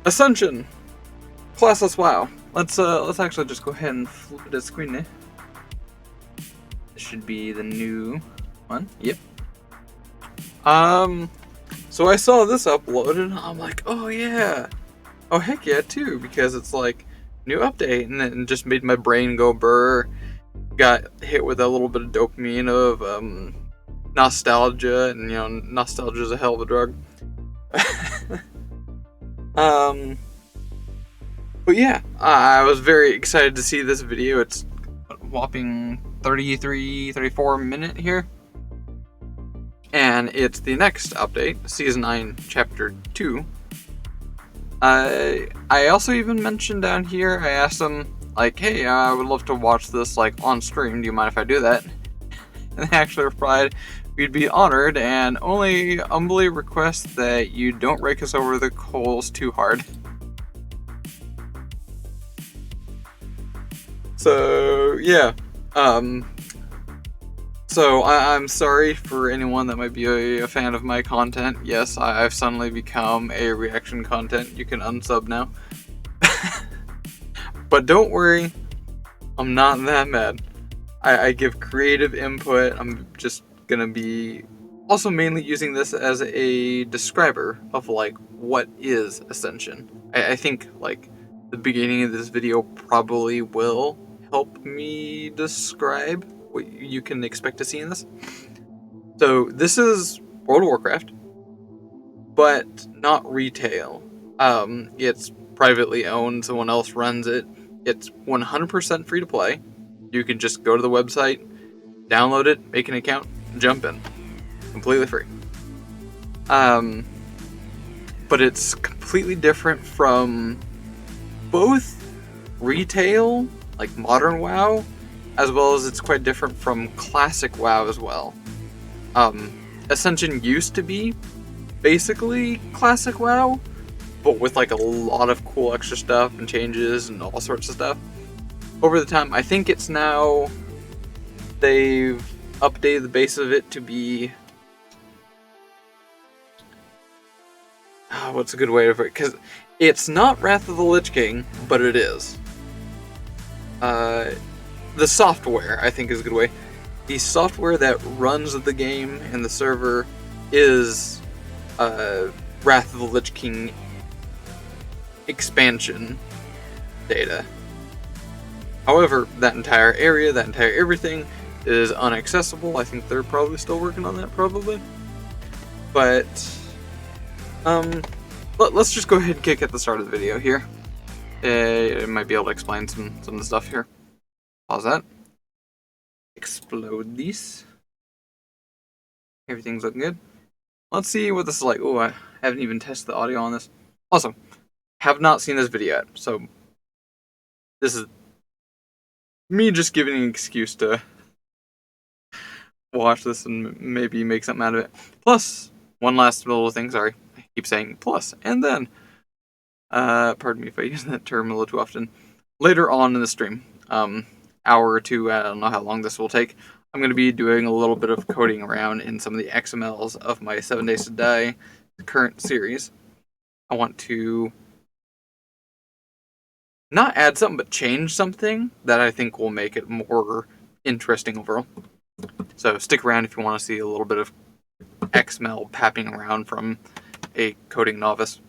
Ascension, classless WoW. Let's actually just go ahead and flip the screen there. This should be the new one. Yep. So I saw this uploaded, and I'm like, oh yeah, oh heck yeah too, because it's like new update, and it just made my brain go brr. Got hit with a little bit of dopamine of nostalgia, and nostalgia is a hell of a drug. But yeah, I was very excited to see this video. It's a whopping 34 minute here. And it's the next update, Season 9, Chapter 2. I also even mentioned down here, I asked them, like, hey, I would love to watch this, like, on stream. Do you mind if I do that? And they actually replied, we'd be honored, and only humbly request that you don't rake us over the coals too hard. So, yeah. So, I'm sorry for anyone that might be a fan of my content. Yes, I've suddenly become a reaction content. You can unsub now. But don't worry, I'm not that mad. I give creative input. I'm just gonna be also mainly using this as a describer of, like, what is Ascension. I think, like, the beginning of this video probably will help me describe what you can expect to see in this. So this is World of Warcraft, but not retail. It's privately owned, someone else runs it. It's 100% free to play. You can just go to the website, download it, make an account, jump in. Completely free. But it's completely different from both retail, like modern WoW, as well as it's quite different from classic WoW as well. Ascension used to be basically classic WoW, but with like a lot of cool extra stuff and changes and all sorts of stuff. Over the time, I think it's now, they've updated the base of it to be, what's a good way to put it? Because it's not Wrath of the Lich King, but it is. The software, I think, is a good way. The software that runs the game and the server is Wrath of the Lich King expansion data. However, that entire area, that entire everything is unaccessible. I think they're probably still working on that, probably. But, let's just go ahead and kick at the start of the video here. I might be able to explain some of the stuff here. Pause that. Explode these. Everything's looking good. Let's see what this is like. Oh, I haven't even tested the audio on this. Also, have not seen this video yet, so this is me just giving an excuse to watch this and maybe make something out of it. Plus, one last little thing, sorry. I keep saying plus, and then, pardon me if I use that term a little too often. Later on in the stream, hour or two, I don't know how long this will take, I'm going to be doing a little bit of coding around in some of the XMLs of my 7 Days to Die current series. I want to not add something, but change something that I think will make it more interesting overall. So stick around if you want to see a little bit of XML papping around from a coding novice.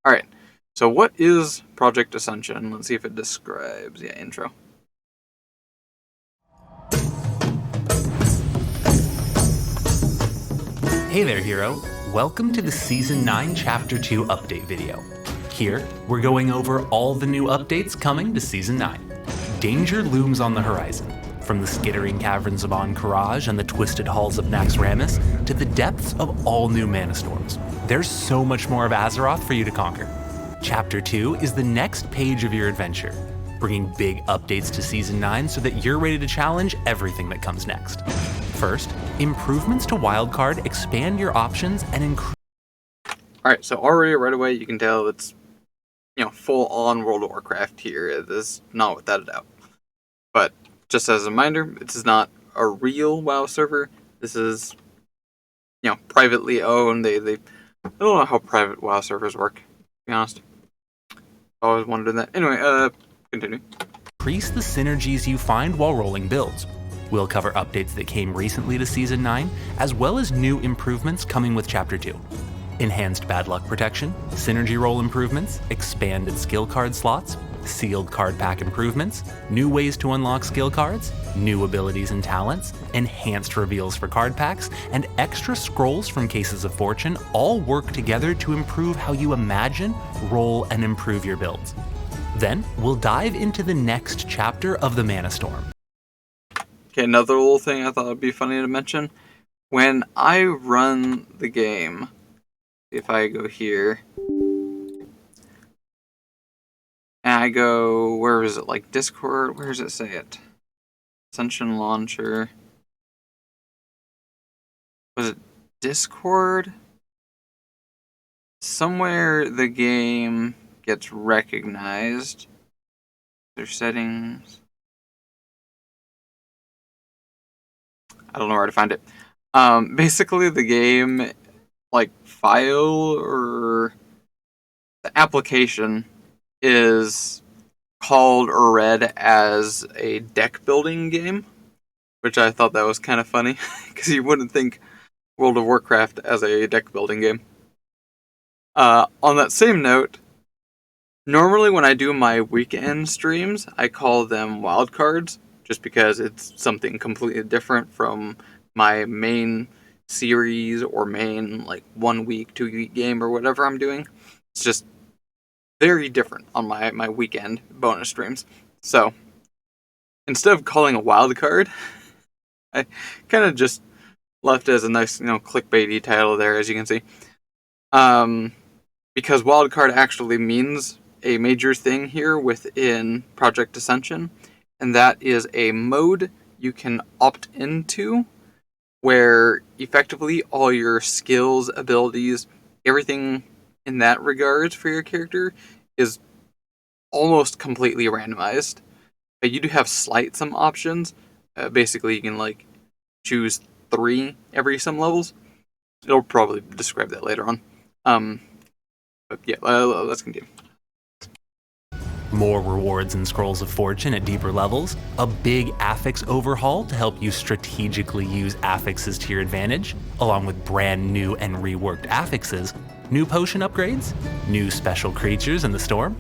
Alright, so what is Project Ascension? Let's see if it describes, intro. Hey there, hero. Welcome to the Season 9 Chapter 2 update video. Here, we're going over all the new updates coming to Season 9. Danger looms on the horizon, from the skittering caverns of Ahn'Qiraj and the twisted halls of Naxxramas to the depths of all new mana storms. There's so much more of Azeroth for you to conquer. Chapter 2 is the next page of your adventure, bringing big updates to Season 9 so that you're ready to challenge everything that comes next. First, improvements to Wildcard expand your options and increase. Alright, so already right away you can tell it's, full on World of Warcraft here. It is not without a doubt. But just as a reminder, this is not a real WoW server. This is, privately owned. I don't know how private WoW servers work. be honest. I always wanted to do that. Anyway, continue. Increase the synergies you find while rolling builds. We'll cover updates that came recently to Season 9, as well as new improvements coming with Chapter 2. Enhanced bad luck protection, synergy roll improvements, expanded skill card slots, sealed card pack improvements, new ways to unlock skill cards, new abilities and talents, enhanced reveals for card packs, and extra scrolls from Cases of Fortune all work together to improve how you imagine, roll, and improve your builds. Then, we'll dive into the next chapter of the Mana Storm. Okay, another little thing I thought would be funny to mention. When I run the game, if I go here, and I go, where is it, like Discord, where does it say it? Ascension Launcher. Was it Discord? Somewhere the game gets recognized. Their settings. I don't know where to find it. Basically the game, like, file or the application is called or read as a deck building game, which I thought that was kind of funny because you wouldn't think World of Warcraft as a deck building game. On that same note, normally when I do my weekend streams, I call them wildcards just because it's something completely different from my main series or main, like, 1 week, 2 week game or whatever I'm doing. It's just very different on my weekend bonus streams. So, instead of calling a wild card, I kind of just left as a nice, clickbaity title there, as you can see. Because wild card actually means a major thing here within Project Ascension, and that is a mode you can opt into where effectively all your skills, abilities, everything in that regards for your character is almost completely randomized. But you do have some options. Basically, you can choose 3 every some levels. It'll probably describe that later on. But yeah, let's continue. More rewards and scrolls of fortune at deeper levels, a big affix overhaul to help you strategically use affixes to your advantage, along with brand new and reworked affixes, new potion upgrades, new special creatures in the storm.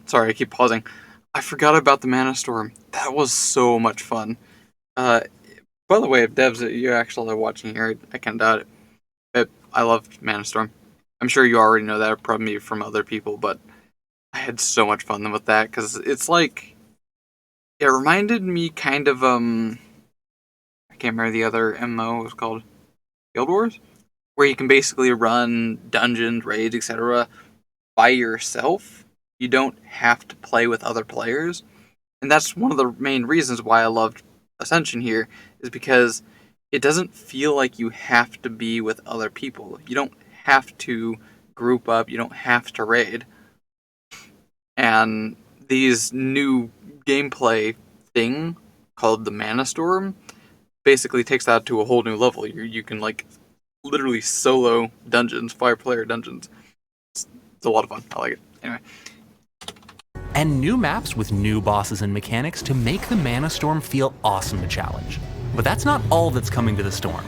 Sorry, I keep pausing. I forgot about the Mana Storm. That was so much fun. By the way, if devs you're actually watching here, I can't doubt it. I loved Mana Storm. I'm sure you already know that probably from other people, but I had so much fun with that because it's like it reminded me kind of I can't remember the other MMO was called, Guild Wars, where you can basically run dungeons, raids, etc. by yourself. You don't have to play with other players, and that's one of the main reasons why I loved Ascension here, is because it doesn't feel like you have to be with other people. You don't have to group up. You don't have to raid. And these new gameplay thing called the Mana Storm basically takes that to a whole new level. You can literally solo dungeons, 5-player dungeons. It's a lot of fun. I like it. Anyway. And new maps with new bosses and mechanics to make the Mana Storm feel awesome to challenge. But that's not all that's coming to the storm.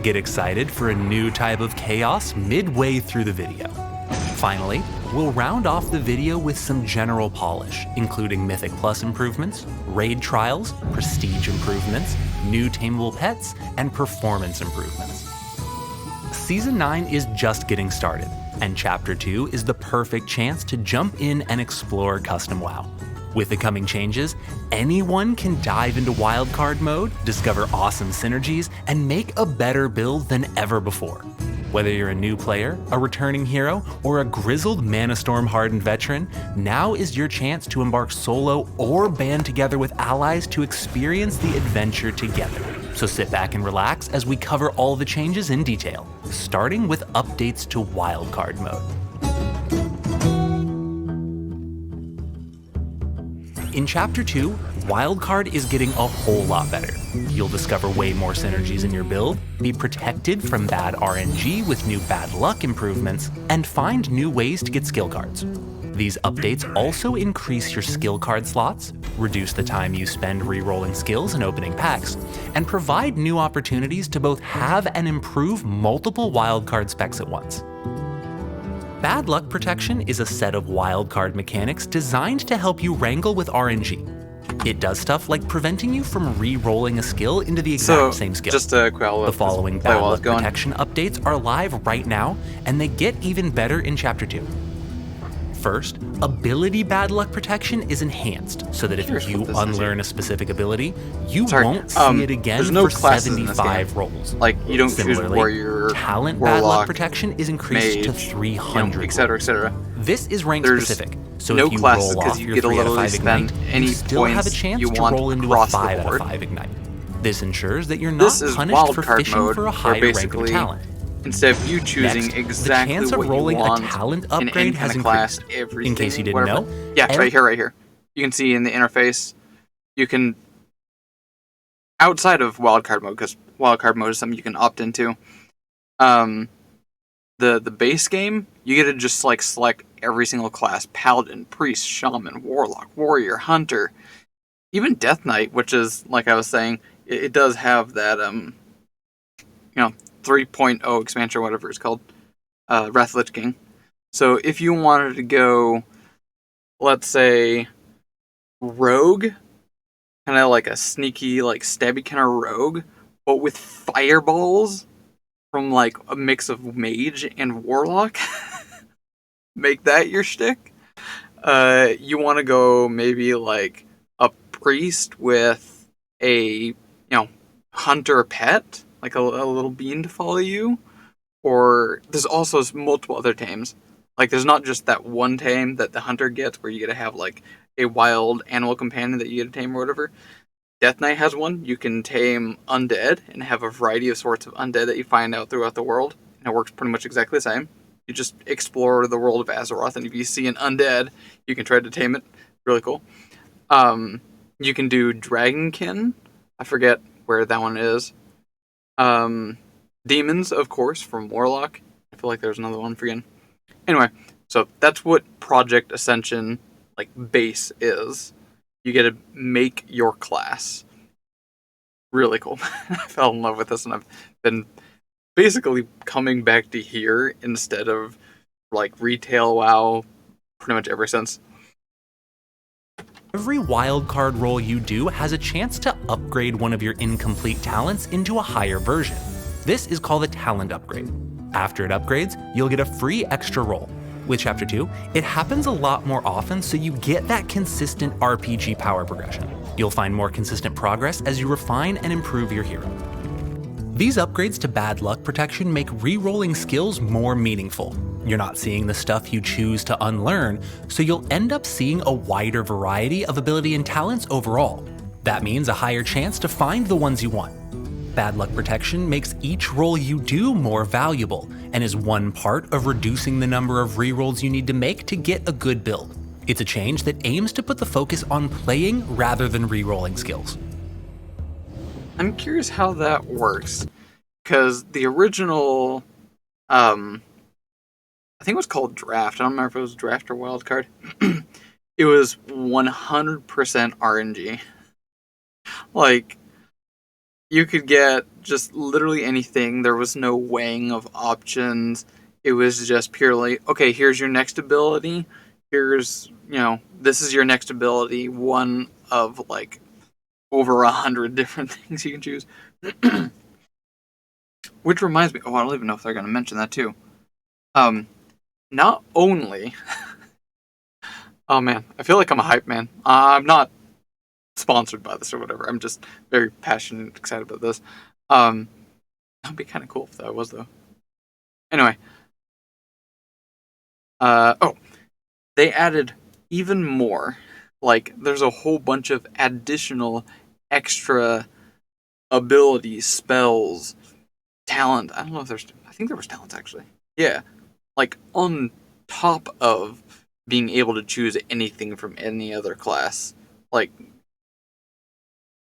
Get excited for a new type of chaos midway through the video. Finally, we'll round off the video with some general polish, including Mythic Plus improvements, raid trials, prestige improvements, new tameable pets, and performance improvements. Season 9 is just getting started, and Chapter 2 is the perfect chance to jump in and explore Custom WoW. With the coming changes, anyone can dive into wildcard mode, discover awesome synergies, and make a better build than ever before. Whether you're a new player, a returning hero, or a grizzled Mana Storm hardened veteran, now is your chance to embark solo or band together with allies to experience the adventure together. So sit back and relax as we cover all the changes in detail, starting with updates to wildcard mode. In Chapter 2, Wildcard is getting a whole lot better. You'll discover way more synergies in your build, be protected from bad RNG with new bad luck improvements, and find new ways to get skill cards. These updates also increase your skill card slots, reduce the time you spend re-rolling skills and opening packs, and provide new opportunities to both have and improve multiple wildcard specs at once. Bad Luck Protection is a set of wildcard mechanics designed to help you wrangle with RNG. It does stuff like preventing you from re-rolling a skill into the exact same skill. Just a quick The following Bad Luck Protection updates are live right now, and they get even better in Chapter 2. First, ability Bad Luck Protection is enhanced, so that if you unlearn a specific ability, you won't see it again for 75 rolls. Like, you don't choose Similarly, warrior, talent warlock, Bad Luck Protection is increased to 300. etc., etc. This is rank specific, so no if you classes roll off you your get 3 out of 5 spend ignite, any you still have a chance to roll into a 5 out of 5 ignite. This ensures that you're not punished for fishing for a higher rank of talent. Instead of you choosing exactly the chance of what rolling you want a talent in upgrade any has kind of class, increased. everything, In case you didn't whatever. know, yeah, right here. You can see in the interface, you can, outside of wildcard mode, because wildcard mode is something you can opt into. The base game, you get to just like select every single class: paladin, priest, shaman, warlock, warrior, hunter, even death knight, which is, like I was saying, it does have that 3.0 expansion, or whatever it's called, Wrath Lich King. So if you wanted to go, let's say, rogue, kind of like a sneaky, like stabby kind of rogue, but with fireballs from like a mix of mage and warlock, make that your shtick. You want to go maybe like a priest with a hunter pet, like a little bean to follow you. Or there's also multiple other tames. Like, there's not just that one tame that the hunter gets where you get to have like a wild animal companion that you get to tame or whatever. Death Knight has one. You can tame undead and have a variety of sorts of undead that you find out throughout the world. And it works pretty much exactly the same. You just explore the world of Azeroth, and if you see an undead, you can try to tame it. Really cool. You can do Dragonkin. I forget where that one is. Demons, of course, from Warlock. I feel like there's another one forgetting. Anyway, so that's what Project Ascension, like, base is. You get to make your class. Really cool. I fell in love with this, and I've been basically coming back to here instead of, like, retail WoW pretty much ever since. Every wildcard roll you do has a chance to upgrade one of your incomplete talents into a higher version. This is called a talent upgrade. After it upgrades, you'll get a free extra roll. With Chapter 2, it happens a lot more often, so you get that consistent RPG power progression. You'll find more consistent progress as you refine and improve your hero. These upgrades to Bad Luck Protection make re-rolling skills more meaningful. You're not seeing the stuff you choose to unlearn, so you'll end up seeing a wider variety of ability and talents overall. That means a higher chance to find the ones you want. Bad Luck Protection makes each roll you do more valuable, and is one part of reducing the number of rerolls you need to make to get a good build. It's a change that aims to put the focus on playing rather than rerolling skills. I'm curious how that works, because the original, I think it was called Draft. I don't remember if it was Draft or Wildcard. It was 100% RNG. Like, you could get just literally anything. There was no weighing of options. It was just purely, okay, here's your next ability. Here's, this is your next ability. One of, like, over 100 different things you can choose. Which reminds me, I don't even know if they're going to mention that too. Not only... oh man, I feel like I'm a hype man. I'm not sponsored by this or whatever. I'm just very passionate and excited about this. That'd be kind of cool if that was, though. Anyway. They added even more. Like, there's a whole bunch of additional extra abilities, spells, talent. I don't know if there's... I think there was talents, actually. Yeah. Like, on top of being able to choose anything from any other class. like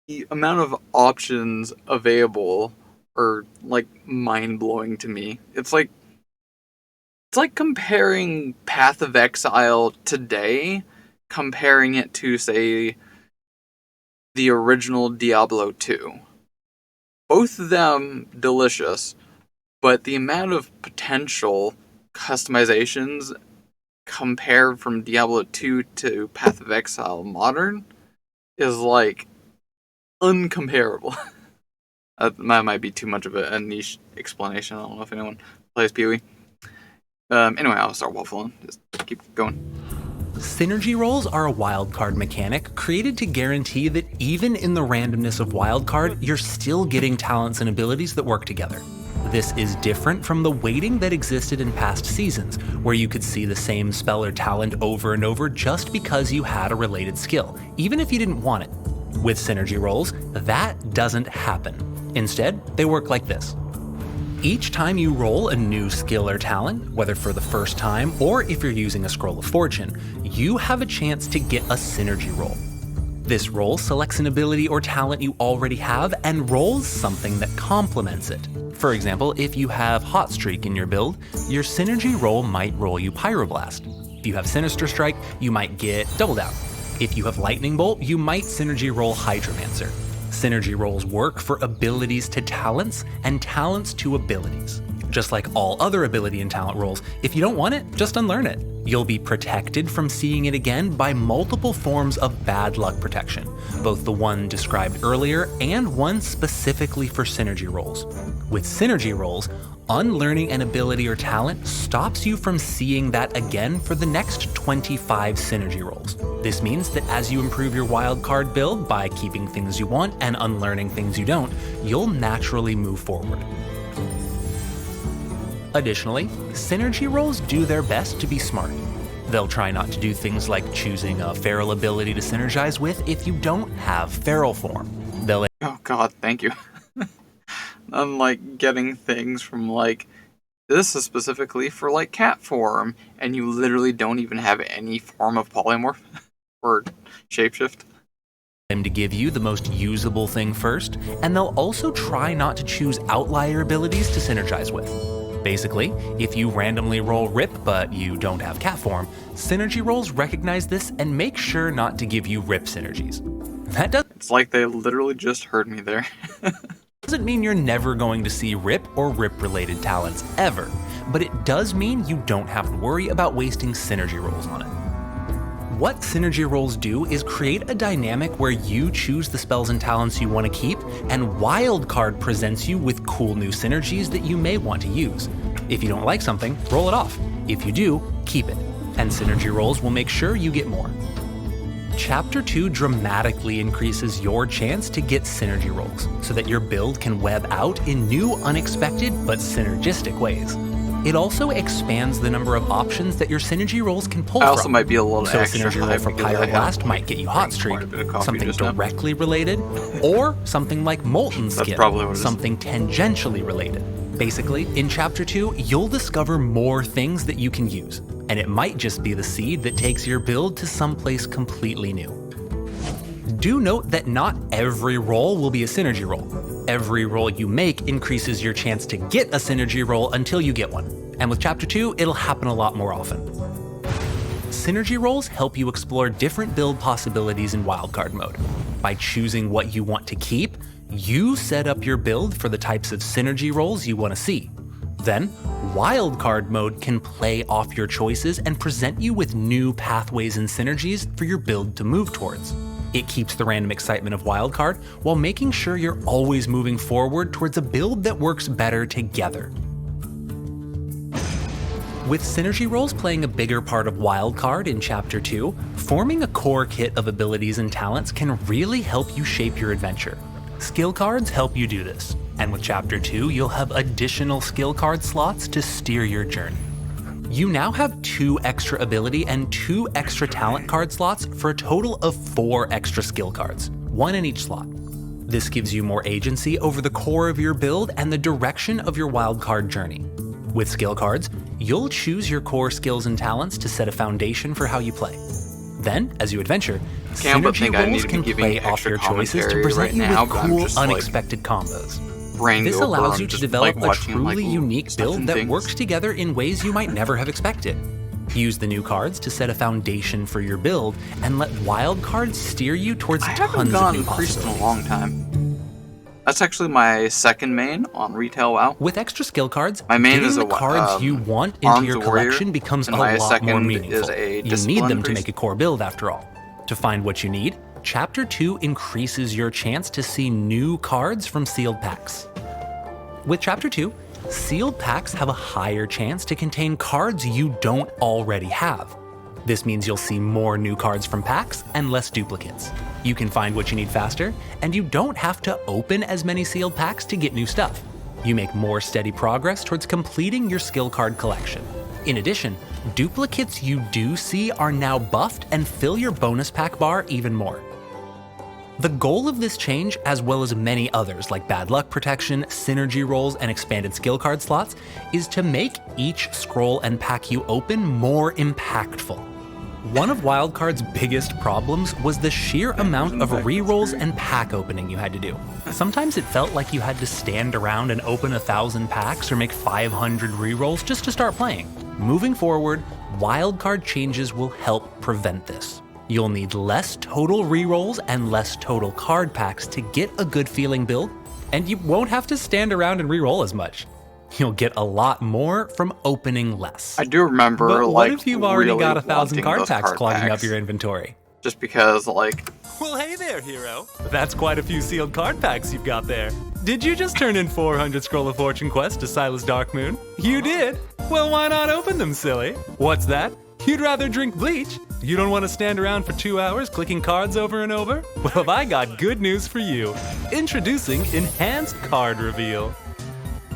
the amount of options available are like mind-blowing to me. It's like comparing Path of Exile today, comparing it to, say, the original Diablo 2. Both of them delicious, but the amount of potential customizations compared from Diablo 2 to Path of Exile Modern is like uncomparable. That might be too much of a niche explanation. I don't know if anyone plays PoE. Anyway, I'll start waffling. Just keep going. Synergy rolls are a wildcard mechanic created to guarantee that even in the randomness of wildcard, you're still getting talents and abilities that work together. This is different from the weighting that existed in past seasons, where you could see the same spell or talent over and over just because you had a related skill, even if you didn't want it. With synergy rolls, that doesn't happen. Instead, they work like this. Each time you roll a new skill or talent, whether for the first time or if you're using a Scroll of Fortune, you have a chance to get a synergy roll. This roll selects an ability or talent you already have and rolls something that complements it. For example, if you have Hot Streak in your build, your synergy roll might roll you Pyroblast. If you have Sinister Strike, you might get Double Down. If you have Lightning Bolt, you might synergy roll Hydromancer. Synergy rolls work for abilities to talents and talents to abilities. Just like all other ability and talent rolls, if you don't want it, just unlearn it. You'll be protected from seeing it again by multiple forms of bad luck protection, both the one described earlier and one specifically for synergy rolls. With synergy rolls, unlearning an ability or talent stops you from seeing that again for the next 25 synergy rolls. This means that as you improve your wildcard build by keeping things you want and unlearning things you don't, you'll naturally move forward. Additionally, synergy rolls do their best to be smart. They'll try not to do things like choosing a feral ability to synergize with if you don't have feral form. Oh god, thank you. Unlike getting things from like, this is specifically for like cat form, and you literally don't even have any form of polymorph or shapeshift. Them to give you the most usable thing first, and they'll also try not to choose outlier abilities to synergize with. Basically, if you randomly roll Rip but you don't have cat form, synergy rolls recognize this and make sure not to give you Rip synergies. It's like they literally just heard me there. Doesn't mean you're never going to see Rip or Rip-related talents ever, but it does mean you don't have to worry about wasting synergy rolls on it. What synergy rolls do is create a dynamic where you choose the spells and talents you want to keep, and Wildcard presents you with cool new synergies that you may want to use. If you don't like something, roll it off. If you do, keep it. And synergy rolls will make sure you get more. Chapter 2 dramatically increases your chance to get synergy rolls, so that your build can web out in new, unexpected, but synergistic ways. It also expands the number of options that your synergy rolls can pull from. I also might be a little so extra synergy roll for Pyroblast might get you Hot Streak, something directly related, or something like Molten Skin, something tangentially related. Basically, in Chapter 2, you'll discover more things that you can use, and it might just be the seed that takes your build to someplace completely new. Do note that not every roll will be a synergy roll. Every roll you make increases your chance to get a synergy roll until you get one. And with Chapter 2, it'll happen a lot more often. Synergy rolls help you explore different build possibilities in wildcard mode. By choosing what you want to keep, you set up your build for the types of synergy rolls you want to see. Then, wildcard mode can play off your choices and present you with new pathways and synergies for your build to move towards. It keeps the random excitement of wildcard while making sure you're always moving forward towards a build that works better together. With synergy rolls playing a bigger part of wildcard in Chapter 2, forming a core kit of abilities and talents can really help you shape your adventure. Skill cards help you do this, and with Chapter 2, you'll have additional skill card slots to steer your journey. You now have 2 extra ability and 2 extra talent card slots for a total of 4 extra skill cards, 1 in each slot. This gives you more agency over the core of your build and the direction of your wildcard journey. With skill cards, you'll choose your core skills and talents to set a foundation for how you play. Then, as you adventure, Can't but synergy think I need rolls to be can giving play off extra your choices to commentary present right you now, with but I'm cool, just, like, unexpected combos. brain This over, allows I'm you to just, develop like, a watching, truly like, unique stuff build and that things. works together in ways you might never have expected. Use the new cards to set a foundation for your build, and let wild cards steer you towards I haven't tons of gone new priest in a possibilities. long time. That's actually my second main on retail WoW. With extra skill cards, My main getting is the a cards you want into armed your warrior, collection becomes a and my lot more second meaningful. is a You need discipline them to priest. make a core build after all. To find what you need, Chapter 2 increases your chance to see new cards from sealed packs. With Chapter 2, sealed packs have a higher chance to contain cards you don't already have. This means you'll see more new cards from packs and less duplicates. You can find what you need faster, and you don't have to open as many sealed packs to get new stuff. You make more steady progress towards completing your skill card collection. In addition, duplicates you do see are now buffed and fill your bonus pack bar even more. The goal of this change, as well as many others like bad luck protection, synergy rolls, and expanded skill card slots, is to make each scroll and pack you open more impactful. One of Wildcard's biggest problems was the sheer amount of rerolls and pack opening you had to do. Sometimes it felt like you had to stand around and open 1,000 packs or make 500 rerolls just to start playing. Moving forward, Wildcard changes will help prevent this. You'll need less total rerolls and less total card packs to get a good feeling build, and you won't have to stand around and reroll as much. You'll get a lot more from opening less. I do remember, But like, what if you've already really got 1,000 wanting card those packs card clogging packs, up your inventory? just because, like, Well, hey there, hero. That's quite a few sealed card packs you've got there. Did you just turn in 400 Scroll of Fortune quests to Silas Darkmoon? You did? Well, why not open them, silly? What's that? You'd rather drink bleach? You don't want to stand around for 2 hours clicking cards over and over? Well, have I got good news for you. Introducing Enhanced Card Reveal.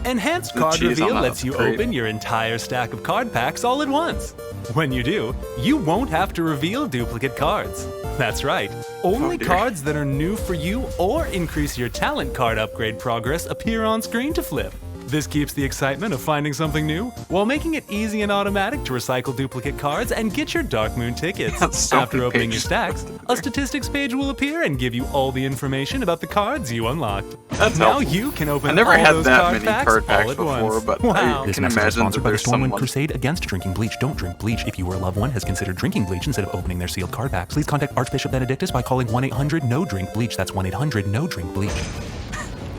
Enhanced The Card cheese on Reveal that lets you is great. open your entire stack of card packs all at once. When you do, you won't have to reveal duplicate cards. That's right, only dear. cards that are new for you or increase your talent card upgrade progress appear on screen to flip. This keeps the excitement of finding something new, while making it easy and automatic to recycle duplicate cards and get your Dark Moon tickets. That's so After many opening your pages. stacks, a statistics page will appear and give you all the information about the cards you unlocked. That's now helpful. you can open I never all had those that card many packs card all packs at before, once. but Wow. I This can message is imagine sponsored that by the there's Stormwind someone. Crusade against drinking bleach. Don't drink bleach. If you or a loved one has considered drinking bleach instead of opening their sealed card pack, please contact Archbishop Benedictus by calling 1-800-NO-DRINK-BLEACH. That's 1-800-NO-DRINK-BLEACH.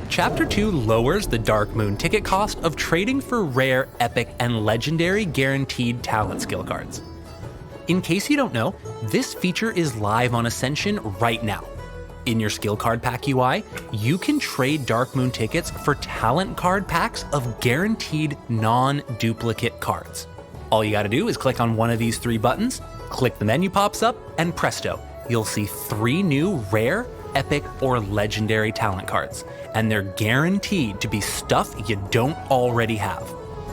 Chapter 2 lowers the Dark Moon ticket cost of trading for rare, epic, and legendary guaranteed talent skill cards. In case you don't know, this feature is live on Ascension right now. In your skill card pack UI, you can trade Dark Moon tickets for talent card packs of guaranteed non-duplicate cards. All you gotta do is click on one of these 3 buttons, click the menu pops up, and presto, you'll see 3 new rare, epic, or legendary talent cards, and they're guaranteed to be stuff you don't already have.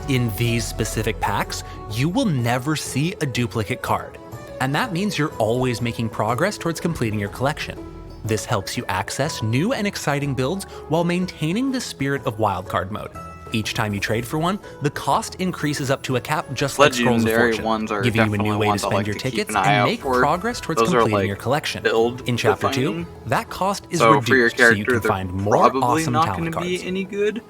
In these specific packs, you will never see a duplicate card, and that means you're always making progress towards completing your collection. This helps you access new and exciting builds while maintaining the spirit of wildcard mode. Each time you trade for one, the cost increases up to a cap just like Scrolls of Legendary Fortune, ones are giving you a definitely new way to ones I spend like your to keep tickets an eye and out make for. progress towards Those are, completing like, your collection. build In Chapter 2, defining. that cost is So for your reduced so you character, can they're find more probably awesome not talent going to be cards. any good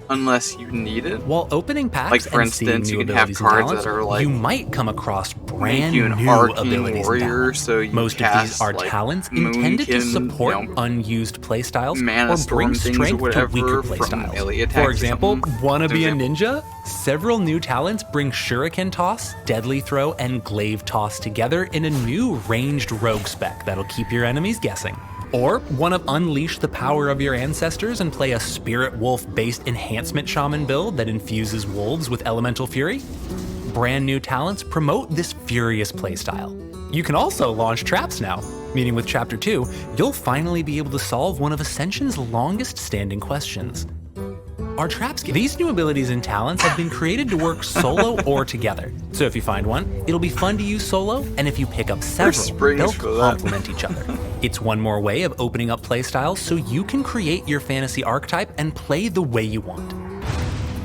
unless you need it. While opening packs Like, for and seeing instance, new you can have abilities and cards talents, that are, like, you might come across Make brand you an new arcane abilities and warrior, talents. so you Most of these cast, are like, talents intended to Moonkin, support you know, unused playstyles Mana or bring Storm things or strength to whatever weaker from playstyles. melee attacks For or example, something. wanna For be a example. ninja? Several new talents bring Shuriken Toss, Deadly Throw, and Glaive Toss together in a new ranged rogue spec that'll keep your enemies guessing. Or want to unleash the power of your ancestors and play a Spirit Wolf-based enhancement shaman build that infuses wolves with elemental fury? Brand new talents promote this furious playstyle. You can also launch traps now, meaning with Chapter 2, you'll finally be able to solve one of Ascension's longest standing questions. Are traps These new abilities and talents have been created to work solo or together. So if you find one, it'll be fun to use solo, and if you pick up several, springs they'll for that. complement each other. It's one more way of opening up playstyles so you can create your fantasy archetype and play the way you want.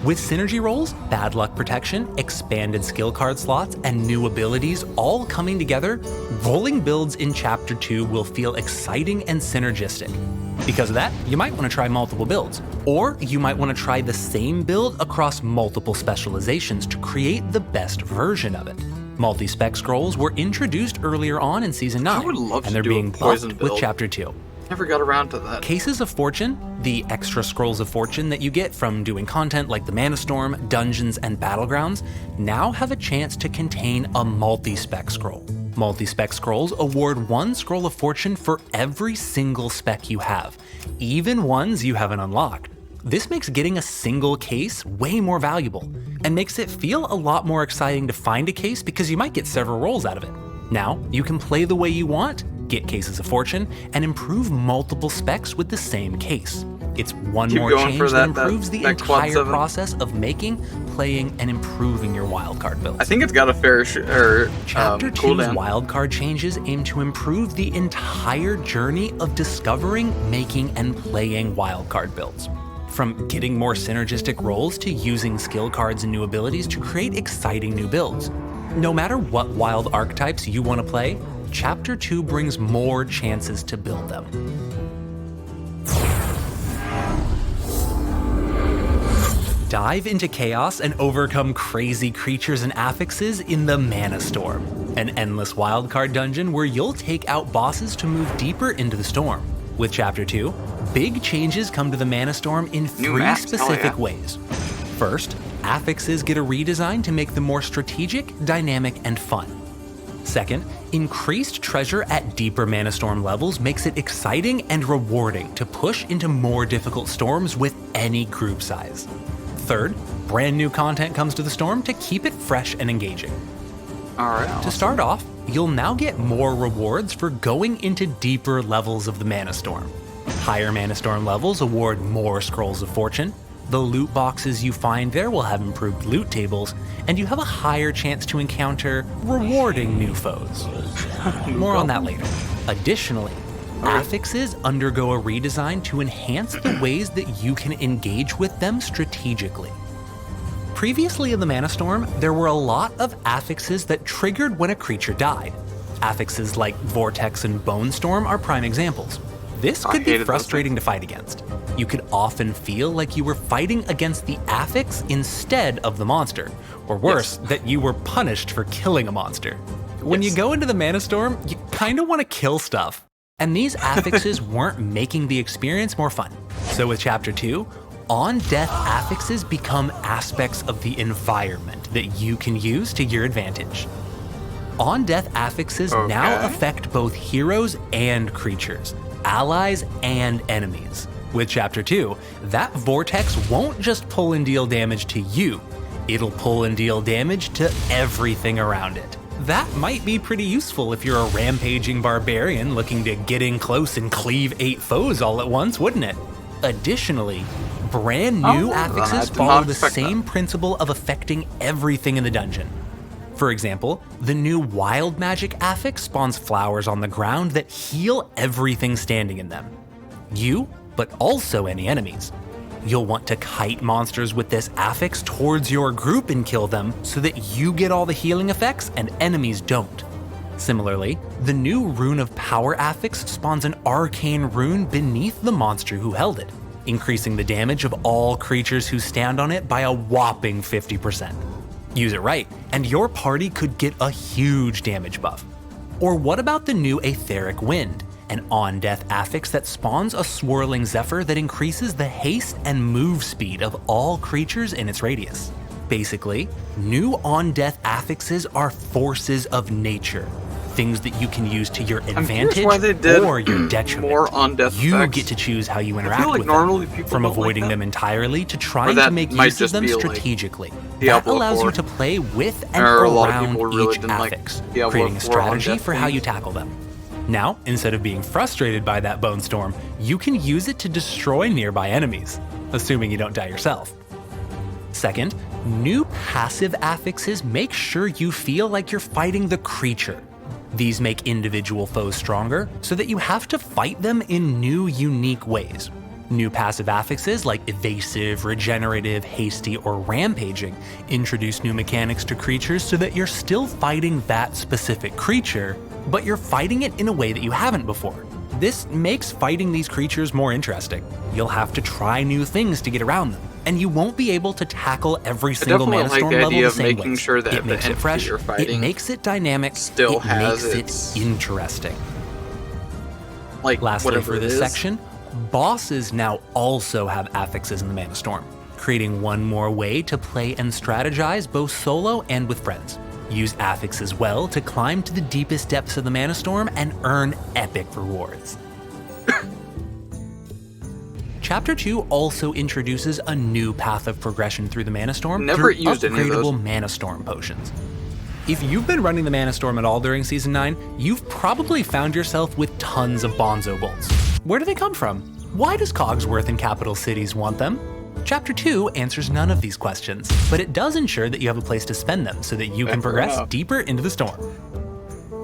With synergy rolls, bad luck protection, expanded skill card slots, and new abilities all coming together, rolling builds in Chapter 2 will feel exciting and synergistic. Because of that, you might want to try multiple builds, or you might want to try the same build across multiple specializations to create the best version of it. Multi-spec scrolls were introduced earlier on in Season 9, I would love and to they're do being a poison buffed with build. Chapter 2. Never got around to that. Cases of Fortune, the extra scrolls of fortune that you get from doing content like the Mana Storm, Dungeons, and Battlegrounds, now have a chance to contain a multi-spec scroll. Multi-spec scrolls award 1 scroll of fortune for every single spec you have, even ones you haven't unlocked. This makes getting a single case way more valuable, and makes it feel a lot more exciting to find a case because you might get several rolls out of it. Now, you can play the way you want, get cases of fortune, and improve multiple specs with the same case. It's one Keep more going change for that that- improves that- the that quad entire 7. process of making, playing, and improving your wildcard builds. I think it's got a fair Chapter 2's cooldown. wildcard changes aim to improve the entire journey of discovering, making, and playing wildcard builds. From getting more synergistic rolls to using skill cards and new abilities to create exciting new builds. No matter what wild archetypes you want to play, Chapter 2 brings more chances to build them. Dive into chaos and overcome crazy creatures and affixes in the Mana Storm, an endless wildcard dungeon where you'll take out bosses to move deeper into the storm. With Chapter 2, big changes come to the Mana Storm in New 3 maps, hell specific yeah. ways. First, affixes get a redesign to make them more strategic, dynamic, and fun. Second, increased treasure at deeper Mana Storm levels makes it exciting and rewarding to push into more difficult storms with any group size. Third, brand new content comes to the storm to keep it fresh and engaging. Alright. To start off, you'll now get more rewards for going into deeper levels of the Mana Storm. Higher Mana Storm levels award more Scrolls of Fortune, the loot boxes you find there will have improved loot tables, and you have a higher chance to encounter rewarding new foes. More on that later. Additionally, affixes undergo a redesign to enhance the ways that you can engage with them strategically. Previously in the Mana Storm, there were a lot of affixes that triggered when a creature died. Affixes like Vortex and Bone Storm are prime examples. This I could be hated those frustrating to fight against. You could often feel like you were fighting against the affix instead of the monster, or worse, that you were punished for killing a monster. When you go into the Mana Storm, you kinda wanna kill stuff. And these affixes weren't making the experience more fun. So with Chapter 2, on-death affixes become aspects of the environment that you can use to your advantage. On-death affixes now Okay. affect both heroes and creatures, allies and enemies. With Chapter 2, that vortex won't just pull and deal damage to you, it'll pull and deal damage to everything around it. That might be pretty useful if you're a rampaging barbarian looking to get in close and cleave 8 foes all at once, wouldn't it? Additionally, brand new Oh, affixes I did follow not the expect that. same principle of affecting everything in the dungeon. For example, the new Wild Magic affix spawns flowers on the ground that heal everything standing in them. You, but also any enemies. You'll want to kite monsters with this affix towards your group and kill them so that you get all the healing effects and enemies don't. Similarly, the new Rune of Power affix spawns an arcane rune beneath the monster who held it, increasing the damage of all creatures who stand on it by a whopping 50%. Use it right, and your party could get a huge damage buff. Or what about the new Aetheric Wind, an on-death affix that spawns a swirling zephyr that increases the haste and move speed of all creatures in its radius? Basically, new on-death affixes are forces of nature, things that you can use to your curious advantage why they did or your detriment. more on-death you effects. get to choose how you interact like with normally them, people from don't like avoiding that. them entirely to Or trying that to make might use of just them be, like, strategically. That Diablo allows 4. you to play with and Or a lot of around people really each didn't like affix, Diablo creating a 4 strategy on-death for how you things. tackle them. Now, instead of being frustrated by that Bone Storm, you can use it to destroy nearby enemies, assuming you don't die yourself. Second, new passive affixes make sure you feel like you're fighting the creature. These make individual foes stronger so that you have to fight them in new, unique ways. New passive affixes like evasive, regenerative, hasty, or rampaging introduce new mechanics to creatures so that you're still fighting that specific creature, but you're fighting it in a way that you haven't before. This makes fighting these creatures more interesting. You'll have to try new things to get around them, and you won't be able to tackle every single Mana Storm level the same way. Sure that it makes it fresh, it makes it dynamic, still it makes it interesting. Lastly, for this section, bosses now also have affixes in the Mana Storm, creating one more way to play and strategize both solo and with friends. Use affixes well to climb to the deepest depths of the Mana Storm and earn epic rewards. Chapter 2 also introduces a new path of progression through the Mana Storm through upgradable Mana Storm potions. If you've been running the Mana Storm at all during Season 9, you've probably found yourself with tons of Bonzo Bolts. Where do they come from? Why does Cogsworth and capital cities want them? Chapter 2 answers none of these questions, but it does ensure that you have a place to spend them so that you can progress deeper into the storm.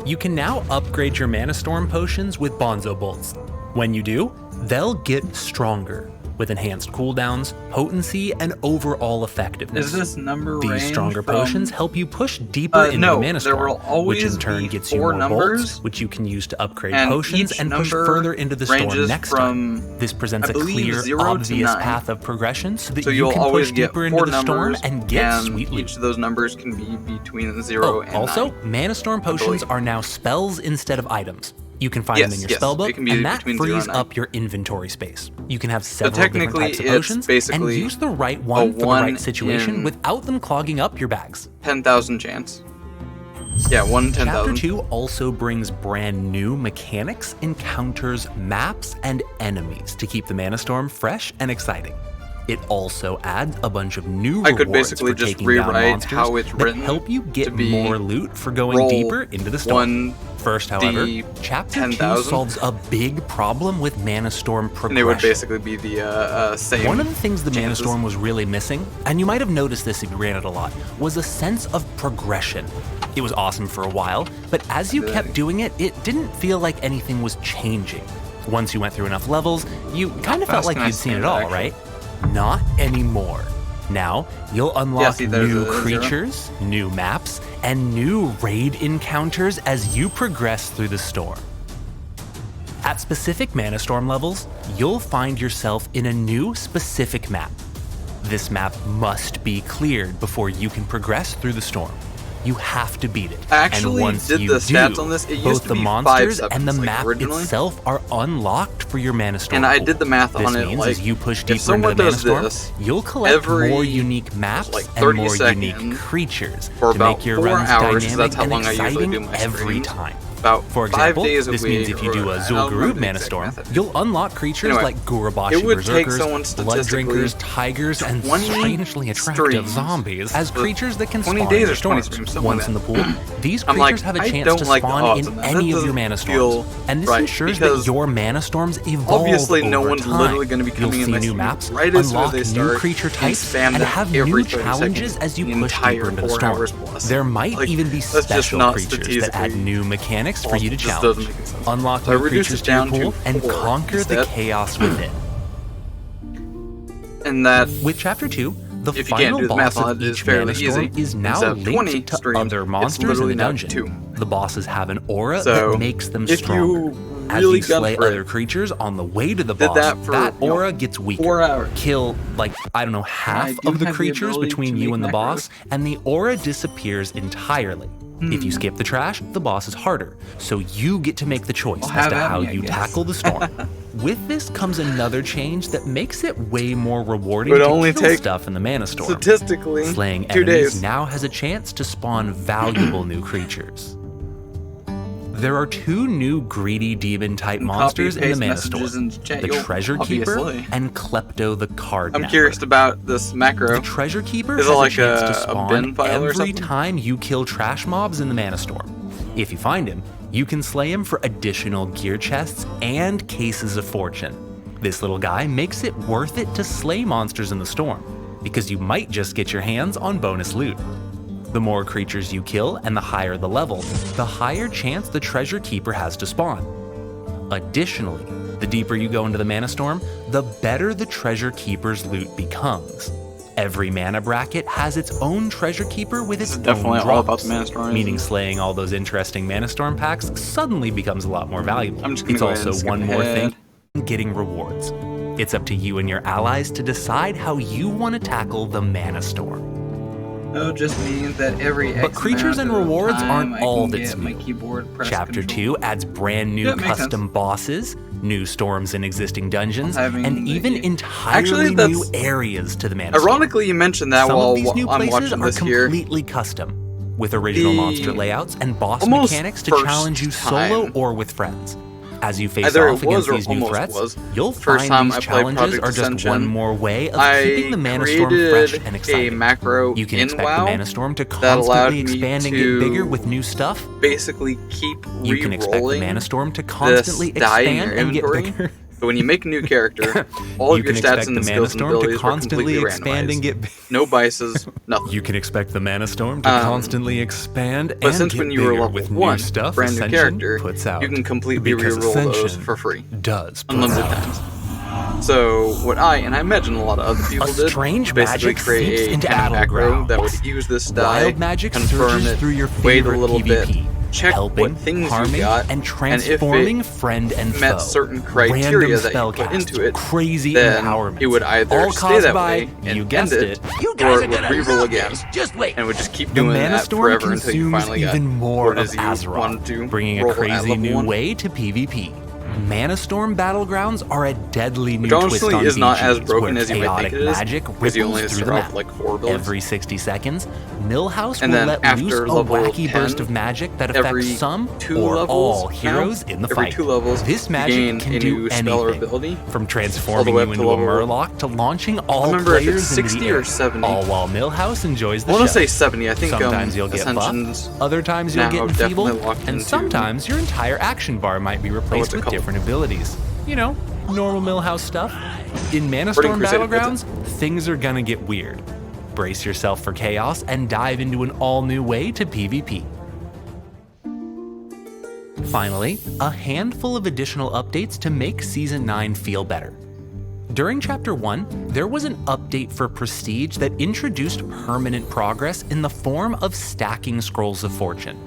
You can now upgrade your Mana Storm potions with Bonzo Bolts. When you do, they'll get stronger, with enhanced cooldowns, potency, and overall effectiveness. Is this number These range stronger from... potions help you push deeper into the Mana Storm, which in turn gets you more bolts, which you can use to upgrade potions and push further into the storm next time. This presents a clear, obvious path of progression so that you can push deeper into the storm and get sweet loot. Each of those numbers can be between 0 and 9. Also, Mana Storm potions are now spells instead of items. You can find them in your spellbook, and that frees up your inventory space. You can have several different types of potions and use the right one for the right situation without them clogging up your bags. 10,000 chance. Yeah, 1 in 10,000. Chapter 2 also brings brand new mechanics, encounters, maps, and enemies to keep the Mana Storm fresh and exciting. It also adds a bunch of new rewards for taking down monsters that help you get more loot for going deeper into the storm. First, however, Chapter 2 solves a big problem with Mana Storm progression. And they would basically be the same. One of the things the Mana Storm was really missing, and you might have noticed this if you ran it a lot, was a sense of progression. It was awesome for a while, but as you kept doing it, it didn't feel like anything was changing. Once you went through enough levels, you kind of felt like you'd seen it all, right? Not anymore. Now, you'll unlock new creatures, new maps, and new raid encounters as you progress through the storm. At specific Mana Storm levels, you'll find yourself in a new specific map. This map must be cleared before you can progress through the storm. You have to beat it. And once you do, both the monsters and the map itself are unlocked for your Mana Storm. And I did the math on it. This means as you push deeper into the Mana Storm, you'll collect more unique maps and more unique creatures to make your runs dynamic and exciting every time. For example, this means if you do a Zul'Gurub Mana Storm, you'll unlock creatures like Gurubashi Berserkers, Blood Drinkers, Tigers, and strangely attractive zombies as creatures that can spawn in your storms. Once in the pool, these creatures have a chance to spawn in any of your Mana Storms, and this ensures that your Mana Storms evolve obviously no over one's time. literally going to be coming You'll in see new maps, unlock new creature types, and have new challenges as you push deeper into the storm. There might even be special creatures that add new mechanics for you to challenge. Unlock new creatures to your pool and conquer the chaos within. And that, with Chapter 2, the final boss of each Mana Storm is now linked to other monsters in the dungeon. The bosses have an aura that makes them stronger. As you slay other creatures on the way to the boss, that aura gets weaker. Kill, like, I don't know, half of the creatures between you and the boss, and the aura disappears entirely. If you skip the trash, the boss is harder, so you get to make the choice as to how you tackle the storm. With this comes another change that makes it way more rewarding to kill stuff in the Mana Storm. Statistically, slaying enemies now has a chance to spawn valuable new creatures. There are 2 new greedy demon-type monsters in the Mana Storm, the Treasure Keeper and Klepto the Card I'm curious about this macro. The Treasure Keeper has a chance to spawn every time you kill trash mobs in the Mana Storm. If you find him, you can slay him for additional gear chests and cases of fortune. This little guy makes it worth it to slay monsters in the storm, because you might just get your hands on bonus loot. The more creatures you kill and the higher the level, the higher chance the Treasure Keeper has to spawn. Additionally, The deeper you go into the Mana Storm, the better the Treasure Keeper's loot becomes. Every mana bracket has its own Treasure Keeper with its own definitely drops, all about the Mana Storm, meaning slaying all those interesting Mana Storm packs suddenly becomes a lot more valuable. I'm just gonna It's go ahead and also skip one more ahead. thing, getting rewards. It's up to you and your allies to decide how you want to tackle the Mana Storm. That just means that every But creatures and rewards aren't all that's my new. keyboard press Chapter control. 2 adds brand new Yeah, it makes custom bosses, new storms in existing dungeons, Having and the- even entirely Actually, new that's- areas to the Mana Storm. Ironically, you mentioned that Some while of these new I'm places watching are this here. completely custom, with original The monster layouts and boss almost mechanics to first challenge you solo time- or with friends. As you face Either off it was against or these new almost threats, was. you'll First find time these I played challenges Project are just Ascension, one more way of I keeping the Mana Storm fresh created and a exciting. macro You can in expect WoW the Mana Storm to that allowed constantly me expand and to get bigger with new stuff. basically keep You can expect the re-rolling Mana Storm to this constantly die in expand your and get inventory. bigger. So when you make a new character, all You of your can stats expect and the Mana skills and Storm to abilities are constantly completely expand and randomized. get bigger. No biases, nothing. You can expect the Mana Storm to constantly expand But and since get when you were bigger level with 1, new stuff brand new Ascension character, puts out. you can completely Because re-roll those Ascension for free. does put Unlimited out. times. So what I, and I imagine a lot of other people did, strange basically magic create seeps a into kind of macro Battlegrounds. that would use this die, Wild magic confirm surges it, through your wait a favorite little bit, PvP, check helping, what things harming, you got, and transforming friend and foe. met certain criteria Random that you put spellcasts, into it, crazy then empowerment. it would either all stay caused that by, way and you end guessed it, You or guys it are would gonna re-roll love again, this. Just wait. and would just keep The doing Mana that Storm forever until you consumes finally got even more what of is you wanted Azeroth, to bringing a roll at crazy level new 1. way to PvP. Mana Storm Battlegrounds are a deadly new Which twist honestly on is not as BGs, broken where as you might chaotic think it is, magic because you only ripples have to through the start off map. with 4 builds. Every 60 seconds, Millhouse And will then let after loose a level wacky 10, burst of magic that every affects some 2 or levels all now, heroes in the every fight. 2 levels, This you magic gain can a do new spell or anything, ability, from transforming way you up to into a level- Murloc to launching all remember if it's players into 60 the air, or 70. all while Millhouse enjoys the I want show. to say 70. I think Sometimes you'll get Ascension's buffed, other times you'll now get definitely enfeebled, locked and into- sometimes your entire action bar might be replaced what's it with called? different abilities. You know, normal Millhouse stuff. In Mana Burning Storm Crusade, Battlegrounds, things are gonna get weird. Brace yourself for chaos and dive into an all-new way to PvP. Finally, a handful of additional updates to make Season 9 feel better. During Chapter 1, there was an update for Prestige that introduced permanent progress in the form of stacking Scrolls of Fortune.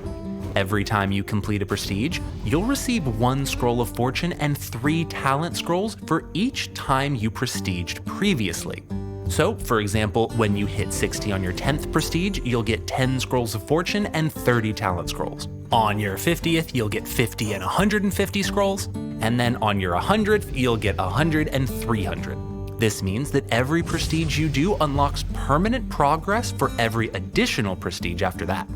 Every time you complete a Prestige, you'll receive 1 Scroll of Fortune and 3 Talent Scrolls for each time you prestiged previously. So, for example, when you hit 60 on your 10th Prestige, you'll get 10 Scrolls of Fortune and 30 Talent Scrolls. On your 50th, you'll get 50 and 150 Scrolls, and then on your 100th, you'll get 100 and 300. This means that every Prestige you do unlocks permanent progress for every additional Prestige after that.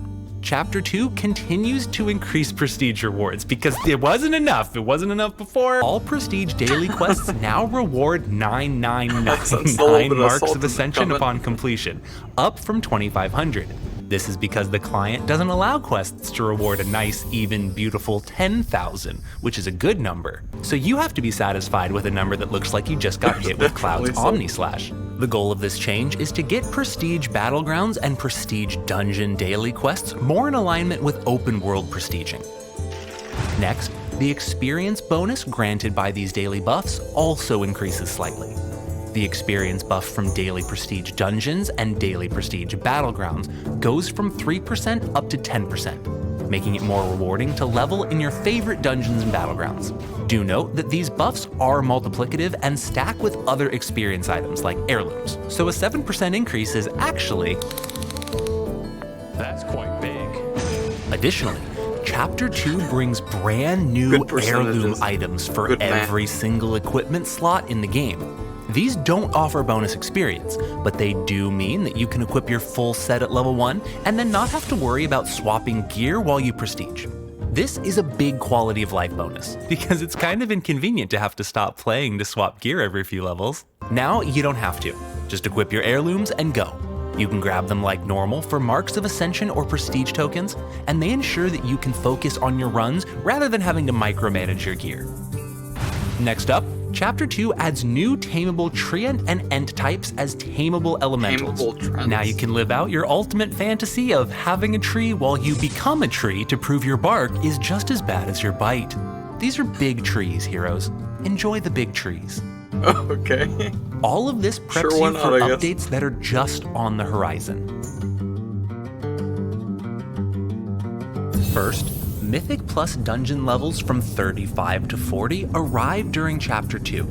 Chapter 2 continues to increase Prestige rewards because it wasn't enough. It wasn't enough before. All Prestige daily quests now reward 999 marks of Ascension upon completion, up from 2,500. This is because the client doesn't allow quests to reward a nice, even, beautiful 10,000, which is a good number. So you have to be satisfied with a number that looks like you just got hit with Cloud's Definitely Omnislash. The goal of this change is to get Prestige Battlegrounds and Prestige Dungeon daily quests more in alignment with open world prestiging. Next, the experience bonus granted by these daily buffs also increases slightly. The experience buff from daily Prestige Dungeons and daily Prestige Battlegrounds goes from 3% up to 10%, making it more rewarding to level in your favorite dungeons and battlegrounds. Do note that these buffs are multiplicative and stack with other experience items like heirlooms, so a 7% increase is actually... that's quite big. Additionally, Chapter 2 brings brand new Good percentages. heirloom items for Good math. every single equipment slot in the game. These don't offer bonus experience, but they do mean that you can equip your full set at level 1 and then not have to worry about swapping gear while you prestige. This is a big quality of life bonus, because it's kind of inconvenient to have to stop playing to swap gear every few levels. Now you don't have to. Just equip your heirlooms and go. You can grab them like normal for marks of ascension or prestige tokens, and they ensure that you can focus on your runs rather than having to micromanage your gear. Next up, Chapter 2 adds new tameable treant and ent types as tameable elementals. Tameable treants. Now you can live out your ultimate fantasy of having a tree while you become a tree to prove your bark is just as bad as your bite. These are big trees, heroes. enjoy the big trees. Okay. All of this preps Sure, why you not, for I guess. updates that are just on the horizon. First, Mythic Plus dungeon levels from 35 to 40 arrive during Chapter 2.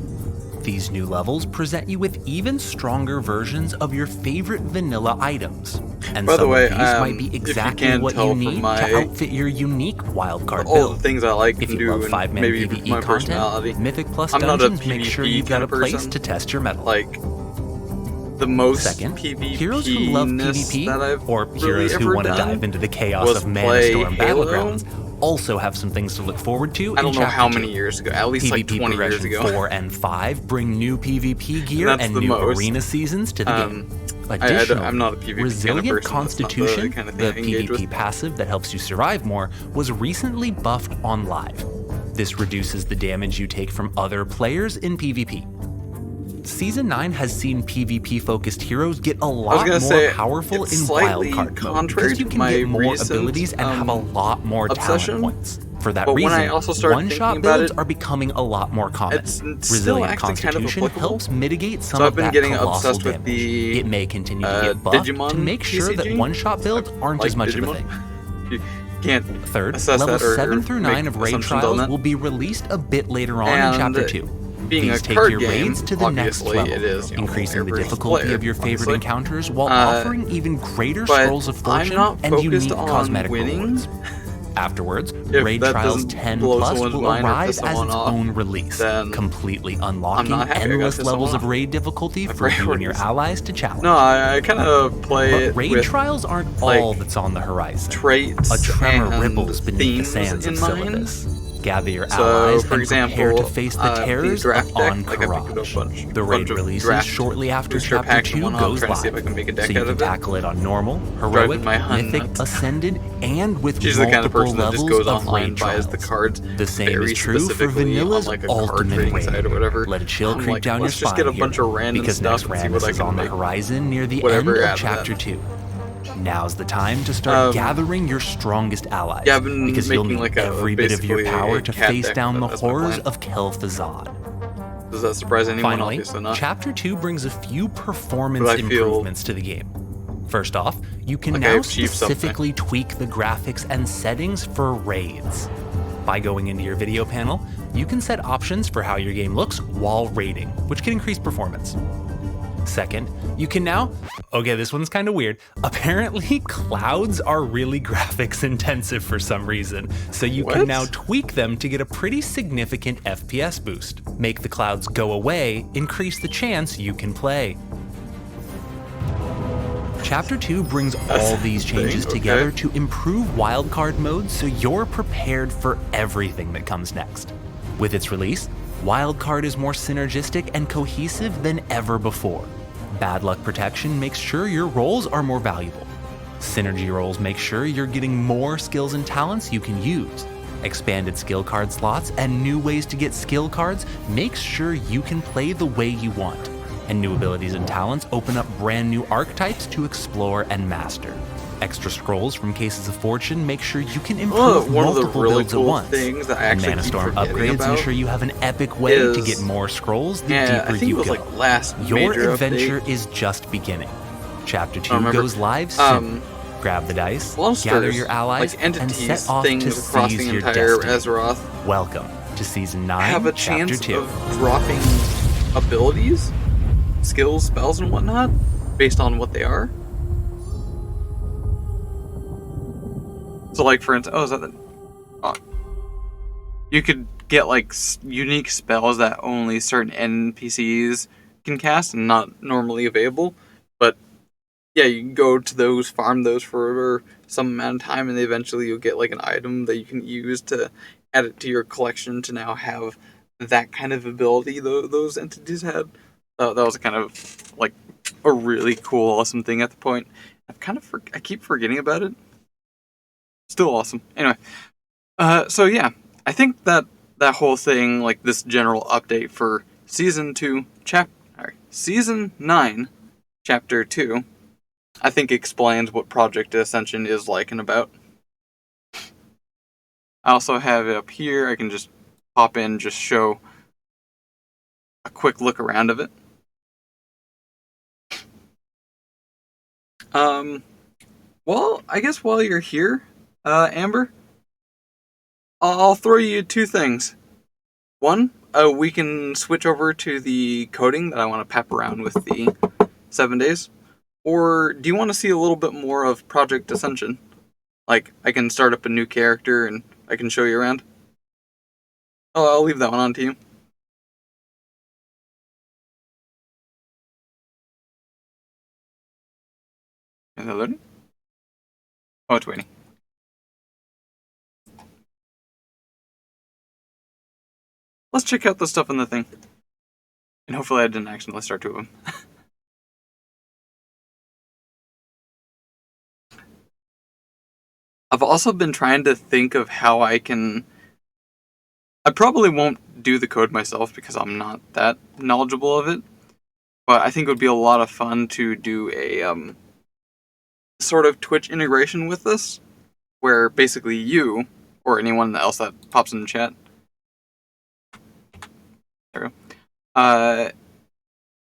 These new levels present you with even stronger versions of your favorite vanilla items. And By the some way, of these might be if you exactly can't what tell you from need my- to outfit your unique wildcard all build. the things I like If and you do, love and 5-man maybe even PvE my content, personality. Mythic Plus I'm not a dungeons make sure PvP you've got kind a of place person. to test your mettle. Like, the most Second, PvP heroes who love PvP, that I've or really heroes who ever want to done dive into the chaos was of play Manastorm Halo. Battlegrounds, also have some things to look forward to I don't in know Chapter how 2. many years ago, at least like PvP 20 years progression ago. 4 and 5 bring new PvP gear that's and the new most. arena seasons to the game. I'm not a PvP kind of Resilient person. That's not Constitution, the kind of the thing I engage PvP with. passive that helps you survive more, was recently buffed on live. This reduces the damage you take from other players in PvP. Season 9 has seen PvP-focused heroes get a lot more powerful it's in slightly wildcard mode contrary because you to can my get more recent, abilities and have a lot more obsession. talent points. For that But when reason, I also started one-shot thinking about builds it, are becoming a lot more common. it's still Resilient actually kind of Constitution applicable. helps mitigate some So I've of been that getting colossal obsessed with damage. the, It may continue to get buffed Digimon to make sure that TCG. one-shot builds aren't Like as much Digimon. of a thing. You can't Third, assess levels that or 7 through 9 make of raid assumptions on trials that. will be released a bit later on in And Chapter 2. being These a take card your game, raids to the next obviously, level, it is, increasing the player versus difficulty player, of your favorite obviously. encounters while offering even greater but scrolls of I'm fortune not and focused unique on cosmetic winning. rewards. Afterwards, If Raid that Trials doesn't 10 blow Plus someone's will mind or arrive piss as someone its off, own release, then completely I'm unlocking not happy I got endless pissed levels someone of raid difficulty for you and your Priorities. allies to challenge. No, I kind of play But it raid with trials aren't like, all that's on the horizon. traits A tremor and ripples beneath the themes sands in of mind. Silithus. Gather your So, allies for and example, prepare to face the the terrors draft of deck, On like I picked up a Courage. bunch The raid of releases draft shortly after booster Chapter packs and 2 whatnot. I'm goes trying to see live, if I can make a deck so you out can of it. tackle it on normal, heroic, my hun mythic, nuts. ascended, and with She's the kind of multiple person that just levels goes of online raid and buys the trials. cards The same very is true for specifically Vanilla's on like a card ultimate trading raid. site or whatever. Let a chill I'm creep like, down your let's just spine get a bunch here, of random because stuff next and see Randomized what I is can on the make. horizon near the Whatever end out of of Chapter that. 2. Now's the time to start gathering your strongest allies, Yeah, I've been because you'll making need like every bit of your basically power a to cat face deck, down the that's my horrors plan. of Kel'Thuzad. Does that surprise anyone? Finally, Obviously not. Chapter 2 brings a few performance But I feel improvements to the game. First off, you can like I now achieved something. specifically tweak the graphics and settings for raids. By going into your video panel, you can set options for how your game looks while raiding, which can increase performance. Second, you can now, okay, this one's kind of weird. Apparently, clouds are really graphics intensive for some reason, so you can What? now tweak them to get a pretty significant FPS boost. Make the clouds go away, increase the chance you can play. Chapter 2 brings all these changes okay. together to improve wildcard mode so you're prepared for everything that comes next. With its release, Wildcard is more synergistic and cohesive than ever before. Bad luck protection makes sure your rolls are more valuable. Synergy rolls make sure you're getting more skills and talents you can use. Expanded skill card slots and new ways to get skill cards makes sure you can play the way you want. And new abilities and talents open up brand new archetypes to explore and master. Extra scrolls from Cases of Fortune make sure you can improve one of the multiple really builds cool at once. things that I And actually keep Manastorm forgetting upgrades about ensure you have an epic way to is- get more scrolls the Yeah, deeper I think you it was go. like last Your major adventure update. is just beginning. Chapter 2 remember. goes live soon. Grab the dice, Monsters, gather your allies, like and entities, set off things to across seize the your entire destiny. Azeroth Welcome to Season 9, have a Chapter chance 2. of dropping abilities, skills, spells, and whatnot based on what they are. So, like, for instance, oh, is that the... Oh. You could get, like, unique spells that only certain NPCs can cast and not normally available. But, yeah, you can go to those, farm those for some amount of time, and eventually you'll get, like, an item that you can use to add it to your collection to now have that kind of ability those entities had. That was kind of, like, a really cool, awesome thing at the point. I keep forgetting about it. Still awesome. Anyway, so yeah, I think that whole thing, like this general update for Season 9, Chapter 2, I think explains what Project Ascension is like and about. I also have it up here. I can just pop in, just show a quick look around of it. Um, well, I guess while you're here, Amber, I'll throw you two things. One, we can switch over to the coding that I want to pep around with the 7 days. Or do you want to see a little bit more of Project Ascension? Like, I can start up a new character and I can show you around. Oh, I'll leave that one on to you. Is that loading? Oh, it's waiting. Let's check out the stuff in the thing. And hopefully I didn't accidentally start two of them. I've also been trying to think of how I can... I probably won't do the code myself because I'm not that knowledgeable of it. But I think it would be a lot of fun to do a sort of Twitch integration with this. Where basically you, or anyone else that pops in the chat... There we go.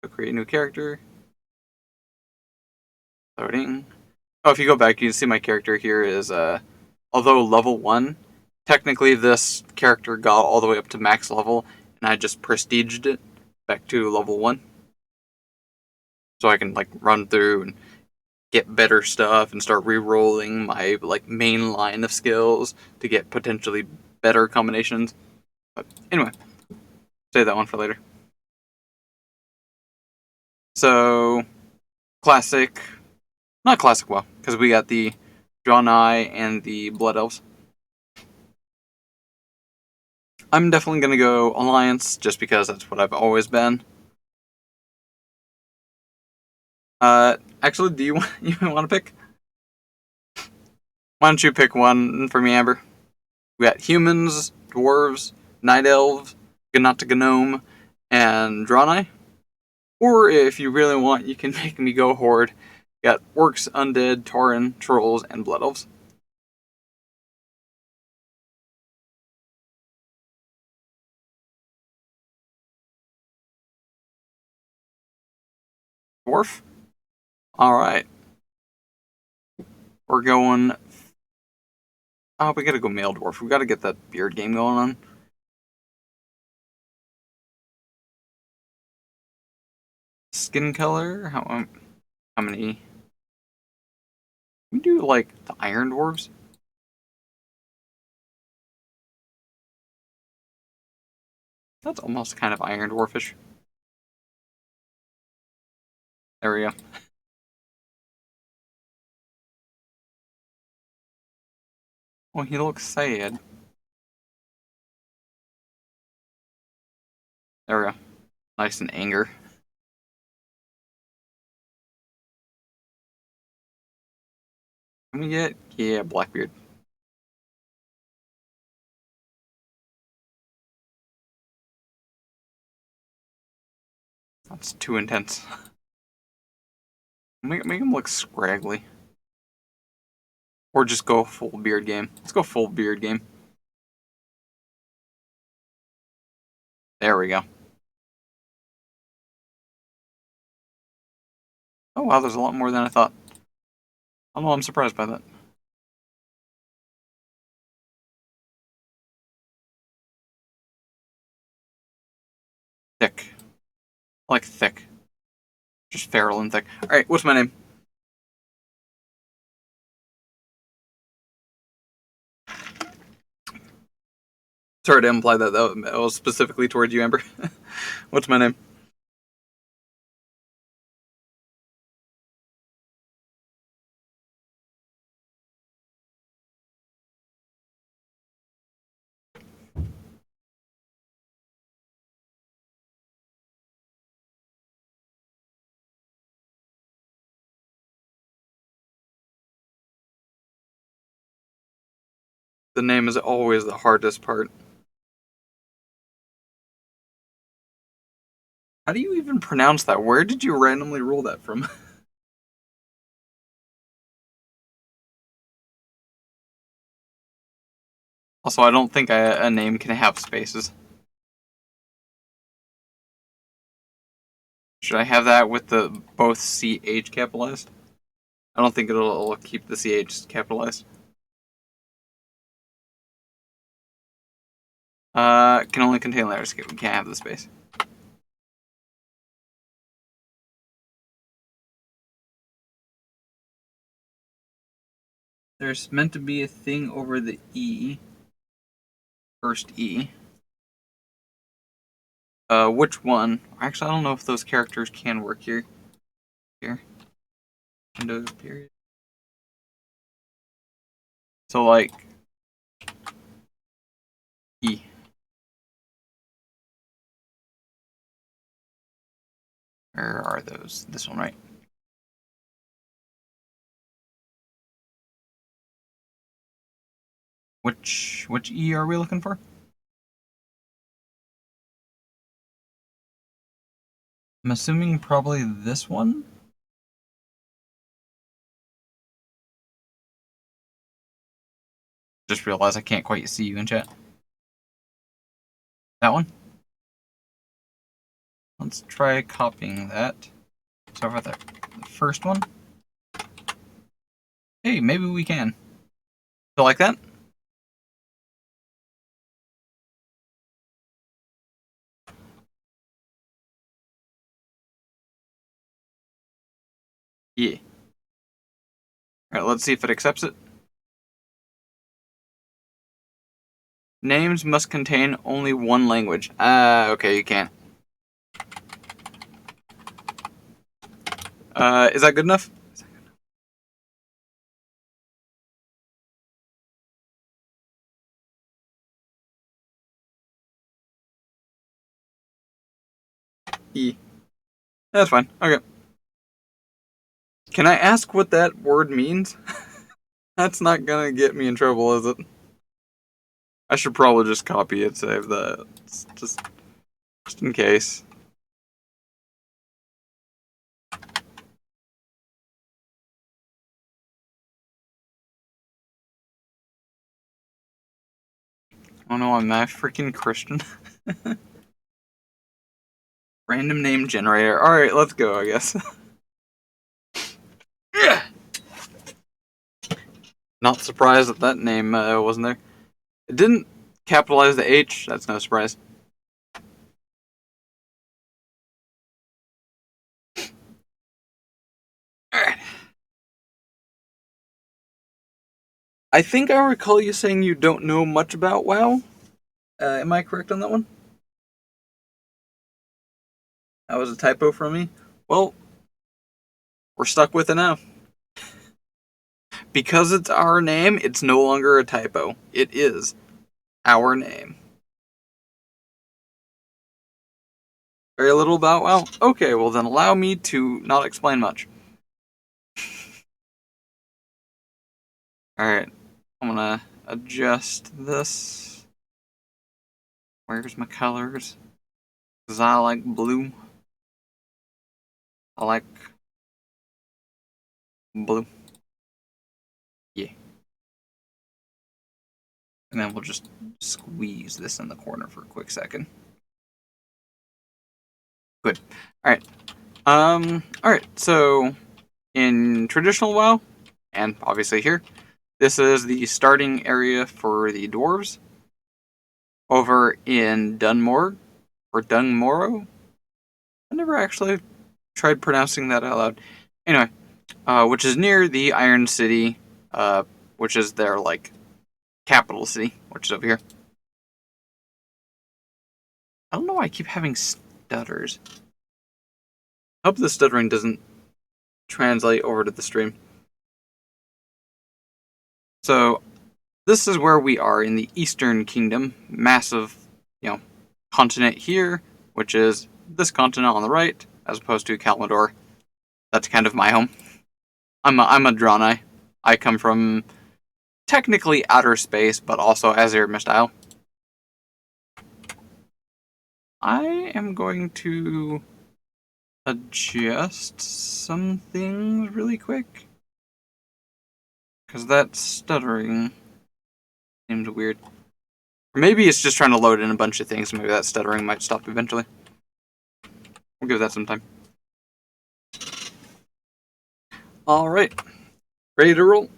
Create a new character. Loading. Oh, if you go back, you can see my character here is, although level 1, technically this character got all the way up to max level, and I just prestiged it back to level 1. So I can, like, run through and get better stuff and start re-rolling my, like, main line of skills to get potentially better combinations. But anyway, save that one for later. So, classic... Not classic WoW, because we got the Drawn Eye and the Blood Elves. I'm definitely going to go Alliance, just because that's what I've always been. Actually, do you want to pick? Why don't you pick one for me, Amber? We got Humans, Dwarves, Night Elves, Ganata Gnome, and Drawn Eye. Or if you really want, you can make me go Horde. We got Orcs, Undead, Tauren, Trolls, and Blood Elves. Dwarf? Alright. We're going... Oh, we gotta go male dwarf. We gotta get that beard game going on. Skin color? How many? We do, like, the iron dwarves? That's almost kind of iron dwarfish. There we go. Oh, he looks sad. There we go. Nice and anger. Can we get... Yeah, Blackbeard. That's too intense. Make him look scraggly. Or just go full beard game. Let's go full beard game. There we go. Oh wow, there's a lot more than I thought. I don't know, I'm surprised by that. Thick. I like thick. Just feral and thick. Alright, what's my name? Sorry to imply that was specifically towards you, Amber. What's my name? The name is always the hardest part. How do you even pronounce that? Where did you randomly roll that from? Also, I don't think a name can have spaces. Should I have that with the both CH capitalized? I don't think it'll keep the CH capitalized. Can only contain letters. We can't have the space. There's meant to be a thing over the E. First E. Which one? Actually, I don't know if those characters can work here. Here. Windows period. So, like, E. Where are those? This one, right? Which E are we looking for? I'm assuming probably this one. Just realized I can't quite see you in chat. That one? Let's try copying that. So over there. The first one. Hey, maybe we can. So like that? Yeah. Alright, let's see if it accepts it. Names must contain only one language. Okay, you can't. Is that good enough? E. That's fine. Okay. Can I ask what that word means? That's not gonna get me in trouble, is it? I should probably just copy it, save that. Just in case. Oh no, I'm a freaking Christian. Random name generator. Alright, let's go, I guess. Not surprised that name wasn't there. It didn't capitalize the H, that's no surprise. Alright. I think I recall you saying you don't know much about WoW. Am I correct on that one? That was a typo from me. Well, we're stuck with it now. Because it's our name, it's no longer a typo. It is our name. Very little about WoW? Okay, well then allow me to not explain much. Alright, I'm gonna adjust this. Where's my colors? Because I like blue. I like blue. Yeah. And then we'll just squeeze this in the corner for a quick second. Good. Alright. Alright, so in traditional WoW, and obviously here, this is the starting area for the dwarves. Over in Dunmore, or Dunmoro. I never actually tried pronouncing that out loud. Anyway, which is near the Iron City, which is their, like, capital city, which is over here. I don't know why I keep having stutters. I hope the stuttering doesn't translate over to the stream. So, this is where we are in the Eastern Kingdom. Massive, continent here, which is this continent on the right, as opposed to Kalmador. That's kind of my home. I'm a Draenei. I come from technically outer space, but also Azir Mistyle. I am going to adjust some things really quick. Because that stuttering seems weird. Or maybe it's just trying to load in a bunch of things. Maybe that stuttering might stop eventually. We'll give that some time. Alright, ready to roll?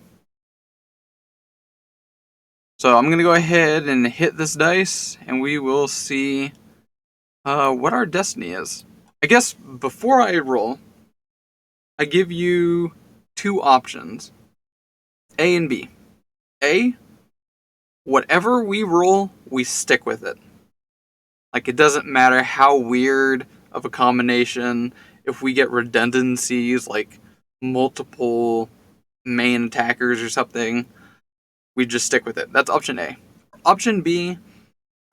So I'm going to go ahead and hit this dice, and we will see what our destiny is. I guess before I roll, I give you two options, A and B. A, whatever we roll, we stick with it. Like, it doesn't matter how weird of a combination, if we get redundancies, like multiple main attackers or something, we just stick with it. That's option A. Option B,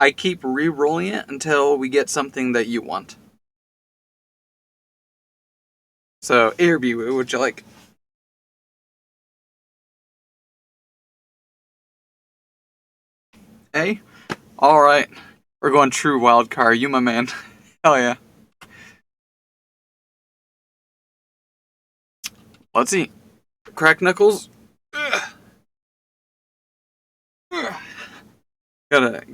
I keep re-rolling it until we get something that you want. So, A or B, what would you like? A? Alright. We're going true wild card. You my man. Hell yeah. Let's see. Crack knuckles. Ugh. Ugh. Gotta,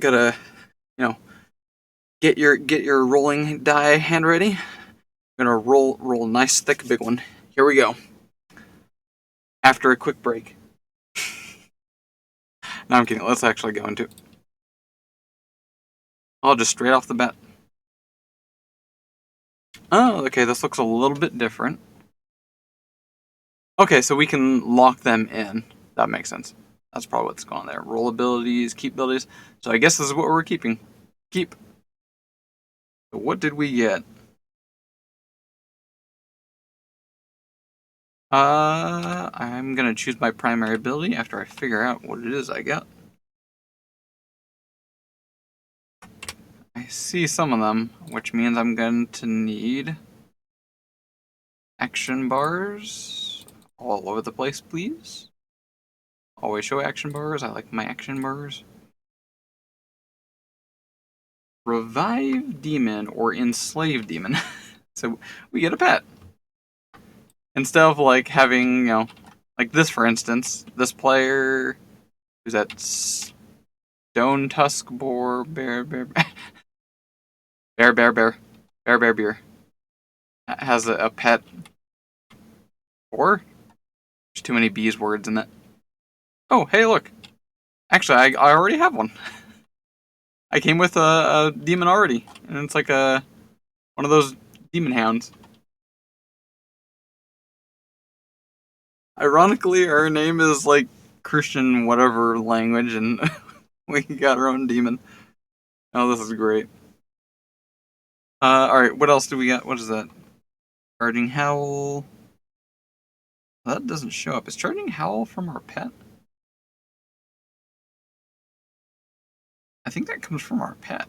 get your rolling die hand ready. I'm gonna roll a nice thick big one. Here we go. After a quick break. No, I'm kidding. Let's actually go into it. I'll just straight off the bat. Oh, okay, this looks a little bit different. Okay, so we can lock them in. That makes sense. That's probably what's going on there. Roll abilities, keep abilities. So I guess this is what we're keeping. Keep. So what did we get? I'm gonna choose my primary ability after I figure out what it is I got. I see some of them, which means I'm going to need action bars all over the place, please. Always show action bars. I like my action bars. Revive demon or enslave demon. So we get a pet. Instead of like having, like this for instance, this player who's at Stone Tusk Boar Bear Bear Bear has a pet. Or there's too many bees words in it. Oh, hey, look. Actually, I already have one. I came with a demon already, and it's like one of those demon hounds. Ironically, our name is like Christian whatever language, and we got our own demon. Oh, this is great. Alright, what else do we got? What is that? Charging Howl. That doesn't show up. Is Charging Howl from our pet? I think that comes from our pet.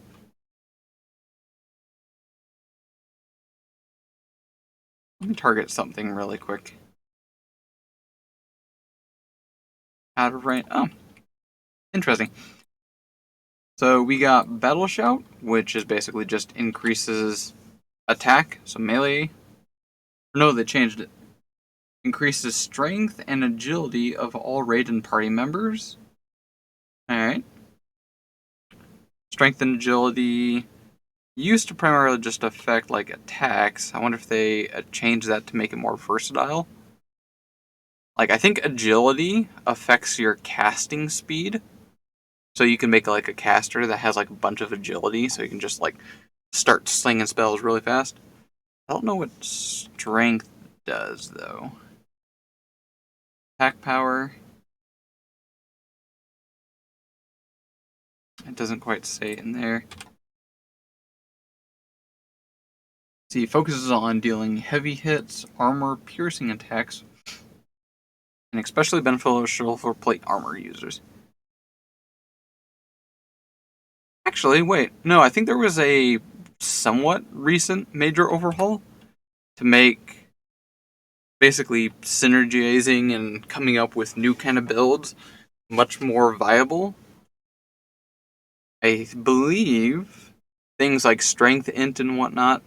Let me target something really quick. Out of range. Oh, interesting. So we got Battle Shout, which is basically just increases attack, so melee. No, they changed it. Increases strength and agility of all raid and party members. Alright. Strength and agility used to primarily just affect like attacks. I wonder if they changed that to make it more versatile. Like, I think agility affects your casting speed. So you can make like a caster that has like a bunch of agility, so you can just like start slinging spells really fast. I don't know what strength does though. Attack power. It doesn't quite say it in there. See, it focuses on dealing heavy hits, armor piercing attacks, and especially beneficial for plate armor users. Actually, wait, no, I think there was a somewhat recent major overhaul to make basically synergizing and coming up with new kind of builds much more viable. I believe things like strength int and whatnot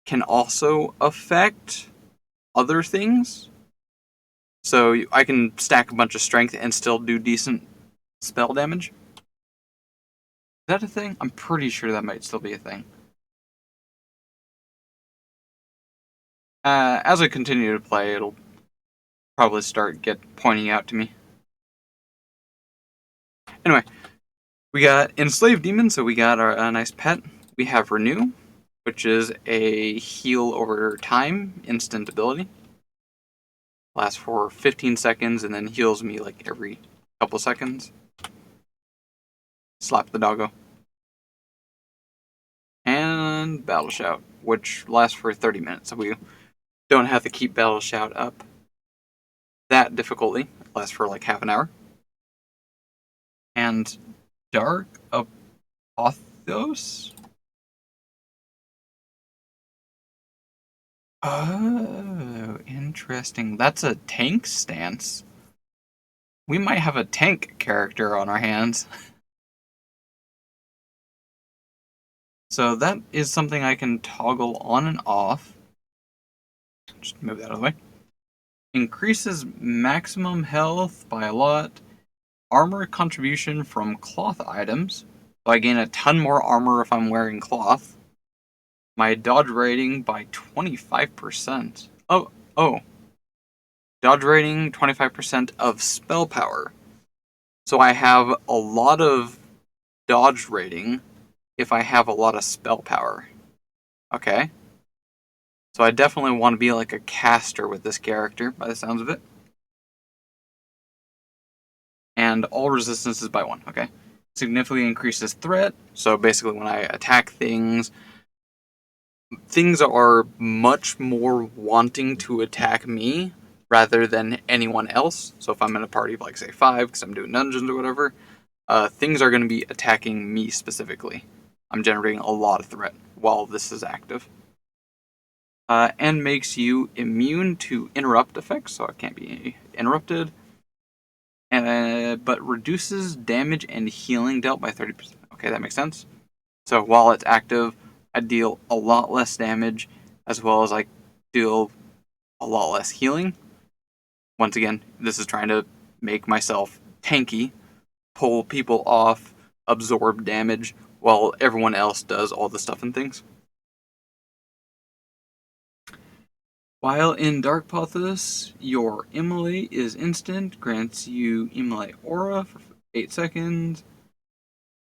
can also affect other things. So I can stack a bunch of strength and still do decent spell damage. Is that a thing? I'm pretty sure that might still be a thing. As I continue to play, it'll probably start pointing out to me. Anyway, we got Enslaved Demon, so we got a nice pet. We have Renew, which is a heal over time instant ability. Lasts for 15 seconds and then heals me like every couple seconds. Slap the doggo. And Battle Shout, which lasts for 30 minutes, so we don't have to keep Battle Shout up that difficultly. It lasts for like half an hour. And Dark Apothos? Oh, interesting. That's a tank stance. We might have a tank character on our hands. So that is something I can toggle on and off. Just move that out of the way. Increases maximum health by a lot. Armor contribution from cloth items. So I gain a ton more armor if I'm wearing cloth. My dodge rating by 25%. Oh. Dodge rating 25% of spell power. So I have a lot of dodge rating if I have a lot of spell power. Okay. So I definitely want to be like a caster with this character, by the sounds of it. And all resistance is by 1, okay. Significantly increases threat, so basically when I attack things are much more wanting to attack me rather than anyone else. So if I'm in a party of like say 5, because I'm doing dungeons or whatever, things are going to be attacking me specifically. I'm generating a lot of threat while this is active. And makes you immune to interrupt effects, so it can't be interrupted. But reduces damage and healing dealt by 30%. Okay, that makes sense. So while it's active, I deal a lot less damage, as well as I deal a lot less healing. Once again, this is trying to make myself tanky, pull people off, absorb damage, while everyone else does all the stuff and things. While in Dark Pothos, your Immolate is instant, grants you Immolate Aura for 8 seconds.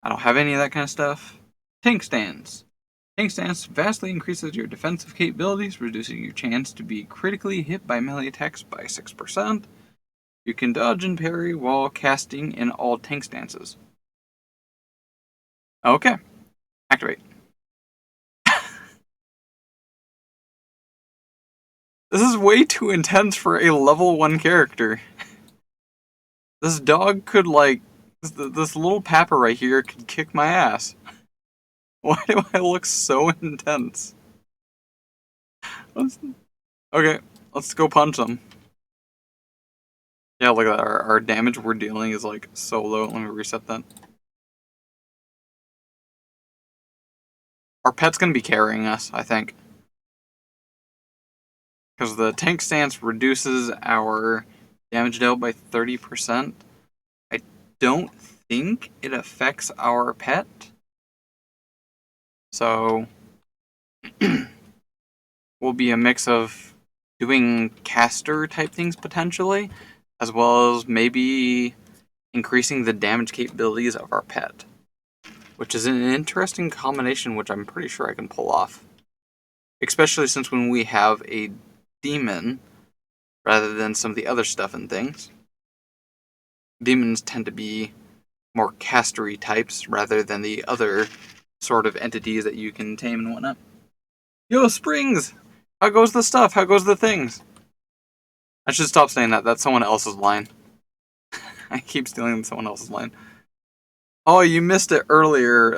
I don't have any of that kind of stuff. Tank Stance. Tank Stance vastly increases your defensive capabilities, reducing your chance to be critically hit by melee attacks by 6%. You can dodge and parry while casting in all tank stances. Okay. Activate. This is way too intense for a level 1 character. This dog could, like, this little Papa right here could kick my ass. Why do I look so intense? Okay, let's go punch them. Yeah, look at that. Our damage we're dealing is, like, so low. Let me reset that. Our pet's gonna be carrying us, I think. Because the tank stance reduces our damage dealt by 30%. I don't think it affects our pet. So, will be a mix of doing caster type things potentially, as well as maybe increasing the damage capabilities of our pet. Which is an interesting combination, which I'm pretty sure I can pull off. Especially since when we have a demon rather than some of the other stuff and things. Demons tend to be more castery types rather than the other sort of entities that you can tame and whatnot. Yo, Springs! How goes the stuff? How goes the things? I should stop saying that. That's someone else's line. I keep stealing someone else's line. Oh, you missed it earlier.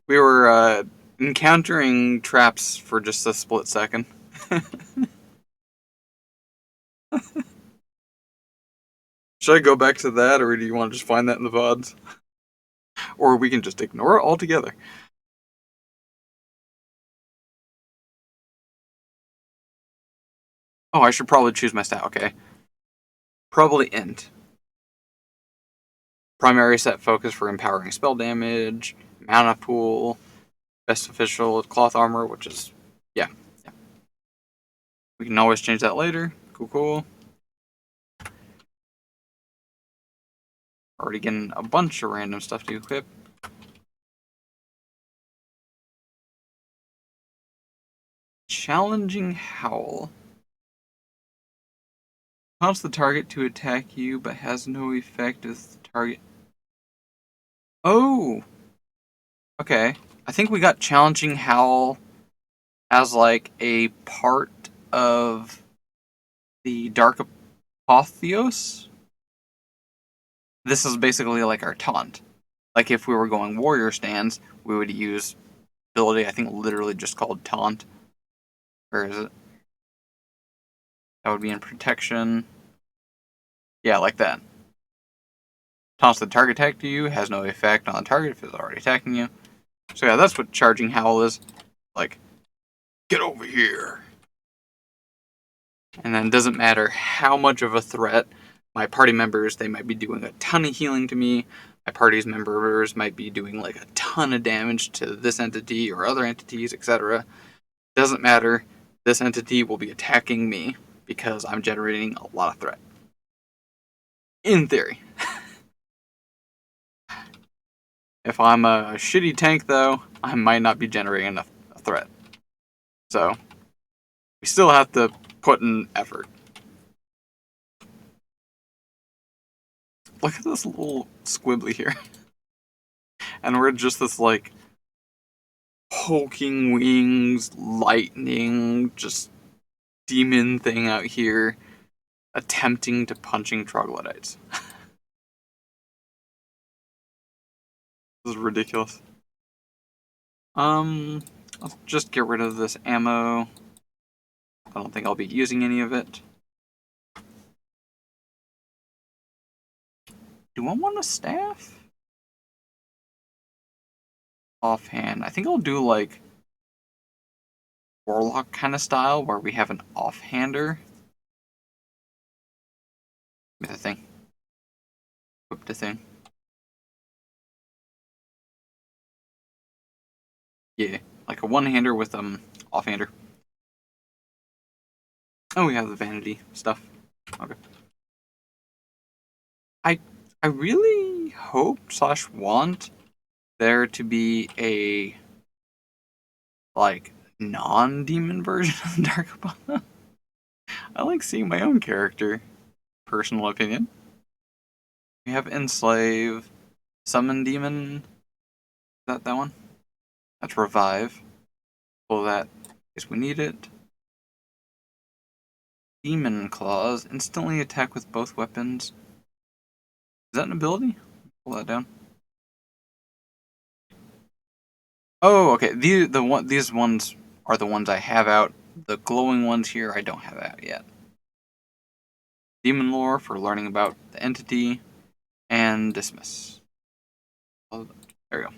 We were encountering traps for just a split second. Should I go back to that, or do you want to just find that in the VODs? Or we can just ignore it altogether. Oh, I should probably choose my stat, okay. Probably Int. Primary set focus for empowering spell damage, mana pool, best official cloth armor, which is, yeah. We can always change that later. Cool. Already getting a bunch of random stuff to equip. Challenging Howl. Taunts the target to attack you, but has no effect if the target... Oh! Okay. I think we got Challenging Howl as like a part of the Dark Apotheos. This is basically like our taunt. Like if we were going warrior stance, we would use ability, I think literally just called taunt. Or is it? That would be in protection. Yeah, like that. Taunts the target attack to you, has no effect on the target if it's already attacking you. So yeah, that's what Charging Howl is. Like, get over here. And then it doesn't matter how much of a threat my party members, they might be doing a ton of healing to me. My party's members might be doing like a ton of damage to this entity or other entities, etc. Doesn't matter. This entity will be attacking me because I'm generating a lot of threat. In theory. If I'm a shitty tank, though, I might not be generating enough threat. So, we still have to put in effort. Look at this little squibbly here. And we're just this, like, poking wings, lightning, just demon thing out here attempting to punching troglodytes. This is ridiculous. Let's just get rid of this ammo. I don't think I'll be using any of it. Do I want a staff? Offhand. I think I'll do like Warlock kind of style where we have an offhander. With a thing. Equip the thing. Yeah, like a one-hander with offhander. Oh, we have the vanity stuff. Okay. I really hope / want there to be a like non-demon version of the Dark Apollo. I like seeing my own character. Personal opinion. We have Enslave, Summon Demon. Is that one? That's Revive. Pull that in case we need it. Demon Claws. Instantly attack with both weapons. Is that an ability? Pull that down. Oh, okay. These ones are the ones I have out. The glowing ones here I don't have out yet. Demon Lore for learning about the entity. And Dismiss. Oh, there we go.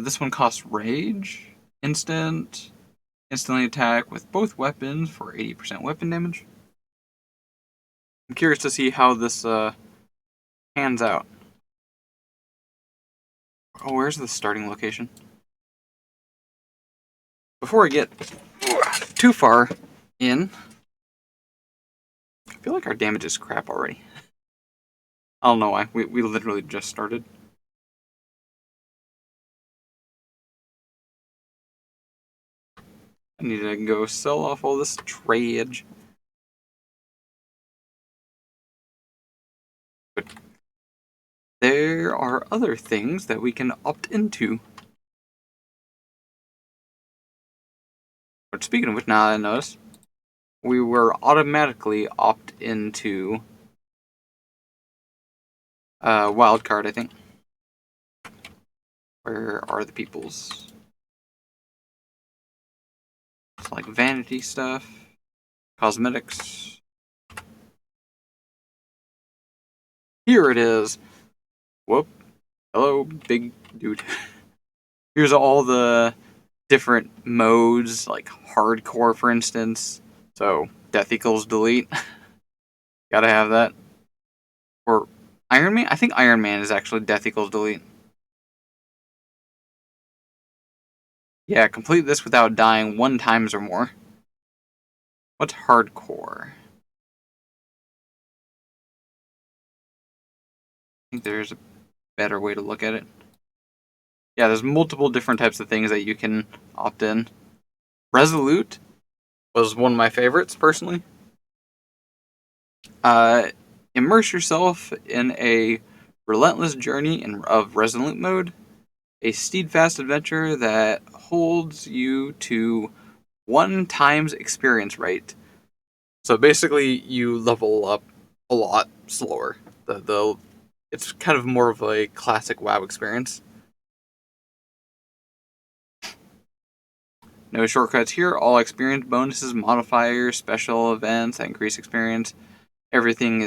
This one costs Rage. Instantly attack with both weapons for 80% weapon damage. I'm curious to see how this pans out. Oh, where's the starting location? Before I get too far in, I feel like our damage is crap already. I don't know why. We literally just started. I need to go sell off all this trade. But there are other things that we can opt into. But speaking of which, now that I notice, we were automatically opt into wildcard, I think. Where are the peoples? It's like vanity stuff, cosmetics. Here it is. Whoop. Hello, big dude. Here's all the different modes, like hardcore, for instance. So, death equals delete. Gotta have that. Or Iron Man? I think Iron Man is actually death equals delete. Yeah, complete this without dying 1 time or more. What's hardcore? I think there's a better way to look at it. Yeah, there's multiple different types of things that you can opt in. Resolute was one of my favorites, personally. Immerse yourself in a relentless journey of Resolute mode, a steadfast adventure that holds you to 1 times experience rate. So basically, you level up a lot slower. It's kind of more of a classic WoW experience. No shortcuts here. All experience bonuses, modifiers, special events that increase experience. Everything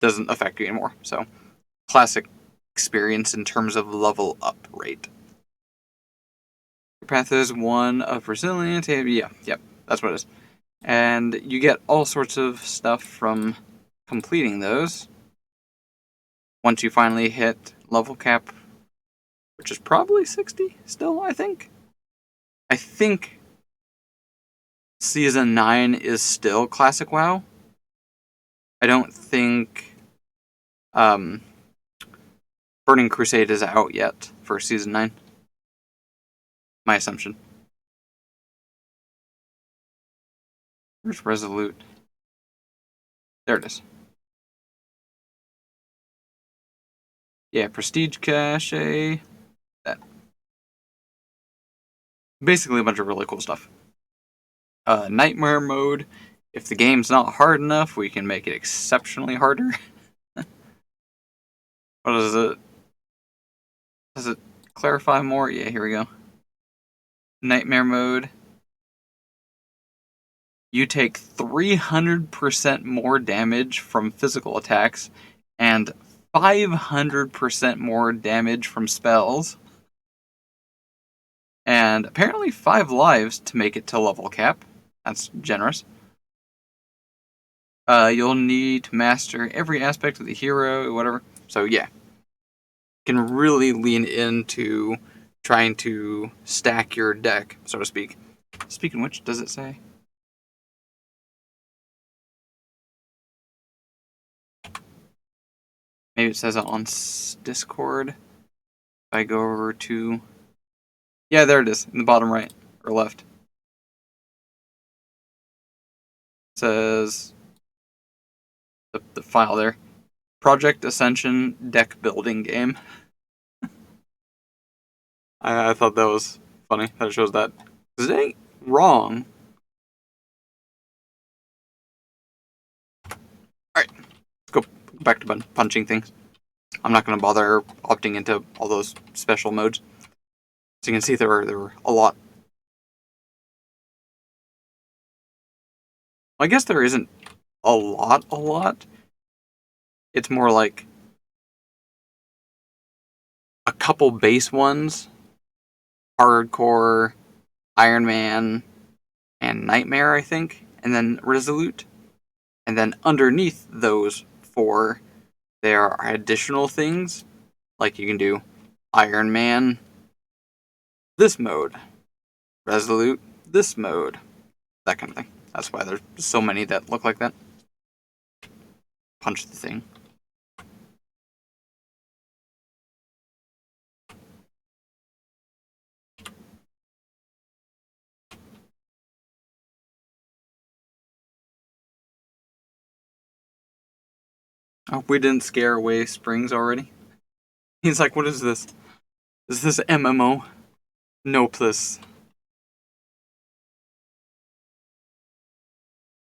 doesn't affect you anymore. So, classic experience in terms of level up rate. Your path is one of resilience. Yep, that's what it is. And you get all sorts of stuff from completing those. Once you finally hit level cap, which is probably 60 still, I think. I think Season 9 is still Classic WoW. I don't think Burning Crusade is out yet for Season 9. My assumption. Where's Resolute? There it is. Yeah, Prestige Cache. That. Basically a bunch of really cool stuff. Nightmare mode. If the game's not hard enough, we can make it exceptionally harder. What is it? Does it clarify more? Yeah, here we go. Nightmare mode. You take 300% more damage from physical attacks and 500% more damage from spells. And apparently 5 lives to make it to level cap. That's generous. You'll need to master every aspect of the hero, whatever. So yeah, you can really lean into trying to stack your deck, so to speak. Speaking of which, does it say? Maybe it says it on Discord. If I go over to... Yeah, there it is, in the bottom right, or left. It says... The file there. Project Ascension deck building game. I thought that was funny that it shows that. Because it ain't wrong. Alright, let's go back to punching things. I'm not going to bother opting into all those special modes. So you can see there were a lot. I guess there isn't a lot. It's more like a couple base ones. Hardcore, Iron Man, and Nightmare, I think. And then Resolute. And then underneath those 4, there are additional things. Like you can do Iron Man, this mode. Resolute, this mode. That kind of thing. That's why there's so many that look like that. Punch the thing. Oh, we didn't scare away Springs already? He's like, what is this? Is this MMO? No, please.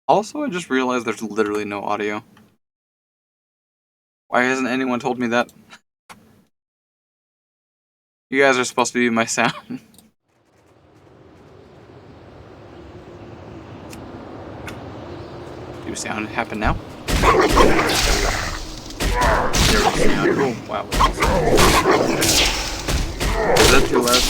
Also, I just realized there's literally no audio. Why hasn't anyone told me that? You guys are supposed to be my sound. Do sound happen now? Oh, wow. Is that too loud?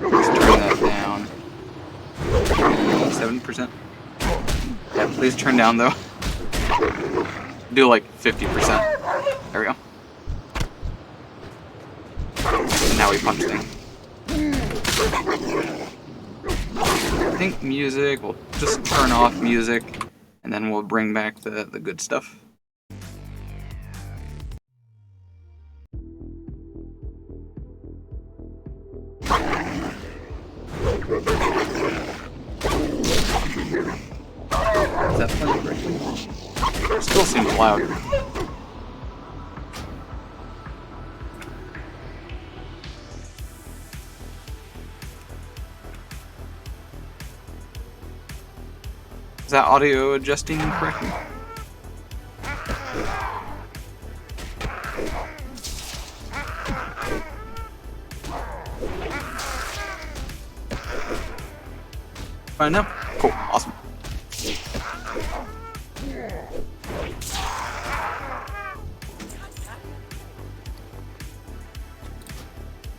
Let's turn that down. 7%. Yeah, please turn down though. Do like 50%. There we go. how we punch things. I think music, we'll just turn off music, and then we'll bring back the good stuff. Is that playing correctly? Still seems loud. Is that audio adjusting correctly? Fine now? Cool, awesome.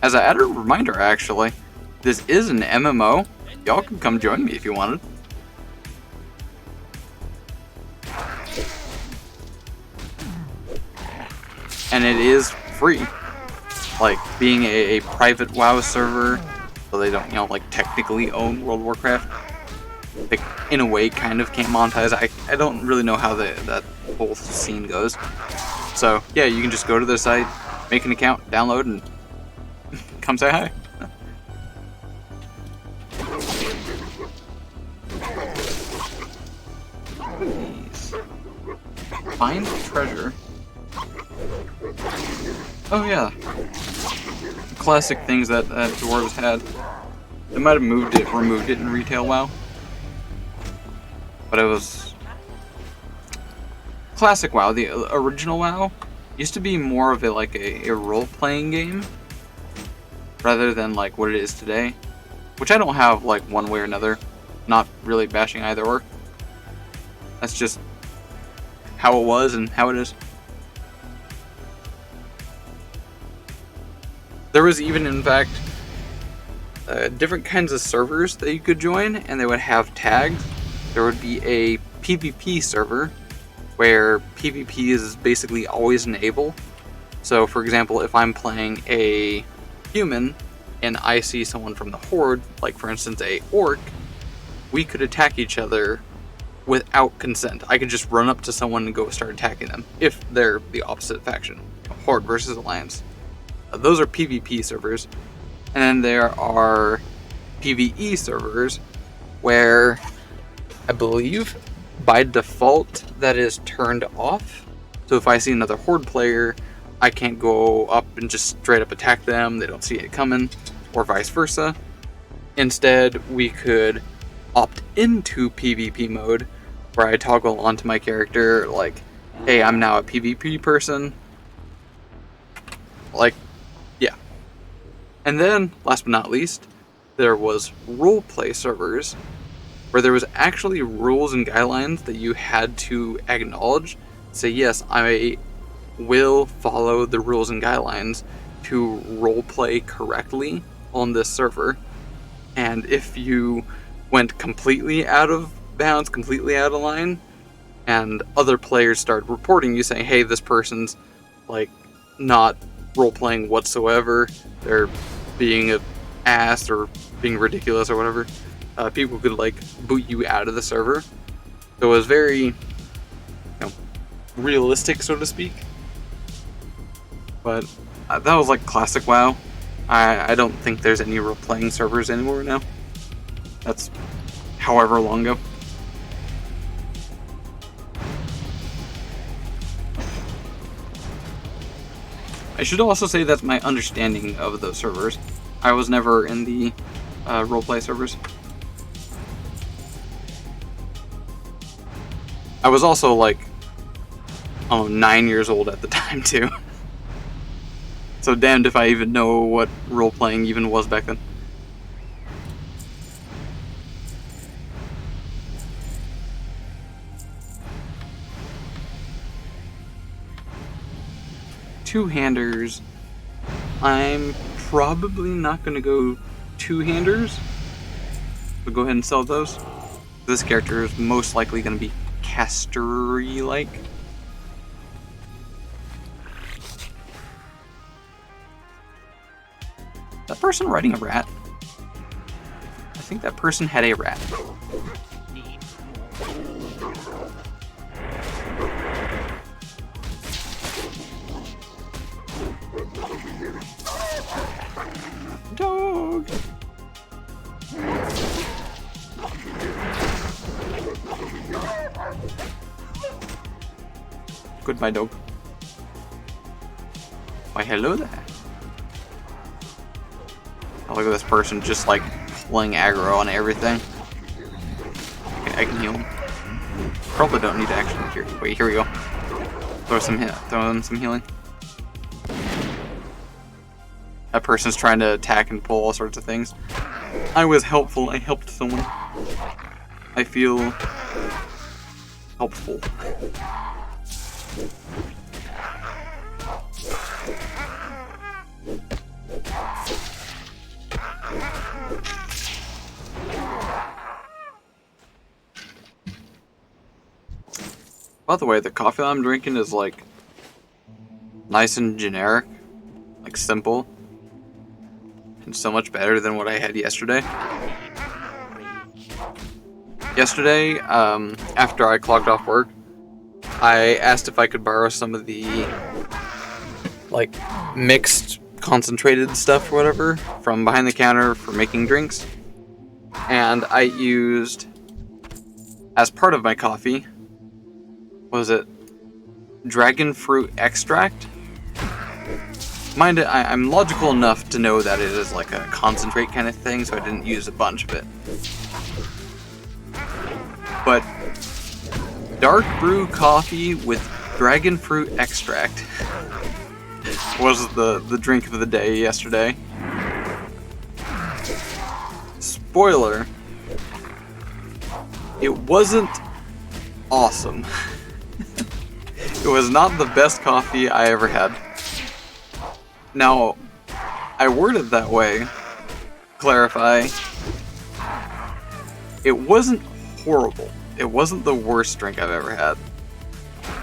As an added reminder, actually, this is an MMO. Y'all can come join me if you wanted. And it is free. Like, being a private WoW server, so they don't, like, technically own World of Warcraft. They, in a way, kind of can't monetize. I don't really know how that whole scene goes. So, yeah, you can just go to their site, make an account, download, and come say hi. Please. Find treasure. Oh yeah. Classic things that dwarves had. They might have removed it in retail WoW. But it was classic WoW. The original WoW used to be more of a role-playing game rather than like what it is today, which I don't have like one way or another. Not really bashing either or. That's just how it was and how it is. There was even, in fact, different kinds of servers that you could join, and they would have tags. There would be a PvP server, where PvP is basically always enabled. So, for example, if I'm playing a human, and I see someone from the Horde, like for instance a orc, we could attack each other without consent. I could just run up to someone and go start attacking them, if they're the opposite faction. Horde versus Alliance. Those are PvP servers. And then there are PvE servers where I believe by default that is turned off. So if I see another Horde player, I can't go up and just straight up attack them. They don't see it coming, or vice versa. Instead, we could opt into PvP mode where I toggle onto my character like, hey, I'm now a PvP person. Like, yeah. And then, last but not least, there was roleplay servers, where there was actually rules and guidelines that you had to acknowledge. Say, yes, I will follow the rules and guidelines to roleplay correctly on this server. And if you went completely out of bounds, completely out of line, and other players started reporting you saying, hey, this person's like not role-playing whatsoever, they're being an ass or being ridiculous or whatever, people could like boot you out of the server. So it was very, realistic, so to speak. But that was like classic WoW. I don't think there's any role-playing servers anymore now. That's however long ago. I should also say that's my understanding of those servers. I was never in the roleplay servers. I was also like, 9 years old at the time too. So damned if I even know what role-playing even was back then. Two-handers. I'm probably not going to go two-handers. So go ahead and sell those. This character is most likely going to be castery-like. That person riding a rat? I think that person had a rat. Dog! Goodbye, dog. Why, hello there. Oh, look at this person just like pulling aggro on everything. Okay, I can heal him. Probably don't need to actually here. Wait, here we go. Throw in some healing. That person's trying to attack and pull all sorts of things. I was helpful. I helped someone. I feel helpful. By the way, the coffee that I'm drinking is like nice and generic, like simple, and so much better than what I had yesterday. Yesterday, after I clocked off work, I asked if I could borrow some of the like mixed concentrated stuff or whatever from behind the counter for making drinks, and I used as part of my coffee. Was it dragon fruit extract? Mind it, I'm logical enough to know that it is like a concentrate kind of thing, so I didn't use a bunch of it. But dark brew coffee with dragon fruit extract was the drink of the day yesterday. Spoiler, it wasn't awesome. It was not the best coffee I ever had. Now, I worded that way. Clarify. It wasn't horrible. It wasn't the worst drink I've ever had.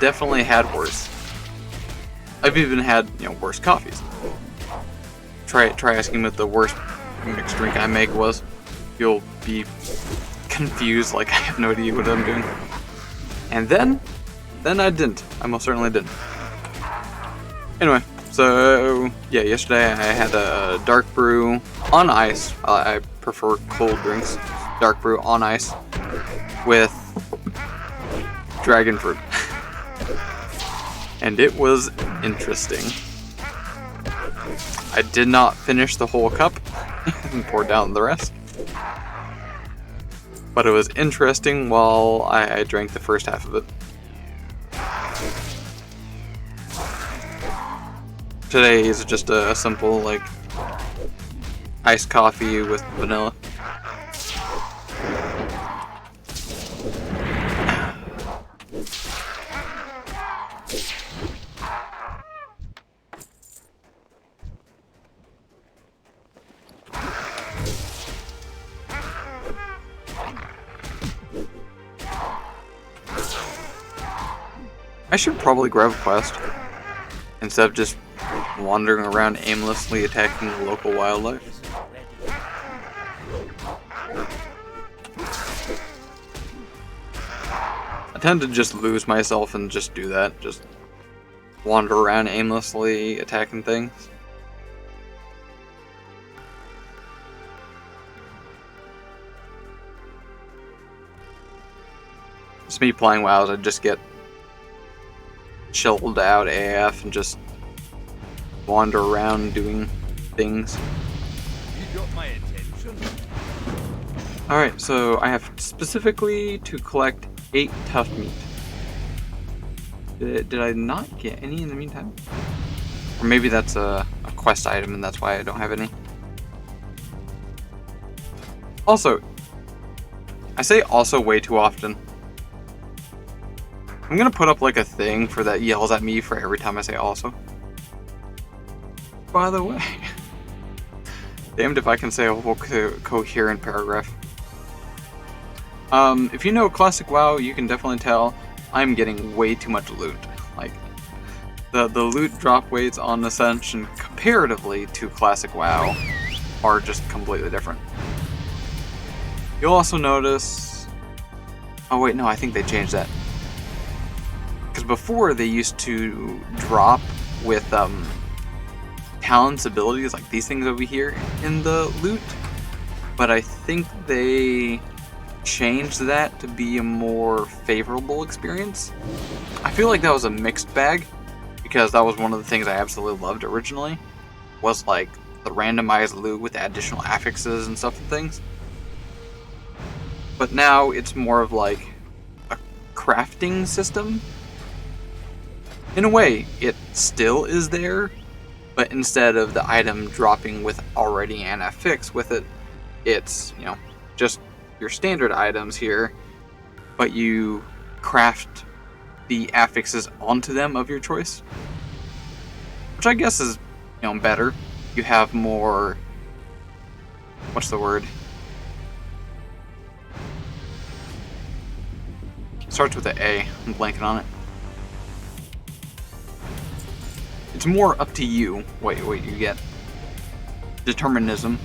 Definitely had worse. I've even had, worse coffees. Try asking what the worst mixed drink I make was. You'll be confused, like I have no idea what I'm doing. And then I didn't. I most certainly didn't. Anyway, so yeah, yesterday I had a dark brew on ice. I prefer cold drinks. Dark brew on ice with dragon fruit. And it was interesting. I did not finish the whole cup and pour down the rest. But it was interesting while I drank the first half of it. Today is just a simple, like, iced coffee with vanilla. I should probably grab a quest instead of just wandering around aimlessly attacking the local wildlife. I tend to just lose myself and just do that, just wander around aimlessly attacking things. It's me playing WoW, I just get chilled out AF and just wander around doing things. You got my attention. Alright, so I have specifically to collect 8 tough meat. Did I not get any in the meantime? Or maybe that's a quest item and that's why I don't have any. Also, I say also way too often. I'm gonna put up like a thing for that yells at me for every time I say also. By the way, damned if I can say a whole coherent paragraph. If you know Classic WoW, you can definitely tell I'm getting way too much loot. Like, the loot drop weights on Ascension comparatively to Classic WoW are just completely different. You'll also notice... Oh wait, no, I think they changed that. Because before they used to drop with talents, abilities, like these things over here in the loot. But I think they changed that to be a more favorable experience. I feel like that was a mixed bag, because that was one of the things I absolutely loved originally, was like the randomized loot with the additional affixes and stuff and things. But now it's more of like a crafting system. In a way, it still is there, but instead of the item dropping with already an affix with it, it's, you know, just your standard items here, but you craft the affixes onto them of your choice, which I guess is, you know, better. You have more, what's the word? Starts with an A. I'm blanking on it. It's more up to you what you get. Determinism,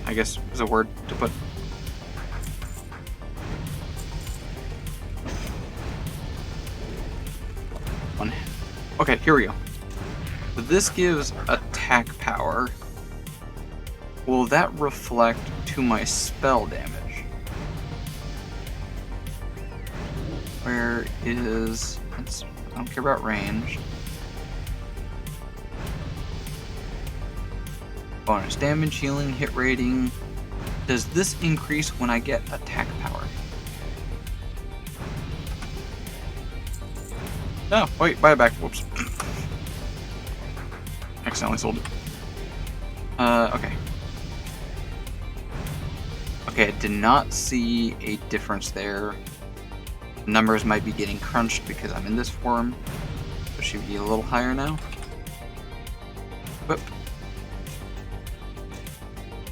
I guess, is a word to put. Okay, here we go. So this gives attack power. Will that reflect to my spell damage? Where is... I don't care about range. Bonus damage, healing, hit rating. Does this increase when I get attack power? No, wait, buy it back. Whoops. Accidentally sold it. Okay. Okay, I did not see a difference there. Numbers might be getting crunched because I'm in this form. So it should be a little higher now. Whoop.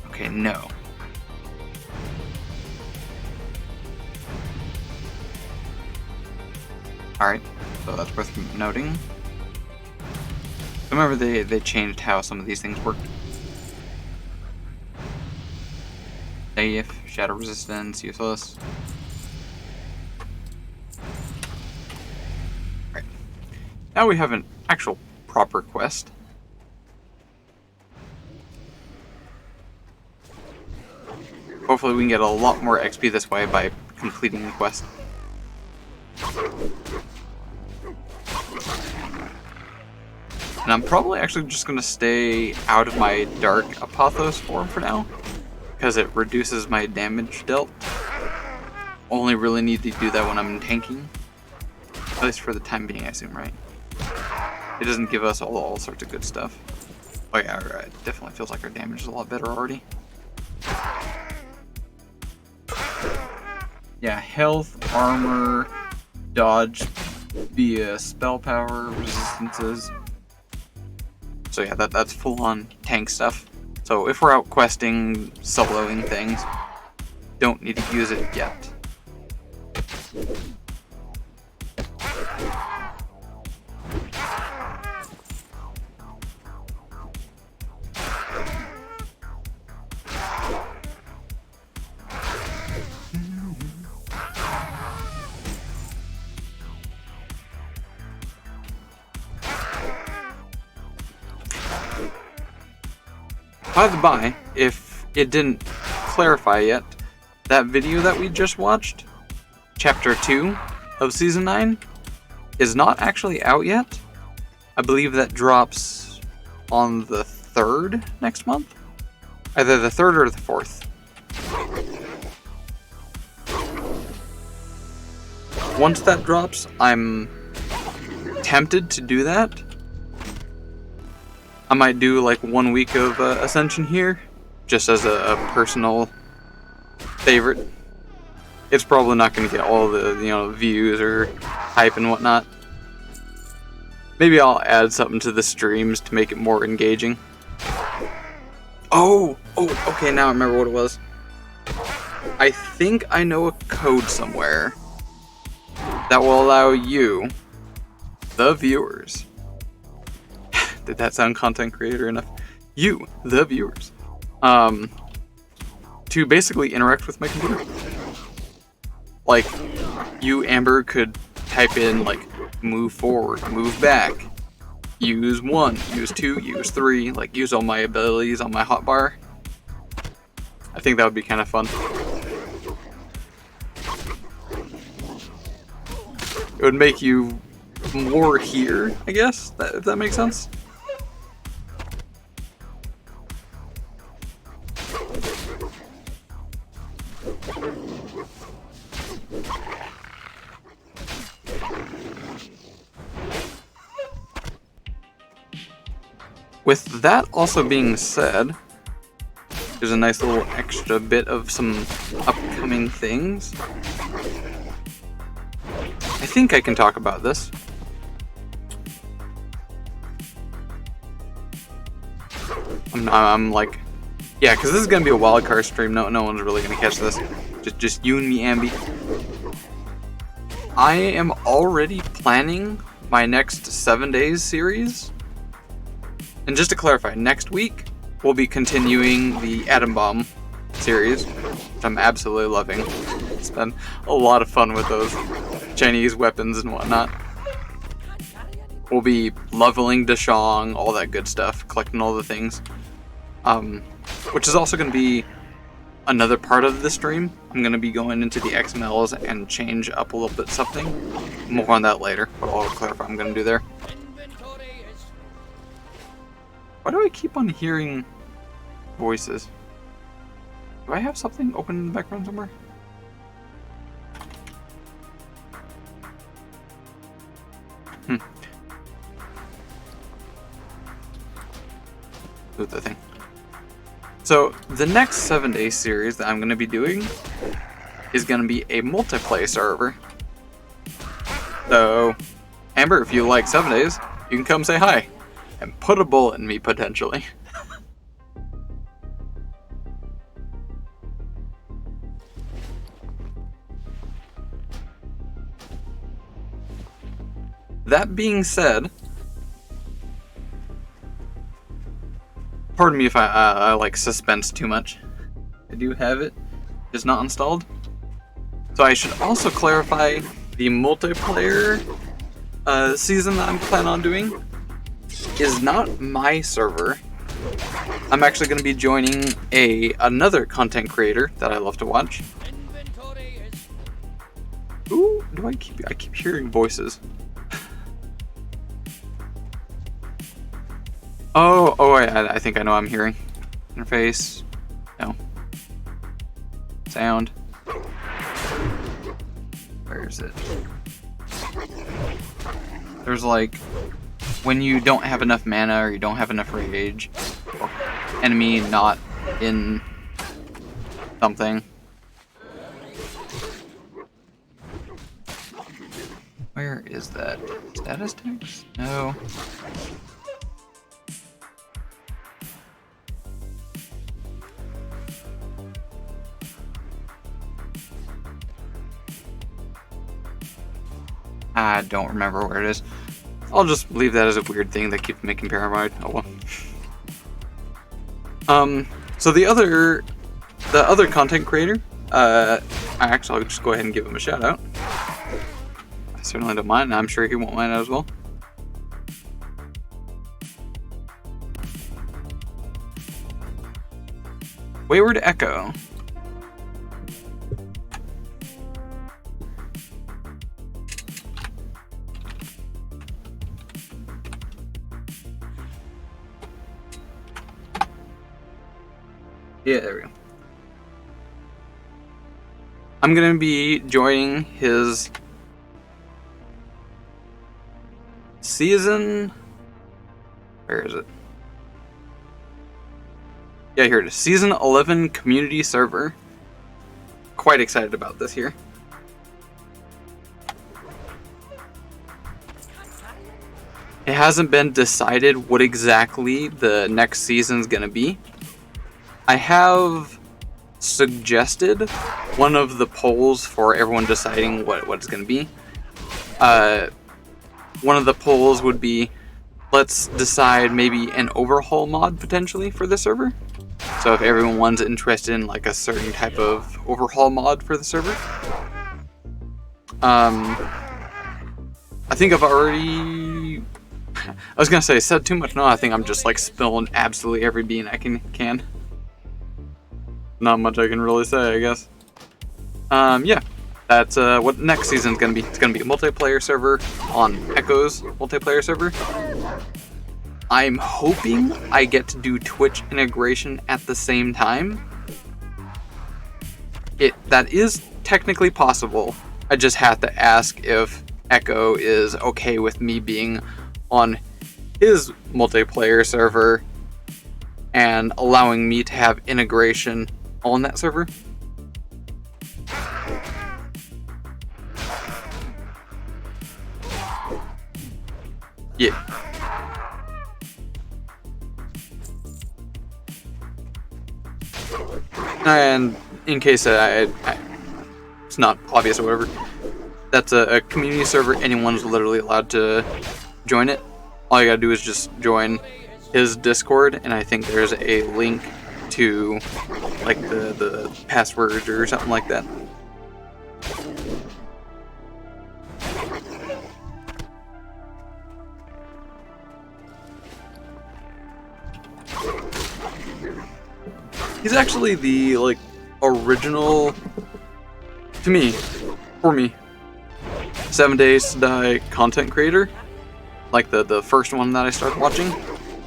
Okay, no. Alright, so that's worth noting. Remember they changed how some of these things worked. Safe, shadow resistance, useless. Right. Now we have an actual proper quest. Hopefully we can get a lot more XP this way by completing the quest. And I'm probably actually just going to stay out of my Dark Apothos form for now, because it reduces my damage dealt. Only really need to do that when I'm tanking. At least for the time being, I assume, right? It doesn't give us all sorts of good stuff. Oh yeah, it definitely feels like our damage is a lot better already. Yeah, health, armor, dodge via spell power, resistances. So yeah, that's full-on tank stuff. So if we're out questing, soloing things, don't need to use it yet. By the by, if it didn't clarify yet, that video that we just watched, Chapter 2 of Season 9, is not actually out yet. I believe that drops on the 3rd next month? Either the 3rd or the 4th. Once that drops, I'm tempted to do that. I might do like 1 week of Ascension here, just as a personal favorite. It's probably not going to get all the views or hype and whatnot. Maybe I'll add something to the streams to make it more engaging. Oh, okay, now I remember what it was. I think I know a code somewhere that will allow you, the viewers, did that sound content creator enough? You, the viewers, to basically interact with my computer. Like, you, Amber, could type in, like, move forward, move back, use 1, use 2, use 3, like, use all my abilities on my hotbar. I think that would be kind of fun. It would make you more here, I guess, if that makes sense. With that also being said, there's a nice little extra bit of some upcoming things. I think I can talk about this. I'm like, yeah, because this is gonna be a wildcard stream. No one's really gonna catch this. Just you and me, Ambi. I am already planning my next 7 days series. And just to clarify, next week we'll be continuing the Atom Bomb series, which I'm absolutely loving. It's been a lot of fun with those Chinese weapons and whatnot. We'll be leveling Dashong, all that good stuff, collecting all the things. Which is also going to be another part of the stream. I'm going to be going into the XMLs and change up a little bit something. More on that later, but I'll clarify what I'm going to do there. Why do I keep on hearing voices? Do I have something open in the background somewhere? Do the thing. So, the next 7-day series that I'm going to be doing is going to be a multiplayer server. So, Amber, if you like 7 days, you can come say hi. And put a bullet in me, potentially. That being said, pardon me if I like suspense too much. I do have it, just not installed. So I should also clarify the multiplayer season that I'm planning on doing is not my server. I'm actually going to be joining another content creator that I love to watch. Ooh, I keep hearing voices. I think I know what I'm hearing. Interface. No. Sound. Where is it? There's like, when you don't have enough mana or you don't have enough rage, or enemy not in something. Where is that? Status text? No. I don't remember where it is. I'll just leave that as a weird thing that keeps making paranoid. Oh well. So the other content creator, I'll just go ahead and give him a shout out. I certainly don't mind, and I'm sure he won't mind as well. Wayward Echo. Yeah, there we go. I'm gonna be joining his season. Where is it? Yeah, here it is. Season 11 community server. Quite excited about this here. It hasn't been decided what exactly the next season's gonna be. I have suggested one of the polls for everyone deciding what it's going to be. One of the polls would be, let's decide maybe an overhaul mod potentially for the server. So if everyone's interested in like a certain type of overhaul mod for the server, I think I've already. I was gonna say said too much. No, I think I'm just like spilling absolutely every bean I can. Not much I can really say, I guess. Yeah, that's what next season's gonna be. It's gonna be a multiplayer server on Echo's multiplayer server. I'm hoping I get to do Twitch integration at the same time. That is technically possible. I just have to ask if Echo is okay with me being on his multiplayer server and allowing me to have integration on that server. Yeah. And in case it's not obvious or whatever, that's a community server. Anyone's literally allowed to join it. All you gotta do is just join his Discord, and I think there's a link to like the password or something like that. He's actually the like original, for me, 7 Days to Die content creator. Like the first one that I started watching,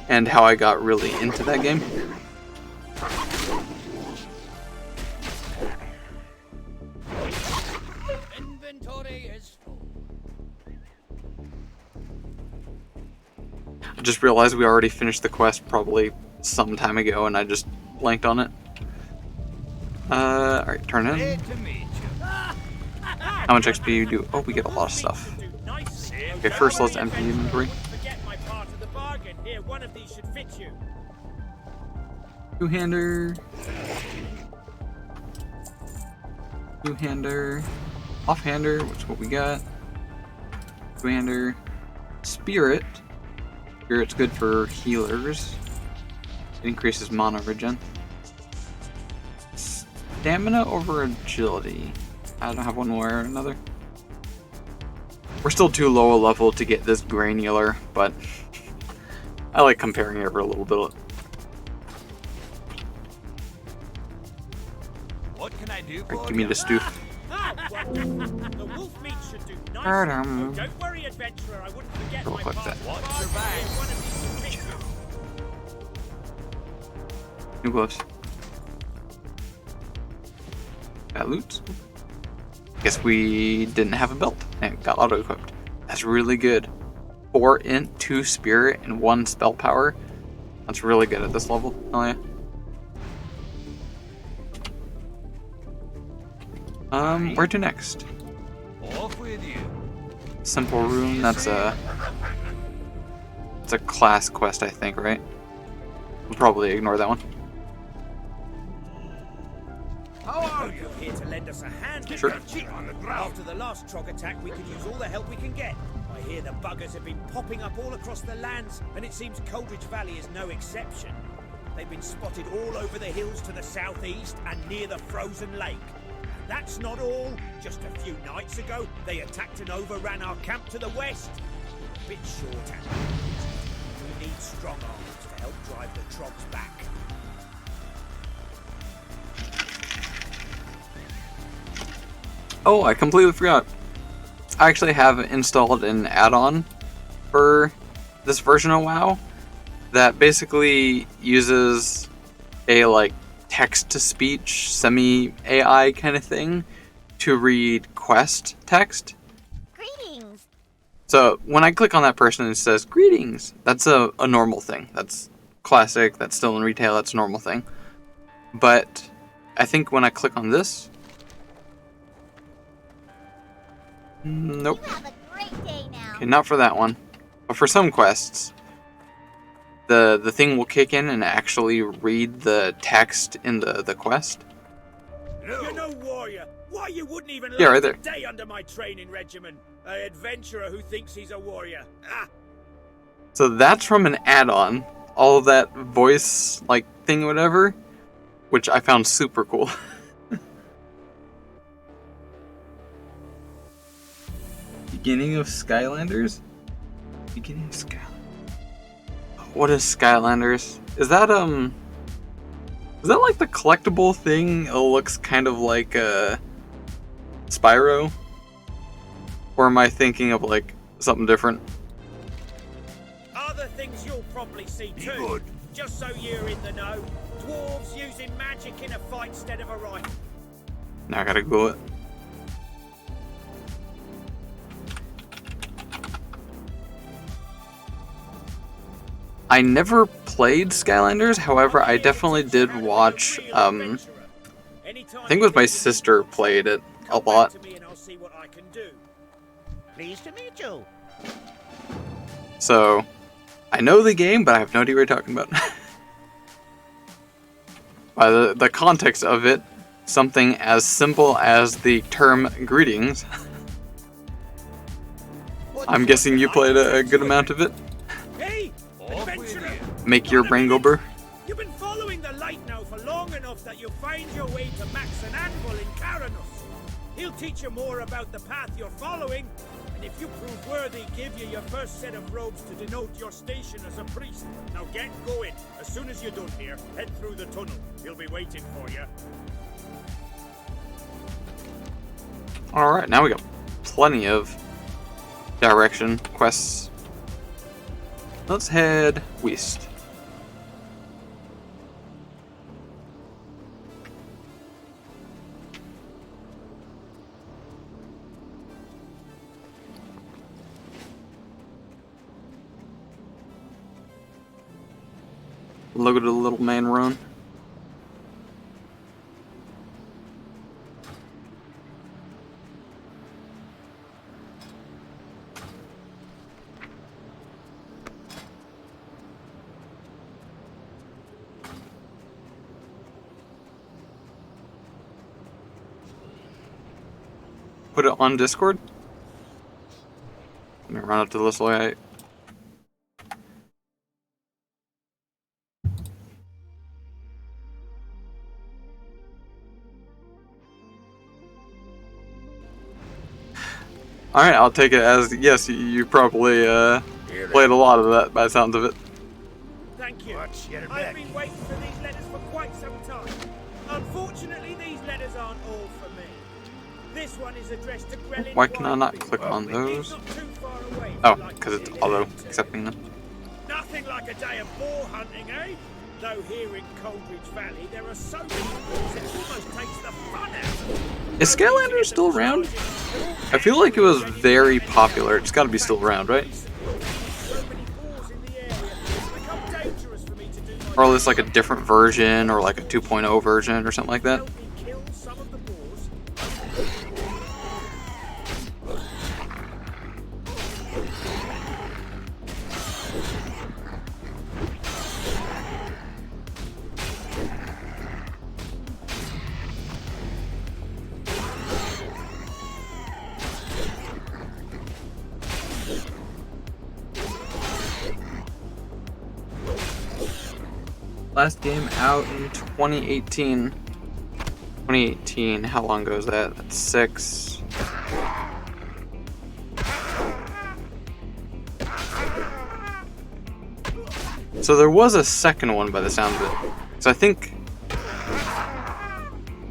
and how I got really into that game. Inventory is full. I just realized we already finished the quest probably some time ago, and I just blanked on it. Alright, turn in. Glad to meet you. How much XP you do? Oh, we get a lot of stuff. Okay, first let's empty the inventory. Forget my part of the bargain. Here, one of these should fit you. Two-hander. Two-hander. Off-hander, which is what we got. Two-hander. Spirit. Spirit's good for healers. It increases mana regen. Stamina over agility. I don't have one way or another. We're still too low a level to get this granular, but I like comparing it over a little bit. What can I do for Alright, give me the stew. The wolf meat should do nicely. Um, Don't worry, adventurer. I wouldn't forget We'll my click part that. of the Watch bargain. your back. Here, one of these should fit you. New gloves. Got loot. Guess we didn't have a belt and got auto equipped. That's really good. 4 int, 2 spirit, and 1 spell power. That's really good at this level. Oh yeah. Where to next? Off with you. Simple Rune. It's a class quest, I think, right? We'll probably ignore that one. How are you? Here to lend us a hand? Sure. After the last Trog attack, we could use all the help we can get. I hear the buggers have been popping up all across the lands, and it seems Coldridge Valley is no exception. They've been spotted all over the hills to the southeast and near the frozen lake. And that's not all. Just a few nights ago, they attacked and overran our camp to the west. A bit short-handed. We need strong arms to help drive the Trogs back. Oh, I completely forgot. I actually have installed an add-on for this version of WoW that basically uses a like text-to-speech semi-AI kind of thing to read quest text. Greetings. So when I click on that person and it says greetings, that's a normal thing. That's classic, that's still in retail, that's a normal thing. But I think when I click on this, nope. You have a great day now. Okay, not for that one. But for some quests, the thing will kick in and actually read the text in the quest. You're no warrior. Why you wouldn't even Yeah, last right there. a day under my training regimen? An adventurer who thinks he's a warrior. Ah! So that's from an add-on. All of that voice like thing, whatever, which I found super cool. Beginning of Skylanders? Beginning of Skylanders. What is Skylanders? Is that like the collectible thing? It looks kind of like Spyro? Or am I thinking of like something different? Other things you'll probably see too. Good. Just so you're in the know. Dwarves using magic in a fight instead of a rifle. Now I gotta Google it. I never played Skylanders, however, I definitely did watch, I think it was my sister played it a lot. Pleased to meet you. So, I know the game, but I have no idea what you're talking about. By the context of it, something as simple as the term greetings. I'm guessing you played a good amount of it. Hey, adventurer! Make your brain go burr. You've been following the light now for long enough that you'll find your way to Max and Anvil in Caranus. He'll teach you more about the path you're following, and if you prove worthy, give you your first set of robes to denote your station as a priest. Now get going. As soon as you're done here, head through the tunnel. He'll be waiting for you. Alright, now we got plenty of direction quests. Let's head west. Look at the little man run. Put it on Discord. Let me run up to this light. Alright, I'll take it as yes, you probably played a lot of that by the sounds of it. Thank you. Watch your I've back. been waiting for these letters for quite some time. Unfortunately, these letters aren't all for me. This one is addressed to Grelin. Why can I not click on He's those? not too far away. Oh, Like because it's to see auto him. accepting them. Nothing like a day of boar hunting, eh? Though here in Coldridge Valley, there are so many boars it almost takes the fun out. Is Skylanders still around? I feel like it was very popular. It's gotta be still around, right? So many boars in the area, it's become dangerous for me to do my Or at least like a different version, or like a 2.0 version, or something like that. help me kill some of the boars. Last game out in 2018. 2018, how long ago is that? That's 6. So there was a second one by the sound of it. So I think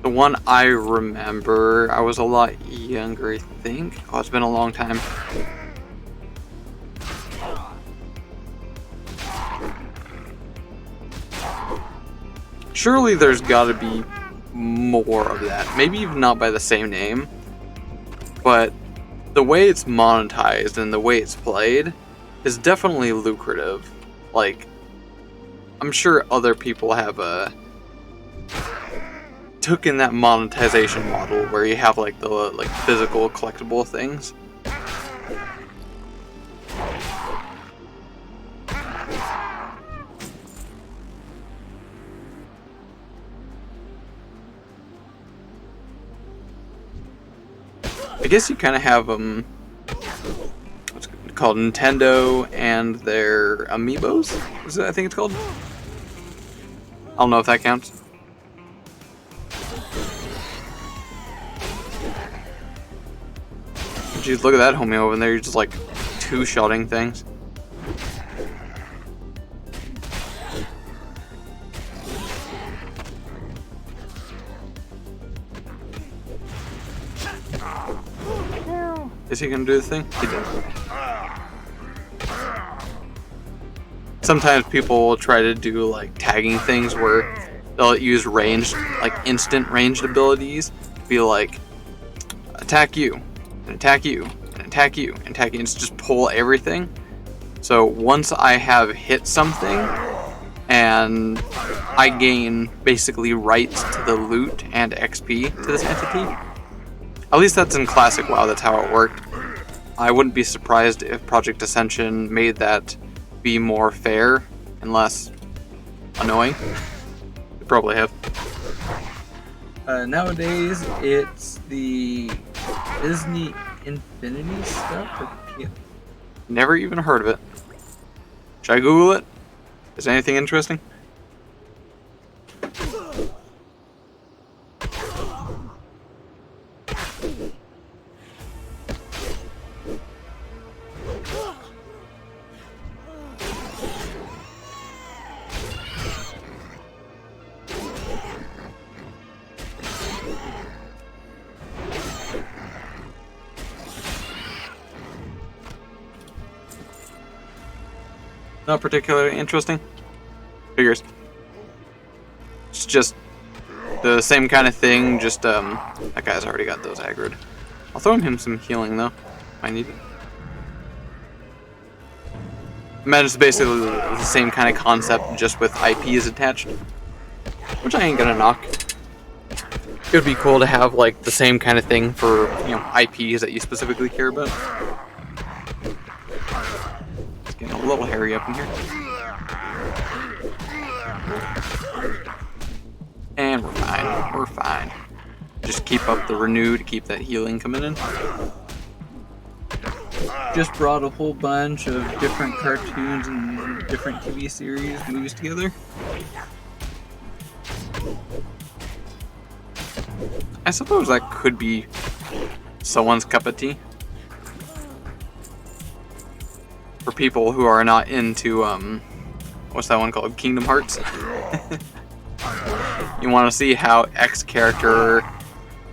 the one I remember, I was a lot younger, I think. Oh, it's been a long time. Surely there's gotta be more of that. Maybe even not by the same name, but the way it's monetized and the way it's played is definitely lucrative. Like, I'm sure other people have taken that monetization model where you have like the physical collectible things. I guess you kind of have what's it called, Nintendo and their amiibos. Is it, I think it's called. I don't know if that counts. Geez, look at that homie over there. You're just like two-shotting things. Is he gonna do the thing? He did. Sometimes people will try to do like tagging things where they'll use ranged, like instant ranged abilities. Be like, attack you, and attack you, and attack you, and attack you, and just pull everything. So once I have hit something, and I gain basically rights to the loot and XP to this entity. At least that's in Classic WoW, that's how it worked. I wouldn't be surprised if Project Ascension made that be more fair and less annoying. They probably have. Nowadays, it's the Disney Infinity stuff. Never even heard of it. Should I Google it? Is there anything interesting? Not particularly interesting. Figures. It's just the same kind of thing, just that guy's already got those aggroed. I'll throw him some healing though, if I need it. Imagine it's basically the same kind of concept, just with IPs attached. Which I ain't gonna knock. It would be cool to have like the same kind of thing for, you know, IPs that you specifically care about. It's getting a little hairy up in here. And we're fine. We're fine. Just keep up the renew to keep that healing coming in. Just brought a whole bunch of different cartoons and different TV series, movies together. I suppose that could be someone's cup of tea. For people who are not into, what's that one called? Kingdom Hearts? You want to see how X character,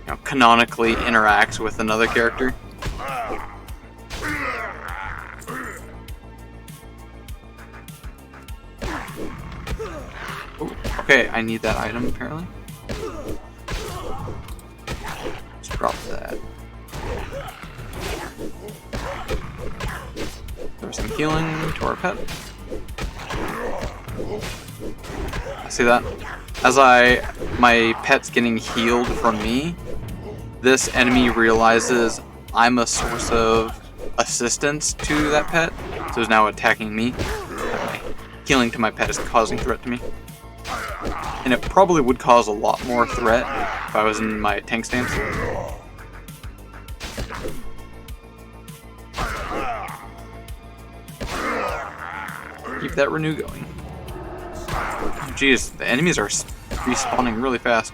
you know, canonically interacts with another character. Ooh, okay, I need that item apparently. Let's drop that. There's some healing to our pet. See that? As my pet's getting healed from me, this enemy realizes I'm a source of assistance to that pet, so it's now attacking me. Healing to my pet is causing threat to me. And it probably would cause a lot more threat if I was in my tank stance. Keep that renew going. Jeez, the enemies are respawning really fast.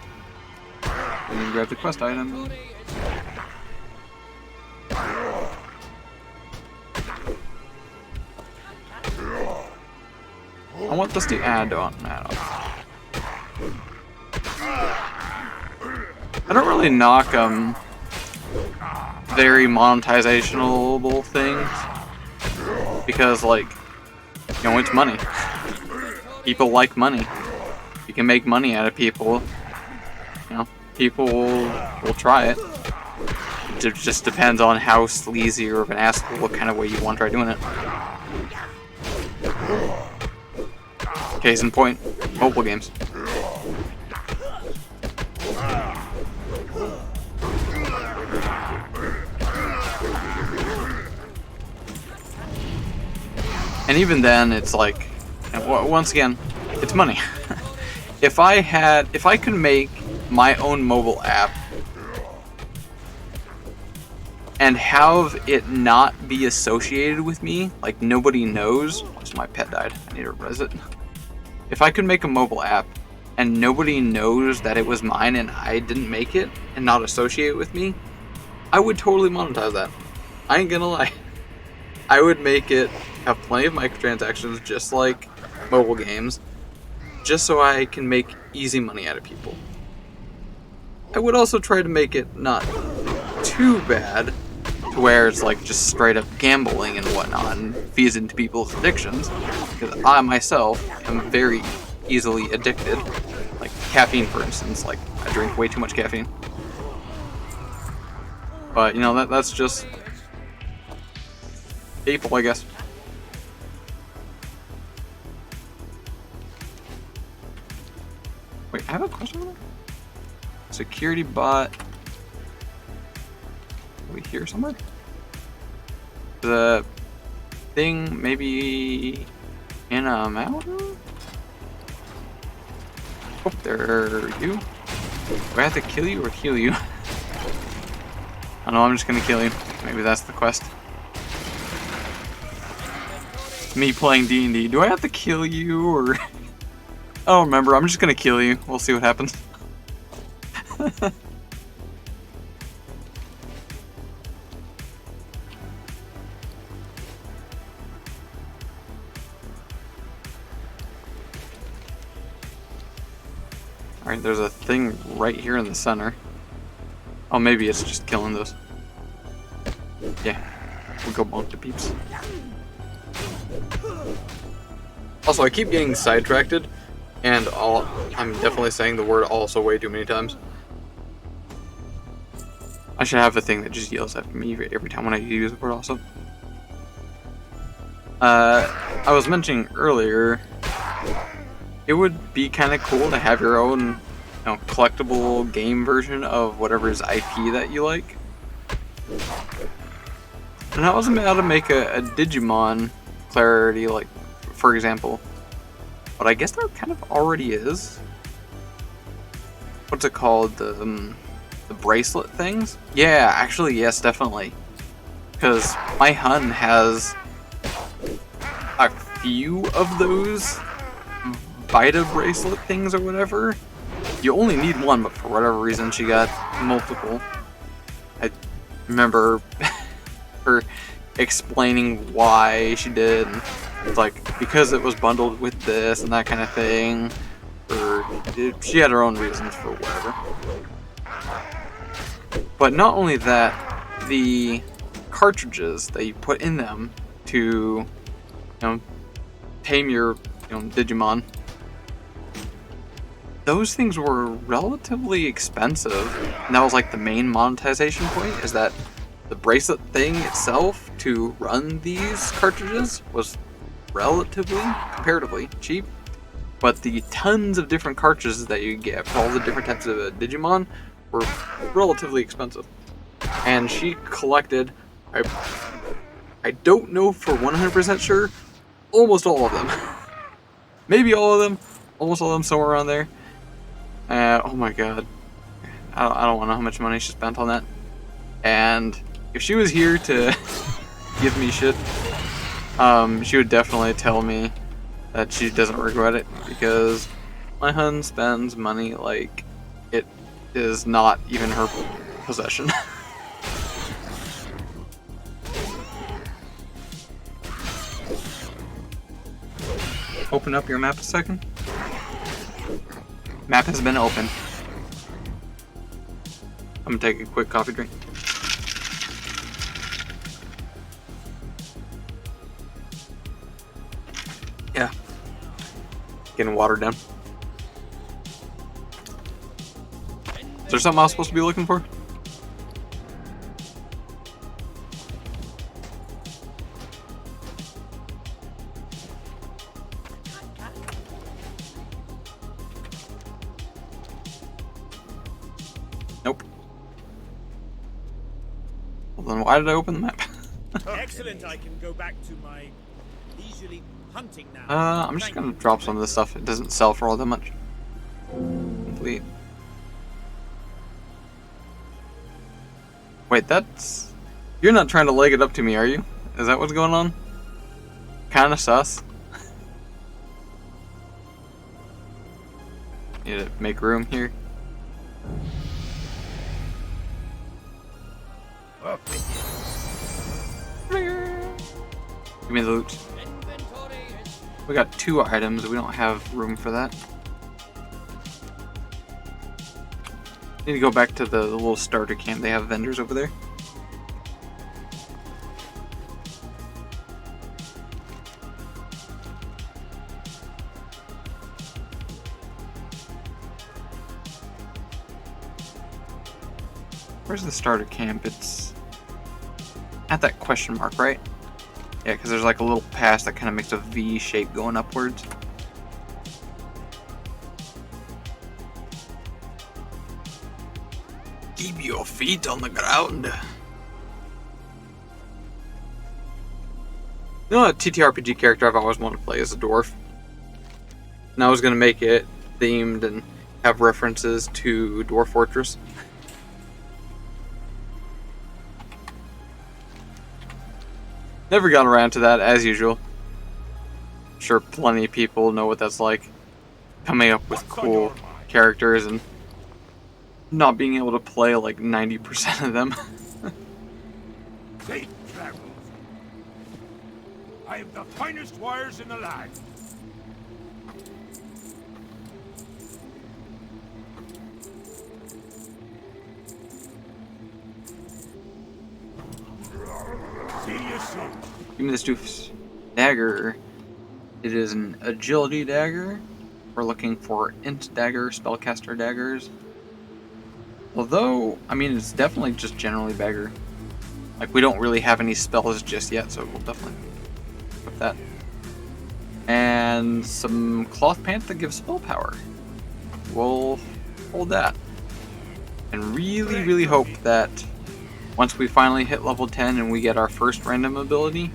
And then grab the quest item. I want this to add on. I don't really knock very monetizationable things because, like, you know, it's money. People like money. You can make money out of people. You know, people will try it. It just depends on how sleazy or of an asshole, what kind of way you want to try doing it. Case in point, mobile games. And even then, it's like, once again, it's money. If I could make my own mobile app and have it not be associated with me, like nobody knows. Watch, my pet died. I need to res it. If I could make a mobile app and nobody knows that it was mine and I didn't make it and not associate it with me, I would totally monetize that. I ain't gonna lie. I would make it have plenty of microtransactions, just like mobile games, just so I can make easy money out of people. I would also try to make it not too bad, to where it's like just straight up gambling and whatnot, and feeds into people's addictions, because I myself am very easily addicted. Like caffeine, for instance. Like, I drink way too much caffeine. But, you know, that's just people, I guess. Wait, I have a question over there? Security bot. Are we here somewhere? The thing maybe in a mountain? Oh, there you. Do I have to kill you or heal you? I know, I'm just gonna kill you. Maybe that's the quest. Me playing D&D. Do I have to kill you or... I don't remember. I'm just gonna kill you. We'll see what happens. Alright, there's a thing right here in the center. Oh, maybe it's just killing those. Yeah, we'll go bonk the peeps. Also, I keep getting sidetracked, and I'm definitely saying the word also way too many times. I should have a thing that just yells at me every time when I use the word also. I was mentioning earlier, it would be kind of cool to have your own, you know, collectible game version of whatever's IP that you like. And I was about to make a Digimon clarity, like, for example. But I guess there kind of already is. What's it called? The bracelet things? Yeah, actually, yes, definitely. Because my Hun has a few of those Vita bracelet things or whatever. You only need one, but for whatever reason she got multiple. I remember her explaining why she did. And it's like, because it was bundled with this and that kind of thing. Or she had her own reasons for whatever. But not only that, the cartridges that you put in them to, you know, tame your, Digimon, those things were relatively expensive, and that was like the main monetization point, is that the bracelet thing itself to run these cartridges was relatively, comparatively cheap, but the tons of different cartridges that you get for all the different types of Digimon were relatively expensive. And she collected, I don't know for 100% sure, almost all of them. Maybe all of them, almost all of them, somewhere around there. Oh my god. I don't want to know how much money she spent on that. And if she was here to give me shit, she would definitely tell me that she doesn't regret it, because my Hun spends money like it is not even her possession. Open up your map a second. Map has been opened. I'm gonna take a quick coffee drink. Yeah. Getting watered down. Is there something I was supposed to be looking for? Nope. Well, then why did I open the map? Excellent, I can go back to my leisurely hunting now. I'm just gonna drop some of this stuff. It doesn't sell for all that much. Complete. Wait, that's... You're not trying to leg it up to me, are you? Is that what's going on? Kinda sus. Need to make room here. Up with you. Give me the loot. Inventory is We got 2 items. We don't have room for that. Need to go back to the little starter camp. They have vendors over there. Where's the starter camp? It's at that question mark, right? Yeah, because there's like a little pass that kind of makes a V shape going upwards. Keep your feet on the ground. You know, a TTRPG character I've always wanted to play is a dwarf. And I was going to make it themed and have references to Dwarf Fortress. Never got around to that, as usual. I'm sure plenty of people know what that's like. Coming up with cool characters and not being able to play like 90% of them. safe travels. I have the finest wires in the land. See you soon. Give me this doofus dagger. It is an agility dagger. We're looking for int dagger, spellcaster daggers. Although, I mean, it's definitely just generally dagger. Like, we don't really have any spells just yet, so we'll definitely put that. And some cloth pants that give spell power. We'll hold that. And really, really hope that once we finally hit level 10 and we get our first random ability,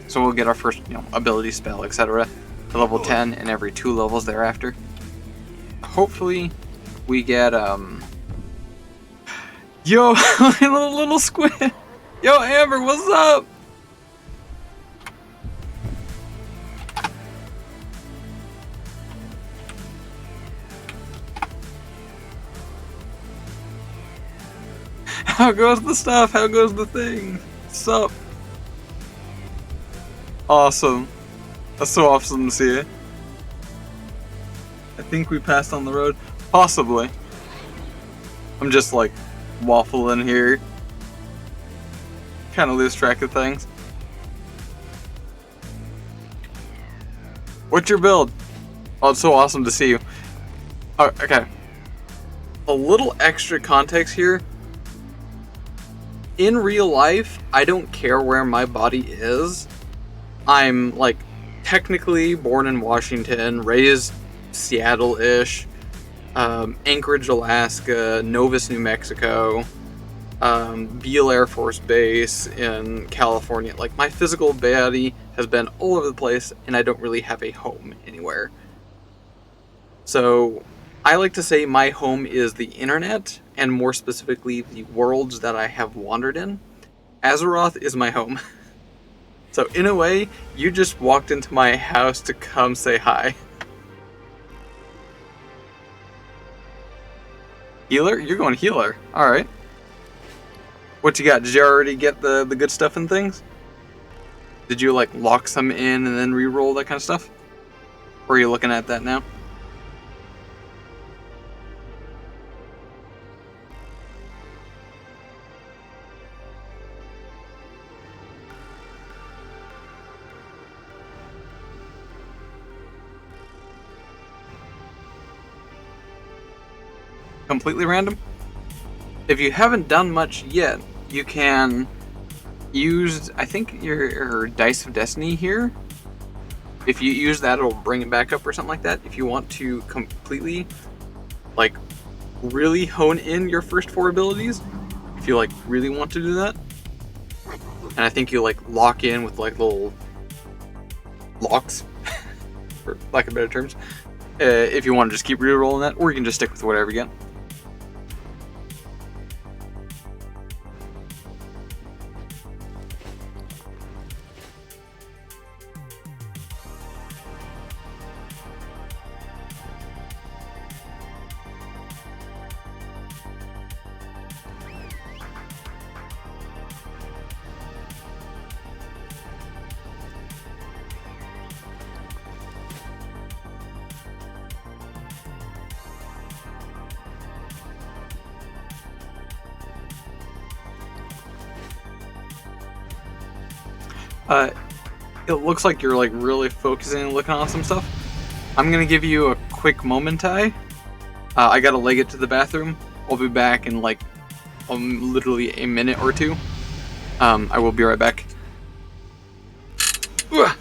so we'll get our first, ability spell, etc. to level 10 and every 2 levels thereafter. Hopefully we get yo, little squid. Yo, Amber, what's up? How goes the stuff? How goes the thing? Sup? Awesome. That's so awesome to see it. I think we passed on the road. Possibly. I'm just like waffling here. Kind of lose track of things. What's your build? Oh, it's so awesome to see you. Oh, okay. A little extra context here. In real life, I don't care where my body is. I'm like technically born in Washington, raised Seattle-ish, Anchorage, Alaska, Novus, New Mexico, Beale Air Force Base in California. Like, my physical body has been all over the place, and I don't really have a home anywhere. So I like to say my home is the internet, and more specifically, the worlds that I have wandered in. Azeroth is my home. So in a way, you just walked into my house to come say hi. Healer? You're going healer. Alright. What you got? Did you already get the good stuff and things? Did you like lock some in and then re-roll that kind of stuff? Or are you looking at that now? Completely random? If you haven't done much yet, you can use, I think, your Dice of Destiny here. If you use that, it'll bring it back up or something like that. If you want to completely, like, really hone in your first 4 abilities, if you, like, really want to do that. And I think you, like, lock in with, like, little locks, for lack of better terms. If you want to just keep re-rolling that, or you can just stick with whatever you get. Uh, it looks like you're like really focusing and looking on some stuff. I'm gonna give you a quick moment, Ty. I gotta leg it to the bathroom. I'll be back in like literally a minute or two. I will be right back. Ugh.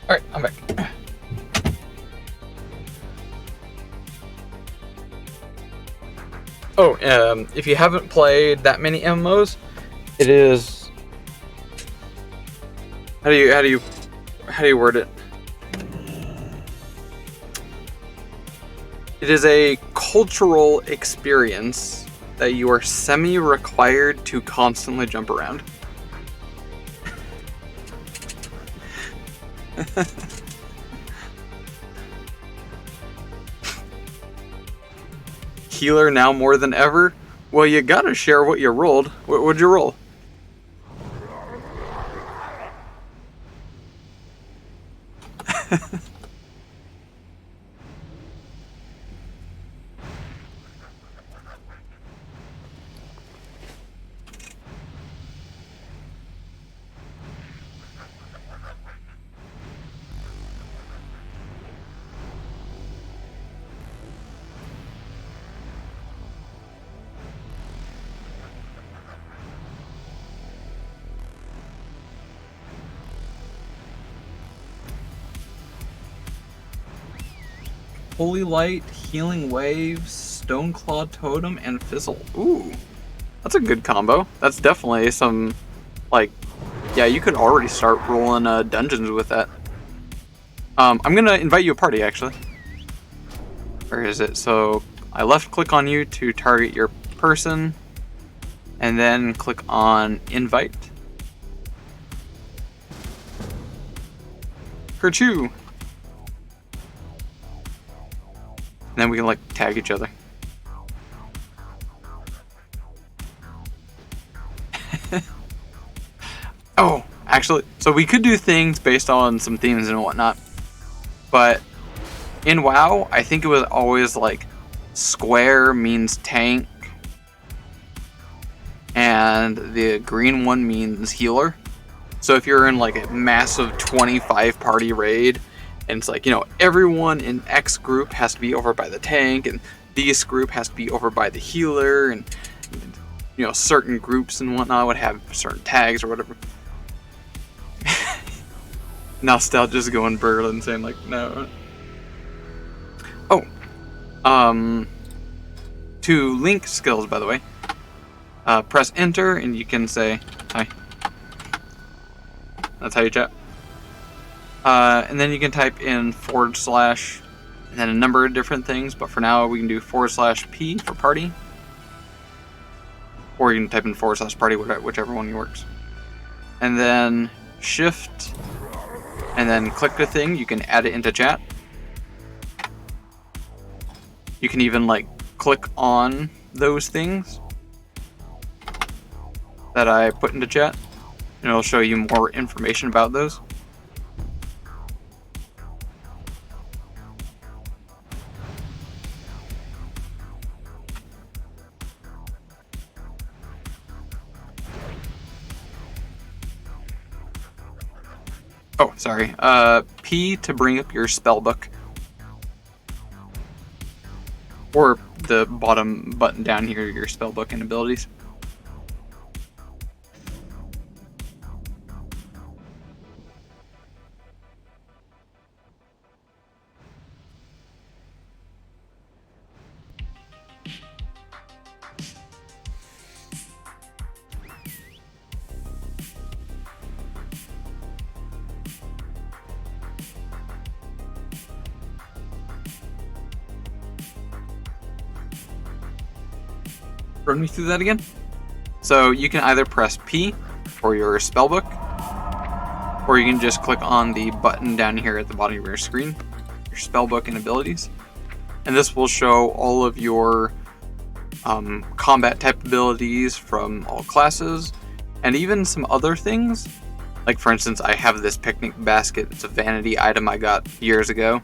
Alright, I'm back. Oh, if you haven't played that many MMOs, it is... How do you word it? It is a cultural experience that you are semi-required to constantly jump around. Healer now more than ever? Well, you gotta share what you rolled. What'd you roll? Holy Light, Healing Waves, Stoneclaw Totem, and Fizzle. Ooh, that's a good combo. That's definitely some, like, yeah, you could already start rolling dungeons with that. I'm gonna invite you a party, actually. Where is it? So, I left click on you to target your person, and then click on Invite. Kerchoo! And then we can, like, tag each other. Oh, actually, so we could do things based on some themes and whatnot. But in WoW, I think it was always, like, square means tank. And the green one means healer. So if you're in, like, a massive 25 party raid, and it's like, you know, everyone in X group has to be over by the tank, and this group has to be over by the healer, and, you know, certain groups and whatnot would have certain tags or whatever. Nostalgia's going Berlin saying, like, no. Oh. To link skills, by the way, press enter, and you can say, hi. That's how you chat. And then you can type in / and then a number of different things, but for now we can do / P for party. Or you can type in / party, whichever one works. And then shift, and then click the thing, you can add it into chat. You can even, like, click on those things that I put into chat, and it'll show you more information about those. Oh, sorry. P to bring up your spell book. Or the bottom button down here, your spell book and abilities. Run me through that again. So you can either press P for your spellbook, or you can just click on the button down here at the bottom of your screen, your spellbook and abilities, and this will show all of your combat type abilities from all classes, and even some other things. Like for instance, I have this picnic basket. It's a vanity item I got years ago.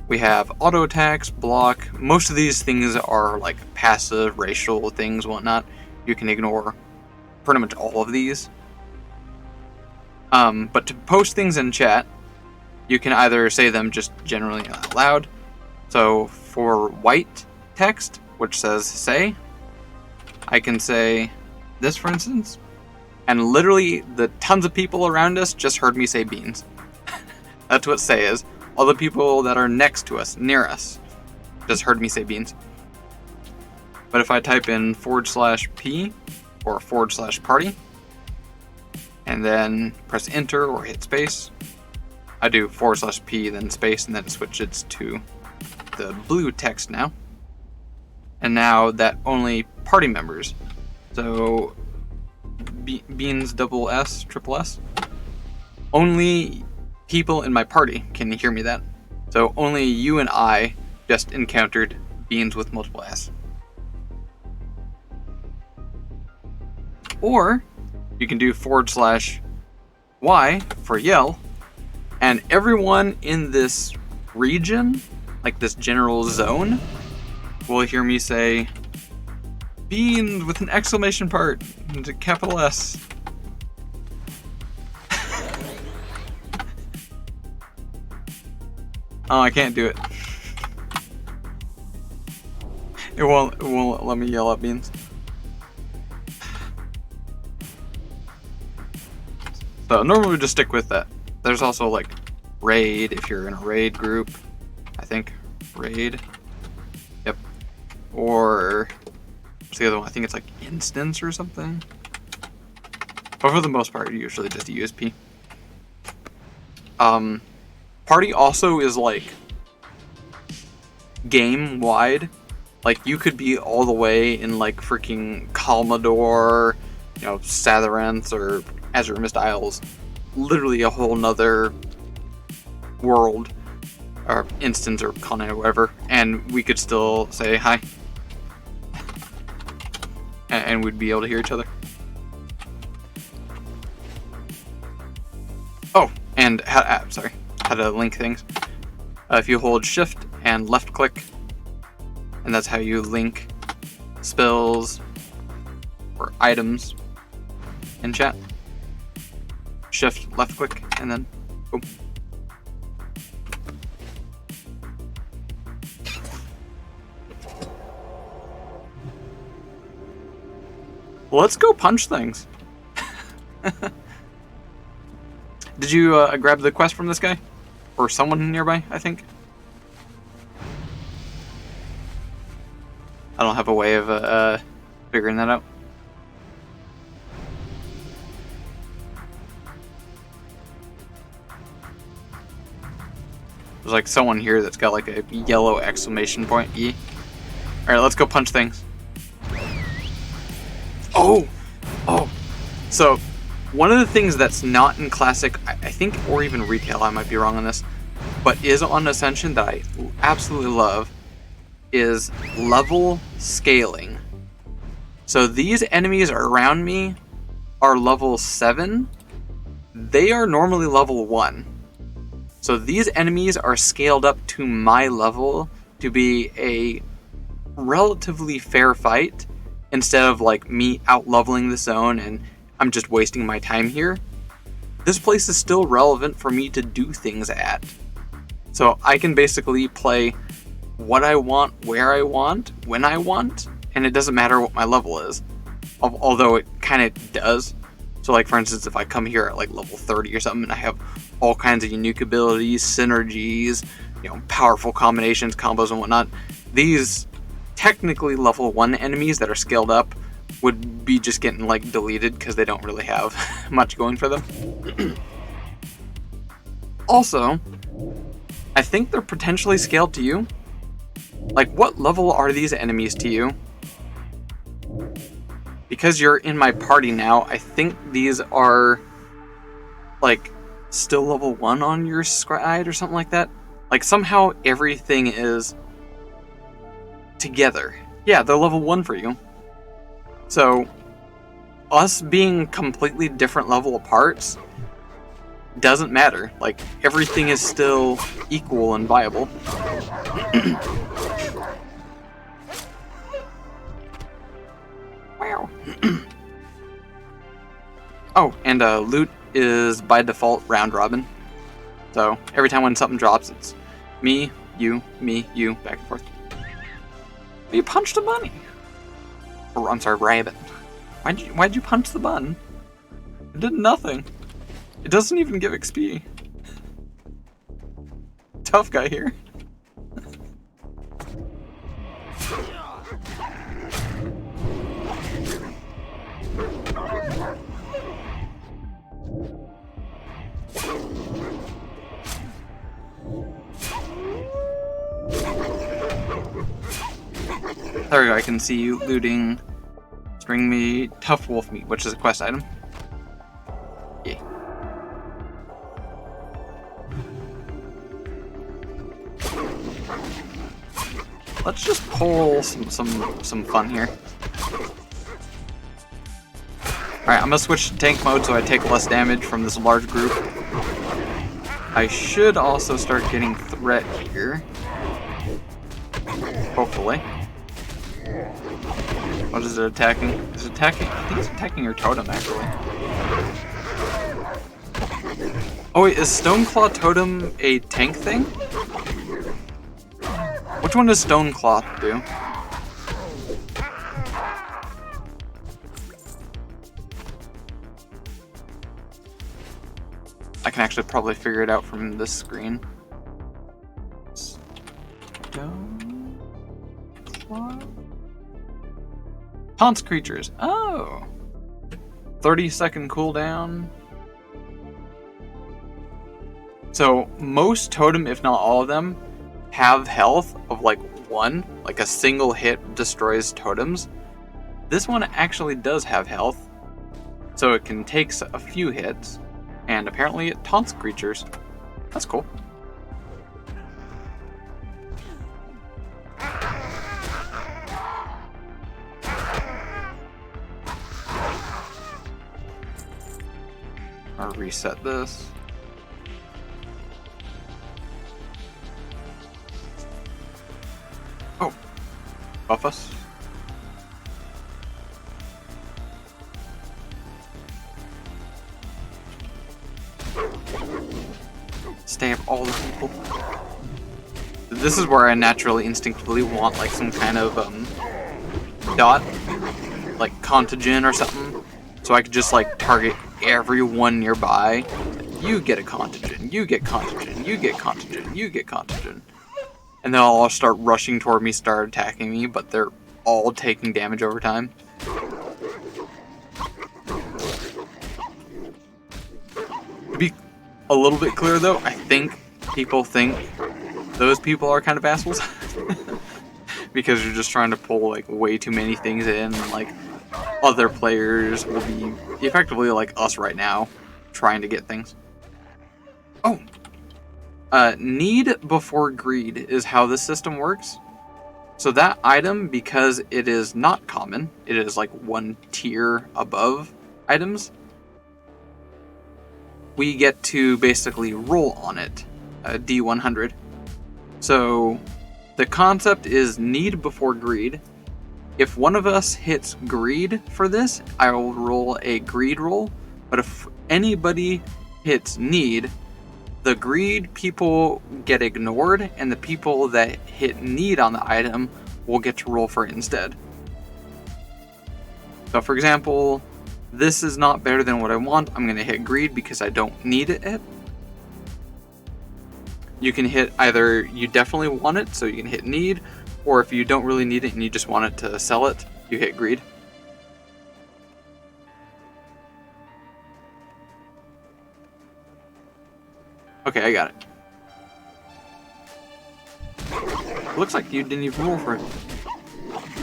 We have auto attacks, block. Most of these things are like passive, racial things, whatnot. You can ignore pretty much all of these. But to post things in chat, you can either say them just generally out loud. So for white text, which says say, I can say this for instance, and literally the tons of people around us just heard me say beans. That's what say is. All the people that are next to us, near us, just heard me say beans. But if I type in /P or /party, and then press enter or hit space, I do /P, then space, and then it switches to the blue text now. And now that only party members, so beans double S, triple S, only people in my party can hear me that. So only you and I just encountered beans with multiple S. Or you can do /Y for yell, and everyone in this region, like this general zone, will hear me say beans with an exclamation part and a capital S. Oh, I can't do it. It won't let me yell at beans. So normally we just stick with that. There's also like raid if you're in a raid group. I think raid. Yep. Or what's the other one? I think it's like instance or something. But for the most part, you usually just use P. Party also is like game wide. Like you could be all the way in like freaking Kalmador, Satharanth or Azure Mist Isles. Literally a whole nother world or instance or continent or whatever, and we could still say hi. And we'd be able to hear each other. Oh, and how to link things. If you hold shift and left click, and that's how you link spells or items in chat. Shift left click and then boom. Let's go punch things. Did you grab the quest from this guy? Or someone nearby, I think? I don't have a way of figuring that out. There's like someone here that's got like a yellow exclamation point E. Alright, let's go punch things. Oh! So, one of the things that's not in Classic, I think, or even Retail, I might be wrong on this, but is on Ascension that I absolutely love, is level scaling. So these enemies around me are level 7. They are normally level 1. So these enemies are scaled up to my level to be a relatively fair fight, instead of like me out leveling the zone and I'm just wasting my time here, this place is still relevant for me to do things at. So I can basically play what I want, where I want, when I want, and it doesn't matter what my level is. Although it kind of does. So like for instance, if I come here at like level 30 or something and I have all kinds of unique abilities, synergies, powerful combinations, combos and whatnot, these technically level 1 enemies that are scaled up would be just getting like deleted because they don't really have much going for them. Also, I think they're potentially scaled to you. Like, what level are these enemies to you? Because you're in my party now, I think these are, like, still level 1 on your side or something like that. Like, somehow everything is together. Yeah, they're level 1 for you. So, us being completely different level parts doesn't matter. Like, everything is still equal and viable. Wow. Oh, and loot is by default round robin. So every time when something drops, it's me, you, back and forth. You punched a bunny. Or I'm sorry, rabbit. Why'd you punch the button? It did nothing. It doesn't even give XP. Tough guy here. There we go, I can see you looting string meat, tough wolf meat, which is a quest item. Yeah. Let's just pull some fun here. Alright, I'm gonna switch to tank mode so I take less damage from this large group. I should also start getting threat here. Hopefully. What is it attacking? Is it attacking? I think it's attacking your totem, actually. Oh wait, is Stoneclaw Totem a tank thing? Which one does Stoneclaw do? I can actually probably figure it out from this screen. Stoneclaw? Taunts creatures. Oh! 30-second cooldown. So most totem, if not all of them, have health of like 1. Like a single hit destroys totems. This one actually does have health. So it can take a few hits. And apparently it taunts creatures. That's cool. I'll reset this. Oh, buff us. Stab all the people. This is where I naturally, instinctively want like some kind of dot, like contagion or something, so I could just like target everyone nearby. You get a contagion, you get contagion, you get contagion, you get contagion. And they'll all start rushing toward me, start attacking me, but they're all taking damage over time. To be a little bit clear though, I think people think those people are kind of assholes. Because you're just trying to pull like way too many things in, and like other players will be effectively like us right now, trying to get things. Oh! Need before greed is how this system works. So that item, because it is not common, it is like 1 tier above items, we get to basically roll on it, D100. So the concept is need before greed, If one of us hits greed for this, I will roll a greed roll. But if anybody hits need, the greed people get ignored, and the people that hit need on the item will get to roll for it instead. So for example, this is not better than what I want. I'm going to hit greed because I don't need it. You can hit either you definitely want it, so you can hit need, or if you don't really need it and you just want it to sell it, you hit greed. Okay, I got it. Looks like you didn't even roll for it.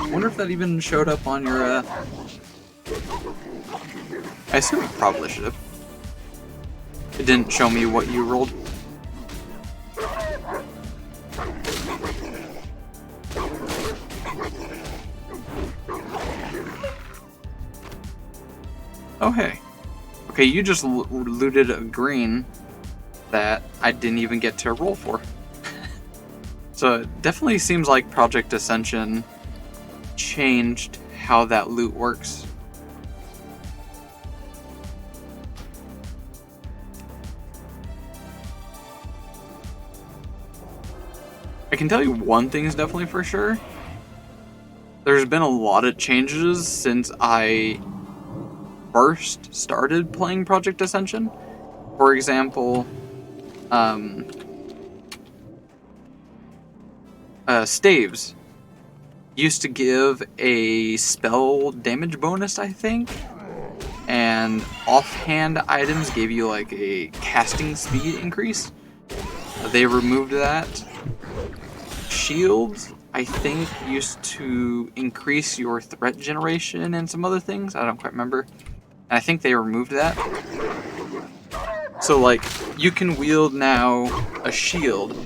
I wonder if that even showed up on your, I assume it probably should have. It didn't show me what you rolled. Oh, hey. Okay, you just looted a green that I didn't even get to roll for. So it definitely seems like Project Ascension changed how that loot works. I can tell you one thing is definitely for sure. There's been a lot of changes since I first started playing Project Ascension. For example, staves used to give a spell damage bonus, I think, and offhand items gave you like a casting speed increase. They removed that. Shields, I think, used to increase your threat generation and some other things. I don't quite remember. And I think they removed that. So, like, you can wield now a shield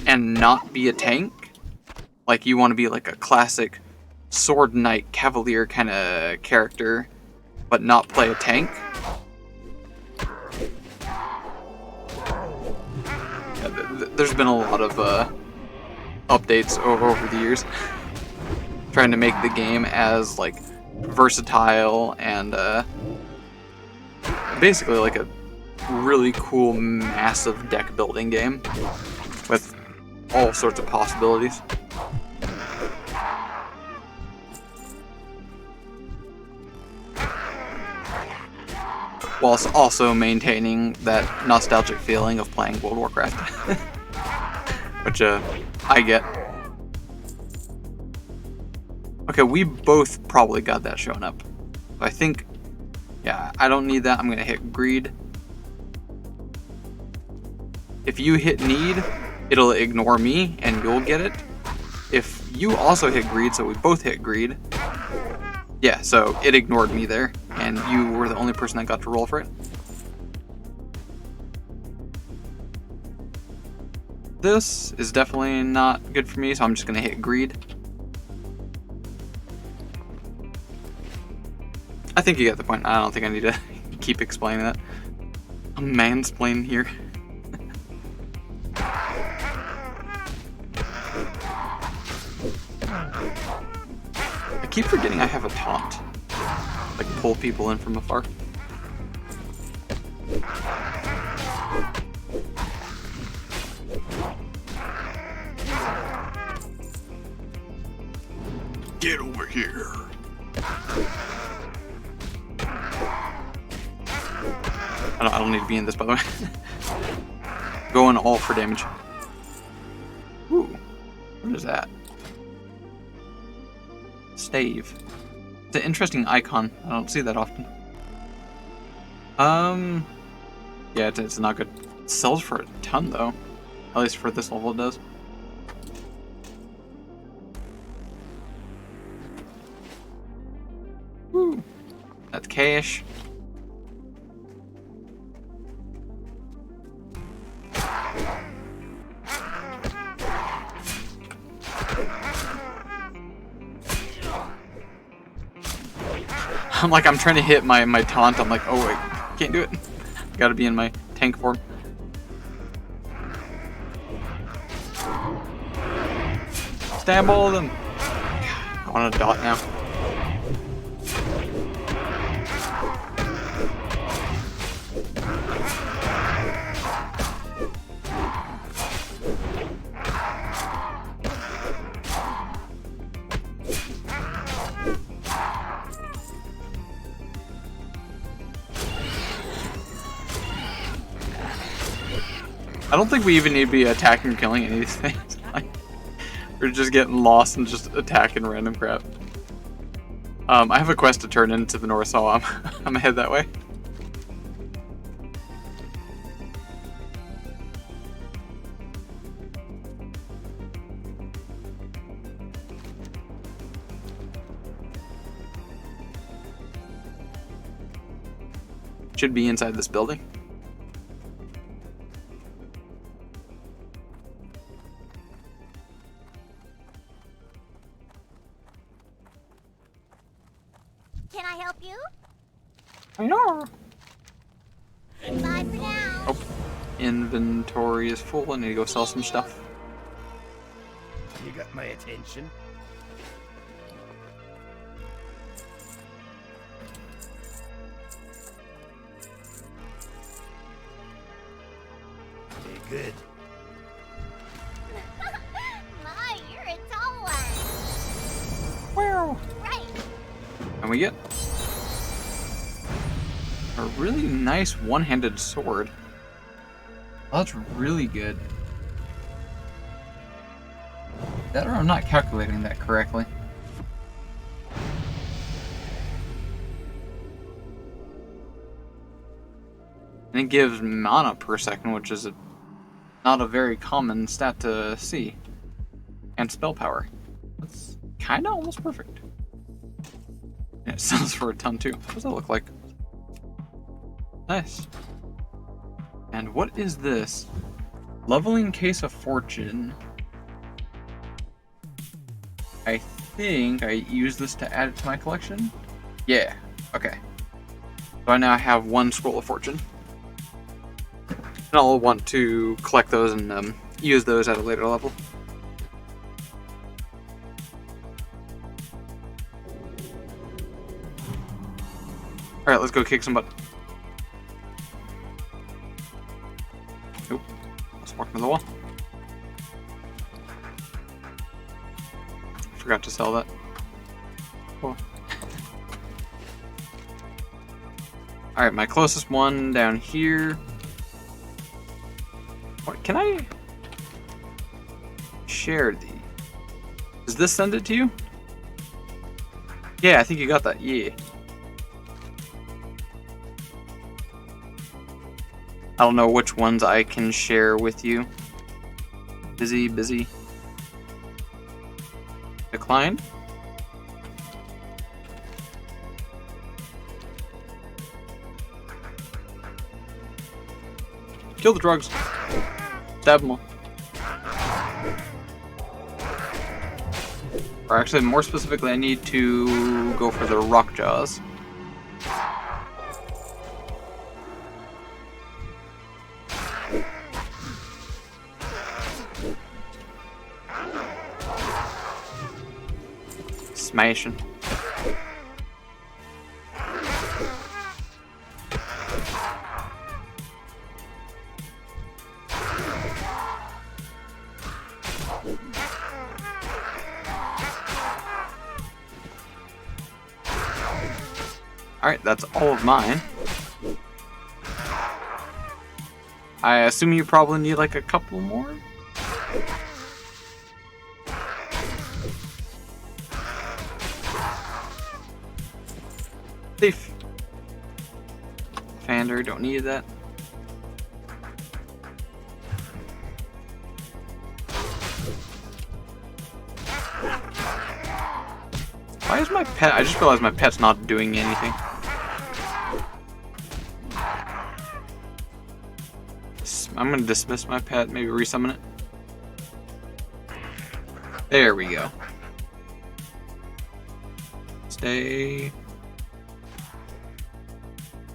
and not be a tank. Like, you want to be like a classic sword knight cavalier kind of character, but not play a tank. There's been a lot of updates over the years, trying to make the game as like versatile and basically like a really cool, massive deck building game with all sorts of possibilities. Whilst also maintaining that nostalgic feeling of playing World of Warcraft. Which I get. Okay, we both probably got that showing up. I think, yeah, I don't need that. I'm gonna hit greed. If you hit need, it'll ignore me and you'll get it. If you also hit greed, so we both hit greed, yeah, so it ignored me there, and you were the only person that got to roll for it. This is definitely not good for me, so I'm just gonna hit greed. I think you get the point. I don't think I need to keep explaining that. I'm mansplaining here. I keep forgetting I have a taunt. Like, pull people in from afar. Get over here. I don't need to be in this, by the way. Going all for damage. Ooh, what is that? Stave. It's an interesting icon. I don't see that often. Yeah, it's not good. It sells for a ton, though. At least for this level, it does. Woo. That's cash. I'm trying to hit my taunt. I'm like, oh wait, can't do it. Gotta be in my tank form. Stab all of them. on a dot now. I don't think we even need to be attacking or killing any of these things. Like, we're just getting lost and just attacking random crap. I have a quest to turn into the north, so I'm gonna head that way. Should be inside this building. Can I help you? No. Bye for now. Oh, inventory is full. I need to go sell some stuff. You got my attention. You're good. My, you're a tall one. Wow. Right. And we get a really nice one-handed sword. Oh, that's really good. That or I'm not calculating that correctly. And it gives mana per second, which is not a very common stat to see. And spell power. That's kind of almost perfect. And it sells for a ton too. What does that look like? Nice. And what is this? Leveling Case of Fortune. I think I use this to add it to my collection. Yeah, okay. So I now have one Scroll of Fortune. And I'll want to collect those and use those at a later level. Alright, let's go kick some butt. Nope. Let's walk into the wall. Forgot to sell that. Cool. Alright, my closest one down here. What, can I share these? Does this send it to you? Yeah, I think you got that. Yeah. I don't know which ones I can share with you. Busy. Decline. Kill the drugs. Stab them all. Or actually, more specifically, I need to go for the rock jaws. Smashing. Alright, that's all of mine. I assume you probably need like a couple more? Thief. Fander, don't need that. Why is my pet? I just realized my pet's not doing anything. I'm gonna dismiss my pet, maybe resummon it. There we go. Stay.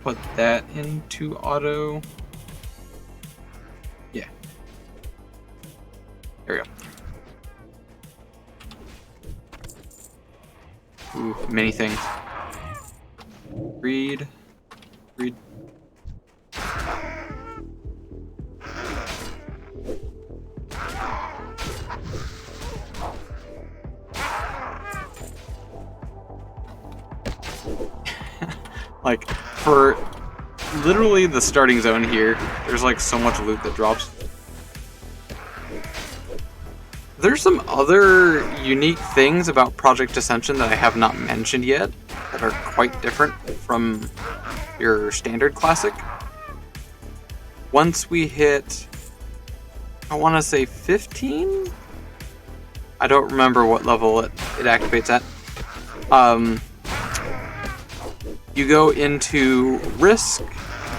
Put that into auto. Yeah. There we go. many things. Read. Like, for literally the starting zone here, there's like so much loot that drops. There's some other unique things about Project Ascension that I have not mentioned yet that are quite different from your standard classic. Once we hit, I want to say 15? I don't remember what level it activates at. You go into risk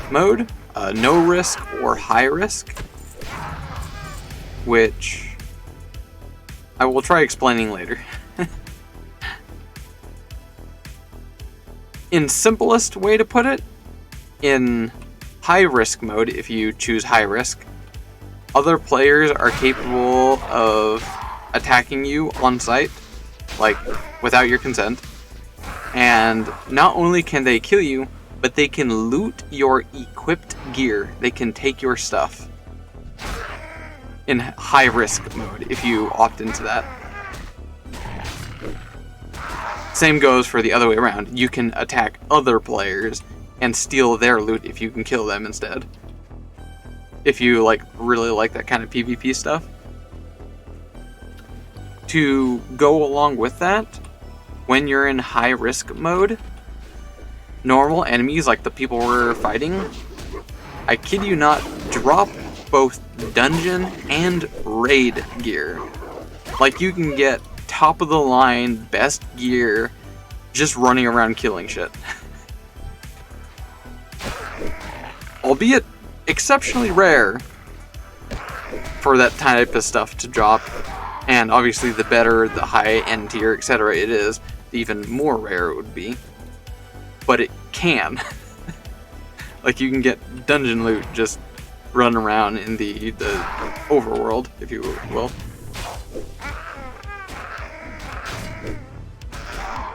mode, no risk or high risk, which I will try explaining later. In simplest way to put it, in high risk mode, if you choose high risk, other players are capable of attacking you on sight, like without your consent. And not only can they kill you, but they can loot your equipped gear. They can take your stuff. In high risk mode, if you opt into that. Same goes for the other way around. You can attack other players and steal their loot if you can kill them instead. If you really like that kind of PvP stuff. To go along with that, when you're in high risk mode, normal enemies like the people we're fighting, I kid you not, drop both dungeon and raid gear. Like, you can get top of the line, best gear, just running around killing shit. Albeit exceptionally rare for that type of stuff to drop, and obviously the better the high end tier, etc. it is, the even more rare it would be. But it can. Like, you can get dungeon loot just run around in the overworld, if you will.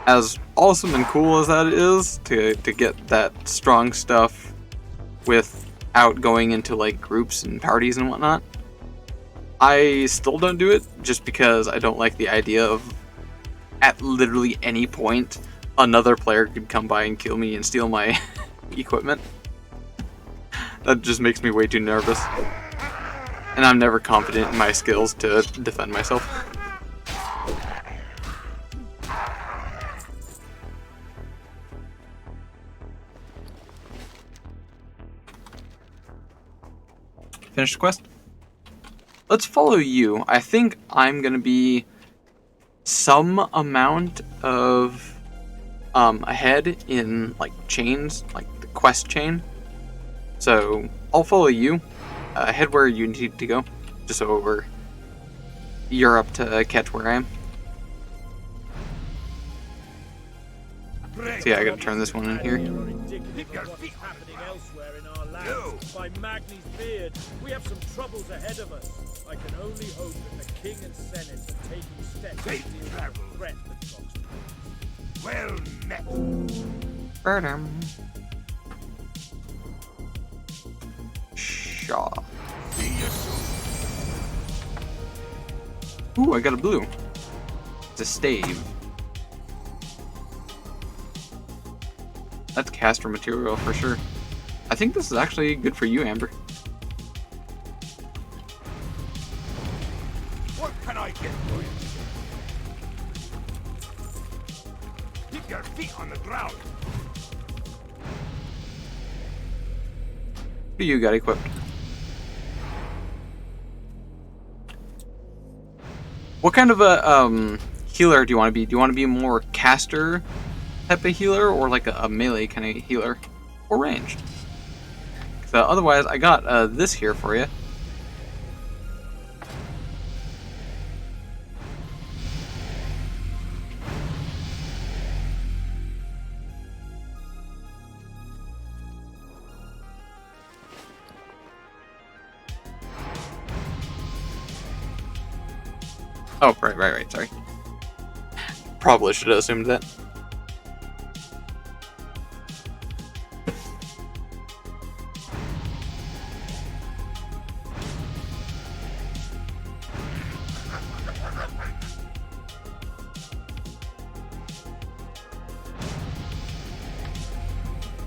As awesome and cool as that is, to get that strong stuff without going into like groups and parties and whatnot, I still don't do it just because I don't like the idea of at literally any point another player could come by and kill me and steal my equipment. That just makes me way too nervous. And I'm never confident in my skills to defend myself. Finish the quest? Let's follow you. I think I'm gonna be some amount of ahead in like chains, like the quest chain. So I'll follow you, head where you need to go, just so you're up to catch where I am. So yeah, I gotta turn this one in here. By Magni's beard, we have some troubles ahead of us. I can only hope that the King and Senate are taking steps to deal with the threat that Fox. Well met. Shaw. See you soon. Ooh, I got a blue. It's a stave. That's caster material for sure. I think this is actually good for you, Amber. What can I get for you? Keep your feet on the ground. What do you got equipped? What kind of a healer do you want to be? Do you want to be more caster type of healer, or like a melee kind of healer, or ranged? So otherwise, I got this here for you. Oh, right, sorry. Probably should have assumed that.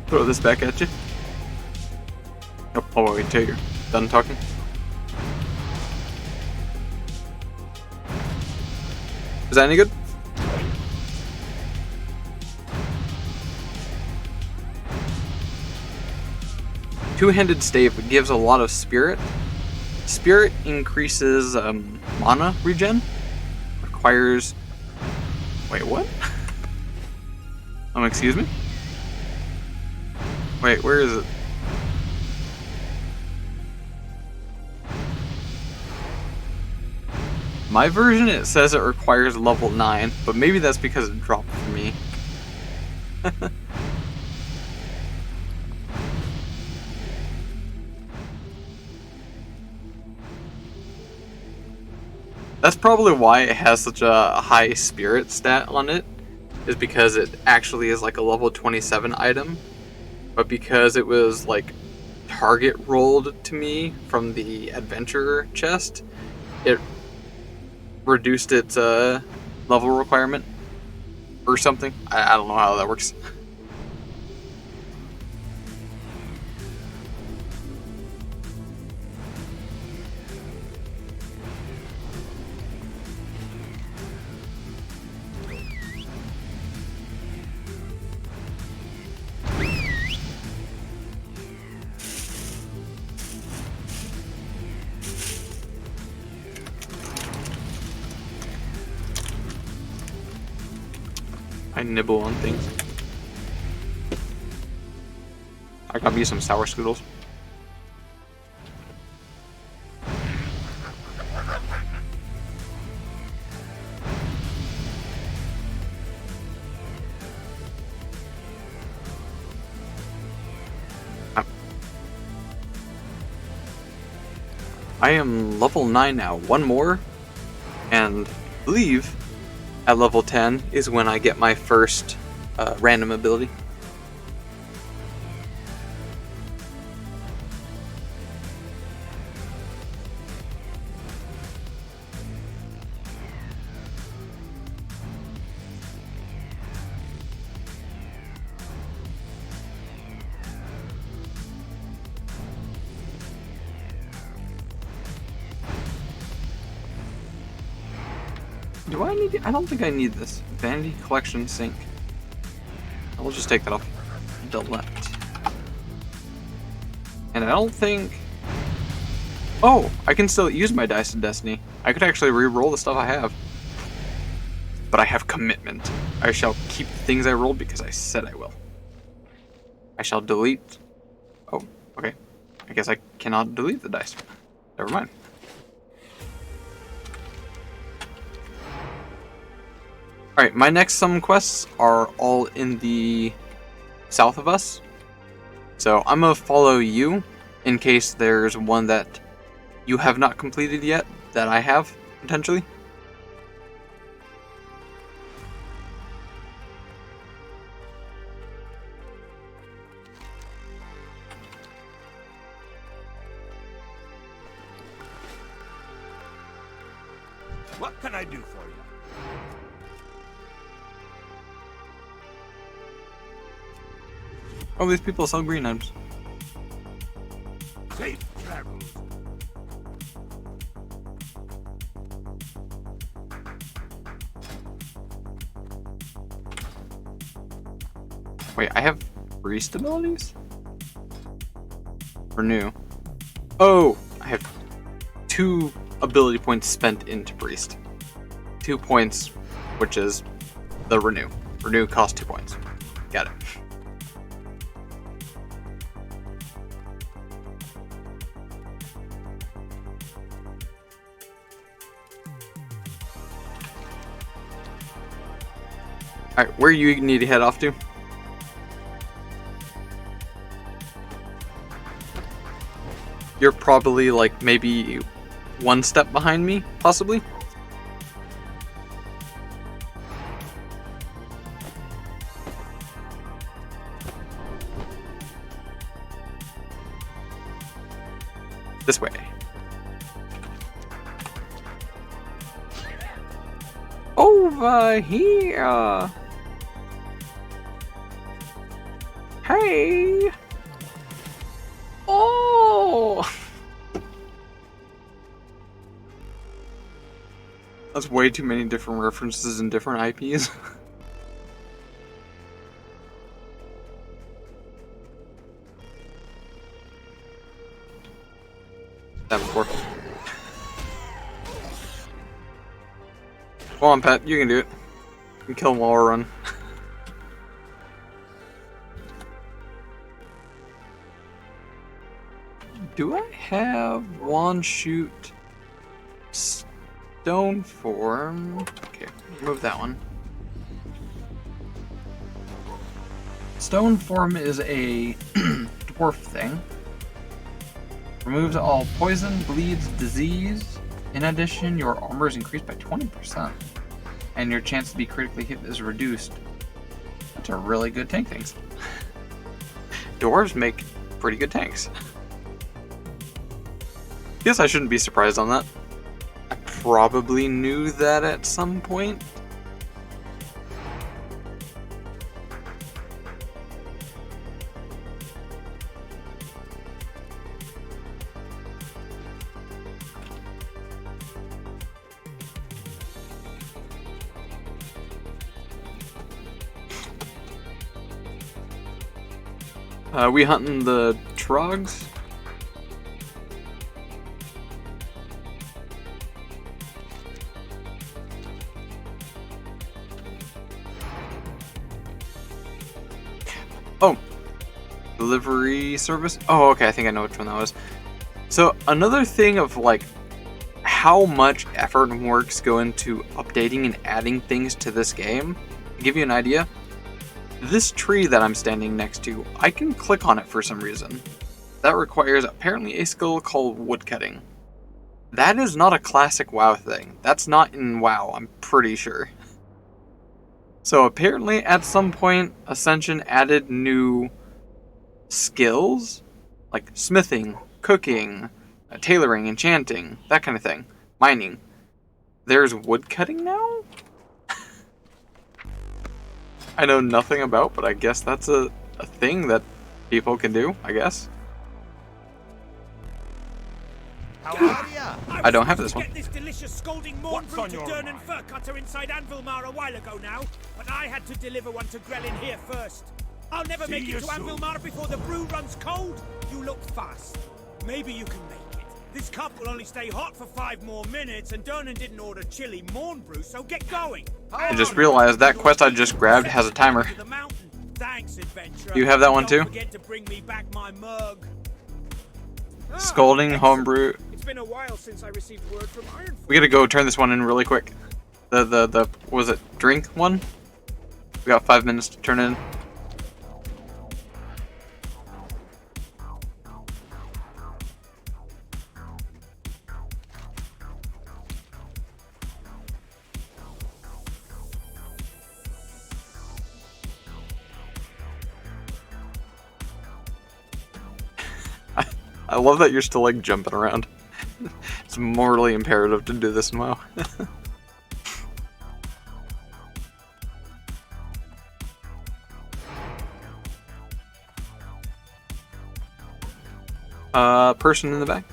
Throw this back at you. Oh, I'll wait till you're done talking. Is that any good? Two-handed stave gives a lot of spirit. Spirit increases mana regen. Requires... Wait, what? Excuse me? Wait, where is it? My version, it says it requires level 9, but maybe that's because it dropped for me. That's probably why it has such a high spirit stat on it, is because it actually is like a level 27 item, but because it was like target rolled to me from the adventure chest, it reduced its level requirement or something. I don't know how that works. I nibble on things. I got me some sour Skittles. I am level 9 now. One more, and I believe at level 10 is when I get my first random ability. Do I need? I don't think I need this. Vanity collection sink. I'll just take that off. Delete. And I don't think. Oh, I can still use my dice of destiny. I could actually re-roll the stuff I have. But I have commitment. I shall keep the things I rolled because I said I will. I shall delete. Oh, okay. I guess I cannot delete the dice. Never mind. Alright, my next summon quests are all in the south of us. So I'm going to follow you in case there's one that you have not completed yet that I have, potentially. What can I do for you? Oh, these people sell green items. Safe travels. Wait, I have priest abilities? Renew. Oh, I have 2 ability points spent into priest. 2 points, which is the renew. Renew costs 2 points. Got it. Alright, where you need to head off to? You're probably like maybe 1 step behind me, possibly? This way. Over here! Hey! Oh! That's way too many different references and different IPs. That before. Come on, Pet, you can do it. You can kill him while I run. Do I have wand shoot stone form? Okay, remove that one. Stone form is a dwarf thing. Removes all poison, bleeds, disease. In addition, your armor is increased by 20%. And your chance to be critically hit is reduced. That's a really good tank things. Dwarves make pretty good tanks. Guess I shouldn't be surprised on that. I probably knew that at some point. We hunting the trogs? Oh, delivery service? Oh, okay, I think I know which one that was. So another thing of like how much effort and works go into updating and adding things to this game, to give you an idea, this tree that I'm standing next to, I can click on it for some reason. That requires apparently a skill called woodcutting. That is not a classic WoW thing. That's not in WoW, I'm pretty sure. So apparently at some point, Ascension added new skills, like smithing, cooking, tailoring, enchanting, that kind of thing. Mining. There's woodcutting now? I know nothing about, but I guess that's a thing that people can do, I guess. How are ya? I don't have this one. Get this delicious scalding morn brew to Dern and Fur Cutter inside Anvilmar a while ago now, but I had to deliver one to Grellin here first. I'll never make it to Anvilmar before the brew runs cold. You look fast. Maybe you can make it. This cup will only stay hot for 5 more minutes, and Dernan didn't order chili morn brew, so get going. I just realized that quest I just grabbed has a timer. Thanks, adventurer. You have that one too? Don't forget to bring me back my mug. Scalding, homebrew. It's been a while since I received word from Ironforge. We gotta go turn this one in really quick. The what was it, drink one? We got 5 minutes to turn it in. I love that you're still like jumping around. It's morally imperative to do this in WoW. Person in the back.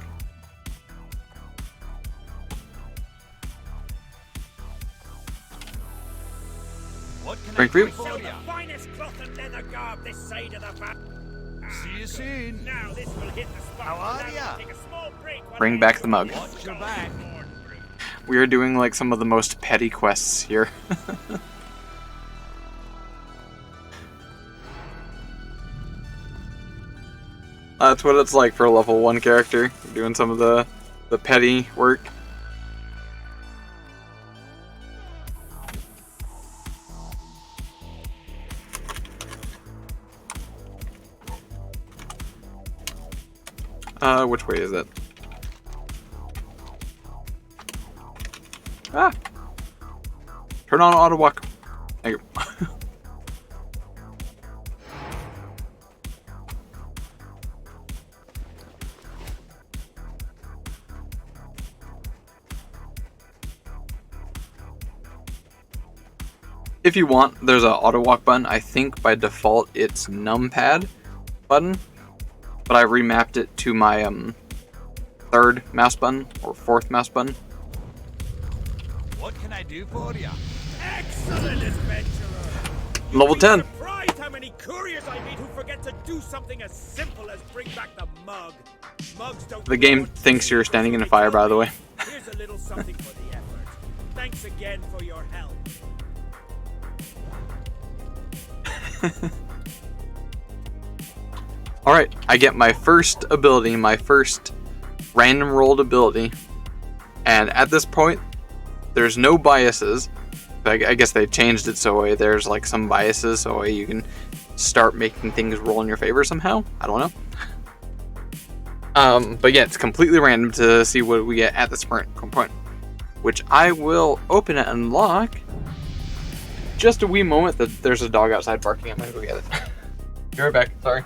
Drink for you. Sell the finest cloth and leather garb this side of the See you soon. Now this will hit the spot. How are ya? Take a small break while Bring I back the mug. Watch your back. We are doing like some of the most petty quests here. That's what it's like for a level 1 character, doing some of the petty work. Which way is it? Ah! Turn on auto walk. There you go. If you want, there's an auto walk button. I think by default it's numpad button, but I remapped it to my third mouse button or fourth mouse button. What can I do for you? Excellent, adventurer! You'll Level be 10. surprised how many couriers I meet who forget to do something as simple as bring back the mug. Mugs don't. The game thinks you're standing in a fire, by the way. Here's a little something for the effort. Thanks again for your help. Alright, I get my first ability, my first random rolled ability. And at this point, there's no biases. I guess they changed it so there's like some biases so you can start making things roll in your favor somehow. I don't know. But yeah, it's completely random to see what we get at this point, which I will open and unlock. Just a wee moment that there's a dog outside barking. I'm gonna go get it. Be right back. Sorry.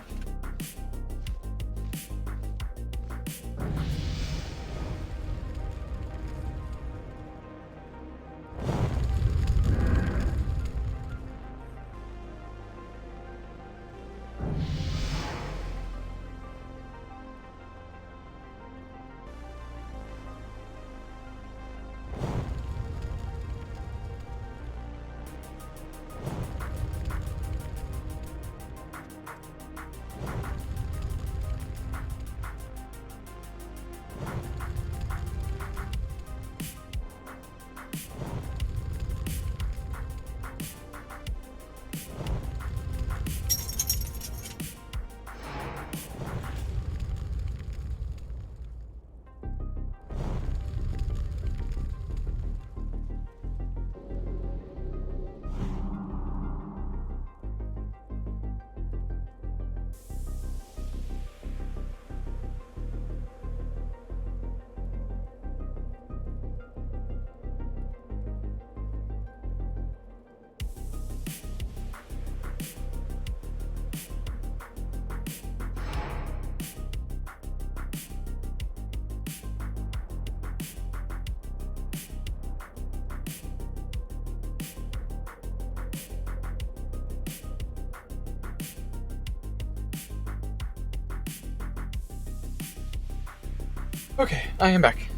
Okay, I am back.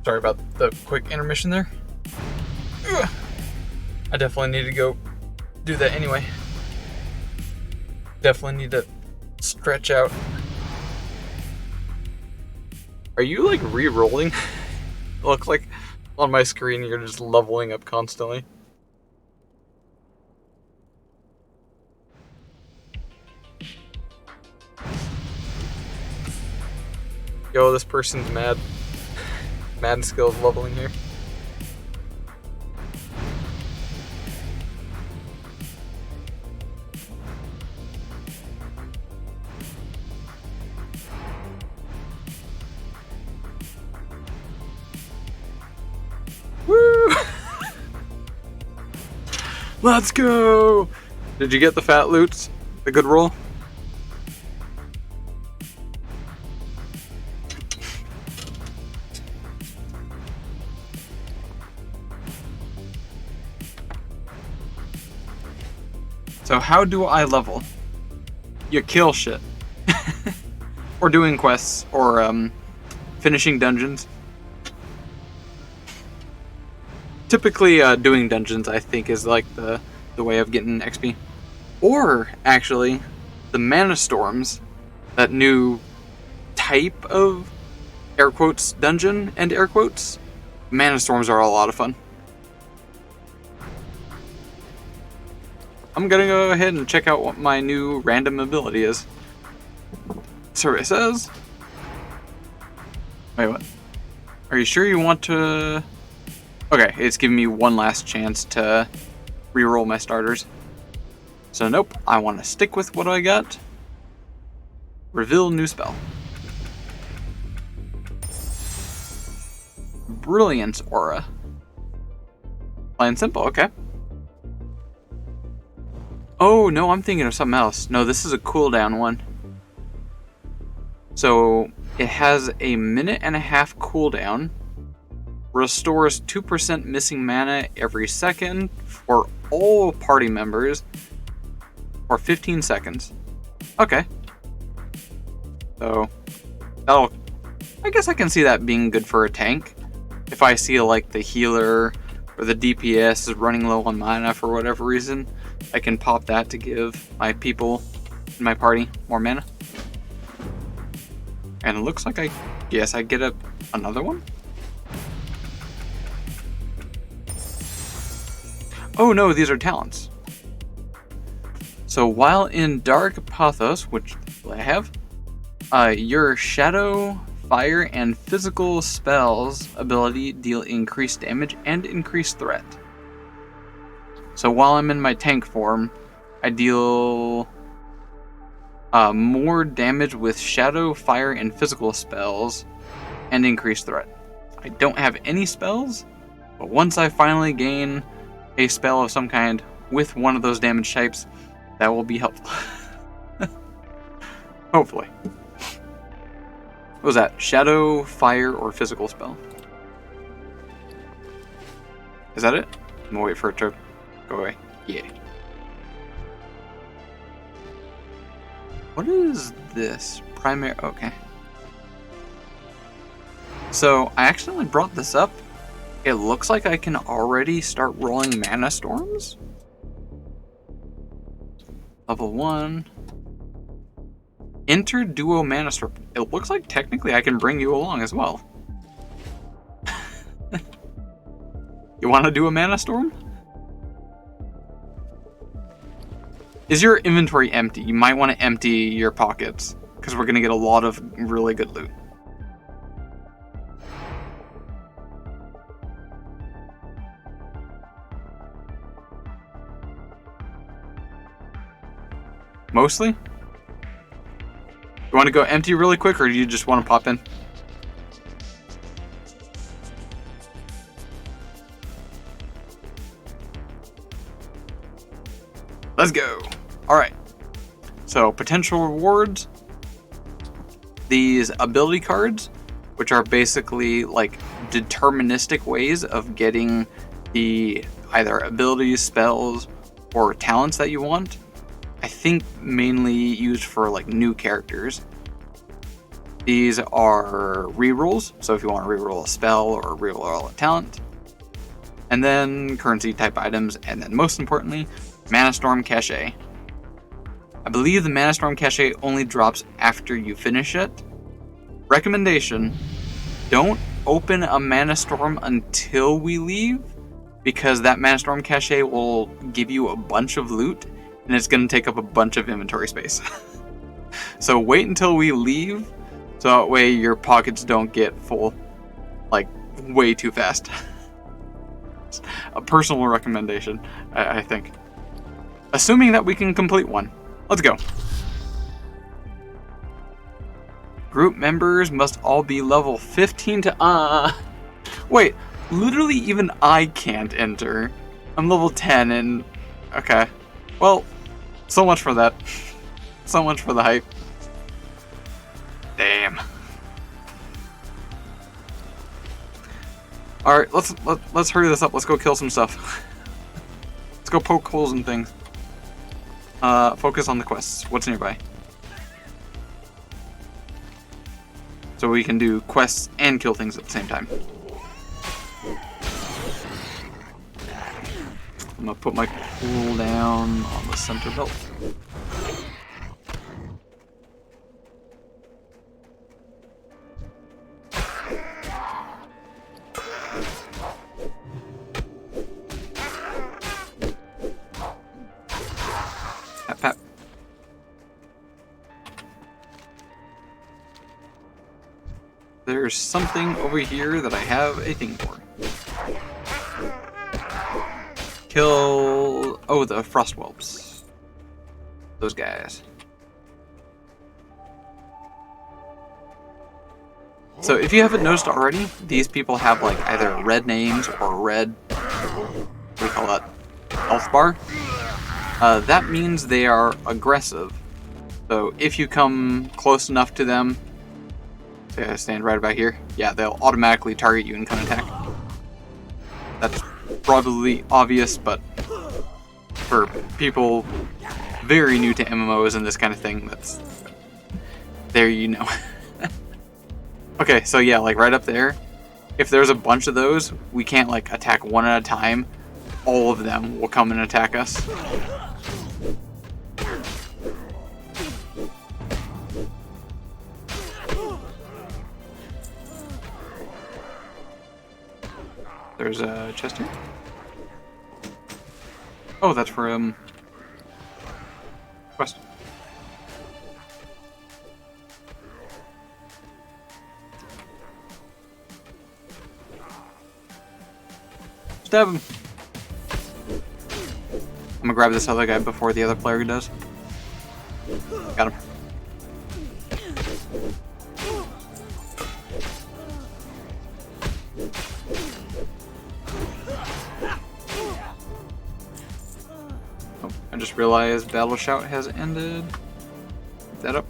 Sorry about the quick intermission there. Ugh. I definitely need to go do that anyway. Definitely need to stretch out. Are you like re-rolling? It looks like on my screen you're just leveling up constantly. Yo, this person's mad. Mad skills leveling here. Woo! Let's go! Did you get the fat loots? The good roll? So how do I level? You kill shit. Or doing quests, or finishing dungeons. Typically doing dungeons, I think, is like the way of getting XP. Or, actually, the Mana Storms, that new type of air quotes dungeon, and air quotes. Mana Storms are a lot of fun. I'm gonna go ahead and check out what my new random ability is. Survey says... Wait, what? Are you sure you want to... Okay, it's giving me one last chance to reroll my starters. So nope, I want to stick with what I got. Reveal new spell. Brilliance Aura. Plain simple, okay. Oh, no, I'm thinking of something else. No, this is a cooldown one. So, it has a 1.5 minute cooldown. Restores 2% missing mana every second for all party members for 15 seconds. Okay. So, I guess I can see that being good for a tank. If I see like the healer or the DPS is running low on mana for whatever reason, I can pop that to give my people in my party more mana. And it looks like I get another one? Oh no, these are talents. So while in Dark Pathos, which I have, your Shadow, Fire, and Physical Spells ability deal increased damage and increased threat. So while I'm in my tank form, I deal more damage with Shadow, Fire, and Physical Spells and increased threat. I don't have any spells, but once I finally gain a spell of some kind with one of those damage types, that will be helpful. Hopefully. What was that? Shadow, Fire, or Physical Spell? Is that it? I'm gonna wait for it to go away. Yeah. What is this? Primary. Okay. So, I accidentally brought this up. It looks like I can already start rolling mana storms. Level 1. Enter duo mana storm. It looks like technically I can bring you along as well. You want to do a mana storm? Is your inventory empty? You might want to empty your pockets, because we're going to get a lot of really good loot. Mostly? You want to go empty really quick, or do you just want to pop in? Let's go. Alright. So, potential rewards. These ability cards, which are basically like deterministic ways of getting the either abilities, spells, or talents that you want. I think mainly used for like new characters. These are rerolls, so if you want to reroll a spell or reroll a talent. And then currency type items, and then most importantly, Mana Storm Cache. I believe the Mana Storm Cache only drops after you finish it. Recommendation, don't open a Mana Storm until we leave, because that Mana Storm Cache will give you a bunch of loot, and it's going to take up a bunch of inventory space. So wait until we leave, so that way your pockets don't get full, like, way too fast. A personal recommendation, I think. Assuming that we can complete one. Let's go. Group members must all be level 15 to... Wait, literally even I can't enter. I'm level 10 and... Okay. Well, so much for that. So much for the hype. Damn. All right, let's hurry this up. Let's go kill some stuff. Let's go poke holes in things. Focus on the quests. What's nearby? So we can do quests and kill things at the same time. I'm gonna put my cooldown on the center belt. Pap, pap. There's something over here that I have a thing for. Kill... Oh, the frost whelps. Those guys. So if you haven't noticed already, these people have like either red names or red... What do we call that? Health bar? That means they are aggressive. So if you come close enough to them... Say I stand right about here. Yeah, they'll automatically target you and come attack. That's probably obvious, but for people very new to MMOs and this kind of thing, that's there, you know. Okay, so yeah, like right up there, if there's a bunch of those, we can't like attack one at a time. All of them will come and attack us. There's a chest here. Oh, that's for quest. Stab him. I'm gonna grab this other guy before the other player does. Got him. Oh, I just realized Battle Shout has ended. Keep that up.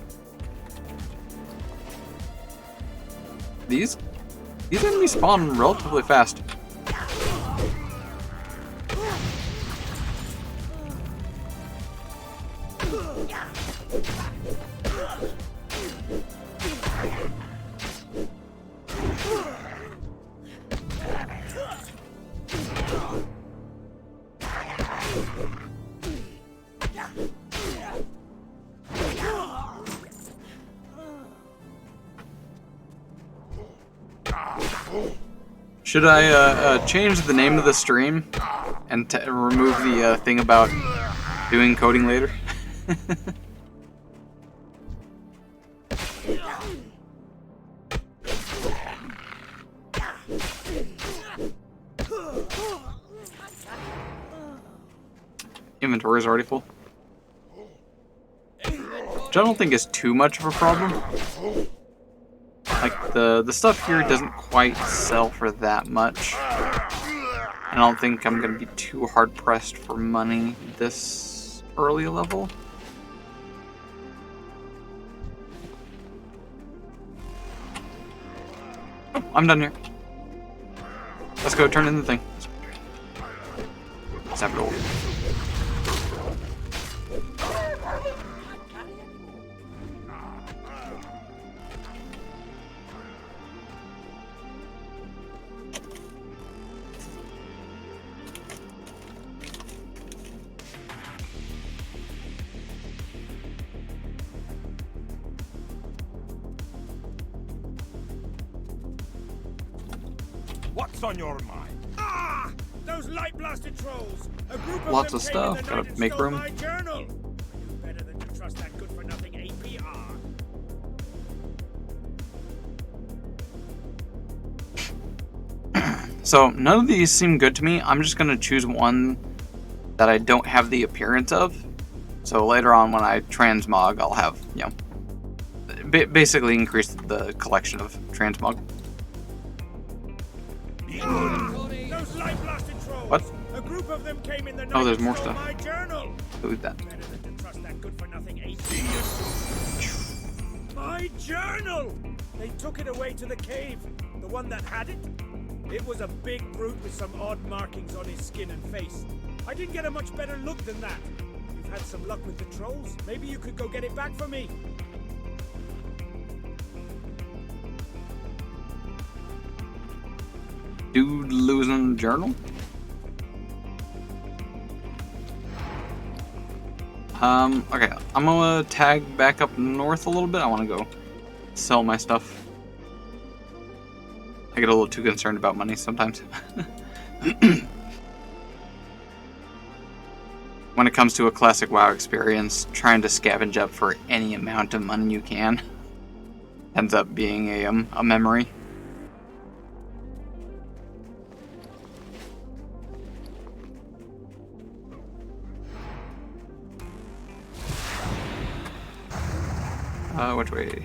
These enemies spawn relatively fast. Should I change the name of the stream and remove the thing about doing coding later? Inventory is already full. Which I don't think is too much of a problem. Like, the stuff here doesn't quite sell for that much. I don't think I'm going to be too hard-pressed for money this early level. Oh, I'm done here. Let's go turn in the thing. Let's have it all. What's on your mind? Ah! Those light blasted trolls! A group of Lots them of came in stuff, the gotta night and make stole room. my journal. I knew better than to trust that good-for-nothing APR. So, none of these seem good to me. I'm just going to choose one that I don't have the appearance of. So later on when I transmog, I'll have, you know, basically increase the collection of transmog. Those light blasted trolls! What? A group of them came in the night Oh, there's and more stole stuff. my journal. Delete that. Better than to trust that good-for-nothing APR. My journal! They took it away to the cave. The one that had it? It was a big brute with some odd markings on his skin and face. I didn't get a much better look than that. You've had some luck with the trolls. Maybe you could go get it back for me. Dude losing journal? Okay, I'm gonna tag back up north a little bit. I wanna go sell my stuff. I get a little too concerned about money sometimes. When it comes to a classic WoW experience, trying to scavenge up for any amount of money you can ends up being a memory. Which way?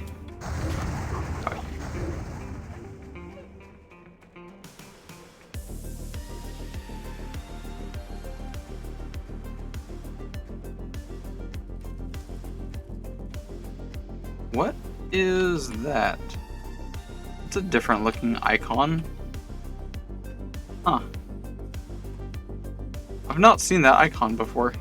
Oh. What is that? It's a different looking icon. Huh. I've not seen that icon before.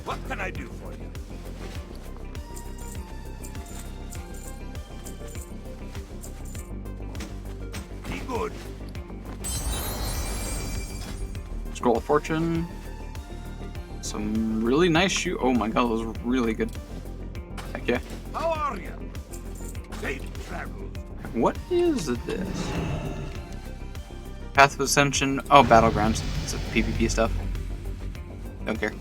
What can I do for you? Be good. Scroll of Fortune. Some really nice shoe. Oh my god, those are really good. Heck yeah. How are you? Safe travels. What is this? Path of Ascension. Oh, Battlegrounds. It's a PvP stuff. Don't care.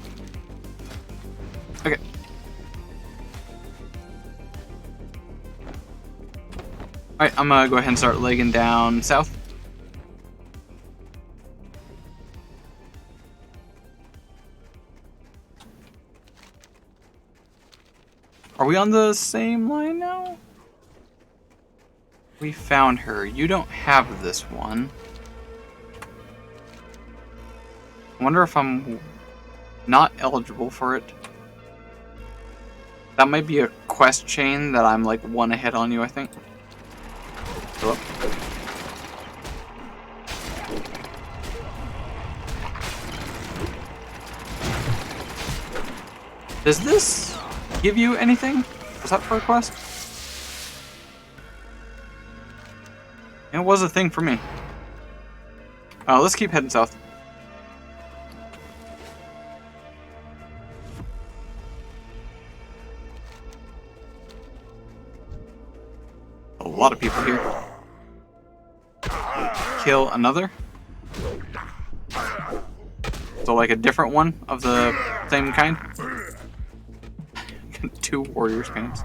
Okay. Alright, I'm gonna go ahead and start legging down south. Are we on the same line now? We found her. You don't have this one. I wonder if I'm not eligible for it. That might be a quest chain that I'm like one ahead on you, I think. Hello? Does this give you anything? Was that for a quest? It was a thing for me. Let's keep heading south. A lot of people here. Kill another. So like a different one of the same kind. 2 warriors paints.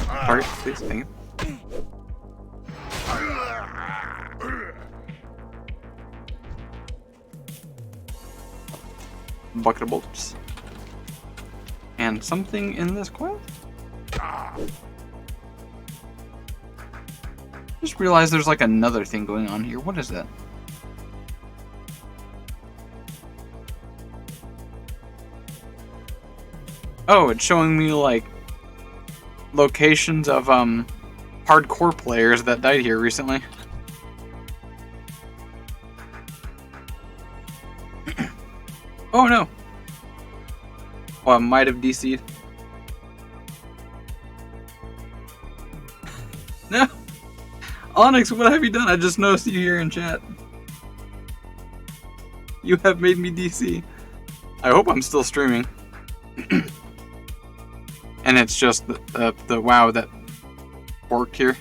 Target, please, thank you. Bucket of bolts. And something in this quest? Just realized there's like another thing going on here. What is that? Oh, it's showing me like locations of hardcore players that died here recently. Oh no. Oh, I might have DC'd. No. Onyx, what have you done? I just noticed you here in chat. You have made me DC. I hope I'm still streaming. And it's just the WoW that worked here.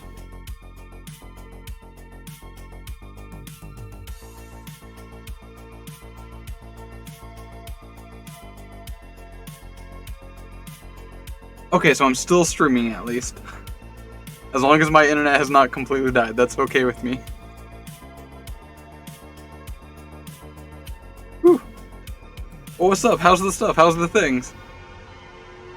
Okay, so I'm still streaming at least. As long as my internet has not completely died, that's okay with me. Whew. Well, what's up? How's the stuff? How's the things?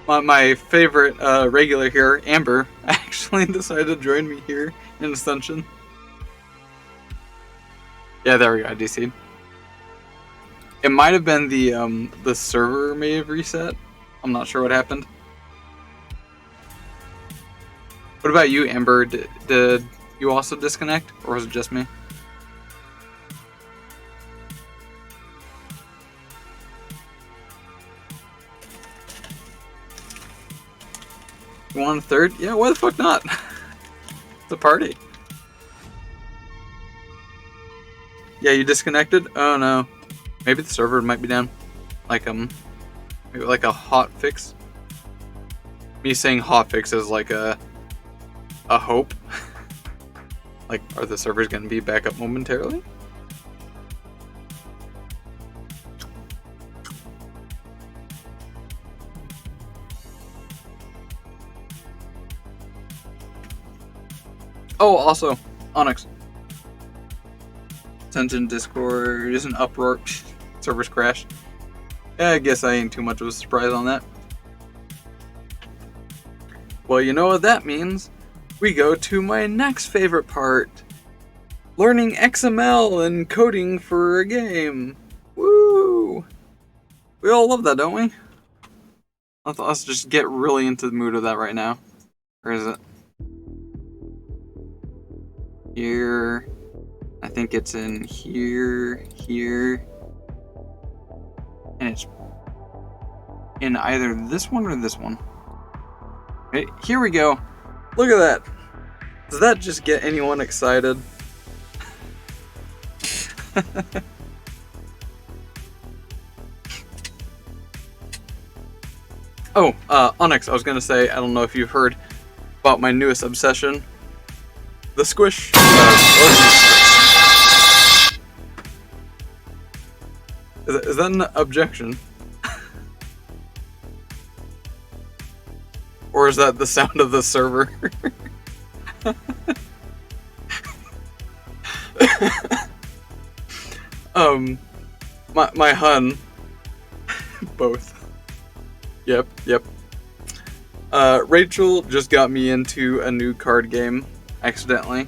My favorite regular here, Amber, actually decided to join me here in Ascension. Yeah, there we go, I DC'd. It might have been the server may have reset. I'm not sure what happened. What about you, Amber? Did you also disconnect, or was it just me? You want a third? Yeah, why the fuck not? It's a party. Yeah, you disconnected? Oh no. Maybe the server might be down. Like maybe like a hot fix. Me saying hot fix is like a hope. Like, are the servers gonna be back up momentarily? Oh, also, Onyx. Sent in Discord, is an uproar. Servers crashed. Yeah, I guess I ain't too much of a surprise on that. Well, you know what that means. We go to my next favorite part. Learning XML and coding for a game. Woo! We all love that, don't we? Let's just get really into the mood of that right now. Where is it? Here. I think it's in here, here. And it's in either this one or this one. Okay, here we go. Look at that. Does that just get anyone excited? Oh, Onyx, I was gonna say, I don't know if you've heard about my newest obsession. The squish. Is that an objection? Or is that the sound of the server? My hun. Both. Yep. Rachel just got me into a new card game, accidentally.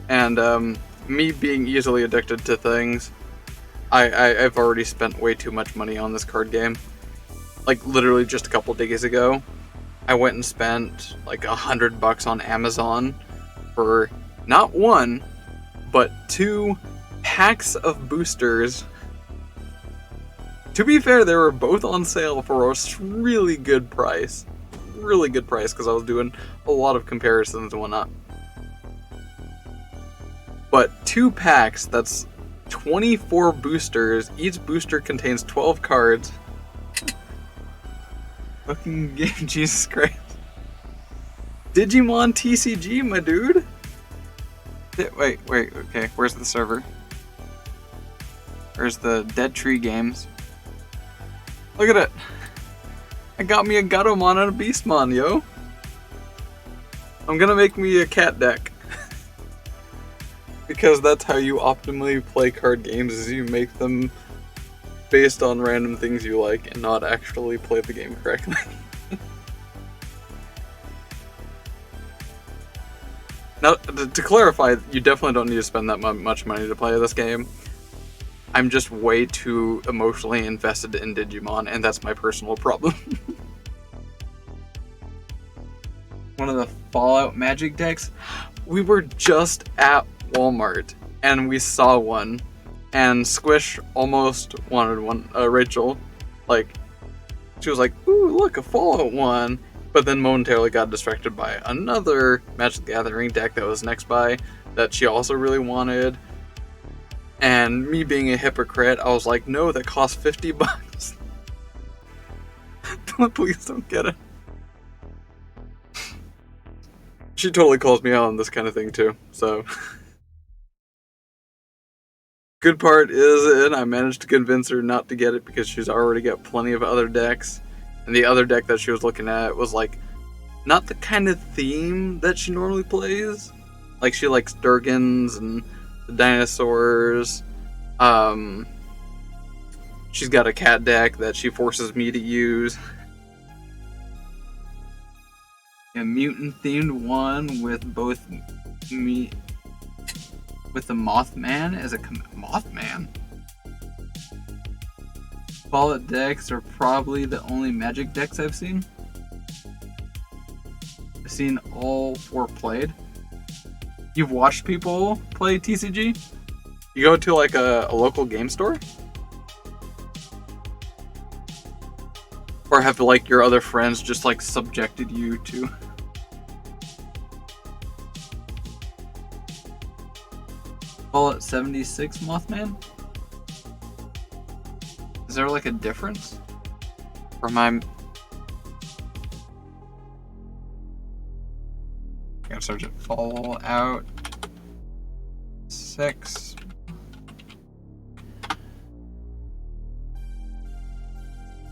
And, me being easily addicted to things, I've already spent way too much money on this card game. Like, literally just a couple days ago, I went and spent like $100 on Amazon for not one, but 2 packs of boosters. To be fair, they were both on sale for a really good price. Really good price, because I was doing a lot of comparisons and whatnot. But 2 packs, that's 24 boosters. Each booster contains 12 cards. Fucking game, Jesus Christ. Digimon TCG, my dude. Wait, okay, where's the server? Where's the Dead Tree Games? Look at it. I got me a Gatomon and a Beastmon, yo. I'm gonna make me a cat deck. Because that's how you optimally play card games, is you make them based on random things you like and not actually play the game correctly. Now, to clarify, you definitely don't need to spend that much money to play this game. I'm just way too emotionally invested in Digimon, and that's my personal problem. One of the Fallout Magic decks? We were just at Walmart, and we saw one, and Squish almost wanted one. Rachel, she was like, ooh, look, a Fallout one, but then momentarily got distracted by another Magic the Gathering deck that was next by, that she also really wanted. And me being a hypocrite, I was like, no, that costs $50. Please don't get it. She totally calls me out on this kind of thing too, so. Good part is, I managed to convince her not to get it because she's already got plenty of other decks. And the other deck that she was looking at was not the kind of theme that she normally plays. Like, she likes Durgans and the dinosaurs. She's got a cat deck that she forces me to use. A mutant themed one with both me with the Mothman as a Mothman. Fallout decks are probably the only Magic decks I've seen. I've seen all 4 played. You've watched people play TCG? You go to a local game store? Or have your other friends just subjected you to? Fallout 76 Mothman? Is there a difference? Or am I... gotta search it. Fallout 6.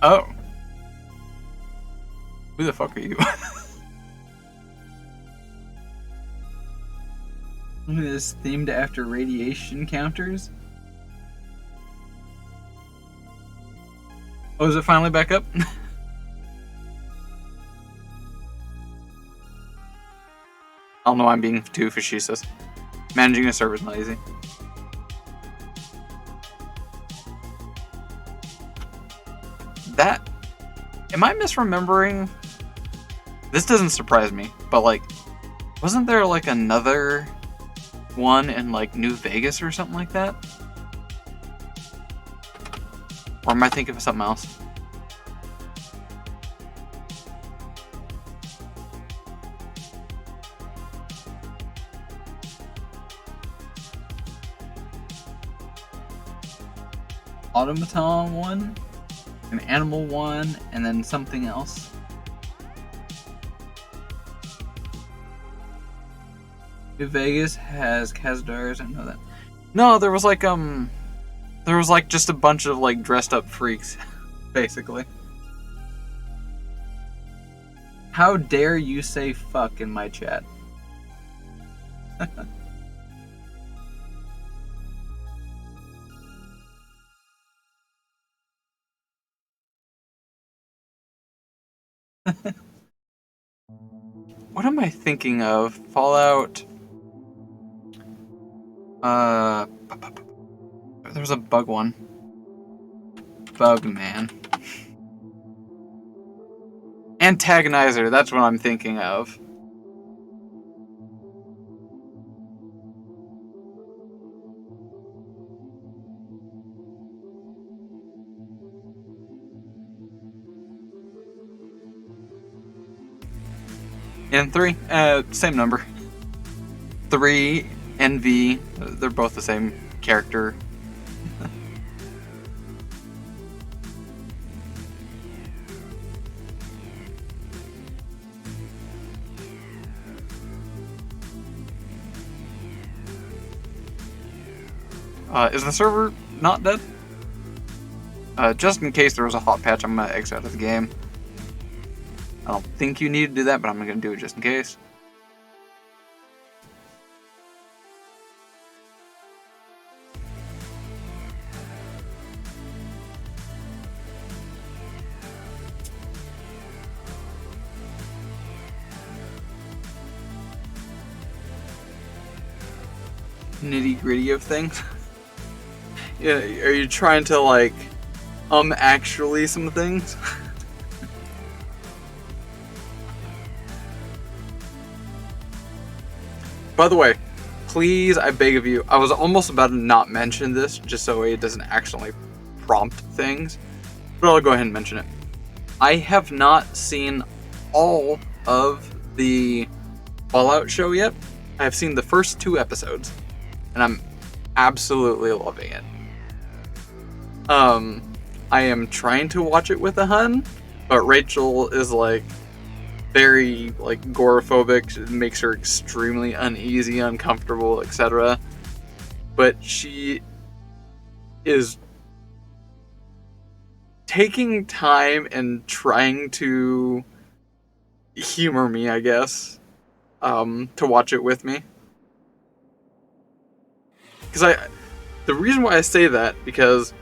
Oh. Who the fuck are you? Look at this, themed after radiation counters. Oh, is it finally back up? I don't know why I'm being too facetious. Managing a server is not easy. Am I misremembering This doesn't surprise me, but like, wasn't there like another one in like New Vegas or something like that? Or am I thinking of something else? Automaton one, an animal one, and then something else. New Vegas has Kazdars, I know that. No, there was like just a bunch of like dressed up freaks, basically. How dare you say fuck in my chat? What am I thinking of? Fallout. There's a bug one. Bug man. Antagonizer, that's what I'm thinking of. And 3, same number. 3 and V, they're both the same character. Is the server not dead? Just in case there was a hot patch, I'm gonna exit out of the game. I don't think you need to do that, but I'm gonna do it just in case. Nitty-gritty of things. Yeah, are you trying to like actually some things? By the way, please, I beg of you, I was almost about to not mention this just so it doesn't actually prompt things, but I'll go ahead and mention it. I have not seen all of the Fallout show yet. I have seen the first 2 episodes, and I'm absolutely loving it. I am trying to watch it with a hun, but Rachel is like very like agoraphobic. It makes her extremely uneasy, uncomfortable, etc. But she is taking time and trying to humor me, I guess, to watch it with me. Because the reason why I say that, because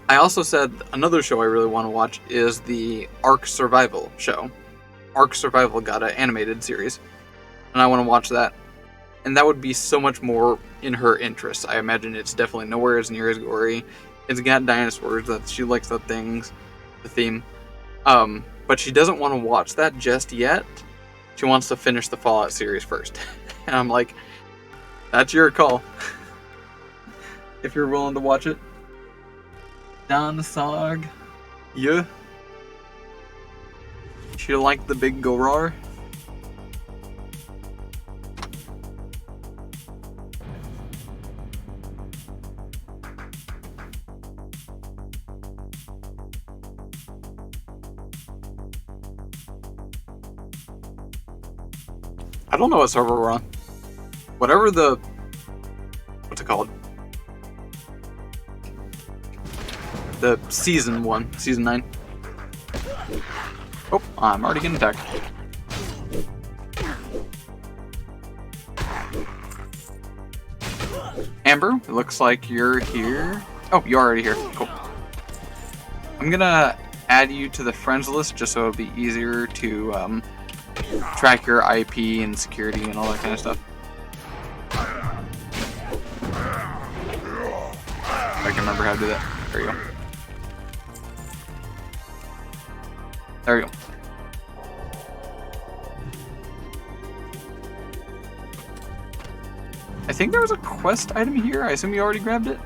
I also said another show I really want to watch is the Ark Survival show. Ark Survival got an animated series, and I want to watch that. And that would be so much more in her interest. I imagine it's definitely nowhere as near as gory. It's got dinosaurs, that she likes the theme. But she doesn't want to watch that just yet. She wants to finish the Fallout series first. And I'm like, that's your call. If you're willing to watch it. Don Sog. Yeah. She like the big Gorar. I don't know what server we're on. Whatever the... What's it called? The season 1. Season 9. Oh, I'm already getting attacked. Amber, it looks like you're here. Oh, you're already here. Cool. I'm gonna add you to the friends list just so it'll be easier to track your IP and security and all that kind of stuff. I can remember how to do that. There you go. There we go. think there was a quest item here. I assume you already grabbed it.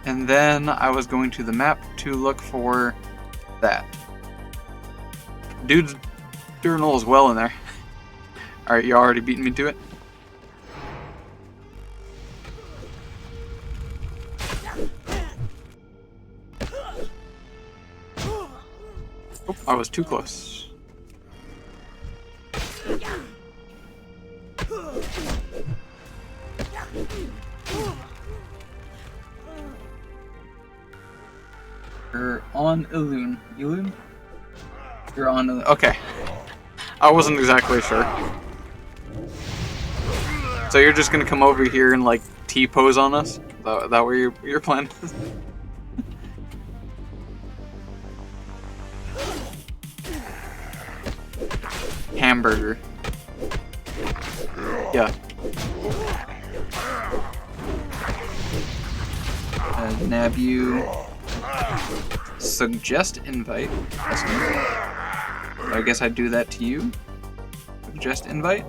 And then I was going to the map to look for that. Dude's journal is well in there. Alright, you already beaten me to it. Oh, I was too close. You're on Elune. Elune? You're on Elune. Okay. I wasn't exactly sure. So you're just gonna come over here and like T-pose on us? That what your plan is? Hamburger. Yeah. Nab you. Suggest invite. That's me. I guess I'd do that to you. Suggest invite.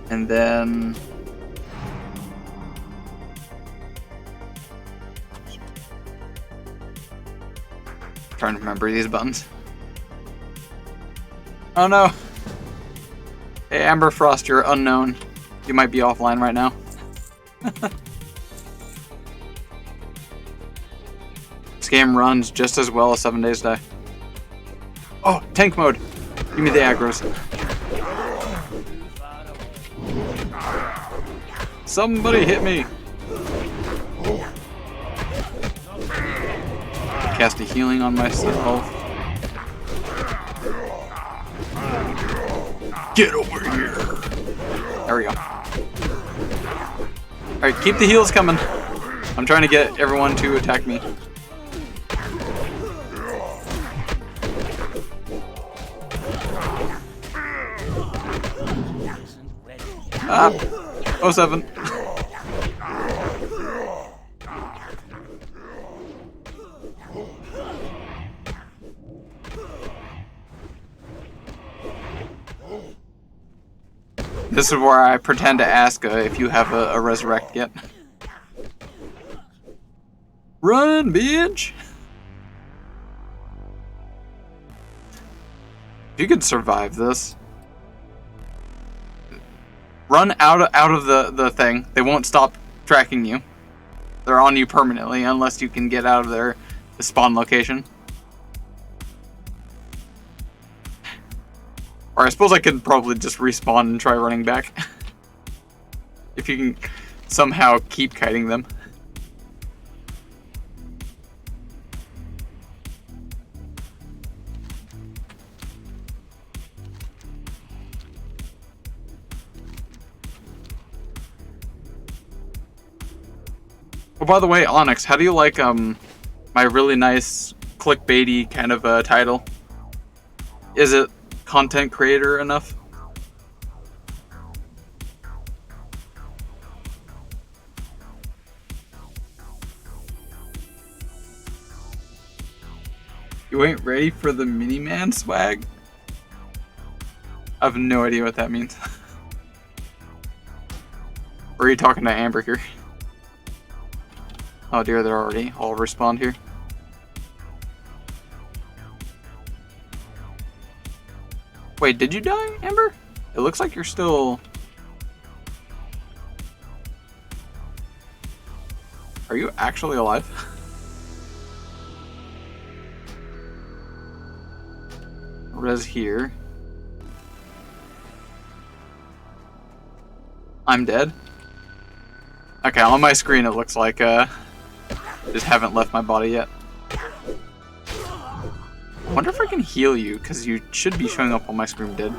And then... trying to remember these buttons. Oh no! Hey Amber Frost, you're unknown. You might be offline right now. This game runs just as well as 7 Days Die. Oh, tank mode! Give me the aggros. Somebody hit me! Cast a healing on myself. Get over here! There we go. Alright, keep the heals coming. I'm trying to get everyone to attack me. Ah! 07. This is where I pretend to ask if you have a resurrect yet. Run, bitch! If you could survive this. Run out of the thing. They won't stop tracking you. They're on you permanently unless you can get out of the spawn location. Or I suppose I could probably just respawn and try running back. If you can somehow keep kiting them. Oh, by the way, Onyx, how do you like my really nice clickbaity kind of title? Is it content creator enough? You ain't ready for the mini-man swag? I have no idea what that means. Or are you talking to Amber here? Oh dear, they're already all respawned here. Wait, did you die, Amber? It looks like you're still... Are you actually alive? Res here. I'm dead. Okay, on my screen it looks like just haven't left my body yet. I wonder if I can heal you, because you should be showing up on my screen dead.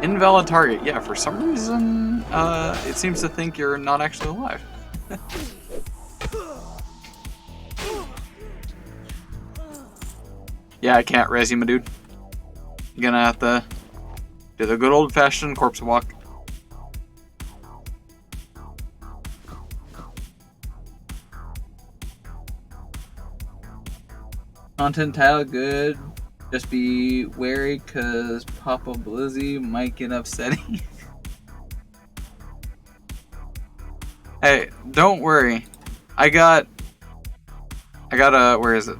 Invalid target. Yeah, for some reason, it seems to think you're not actually alive. Yeah, I can't res you, my dude. You're gonna have to do the good old-fashioned corpse walk. Content title good. Just be wary, cause Papa Blizzy might get upsetting. Hey, don't worry. I got where is it?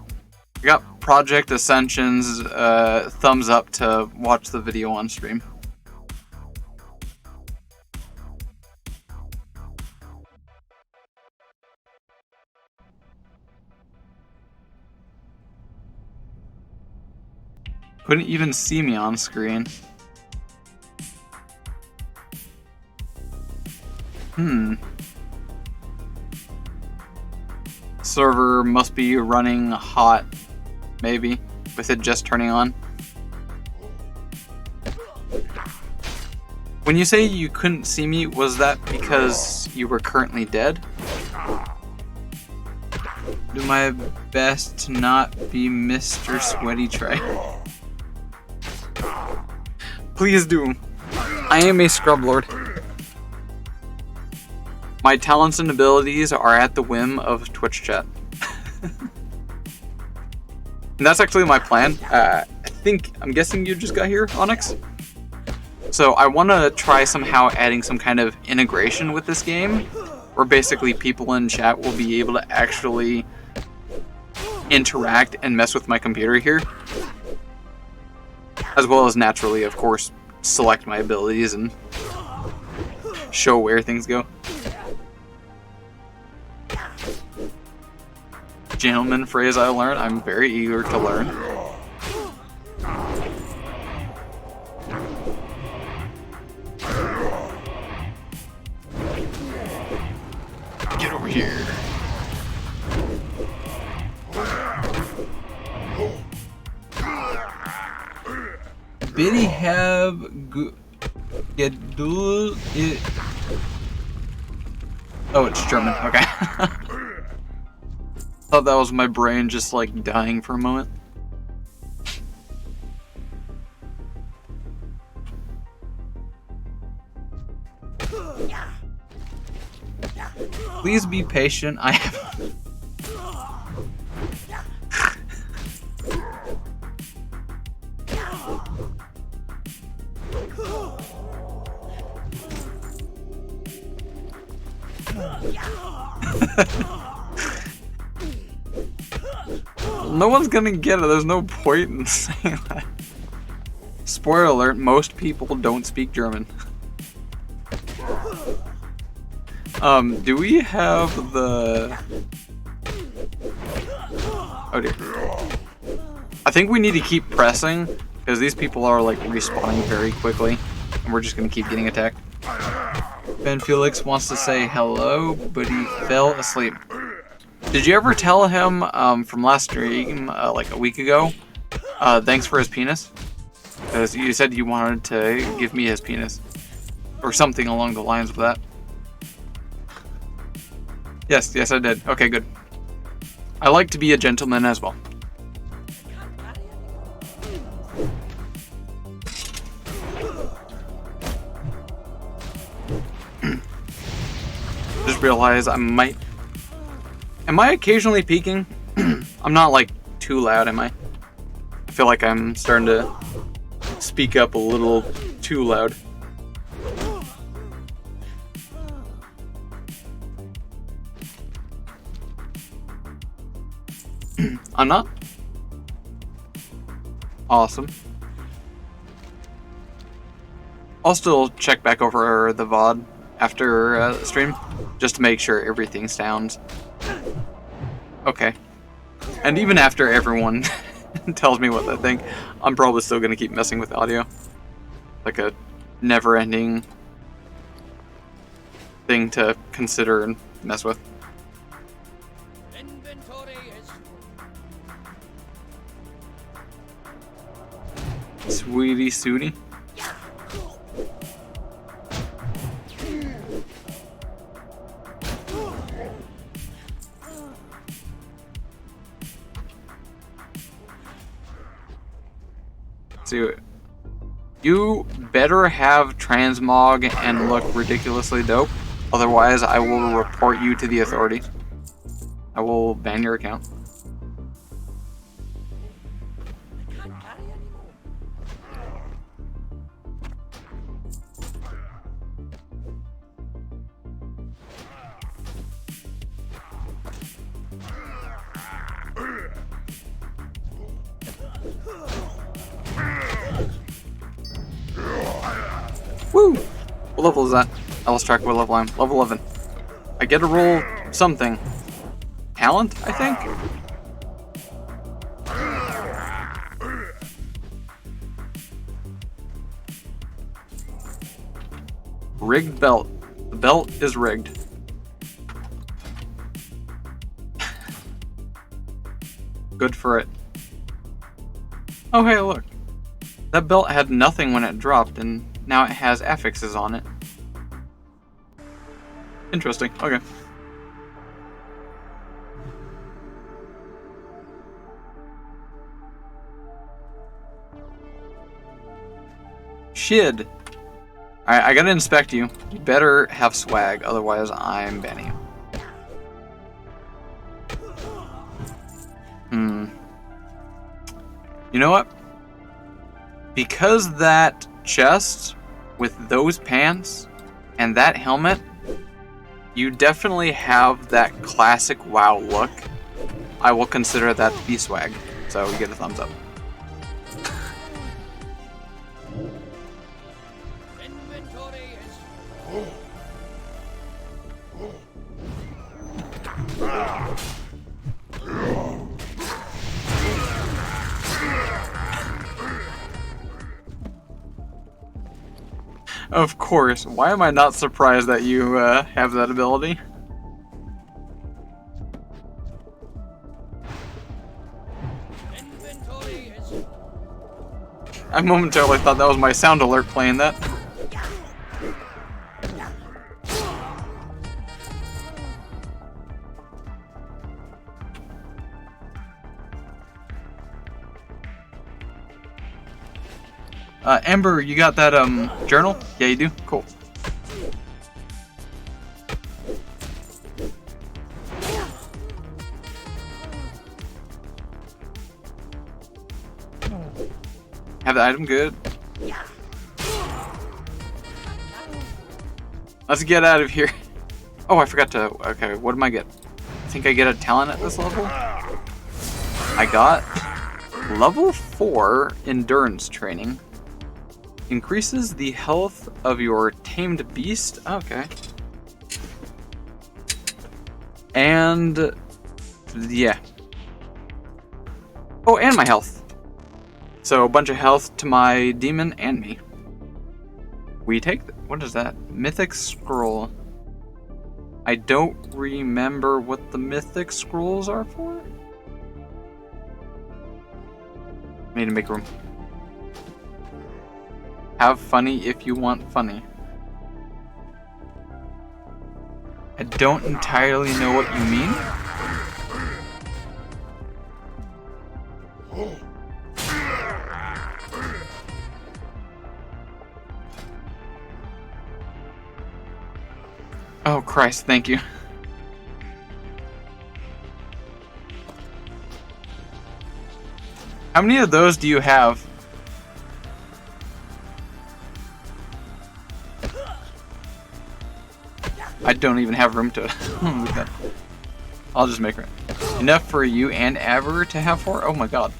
I got Project Ascension's thumbs up to watch the video on stream. Couldn't even see me on screen. Server must be running hot, maybe, with it just turning on. When you say you couldn't see me, was that because you were currently dead? Do my best to not be Mr. Sweaty Tray. Please do. I am a scrub lord. My talents and abilities are at the whim of Twitch chat. And that's actually my plan. I'm guessing you just got here, Onyx? So I want to try somehow adding some kind of integration with this game, where basically people in chat will be able to actually interact and mess with my computer here. As well as naturally, of course, select my abilities and show where things go. Gentleman phrase I learned. I'm very eager to learn. Get over here. Biddy have Geduld it. Oh, it's German. Okay. Thought that was my brain just like dying for a moment. Please be patient. I have. No one's gonna get it. There's no point in saying that. Spoiler alert, most people don't speak German. Do we have the... Oh dear. I think we need to keep pressing, because these people are like respawning very quickly, and we're just gonna keep getting attacked. Ben Felix wants to say hello, but he fell asleep. Did you ever tell him from last stream, like a week ago, thanks for his penis? Because you said you wanted to give me his penis. Or something along the lines of that. Yes, I did. Okay, good. I like to be a gentleman as well. Just realized I might... Am I occasionally peeking? I'm not like too loud, am I? I feel like I'm starting to speak up a little too loud. I'm not? Awesome. I'll still check back over the VOD after the stream, just to make sure everything sounds okay. And even after everyone tells me what they think, I'm probably still going to keep messing with audio. Like a never-ending thing to consider and mess with. Sweetie Sootie. See, you better have transmog and look ridiculously dope, otherwise I will report you to the authorities. I will ban your account. Woo! What level is that? I lost track of what level I'm. Level 11. I get to roll something. Talent, I think? Rigged belt. The belt is rigged. Good for it. Oh hey, look. That belt had nothing when it dropped, and now it has affixes on it. Interesting. Okay. Shid. Alright, I gotta inspect you. You better have swag, otherwise I'm banning you. You know what? Because that chest with those pants and that helmet, you definitely have that classic WoW look. I will consider that to be swag. So we get a thumbs up. Inventory is... Of course. Why am I not surprised that you have that ability? Inventory is... I momentarily thought that was my sound alert playing that. Amber, you got that journal? Yeah, you do? Cool. Have the item, good. Let's get out of here. Oh, I forgot to... Okay, what did I get? I think I get a talent at this level? I got level 4 endurance training. Increases the health of your tamed beast. Okay. And... yeah. Oh, and my health. So a bunch of health to my demon and me. We take... what is that? Mythic scroll. I don't remember what the mythic scrolls are for. I need to make room. Have funny if you want funny. I don't entirely know what you mean. Oh Christ, thank you. How many of those do you have? I don't even have room to move that. I'll just make room. Enough for you and Aver to have 4? Oh my god.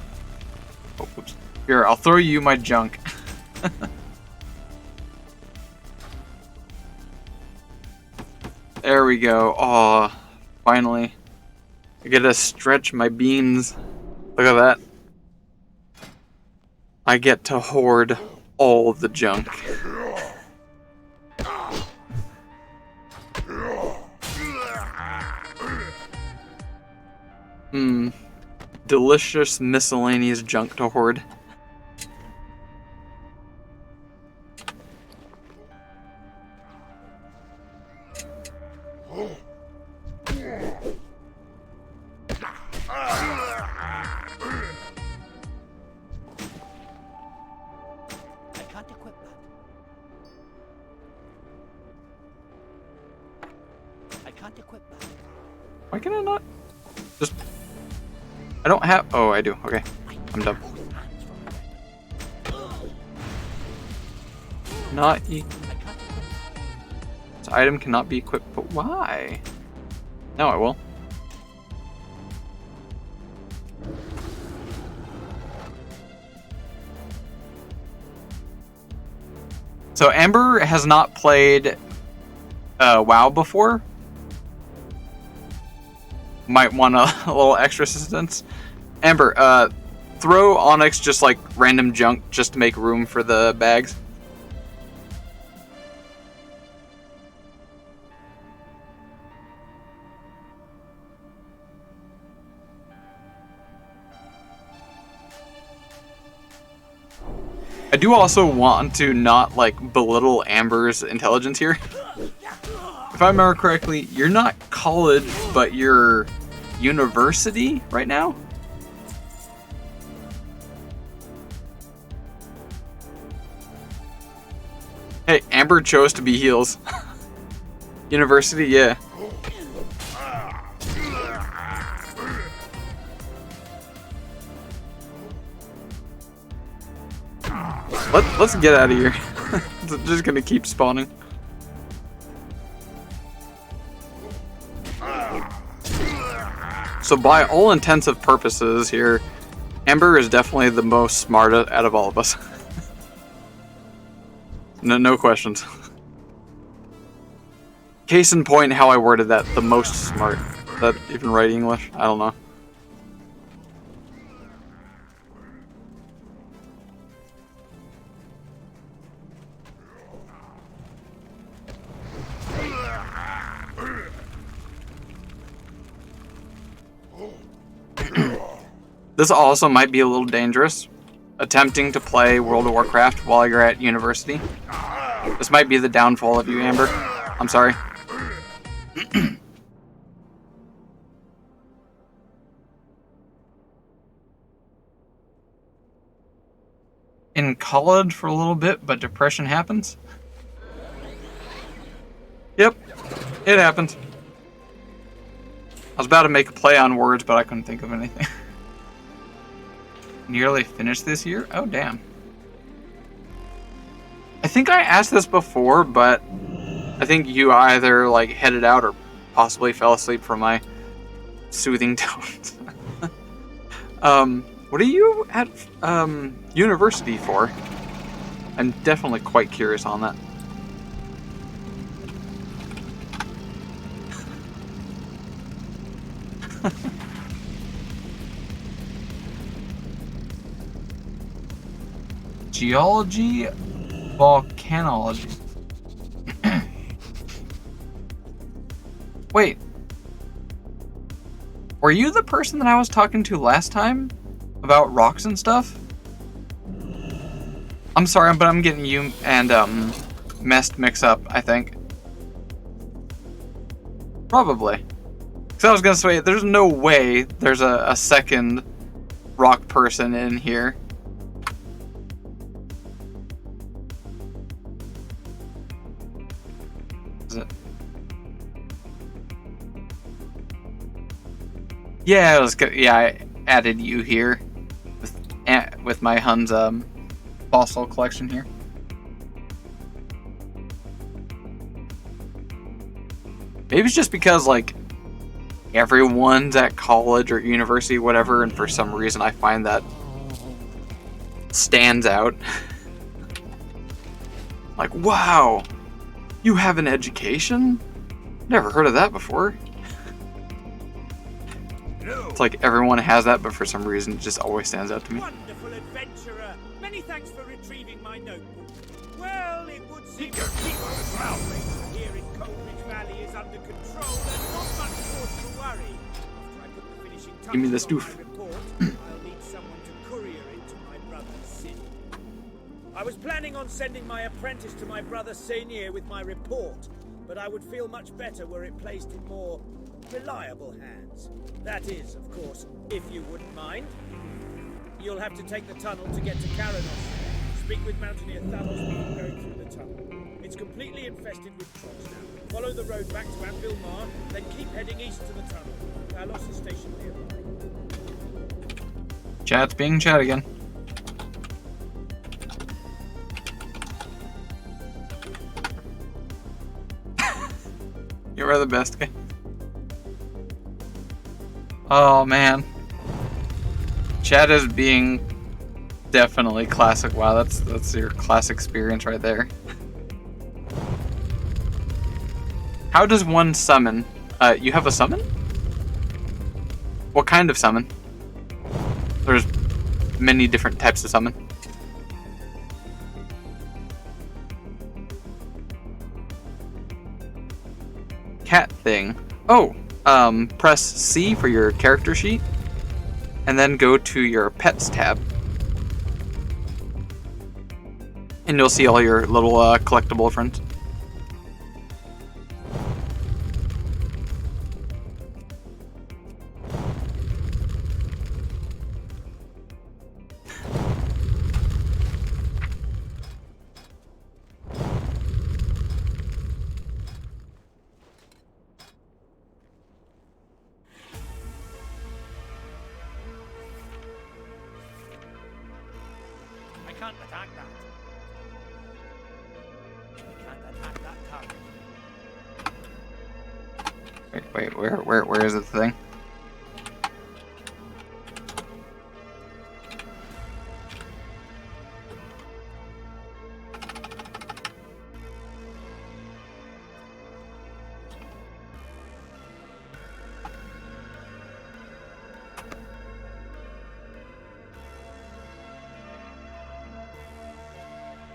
Oh, whoops. Here, I'll throw you my junk. There we go. Aw, finally. I get to stretch my beans. Look at that. I get to hoard all the junk. Delicious miscellaneous junk to hoard. Why can I not? Just... I don't have... oh, I do. Okay. I'm done. Not... this item cannot be equipped, but why? Now I will. So Amber has not played WoW before. Might want a little extra assistance. Amber, throw Onyx just like random junk just to make room for the bags. I do also want to not like belittle Amber's intelligence here. If I remember correctly, you're not college, but you're university right now? Hey, Amber chose to be heals. University, yeah. Let's get out of here. It's just gonna keep spawning. So by all intensive purposes here, Amber is definitely the most smart out of all of us. No questions. Case in point, how I worded that, the most smart. Is that even right English? I don't know. This also might be a little dangerous. Attempting to play World of Warcraft while you're at university. This might be the downfall of you, Amber. I'm sorry. In college for a little bit, but depression happens? Yep, it happened. I was about to make a play on words, but I couldn't think of anything. Nearly finished this year? Oh, damn. I think I asked this before, but I think you either like headed out or possibly fell asleep from my soothing tones. What are you at university for? I'm definitely quite curious on that. Geology, volcanology. Wait. Were you the person that I was talking to last time about rocks and stuff? I'm sorry, but I'm getting you and mixed up, I think. Probably. Because I was gonna say, there's no way there's a second rock person in here. Yeah, it was good. Yeah, I added you here with my Hun's fossil collection here. Maybe it's just because like everyone's at college or university, whatever, and for some reason I find that stands out. Like, wow, you have an education? Never heard of that before. It's like everyone has that, but for some reason it just always stands out to me. Wonderful adventurer. Many thanks for retrieving my notebook. Well, it would seem the crowd here in Coldridge Valley is under control and not much cause to worry. After I put the finishing touches Give me this on my doof. report, I'll need someone to courier it to my brother Sin. I was planning on sending my apprentice to my brother Sin here with my report, but I would feel much better were it placed in more reliable hands. That is, of course, if you wouldn't mind. You'll have to take the tunnel to get to Karanos. Speak with Mountaineer Thalos before going through the tunnel. It's completely infested with trolls now. Follow the road back to Anvil Mar, then keep heading east to the tunnel. Thalos is stationed nearby. Chat's being chat again. You are the best guy. Oh man, chat is being definitely classic. Wow, that's your classic experience right there. How does one summon? You have a summon? What kind of summon? There's many different types of summon. Cat thing. Oh, press C for your character sheet, and then go to your pets tab. And you'll see all your little collectible friends. I can't attack that. Can't attack that target. Wait, where is it, the thing?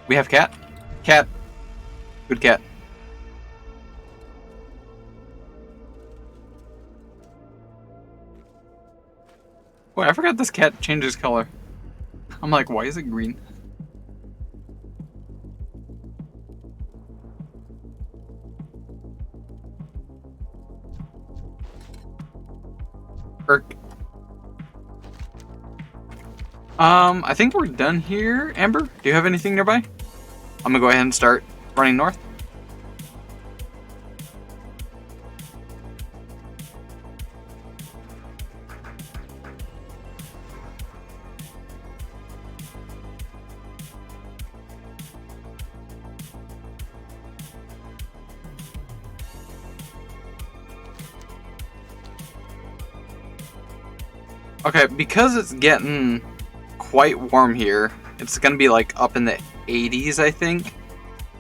We have cat? Cat. Good cat. Wait, I forgot this cat changes color. I'm like, why is it green? Irk. I think we're done here. Amber, do you have anything nearby? I'm gonna go ahead and start running north. Okay, because it's getting quite warm here, it's gonna be like up in the 80s, I think.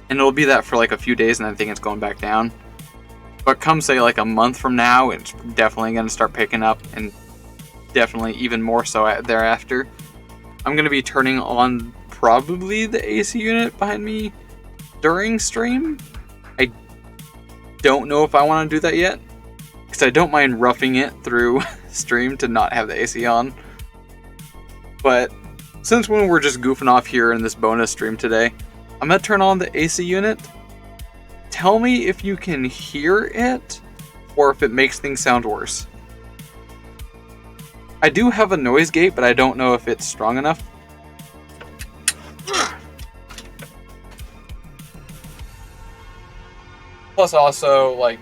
And it'll be that for like a few days, and I think it's going back down. But come say like a month from now, it's definitely gonna start picking up, and definitely even more so thereafter. I'm gonna be turning on probably the AC unit behind me during stream. I don't know if I want to do that yet, because I don't mind roughing it through stream to not have the AC on. But since when we're just goofing off here in this bonus stream today, I'm gonna turn on the AC unit. Tell me if you can hear it or if it makes things sound worse. I do have a noise gate, but I don't know if it's strong enough. Plus also, like,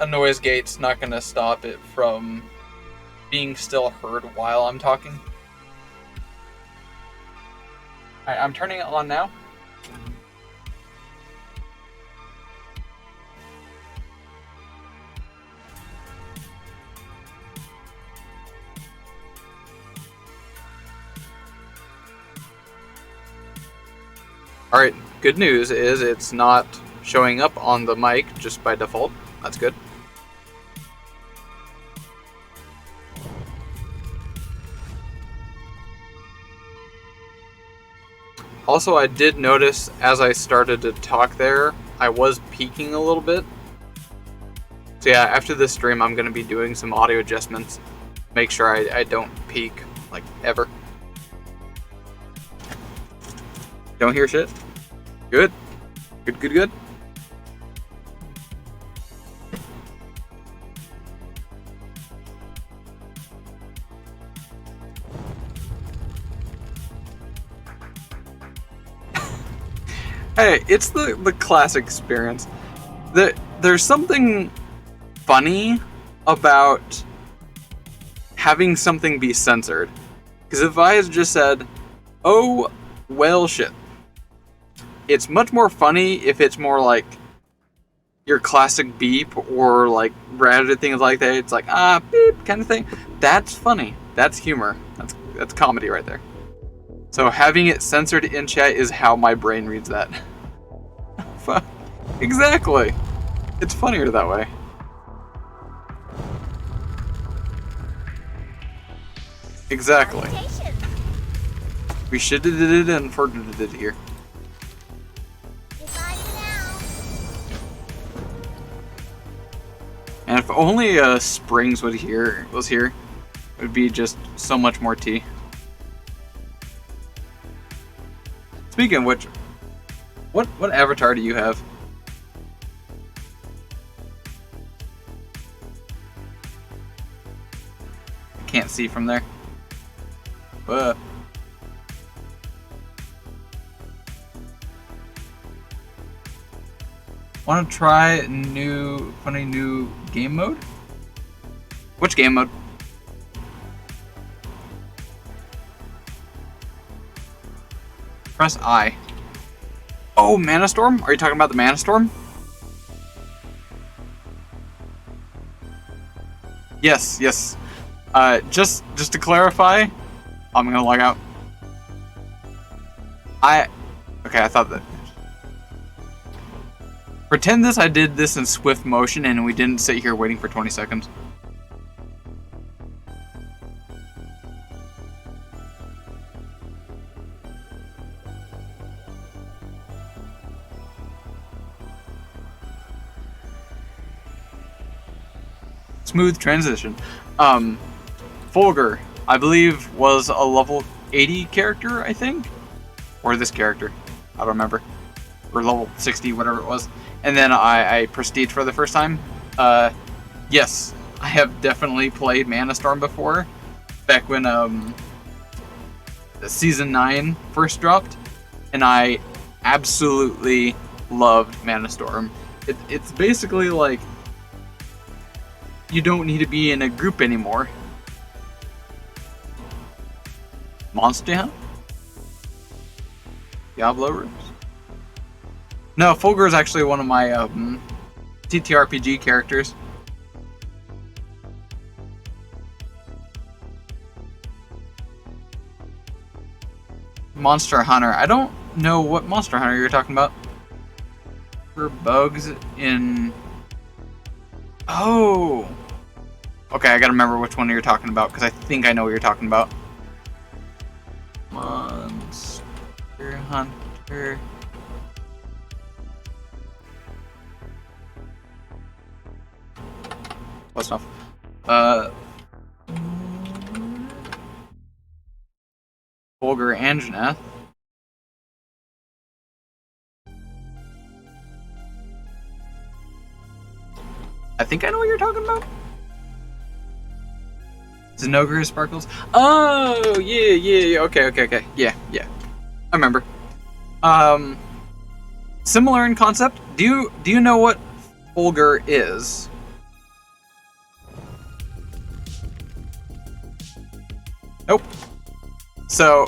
a noise gate's not gonna stop it from being still heard while I'm talking. Alright, I'm turning it on now. Alright, good news is it's not showing up on the mic just by default. That's good. Also, I did notice as I started to talk there, I was peaking a little bit. So yeah, after this stream, I'm going to be doing some audio adjustments. Make sure I don't peak, like, ever. Don't hear shit? Good. Good. Hey, it's the classic experience. There's something funny about having something be censored. Because if I had just said, oh, well, shit. It's much more funny if it's more like your classic beep or like rather things like that. It's like, beep kind of thing. That's funny. That's humor. That's comedy right there. So having it censored in chat is how my brain reads that. Fuck. Exactly. It's funnier that way. Exactly. Salutations. We should have did it and forwarded it here. Goodbye for now. And if only Springs was here, it would be just so much more tea. Speaking of which, what avatar do you have? I can't see from there. Want to try funny new game mode? Which game mode? Press I. Oh, Mana Storm? Are you talking about the Mana Storm? Yes. Just to clarify, I'm gonna log out. Okay, I thought that. Pretend I did this in swift motion and we didn't sit here waiting for 20 seconds. Smooth transition. Fulgur, I believe, was a level 80 character, I think? Or this character. I don't remember. Or level 60, whatever it was. And then I prestige for the first time. Yes, I have definitely played Mana Storm before. Back when Season 9 first dropped. And I absolutely loved Mana Storm. It's basically like you don't need to be in a group anymore. Monster Hunt? Diablo Roots? No, Fulgur is actually one of my TTRPG characters. Monster Hunter. I don't know what Monster Hunter you're talking about. For bugs in... Oh! Okay, I gotta remember which one you're talking about, because I think I know what you're talking about. Monster Hunter... Close enough. Fulgur Anjanath. I think I know what you're talking about. Zenogre Sparkles. Oh, yeah. Okay. Yeah. I remember. Similar in concept. Do you know what Fulgur is? Nope. So,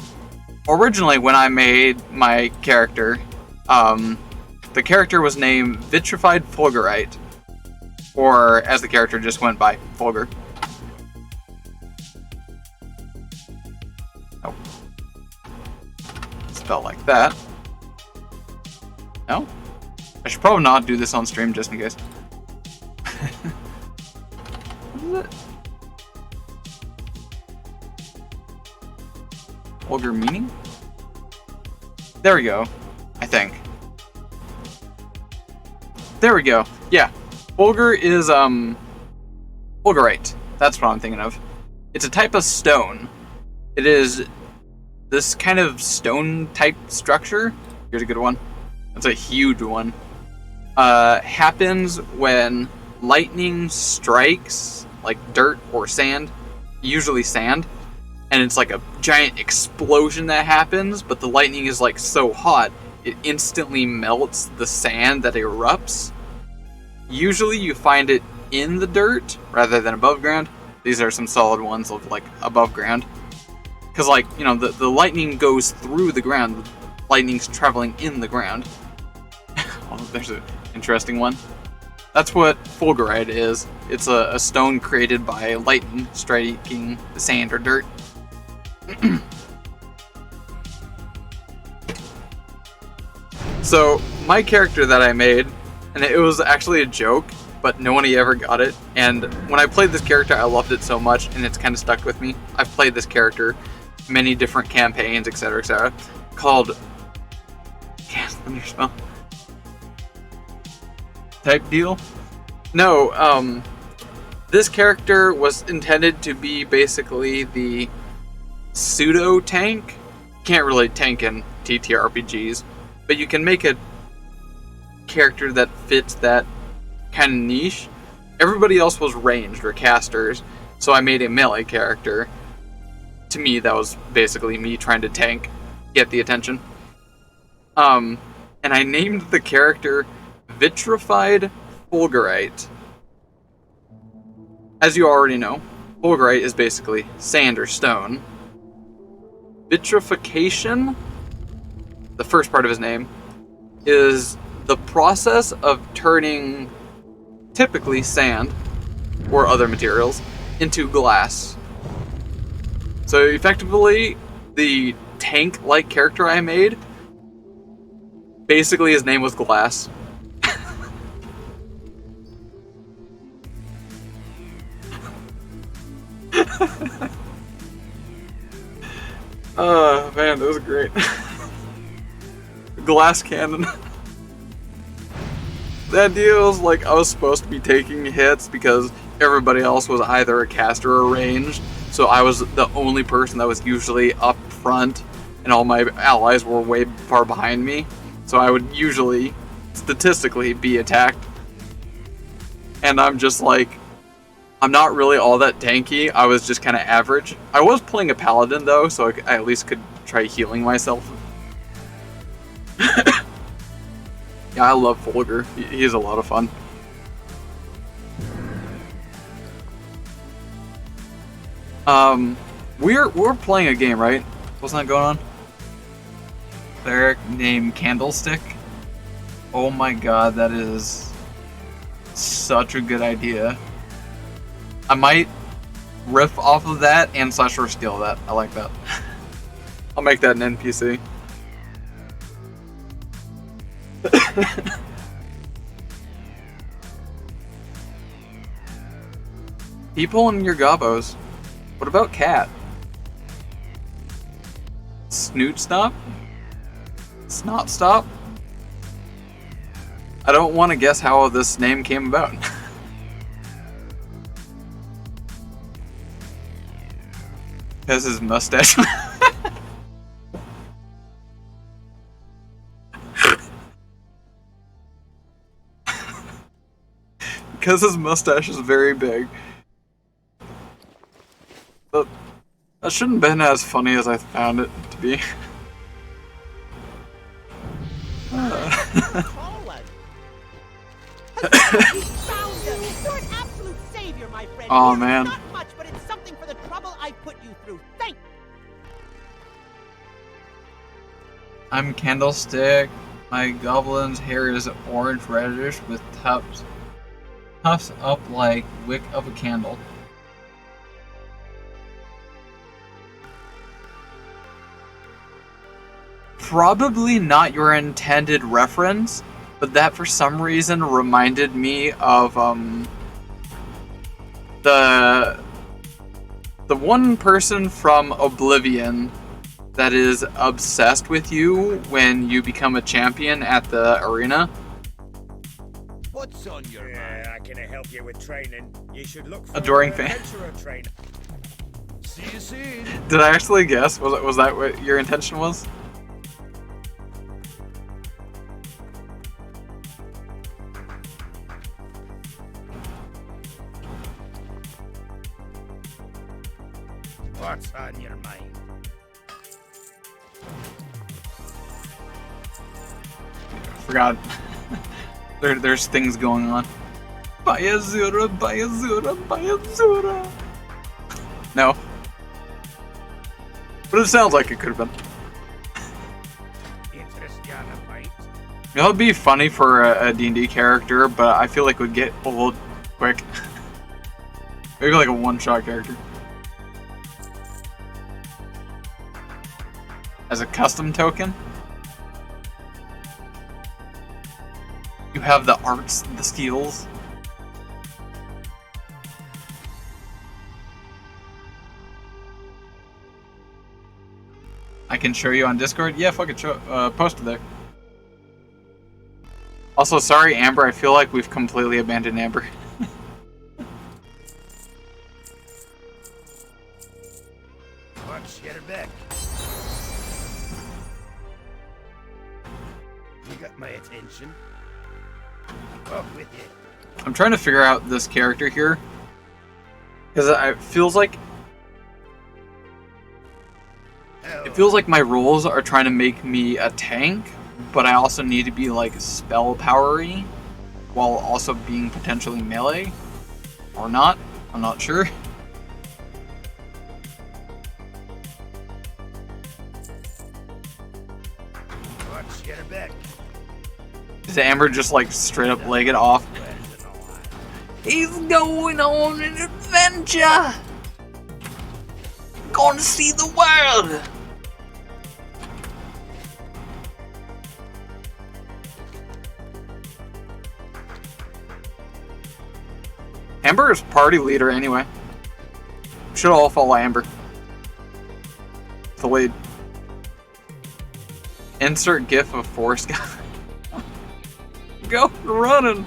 originally when I made my character, the character was named Vitrified Fulgurite. Or, as the character just went by, Fulgur. Nope. Spelled like that. No? I should probably not do this on stream just in case. What is it? Fulgur meaning? There we go. I think. There we go. Yeah. Fulgur is, Fulgurite. That's what I'm thinking of. It's a type of stone. It is this kind of stone-type structure. Here's a good one. That's a huge one. Happens when lightning strikes, like dirt or sand. Usually sand. And it's like a giant explosion that happens, but the lightning is like so hot, it instantly melts the sand that erupts. Usually you find it in the dirt rather than above ground. These are some solid ones of like above ground. Because like, you know, the lightning goes through the ground. The lightning's traveling in the ground. Oh, there's an interesting one. That's what Fulgurite is. It's a stone created by lightning striking the sand or dirt. So, my character that I made and it was actually a joke, but no one ever got it. And when I played this character, I loved it so much, and it's kind of stuck with me. I've played this character many different campaigns, etc., called... Can't remember your spell. Type deal? No, this character was intended to be basically the pseudo-tank. Can't really tank in TTRPGs, but you can make a character that fits that kind of niche. Everybody else was ranged or casters, so I made a melee character. To me, that was basically me trying to tank, get the attention. And I named the character Vitrified Fulgurite. As you already know, Fulgurite is basically sand or stone. Vitrification, the first part of his name, is the process of turning typically sand or other materials into glass. So effectively, the tank-like character I made, basically his name was Glass. Oh man, that was great. Glass cannon. That deal was like I was supposed to be taking hits because everybody else was either a caster or ranged, so I was the only person that was usually up front, and all my allies were way far behind me, so I would usually, statistically, be attacked. And I'm just like, I'm not really all that tanky, I was just kind of average. I was playing a paladin though, so I at least could try healing myself. Yeah, I love Fulgur. He's a lot of fun. We're playing a game, right? What's that going on? Cleric named Candlestick. Oh my god, that is such a good idea. I might riff off of that and / steal that. I like that. I'll make that an NPC. People in your gobos. What about cat? Snoot stop? Snot stop? I don't want to guess how this name came about. Because his mustache. Because his mustache is very big. But that shouldn't have been as funny as I found it to be. You're an absolute savior, my friend. Aw, man. Not much, but it's something for the trouble I put you through. Thank you. I'm Candlestick. My goblin's hair is orange reddish with tufts up like wick of a candle. Probably not your intended reference, but that for some reason reminded me of the one person from Oblivion that is obsessed with you when you become a champion at the arena. What's on your mind? I can help you with training. You should look for Adoring an fan. adventurer trainer. See you soon. Did I actually guess? Was that what your intention was? What's on your mind? Forgot. There's things going on. Bayazura, Bayazura, Bayazura. No. But it sounds like it could have been. Interesting on a fight. It would be funny for a D&D character, but I feel like it would get old quick. Maybe like a one-shot character. As a custom token? You You have the arts, the skills. I can show you on Discord. Yeah, fucking post it there. Also, sorry, Amber. I feel like we've completely abandoned Amber. Watch, get her back. You got my attention. Off with you. I'm trying to figure out this character here. Because it feels like... It feels like my roles are trying to make me a tank, but I also need to be like spell powery while also being potentially melee. Or not. I'm not sure. Watch, get her back. Does Amber just like straight up leg it off? He's going on an adventure! Going to see the world! Amber is party leader anyway. Should all follow Amber. The lead. Insert gif of Force guy. Go running!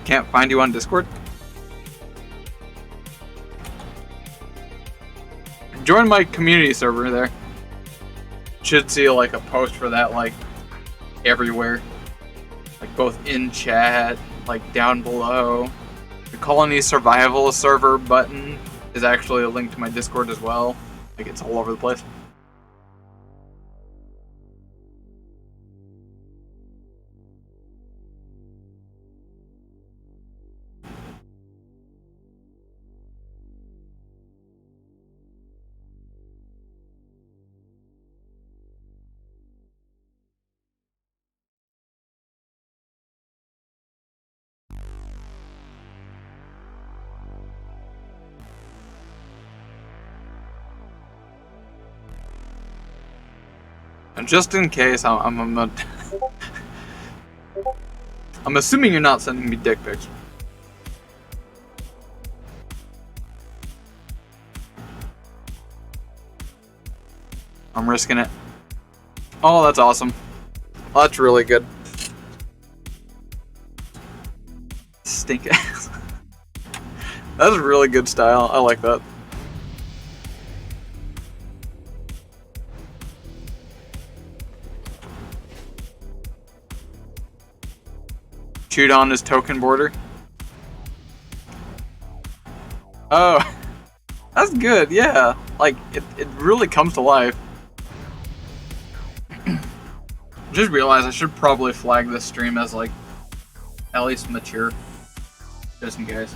Can't find you on Discord? Join my community server there. Should see like a post for that like everywhere. Like both in chat, like down below. The colony survival server button is actually a link to my Discord as well. Like it's all over the place. And just in case, I'm assuming you're not sending me dick pics. I'm risking it. Oh, that's awesome. Oh, that's really good. Stink ass. That's really good style. I like that. Chewed on his token border. Oh, that's good, yeah. Like, it really comes to life. Just realized I should probably flag this stream as, like, at least mature. Just in case.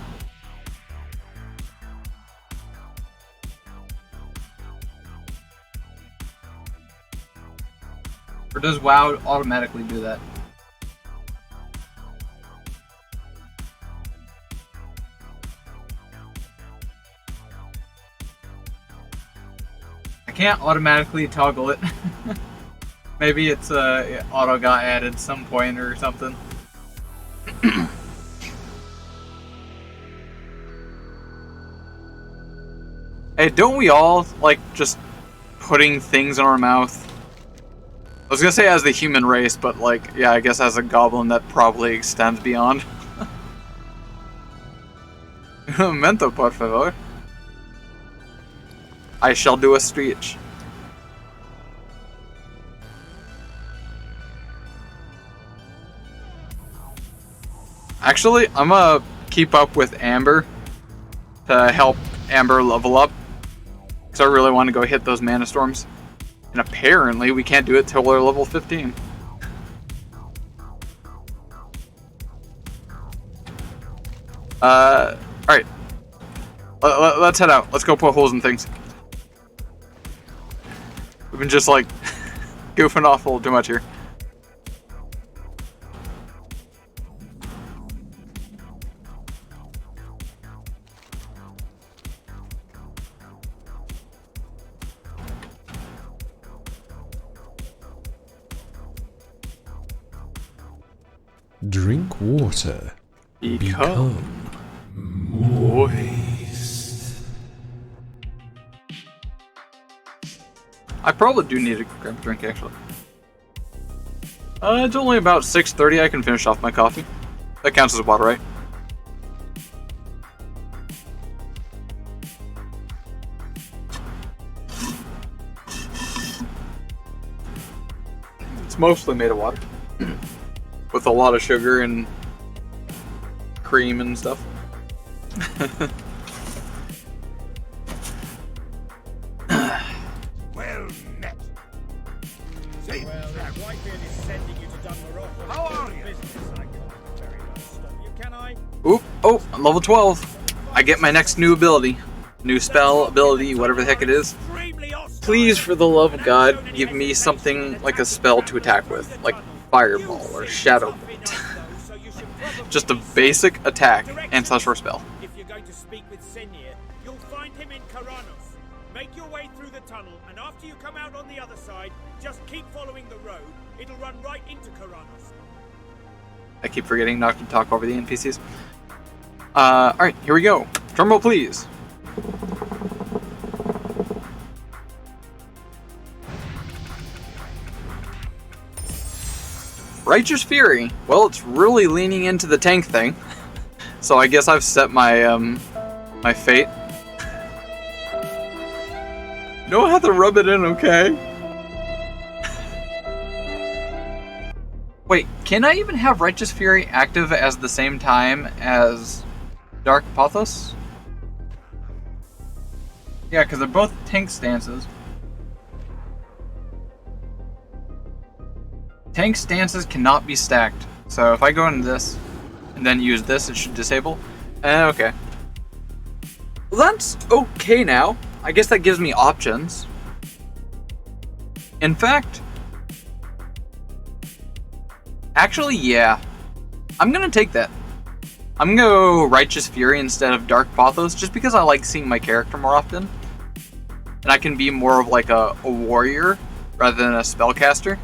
Or does WoW automatically do that? Can't automatically toggle it. Maybe it's auto got added some point or something. Hey, don't we all like just putting things in our mouth? I was gonna say as the human race, but like, yeah, I guess as a goblin that probably extends beyond. Un momento, por favor. I shall do a speech. Actually, I'm gonna keep up with Amber to help Amber level up. Because I really want to go hit those mana storms. And apparently we can't do it till we're level 15. Alright. Let's head out. Let's go put holes in things. We've been just like goofing off a little too much here. Drink water. Become moist. I probably do need to grab a drink, actually. It's only about 6:30. I can finish off my coffee. That counts as water, right? It's mostly made of water. With a lot of sugar and cream and stuff. Well met. Safe trap. Whitebeard is sending you to Dunmore. How are you? Business. I can't very well stop you, can I? Oop! Oh, I'm level 12. I get my next new ability. New spell, ability, whatever the heck it is. Extremely hostile. Please, for the love of God, give me something like a spell to attack with. Like Fireball or Shadow Bolt. Just a basic attack and +4 spell. If you're going to speak with Senir, you'll find him in Karanos. Make your way through the tunnel, and after you come out on the other side, just keep following the road. It'll run right into Karanos. I keep forgetting not to talk over the NPCs. Alright, here we go. Drumroll, please. Righteous Fury. Well, it's really leaning into the tank thing. So I guess I've set my, my fate. Know how to rub it in, okay? Wait, can I even have Righteous Fury active as the same time as Dark Pathos? Yeah, because they're both tank stances. Tank stances cannot be stacked. So if I go into this and then use this, it should disable. Okay. Well, that's okay now. I guess that gives me options. In fact, actually, yeah. I'm gonna take that. I'm gonna go Righteous Fury instead of Dark Pathos, just because I like seeing my character more often. And I can be more of like a warrior rather than a spellcaster.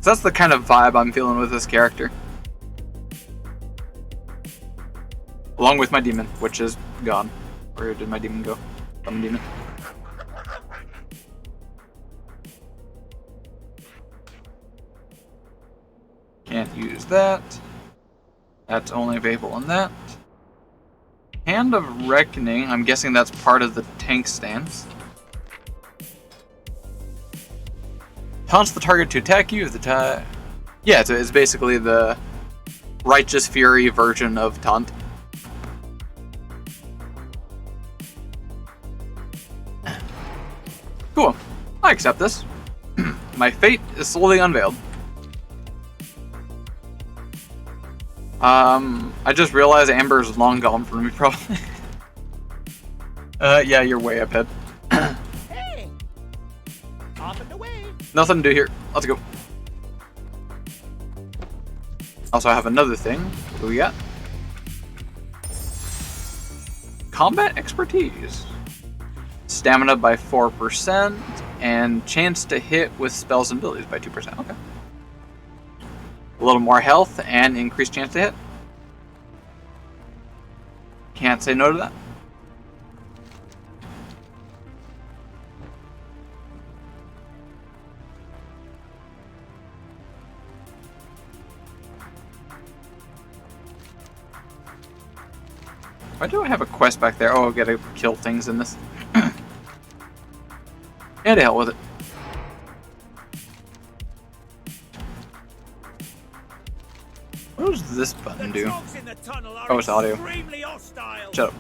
So that's the kind of vibe I'm feeling with this character. Along with my demon, which is gone. Where did my demon go? Summon demon. Can't use that. That's only available in that. Hand of Reckoning, I'm guessing that's part of the tank stance. Taunts the target to attack you if the yeah, it's basically the Righteous Fury version of taunt. Cool. I accept this. My fate is slowly unveiled. I just realized Amber's long gone from me, probably. Yeah, you're way up ahead. Hey! Off and away! Nothing to do here. Let's go. Also, I have another thing. What do we got? Combat Expertise. Stamina by 4%, and chance to hit with spells and abilities by 2%. Okay. A little more health and increased chance to hit. Can't say no to that. Why do I have a quest back there? Oh, I gotta kill things in this. Yeah, to hell with it. What does this button do? Oh, it's audio. Shut up.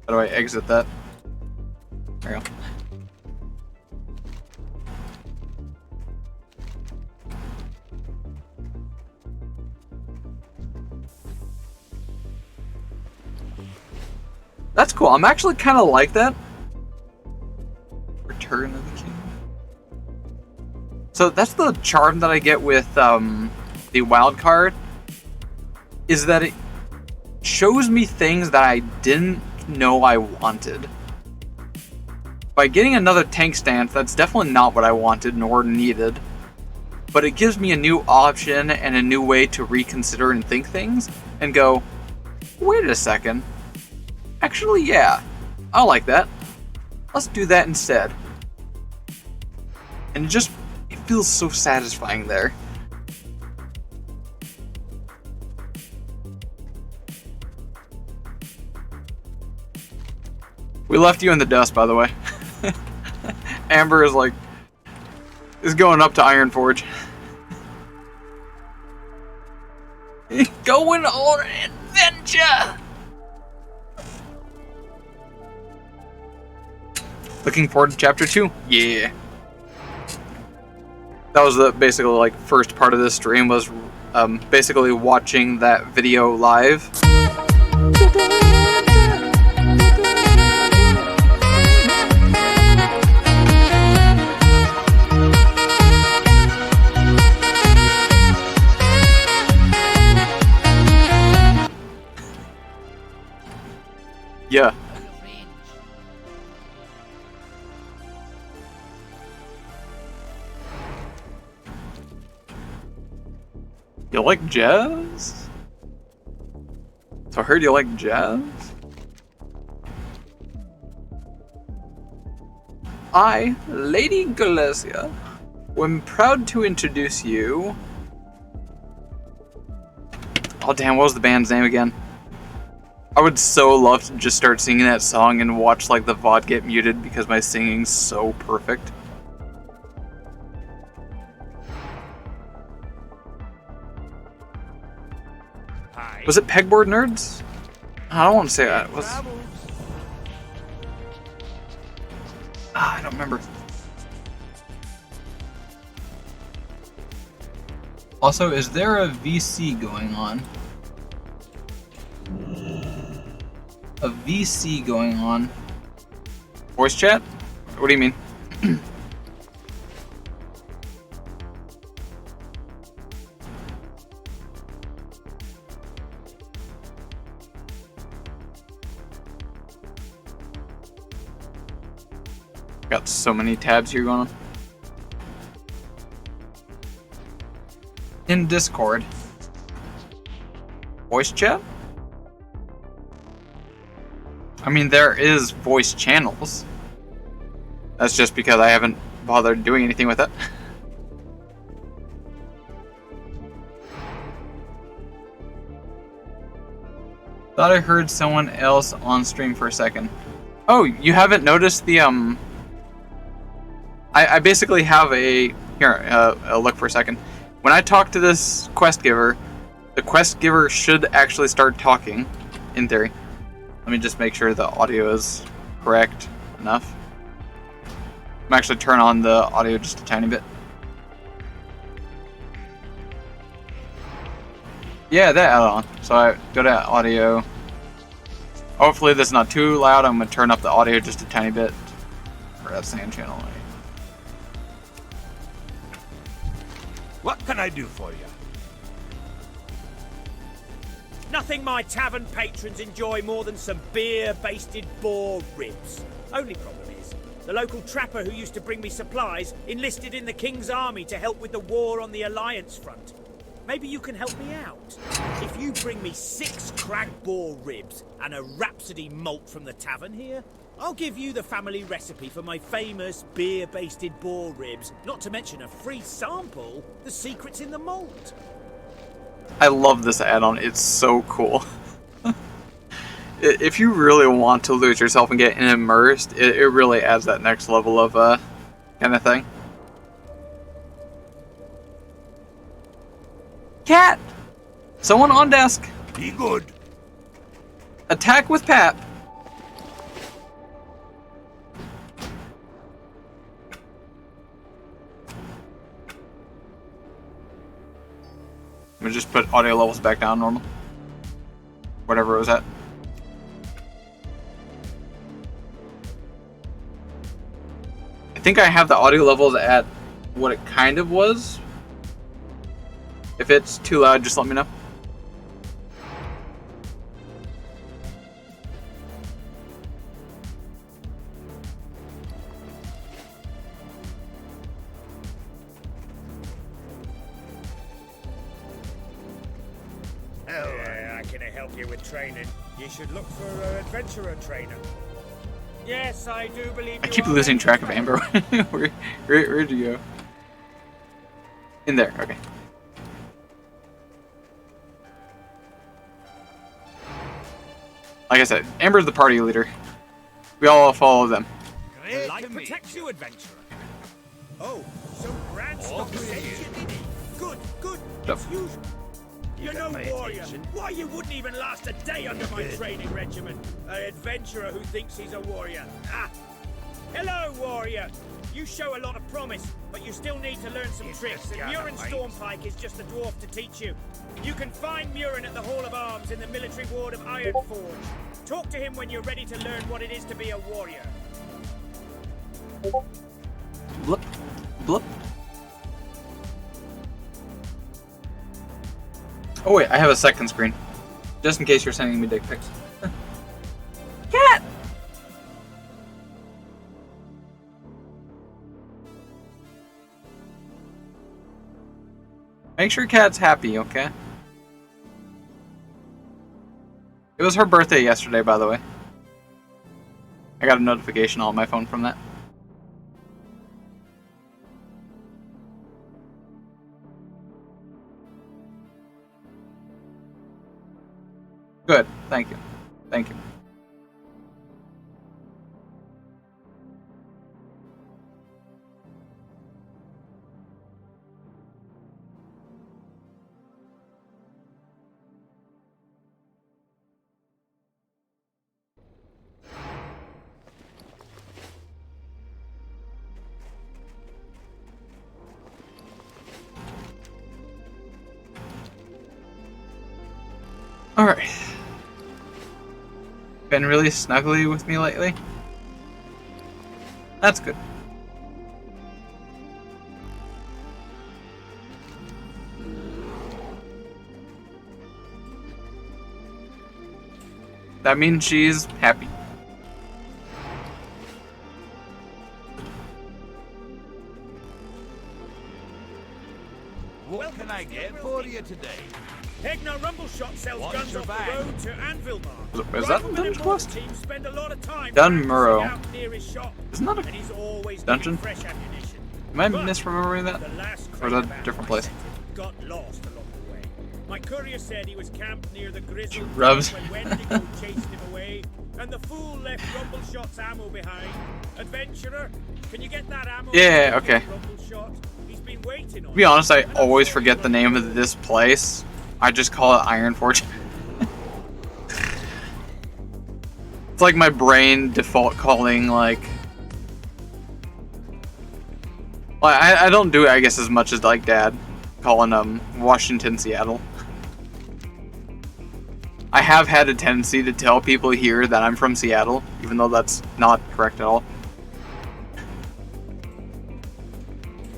How do I exit that? There we go. That's cool. I'm actually kind of like that. Return of the King. So that's the charm that I get with the wild card, is that it shows me things that I didn't know I wanted. By getting another tank stance, that's definitely not what I wanted nor needed. but it gives me a new option and a new way to reconsider and think things and go, wait a second. Actually, yeah, I like that. Let's do that instead. And it feels so satisfying there. We left you in the dust, by the way. Amber is going up to Ironforge. Going on an adventure! Looking forward to chapter 2. Yeah. That was the basically like first part of this stream was basically watching that video live. Yeah. You like jazz? So I heard you like jazz? I, Lady Galesia, am proud to introduce you... Oh damn, what was the band's name again? I would so love to just start singing that song and watch like the VOD get muted because my singing's so perfect. Hi. Was it Pegboard Nerds? I don't want to say that. I don't remember. Also, is there a VC going on? A VC going on? Voice chat? What do you mean? Got so many tabs here going on. In Discord. Voice chat? I mean, there is voice channels. That's just because I haven't bothered doing anything with it. Thought I heard someone else on stream for a second. Oh, you haven't noticed the, I basically have a... Here, I'll look for a second. When I talk to this quest giver, the quest giver should actually start talking, in theory. Let me just make sure the audio is correct enough. I'm actually turn on the audio just a tiny bit. Yeah, that add-on. So I go to audio. Hopefully this is not too loud. I'm gonna turn up the audio just a tiny bit for that sand channel. What can I do for you? Nothing my tavern patrons enjoy more than some beer-basted boar ribs. Only problem is, the local trapper who used to bring me supplies enlisted in the King's army to help with the war on the Alliance front. Maybe you can help me out. If you bring me 6 crag boar ribs and a Rhapsody malt from the tavern here, I'll give you the family recipe for my famous beer-basted boar ribs, not to mention a free sample, the secrets in the malt. I love this add-on. It's so cool. If you really want to lose yourself and get immersed, it really adds that next level of kind of thing. Cat! Someone on desk. Be good. Attack with Pap. Let me just put audio levels back down normal. Whatever it was at. I think I have the audio levels at what it kind of was. If it's too loud, just let me know. help you with training, you should look for an adventurer trainer. Yes, I do believe I you keep are losing ready track to of travel. Amber. Where'd you go? In there, okay. Like I said, Amber's the party leader. We all follow them. The Great light to meet protects you. you, adventurer. Oh, so Brand stopped good. sent you, did he? Good, good. Yep. It's usual. You're no pay warrior. attention. Why you wouldn't even last a day under my training regimen? An adventurer who thinks he's a warrior. Ah. Hello, warrior. You show a lot of promise, but you still need to learn some tricks, and Murin Stormpike is just a dwarf to teach you. You can find Murin at the Hall of Arms in the military ward of Ironforge. Talk to him when you're ready to learn what it is to be a warrior. Blip. Blip. Oh wait, I have a second screen. Just in case you're sending me dick pics. Cat! Make sure Cat's happy, okay? It was her birthday yesterday, by the way. I got a notification on my phone from that. Good. Thank you. Thank you. Alright. Been really snuggly with me lately? That's good. That means she's happy. What can I get for you today? Hegnar Rumbleshot sells What's guns your off bag? the road to Anvilmar. Is that the dungeon quest? Teams spend a lot of time Dunmurrow. practicing out near his shop, Isn't that and a... he's always dungeon? getting fresh ammunition. Am I But misremembering that? the last Or is that a crate of different ammo I place? sent him got lost along the way. My courier said he was camped near the Grizzle Rubs. when Wendigo chased him away, and the fool left Rumbleshot's ammo behind. Adventurer, can you get that ammo? Yeah, okay. Rumbleshot? He's been waiting on To be honest, I always forget the name of this place. I just call it Ironforge. It's like my brain default calling, like... Well, I don't do it, I guess, as much as, like, Dad. Calling, Washington, Seattle. I have had a tendency to tell people here that I'm from Seattle, even though that's not correct at all.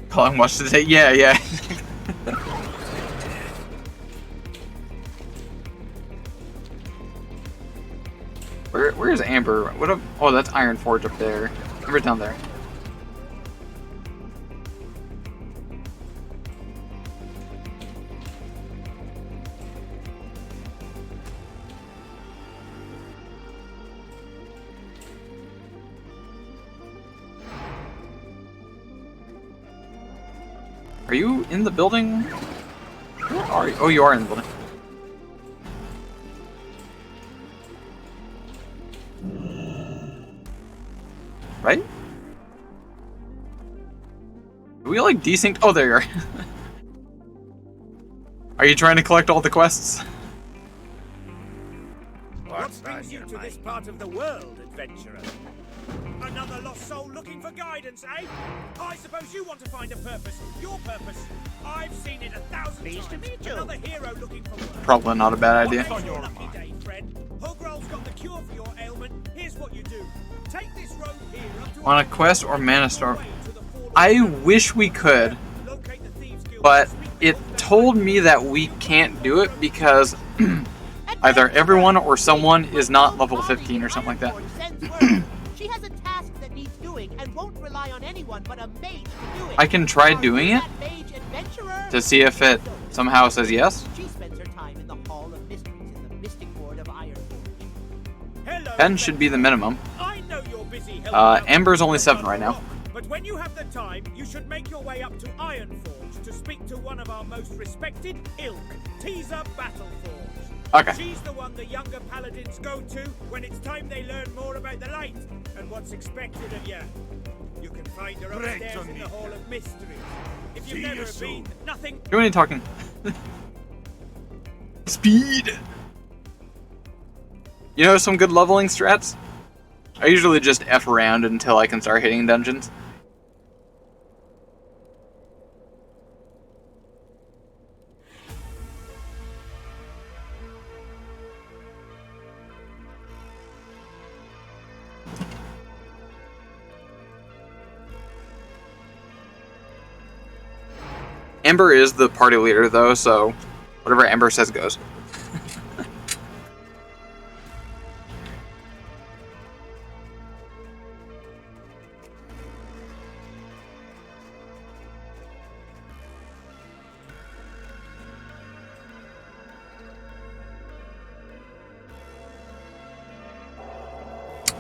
Calling Washington, yeah. Where's Amber? Oh, that's Ironforge up there. Amber's down there. Are you in the building? Where are you? Oh, you are in the building. Right? Are we like desynced? Oh, there you are. Are you trying to collect all the quests? What brings you to this part of the world, adventurer? Another lost soul looking for guidance, eh? I suppose you want to find a purpose. Your purpose. I've seen it 1,000 times. To meet you. Another hero looking for work. Probably not a bad idea. What's on your lucky day, friend? Hogral's got the cure for your ailment. Here's what you do. Take this road here up to On a quest or mana storm? I wish we could, but it told me that we can't do it because either everyone or someone is not level 15 or something like that. She has a task that needs doing and won't rely on anyone but a mage to do it. I can try doing it to see if it somehow says yes. She spends her time in the Hall of Mysteries in the Mystic 10 should be the minimum. I know you're busy helping out Amber's with only the 7 Dark right now. Rock, but when you have the time, you should make your way up to Ironforge to speak to one of our most respected ilk, Teaser Battleforge. Okay. She's the one the younger paladins go to when it's time they learn more about the light and what's expected of you. You can find her upstairs in the Hall of Mysteries. If you've never been, nothing. Who are you talking? Speed! You know some good leveling strats? I usually just F around until I can start hitting dungeons. Amber is the party leader though, so whatever Amber says goes.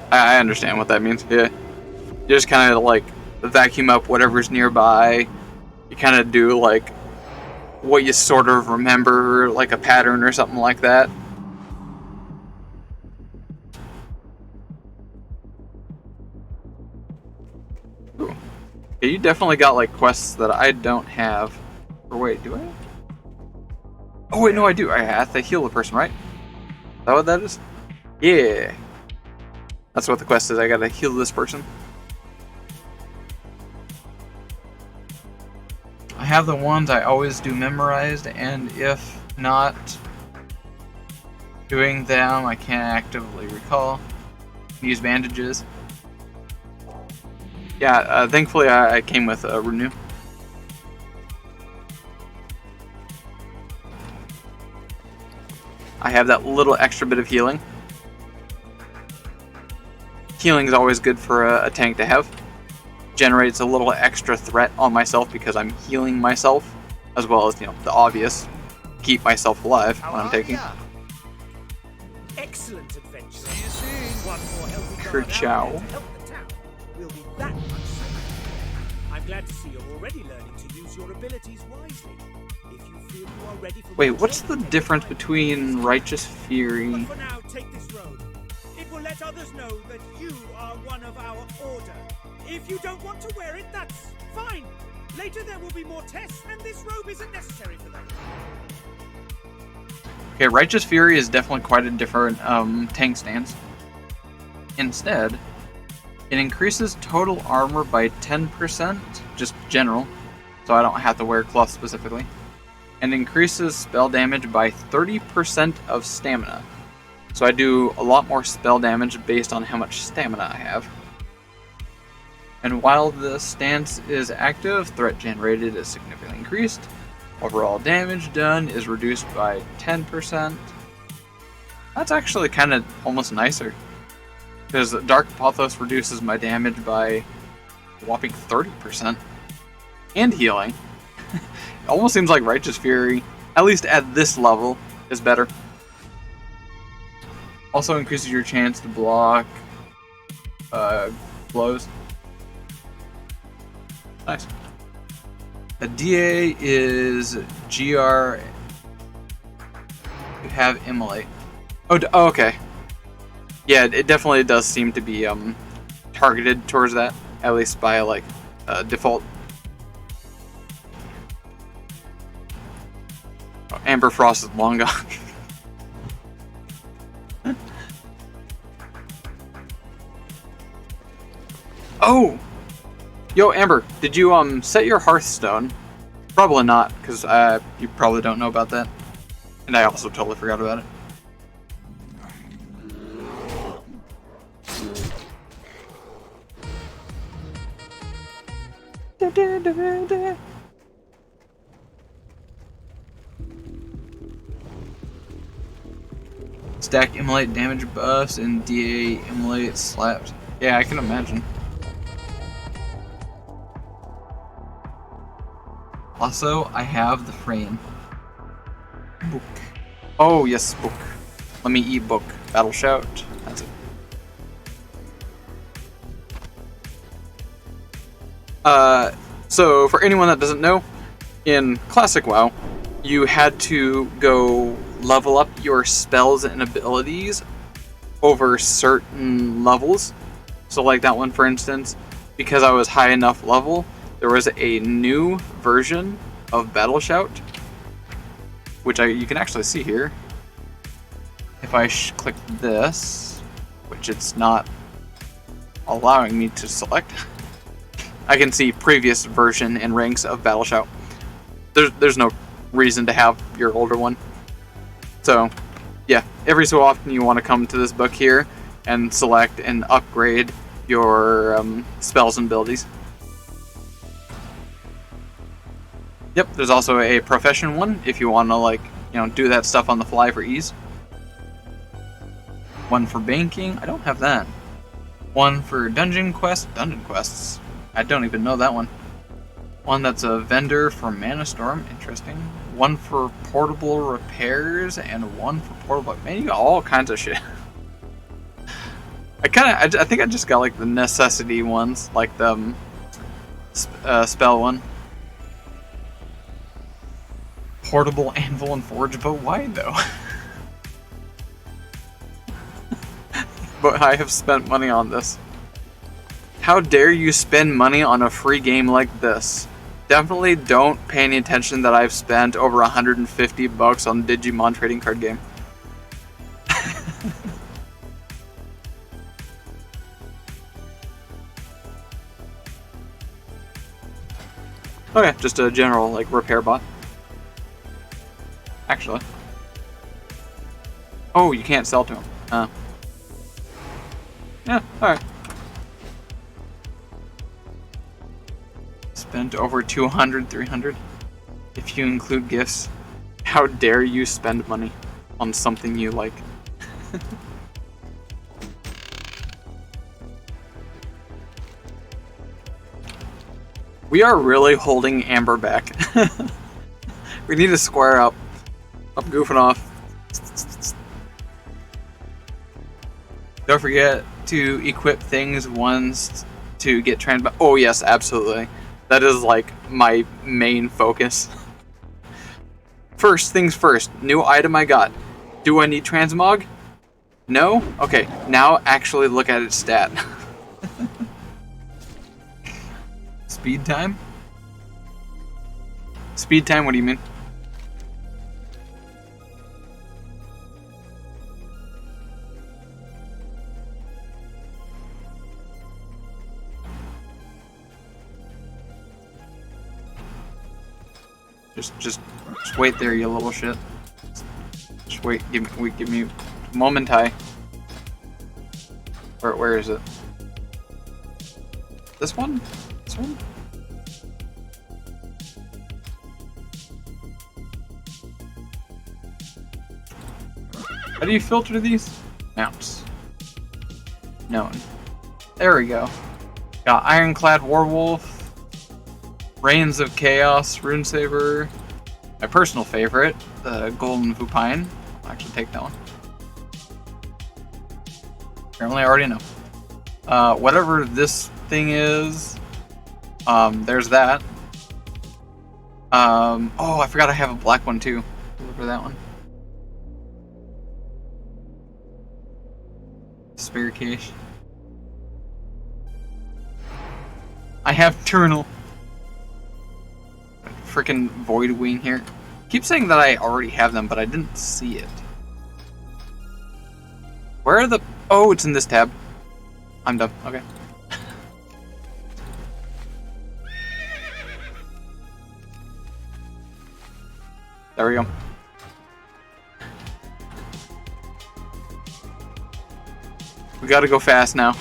I understand what that means, yeah. You just kind of like vacuum up whatever's nearby. You kind of do like what you sort of remember, like a pattern or something like that. Ooh. Yeah, you definitely got like quests that I don't have. Or wait, do I? Oh wait, no I do. I have to heal the person, right? Is that what that is? Yeah. That's what the quest is. I gotta heal this person. I have the ones I always do memorized, and if not doing them, I can't actively recall. Use bandages. Yeah, thankfully I came with a renew. I have that little extra bit of healing. Healing is always good for a tank to have. Generates a little extra threat on myself because I'm healing myself, as well as, you know, the obvious, keep myself alive when I'm taking. Excellent adventure. See you soon. One more helping Kerchow. to help the town. We'll be that much safer. I'm glad to see you're already learning to use your abilities wisely. If you feel you are ready for Wait, what's the difference between Righteous Fury? But for now, take this robe. It will let others know that you are one of our order. If you don't want to wear it, that's fine. Later there will be more tests, and this robe isn't necessary for that. Okay, Righteous Fury is definitely quite a different tank stance. Instead, it increases total armor by 10%, just general, so I don't have to wear cloth specifically, and increases spell damage by 30% of stamina. So I do a lot more spell damage based on how much stamina I have. And while the stance is active, threat generated is significantly increased. Overall damage done is reduced by 10%. That's actually kind of almost nicer. Because Dark Apothos reduces my damage by a whopping 30%. And healing. It almost seems like Righteous Fury, at least at this level, is better. Also increases your chance to block blows. Nice. A DA is GR. You have Immolate. Oh, okay. Yeah, it definitely does seem to be targeted towards that, at least by like default. Oh, Amber Frost is long gone. Oh! Yo, Amber, did you set your Hearthstone? Probably not, because you probably don't know about that. And I also totally forgot about it. Stack Immolate damage buffs and DA Immolate slaps. Yeah, I can imagine. Also, I have the frame. Book. Oh, yes, book. Let me eat book. Battle shout. That's it. So for anyone that doesn't know, in Classic WoW, you had to go level up your spells and abilities over certain levels. So like that one, for instance, because I was high enough level, there was a new version of Battle Shout, which you can actually see here. If I click this, which it's not allowing me to select, I can see previous version and ranks of Battle Shout. There's no reason to have your older one. So, yeah, every so often you want to come to this book here and select and upgrade your spells and abilities. Yep, there's also a profession one if you want to, like, you know, do that stuff on the fly for ease. One for banking, I don't have that. One for dungeon quests. I don't even know that one. One that's a vendor for Mana Storm, interesting. One for portable repairs, and one for portable. Man, you got all kinds of shit. I think I just got like the necessity ones, like the spell one. Portable anvil and forge, but why though? But I have spent money on this. How dare you spend money on a free game like this? Definitely don't pay any attention that I've spent over 150 bucks on Digimon trading card game. Okay, just a general like repair bot. Actually. Oh, you can't sell to him. Yeah, alright. Spent over 200, 300. If you include gifts, how dare you spend money on something you like? We are really holding Amber back. We need to square up. I'm goofing off. Don't forget to equip things once to get transmog. Oh yes, absolutely. That is like my main focus. First things first, new item I got. Do I need transmog? No? Okay, now actually look at its stat. Speed time? Speed time, what do you mean? Just wait there, you little shit. Just wait. Give me moment. Where is it? This one? This one? How do you filter these? Mounts. Known. There we go. Got Ironclad Warwolf. Reigns of Chaos, Runesaver. My personal favorite, the Golden Vupine. I'll actually take that one. Apparently I already know. Whatever this thing is, there's that. Oh, I forgot I have a black one too. Deliver that one. Spare cache. I have Turnal. Freaking Void Wing here. Keep saying that I already have them, but I didn't see it. Where are the... Oh, it's in this tab. I'm done. Okay. There we go. We gotta go fast now.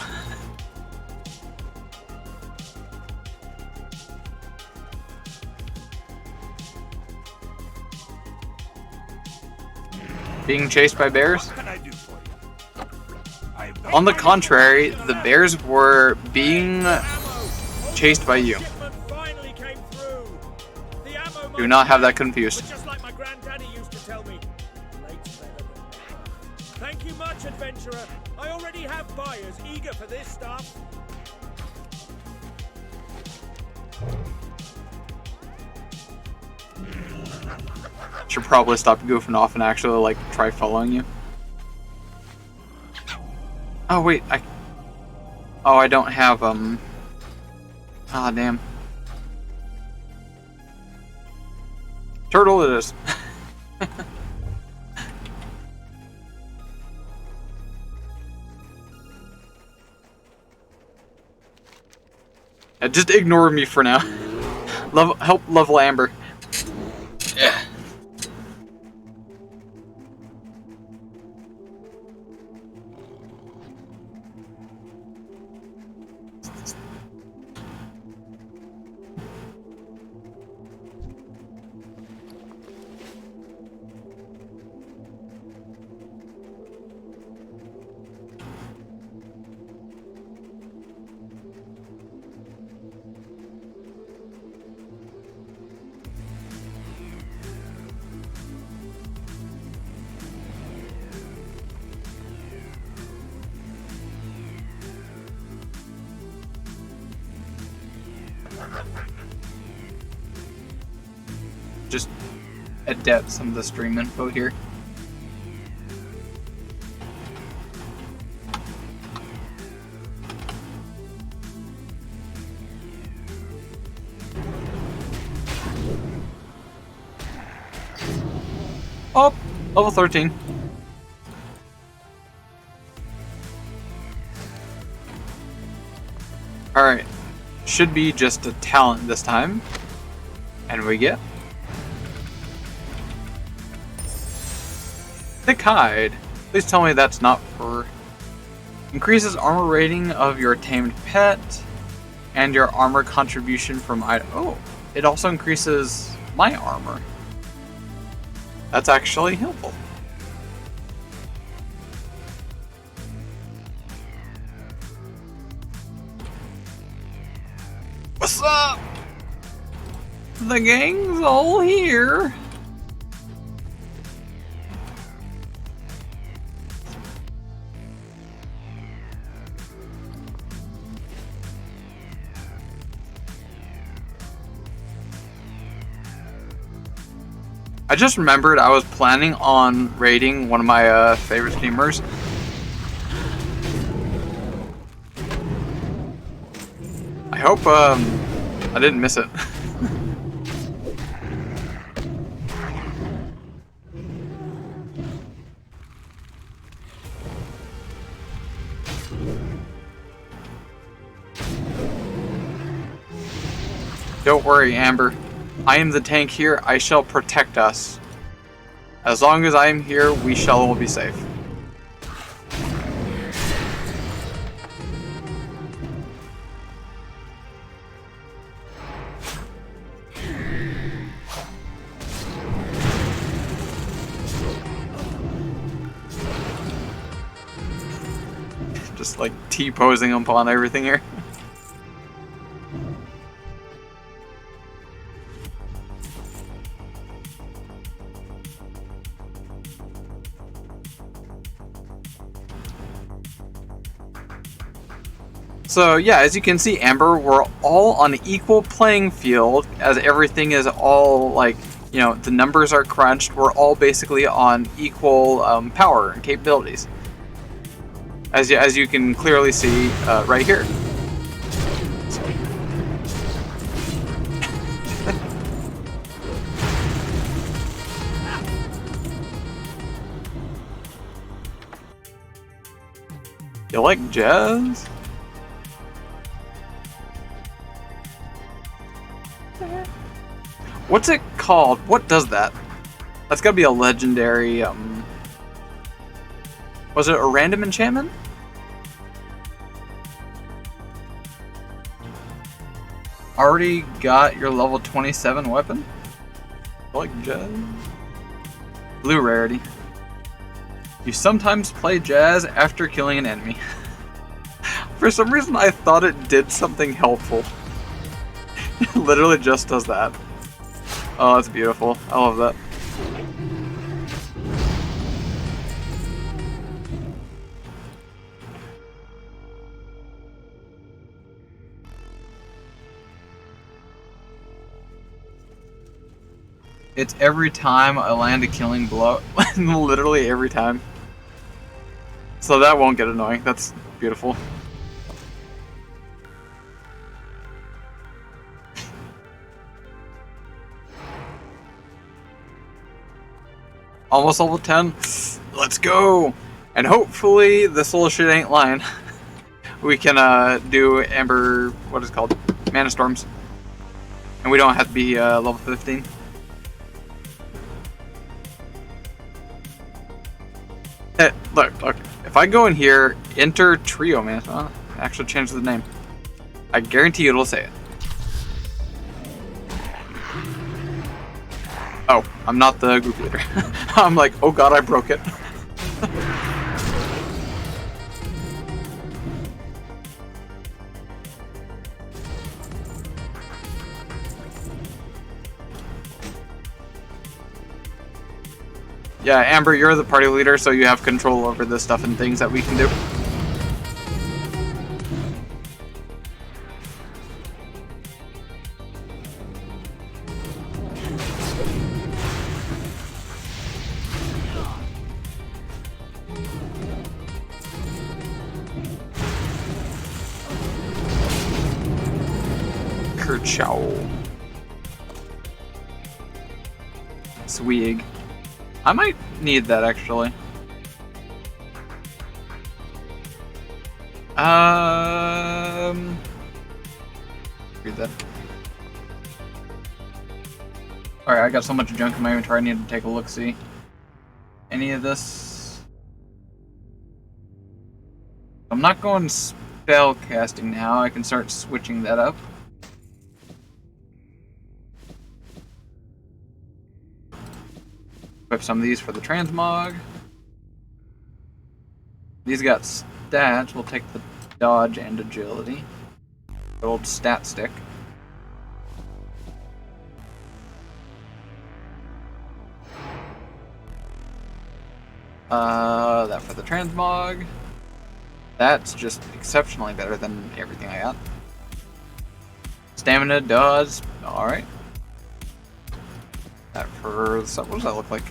Being chased by bears? On the contrary, the bears were being chased by you. Do not have that confused. Just like my granddaddy used to tell me. Thank you much, adventurer. I already have buyers eager for this stuff. Should probably stop goofing off and actually like try following you. Oh wait, I don't have ah damn. Turtle it is. Just ignore me for now. Help level Amber. Yeah. Just adapt some of the stream info here. Oh, level 13. Alright. Should be just a talent this time. And we get Thick Hide. Please tell me that's not for... Increases armor rating of your tamed pet and your armor contribution from item. Oh, it also increases my armor. That's actually helpful. What's up? The gang's all here. I just remembered I was planning on raiding one of my favorite streamers. I hope I didn't miss it. Don't worry, Amber. I am the tank here. I shall protect us. As long as I am here, we shall all be safe. Just like T-posing upon everything here. So yeah, as you can see, Amber, we're all on an equal playing field, as everything is all like, you know, the numbers are crunched. We're all basically on equal power and capabilities, as you can clearly see right here. You like jazz? What's it called? What does that? That's gotta be a legendary, was it a random enchantment? Already got your level 27 weapon? I like jazz. Blue rarity. You sometimes play jazz after killing an enemy. For some reason I thought it did something helpful. It literally just does that. Oh, that's beautiful. I love that. It's every time I land a killing blow. Literally every time. So that won't get annoying. That's beautiful. Almost level 10. Let's go! And hopefully this little shit ain't lying. We can do Amber, what is it called? Mana Storms. And we don't have to be level 15. Hey, look. If I go in here, enter Trio, man. Actually change the name. I guarantee it'll say it. Oh, I'm not the group leader. I'm like, oh god, I broke it. Yeah, Amber, you're the party leader, so you have control over the stuff and things that we can do. Kerchow. Sweeg. I might need that actually. Read that. Alright, I got so much junk in my inventory, I need to take a look-see. Any of this? I'm not going spell casting now, I can start switching that up. Equip some of these for the transmog. These got stats. We'll take the dodge and agility. The old stat stick. That for the transmog. That's just exceptionally better than everything I got. Stamina, dodge. Alright. That for stuff. What does that look like?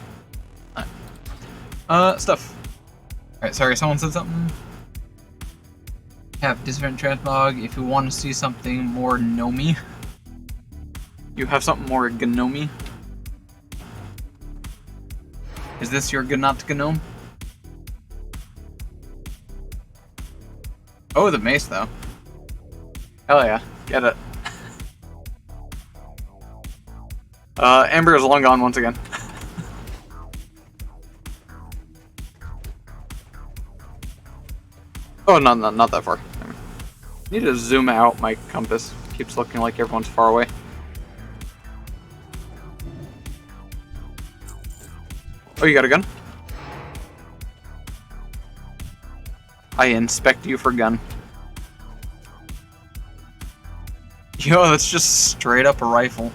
Stuff. Alright, sorry, someone said something. Have disadvantage transmog if you want to see something more gnomey. You have something more gnomey. Is this your Gnot gnome? Oh, the mace though. Hell yeah, get it. Amber is long gone once again. Oh, no, not that far. Need to zoom out. My compass keeps looking like everyone's far away. Oh, you got a gun? I inspect you for gun. Yo, that's just straight up a rifle.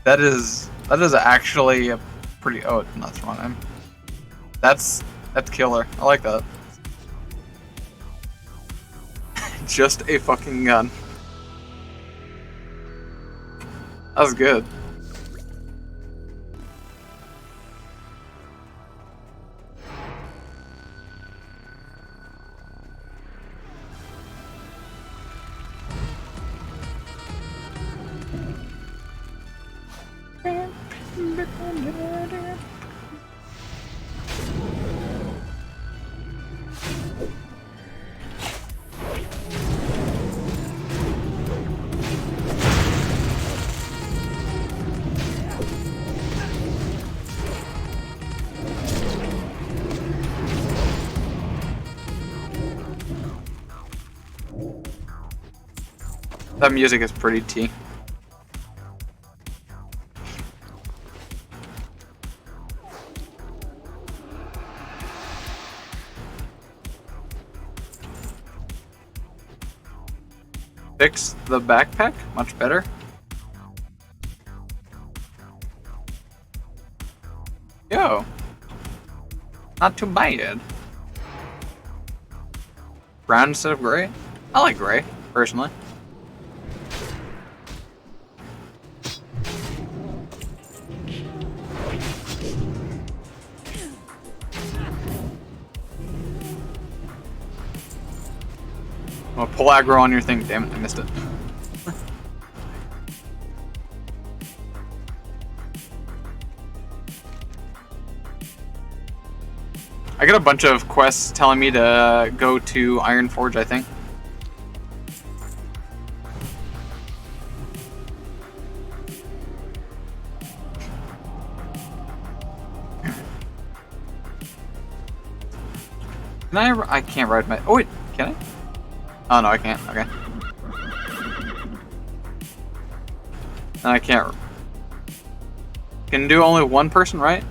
That is actually a pretty. Oh, no, that's the wrong name. That's killer. I like that. Just a fucking gun. That was good. That music is pretty T. Fix the backpack? Much better. Yo. Not too bad. Brown instead of gray? I like gray, personally. I'm gonna pull aggro on your thing. Damn it, I missed it. I got a bunch of quests telling me to go to Iron Forge, I think. Can I can't ride my... Oh wait, can I? Oh no, I can't. Okay. No, I can't. Can do only one person, right?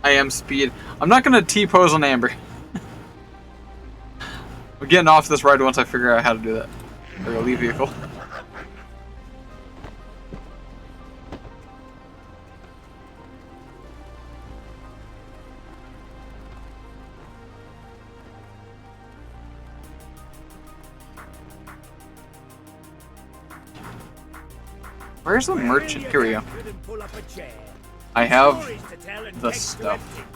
I am speed. I'm not gonna T-pose on Amber. I'm getting off this ride once I figure out how to do that. Or a leave vehicle. Where's the merchant? Here we go. I have the stuff.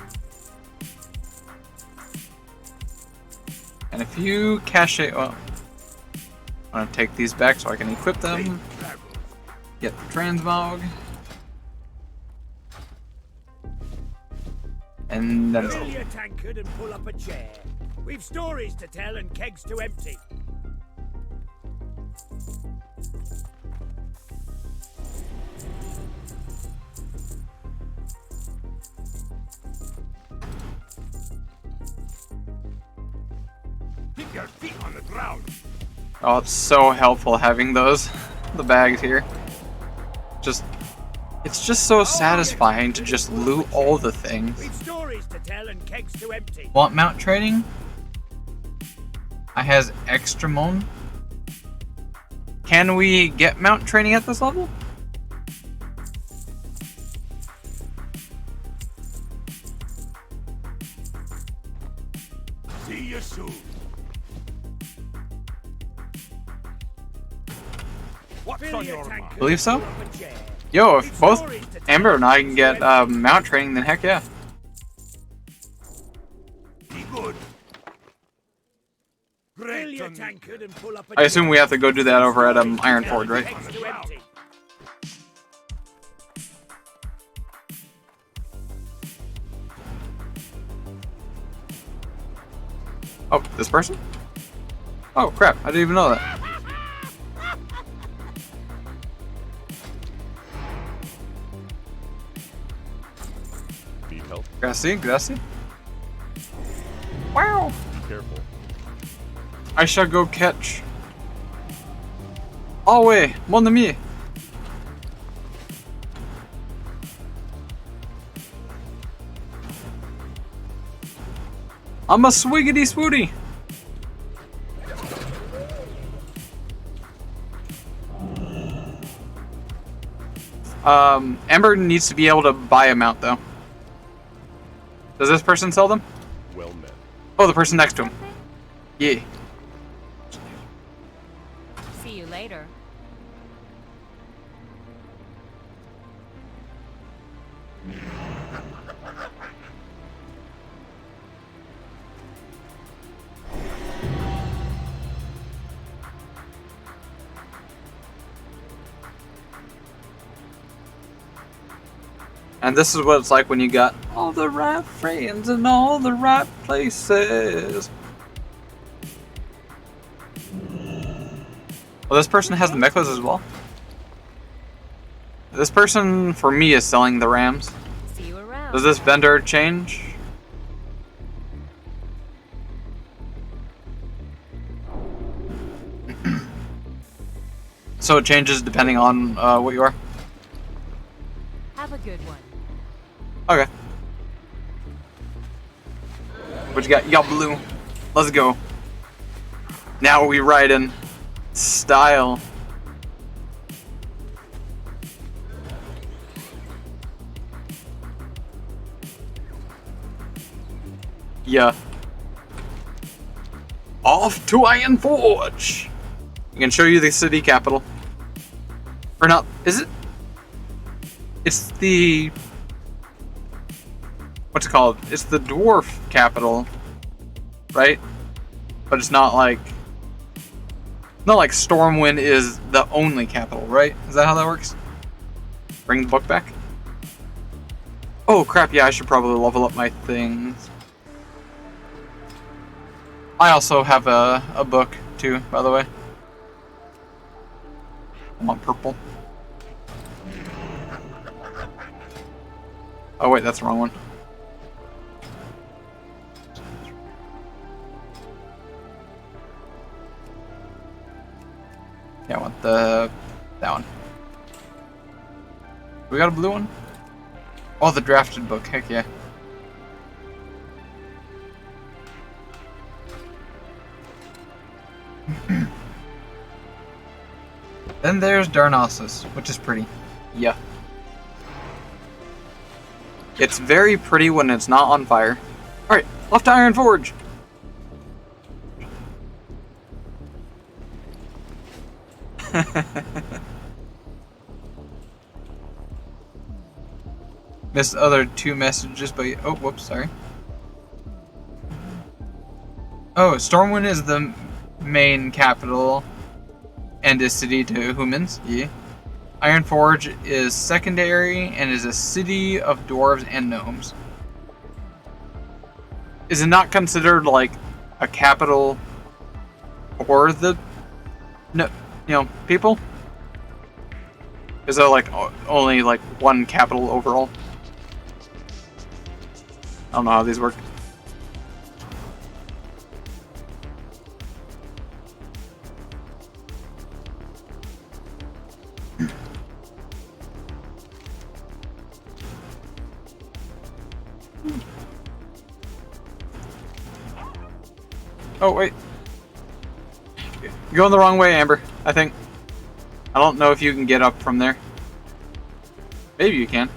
And if you cache it, well, I'm gonna take these back so I can equip them. Get the transmog. And then it's Fill your tankard and pull up a chair. We've stories to tell and kegs to empty. Keep your feet on the ground. Oh, it's so helpful having those, the bags here. It's just so satisfying to just loot all the things. We've stories to tell and kegs to empty. Want mount training? I has extra mon. Can we get mount training at this level? See you soon. What's Fill on your your mind? tankard Believe so? and pull up a chair. Yo, if both Amber and I can get mount training, then heck yeah. Be good. Fill Great your to meet tankard and pull up a I assume chair. we have to go do that over at Iron Forge, right? Kegs to empty. Oh, this person? Oh crap, I didn't even know that. Need help? Grassy, grassy. Wow! Be careful. I shall go catch. Oh wait, mon ami. I'm a swiggity swooty. Ember needs to be able to buy a mount though. Does this person sell them? Well met. Oh, the person next to him. Yeah. See you later. And this is what it's like when you got all the right friends in all the right places. Well, this person has the mechas as well. This person, for me, is selling the rams. See you around. Does this vendor change? So it changes depending on what you are? Have a good one. Okay. What you got? Y'all blue. Let's go. Now we ride in style. Yeah. Off to Iron Forge. I can show you the city capital. Or not? Is it? It's the... What's it called? It's the dwarf capital, right? but it's not like Stormwind is the only capital, right? Is that how that works? Bring the book back? Oh crap, yeah, I should probably level up my things. I also have a book too, by the way. I want purple. Oh wait, that's the wrong one. Yeah, I want that one. We got a blue one? Oh, the drafted book. Heck yeah. Then there's Darnassus, which is pretty. Yeah. It's very pretty when it's not on fire. Alright, off to Iron Forge! Missed other 2 messages, but oh, whoops, sorry. Oh, Stormwind is the main capital and a city to humans. Yeah. Iron Forge is secondary and is a city of dwarves and gnomes. Is it not considered like a capital for the people? Is there like only like one capital overall? I don't know how these work. Oh, wait. You're going the wrong way, Amber, I think. I don't know if you can get up from there. Maybe you can.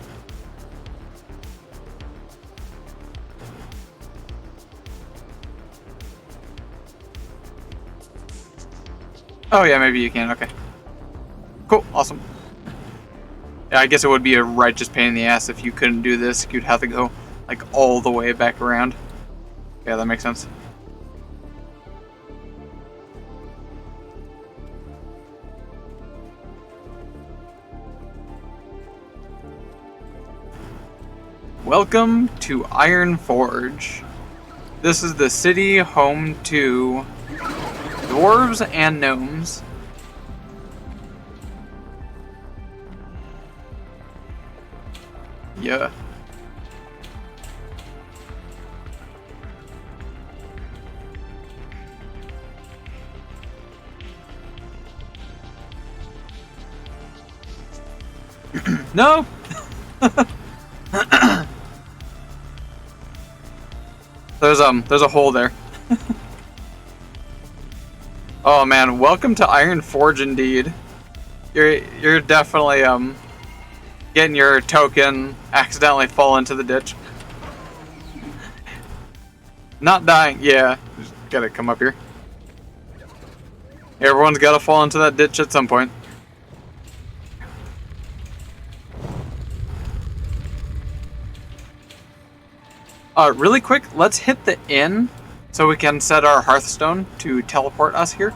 Oh yeah, maybe you can, okay. Cool, awesome. Yeah, I guess it would be a righteous pain in the ass if you couldn't do this. You'd have to go, like, all the way back around. Yeah, that makes sense. Welcome to Iron Forge. This is the city home to dwarves and gnomes. Yeah. No! There's a hole there. Oh man, welcome to Iron Forge indeed. You're definitely getting your token, accidentally fall into the ditch. Not dying, yeah. Just gotta come up here. Everyone's gotta fall into that ditch at some point. Really quick, let's hit the inn so we can set our Hearthstone to teleport us here.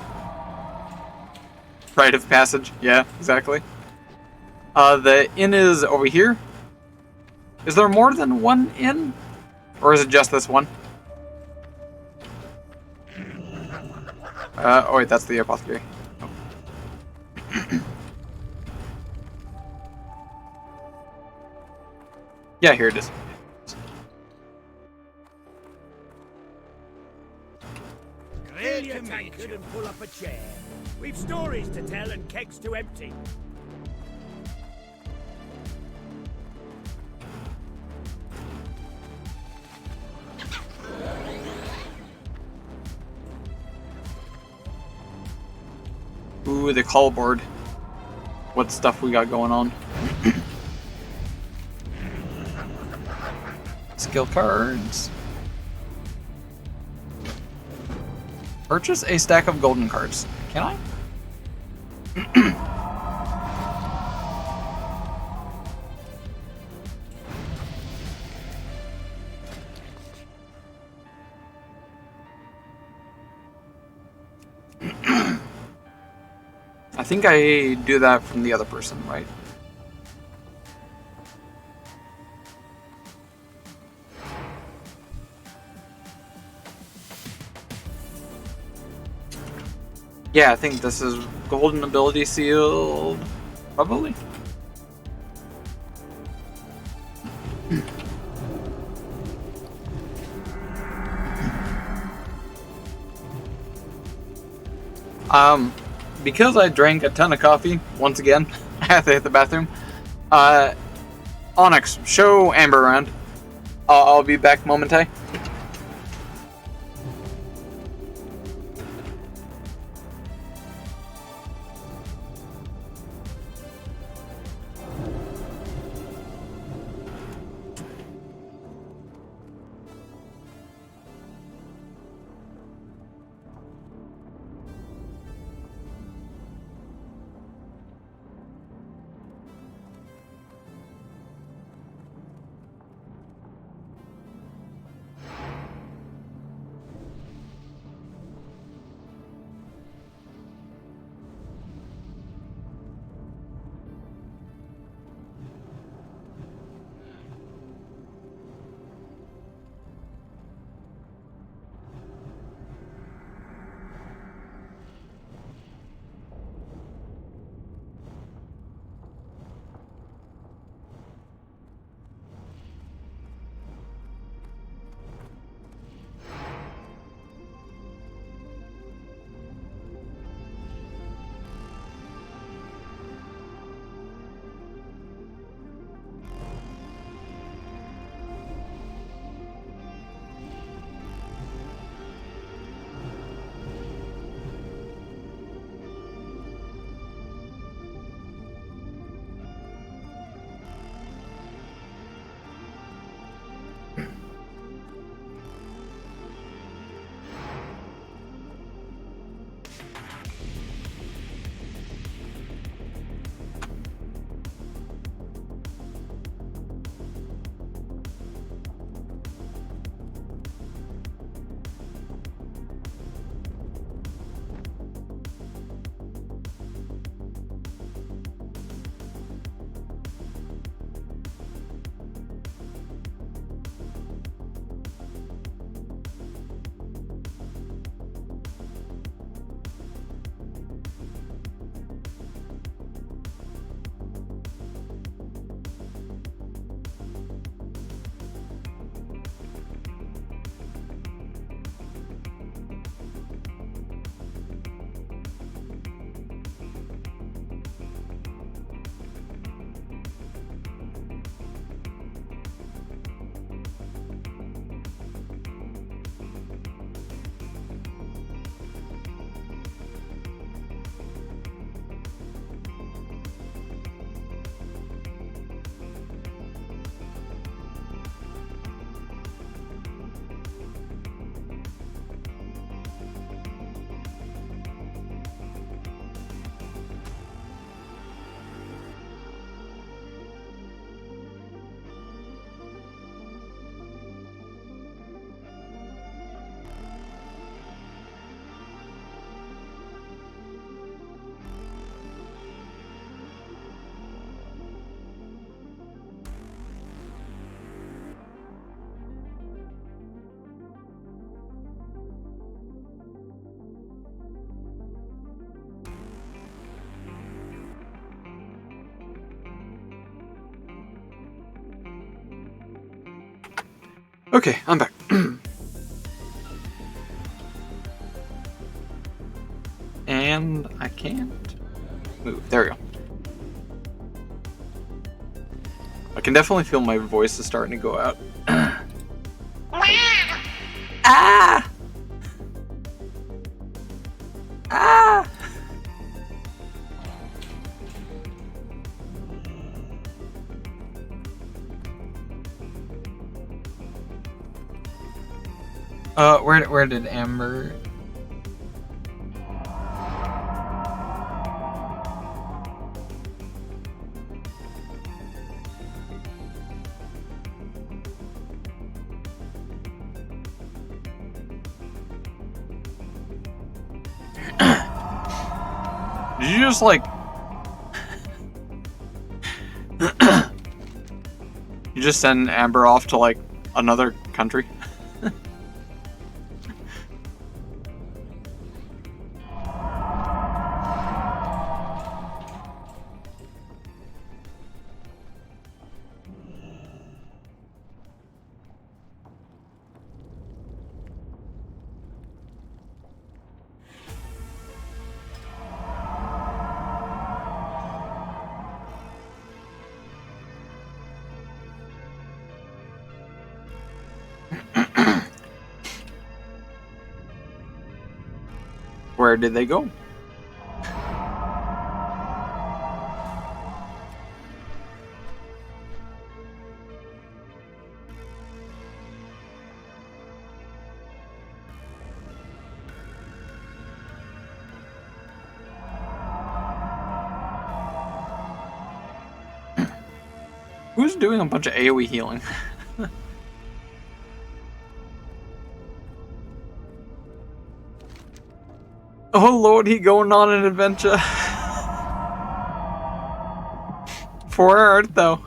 Rite of passage, yeah, exactly. The inn is over here. Is there more than one inn? Or is it just this one? Oh wait, that's the apothecary. Oh. Yeah, here it is. Fill your tankard and pull up a chair. We've stories to tell and kegs to empty. Ooh, the call board. What stuff we got going on? Skill cards. Purchase a stack of golden cards. Can I? I think I do that from the other person, right? Yeah, I think this is golden ability seal, probably. Because I drank a ton of coffee, once again, I have to hit the bathroom. Onyx, show Amber around. I'll be back momentarily. Okay, I'm back. And I can't move. There we go. I can definitely feel my voice is starting to go out. Ah! Ah! Where did Amber? Did you just like... You just send Amber off to like another country? Where did they go? Who's doing a bunch of AoE healing? Oh lord, he going on an adventure. For Earth, though.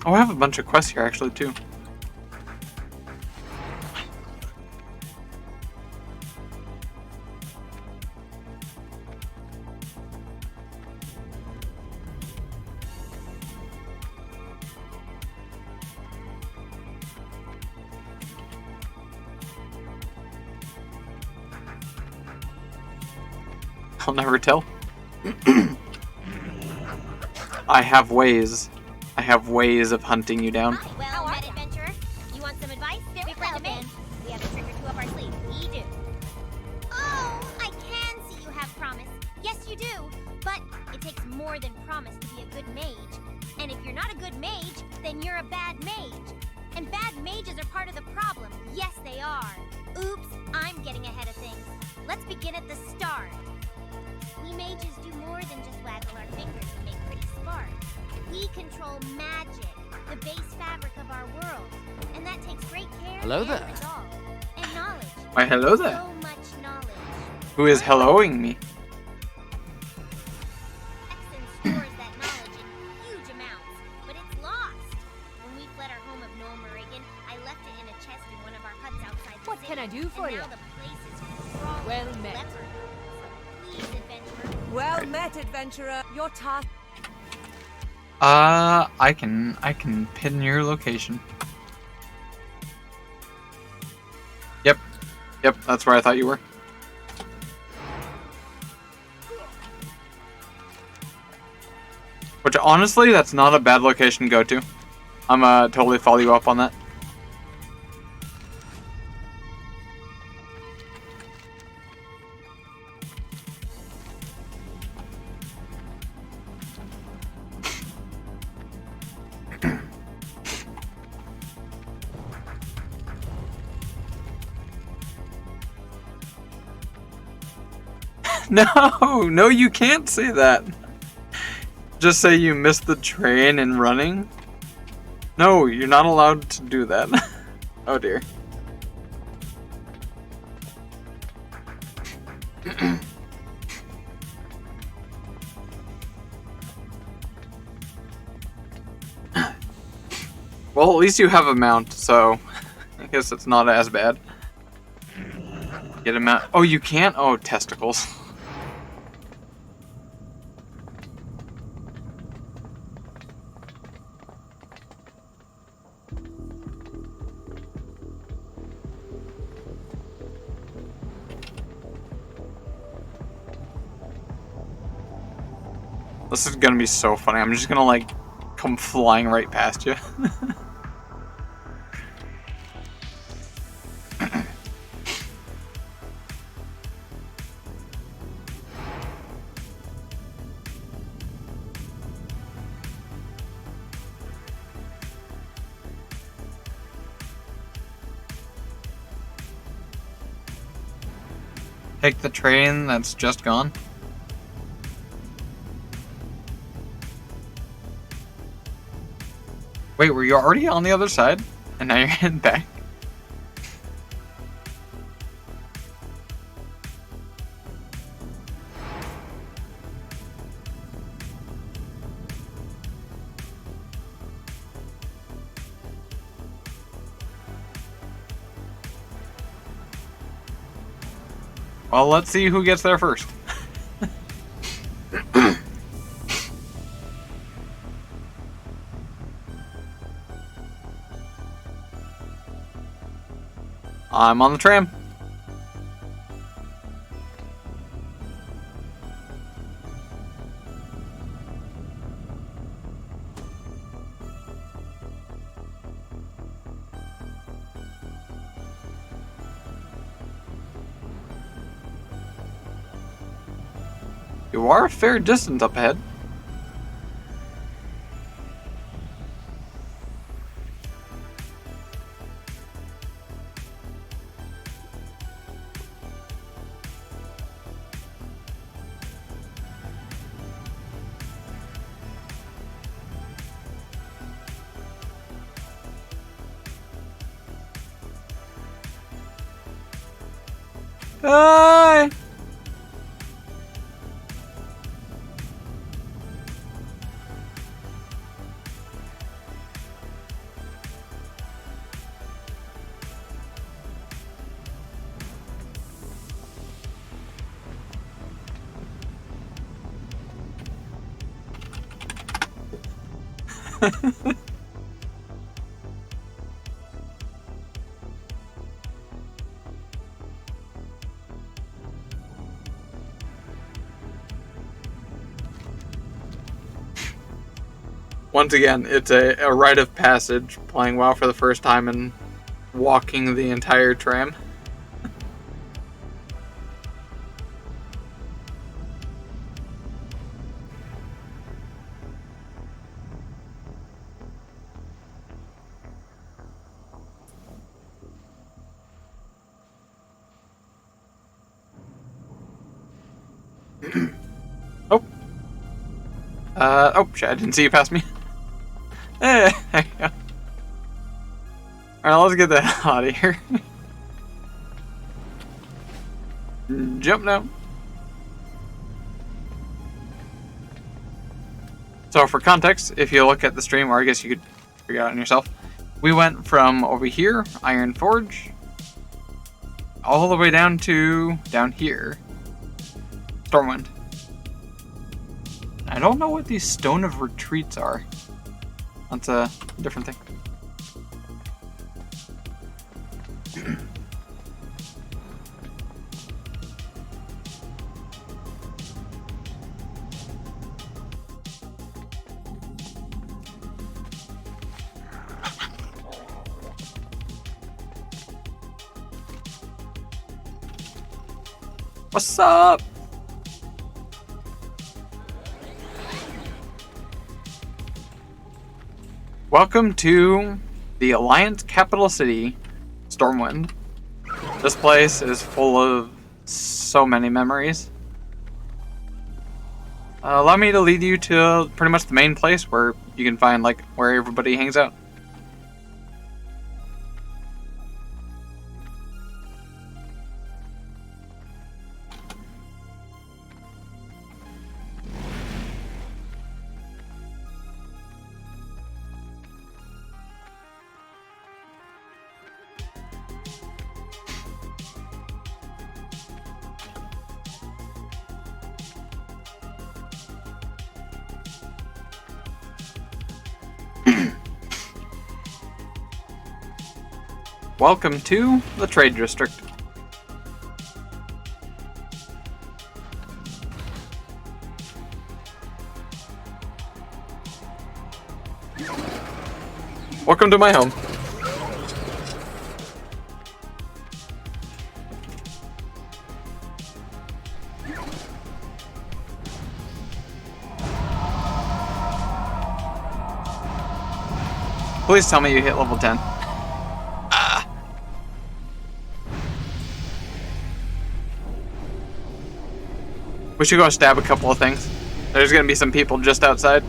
Oh, I have a bunch of quests here actually too. I'll never tell. I have ways. I have ways of hunting you down. Well, met adventurer, you want some advice? Very well, man. We have a trick or two up our sleeve. We do. Oh, I can see you have promise. Yes, you do. But it takes more than promise to be a good mage. And if you're not a good mage, then you're a bad mage. And bad mages are part of the problem. Yes, they are. Oops, I'm getting ahead of things. Let's begin at the start. We mages do more than just waggle our fingers and make pretty sparks. We control magic, the base fabric of our world, and that takes great care Hello and there. resolve. And knowledge. Why, hello there. So much knowledge. Who is helloing me? Exton stores that knowledge in huge amounts, but it's lost. When we fled our home of Noel Merigan, I left it in a chest in one of our huts outside the What city. can I do for and you? Now the place is crawling Well with met. leopards. So please, adventurer. Well met, adventurer. Your task. I can pin your location. Yep, that's where I thought you were. Which honestly, that's not a bad location to go to. I'm totally follow you up on that. No, you can't say that. Just say you missed the train and running. No, you're not allowed to do that. Oh dear. Well, at least you have a mount, so I guess it's not as bad. Get a mount. Oh, you can't? Oh, testicles. This is gonna be so funny. I'm just gonna like come flying right past you. Take the train that's just gone. Wait, were you already on the other side? And now you're heading back? Well, let's see who gets there first. I'm on the tram. You are a fair distance up ahead. Hi! Once again, it's a rite of passage, playing WoW for the first time and walking the entire tram. Oh shit, I didn't see you pass me. There you go. Alright, let's get the hell out of here. Jump now. So for context, if you look at the stream, or I guess you could figure it out on yourself, we went from over here, Iron Forge, all the way down to down here, Stormwind. I don't know what these Stone of Retreats are. That's a different thing. What's up? Welcome to the Alliance capital city, Stormwind. This place is full of so many memories. Allow me to lead you to pretty much the main place where you can find like where everybody hangs out. Welcome to the Trade District. Welcome to my home. Please tell me you hit level 10. We should go stab a couple of things. There's gonna be some people just outside.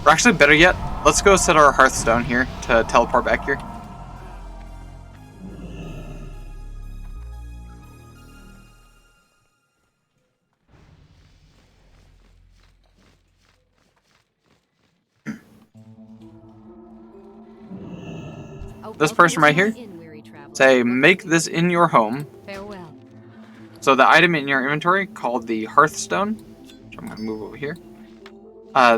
Or actually, better yet, let's go set our Hearthstone here to teleport back here. This person right here, say, make this in your home. Farewell. So the item in your inventory called the Hearthstone, which I'm going to move over here.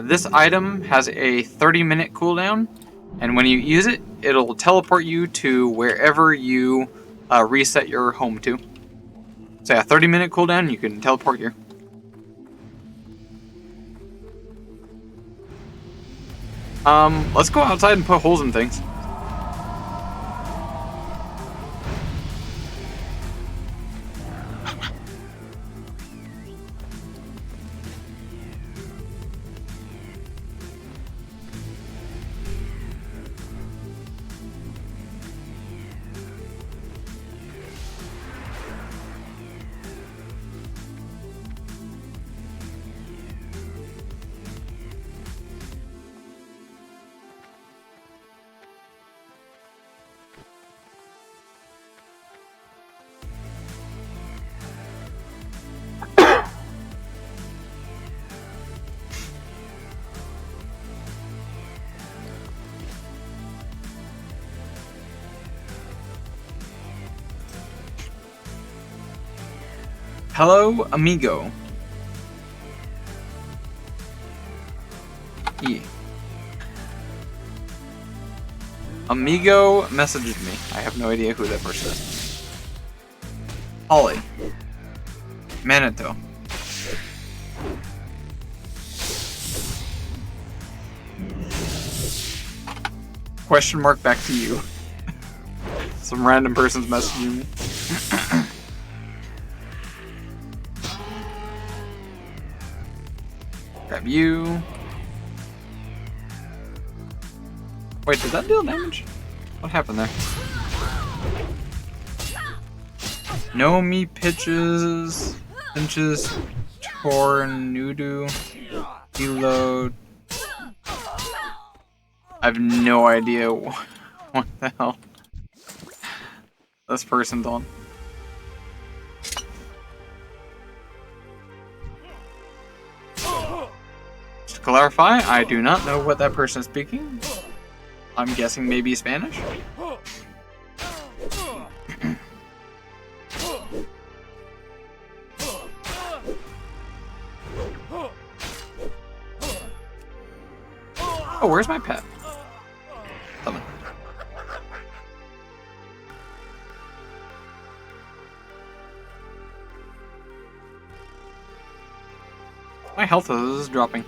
This item has a 30-minute cooldown, and when you use it, it'll teleport you to wherever you reset your home to. So a 30-minute cooldown, you can teleport here. Let's go outside and put holes in things. Hello, amigo. Yeah. Amigo messaged me. I have no idea who that person is. Ollie. Manito. Question mark back to you. Some random person's messaging me. Grab you. Wait, did that deal damage? What happened there? No me pinches, tornudo, reload. I have no idea what the hell this person's on. To clarify, I do not know what that person is speaking. I'm guessing maybe Spanish. Oh, where's my pet? Coming. My health is dropping.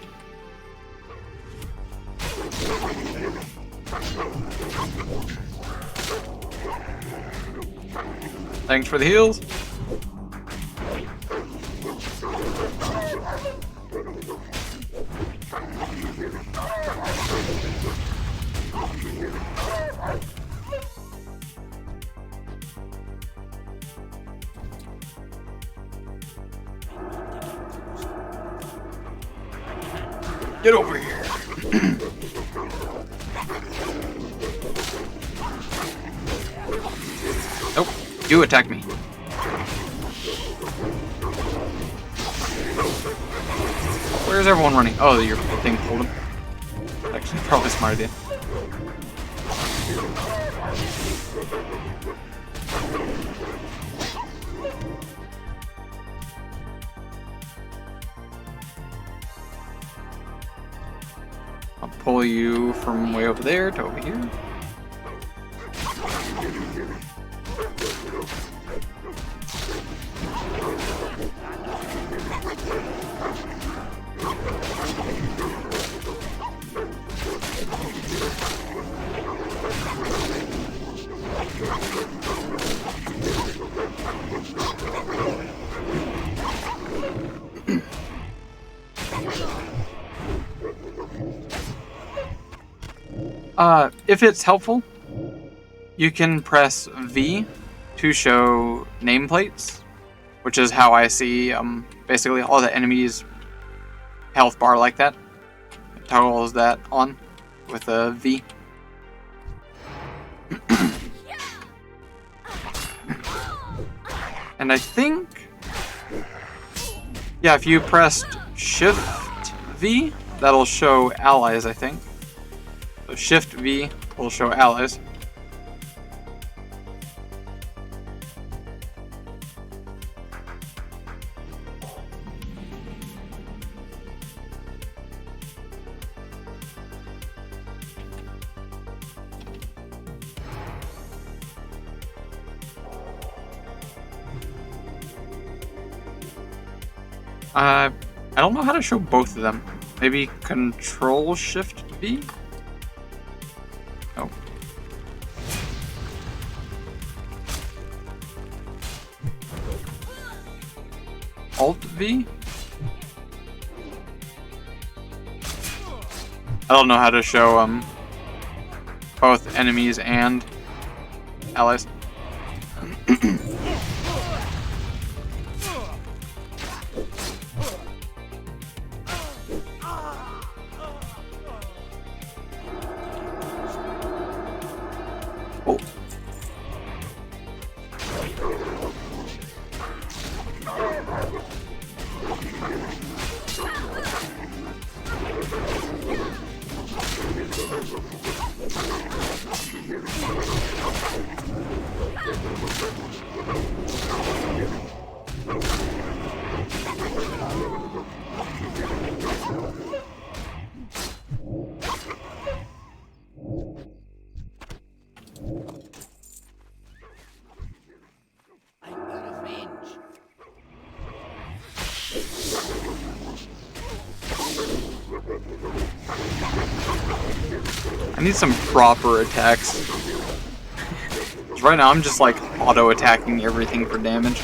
Thanks for the heals. Get over here. Nope, you attack me. Where's everyone running? Oh, your thing pulled him. Actually, probably a smart idea. I'll pull you from way over there to over here. If it's helpful, you can press V to show nameplates which is how I see basically all the enemies' health bar like that. It toggles that on with a V. And I think, yeah, if you pressed Shift V, that'll show allies, I think. So Shift V will show allies. I don't know how to show both of them. Maybe Control Shift V? Oh. Alt V? I don't know how to show both enemies and allies. Oh. I need some proper attacks. 'Cause right now I'm just like auto-attacking everything for damage.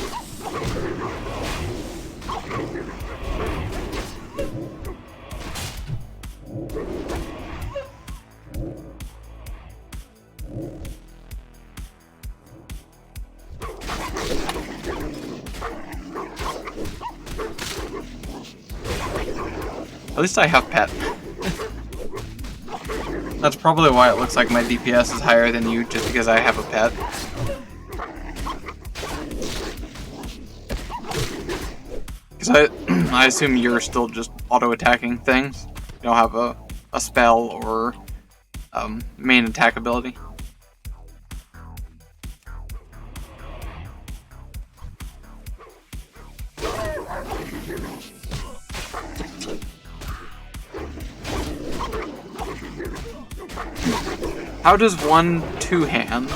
At least I have pet. That's probably why it looks like my DPS is higher than you, just because I have a pet. Because I assume you're still just auto-attacking things. You don't have a spell or main attack ability. How does one two-hand?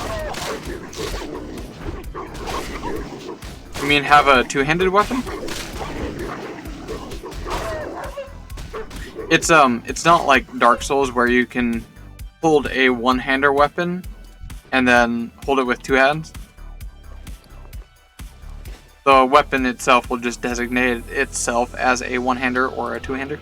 You mean have a two-handed weapon? It's not like Dark Souls where you can hold a one-hander weapon and then hold it with two hands. The weapon itself will just designate itself as a one-hander or a two-hander.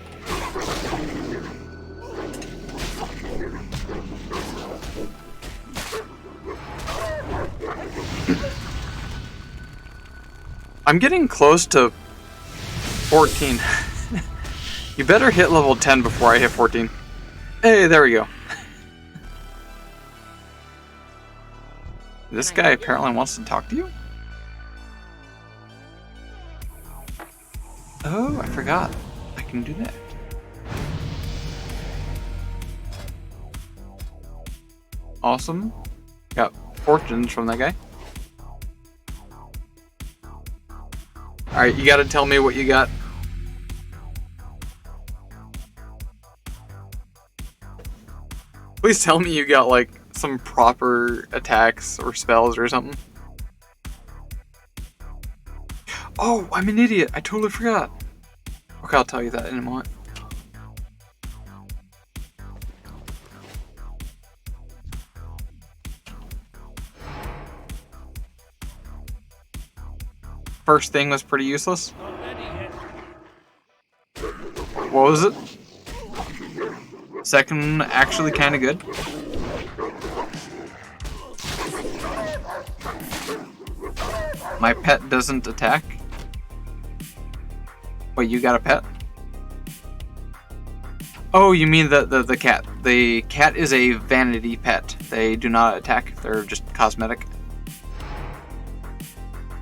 I'm getting close to 14. You better hit level 10 before I hit 14. Hey, there we go. This guy apparently wants to talk to you? Oh, I forgot. I can do that. Awesome. Got fortunes from that guy. Alright, you gotta tell me what you got. Please tell me you got, like, some proper attacks or spells or something. Oh, I'm an idiot. I totally forgot. Okay, I'll tell you that in a moment. First thing was pretty useless. What was it? Second, actually kind of good. My pet doesn't attack. Wait, you got a pet? Oh, you mean the cat. The cat is a vanity pet. They do not attack. They're just cosmetic.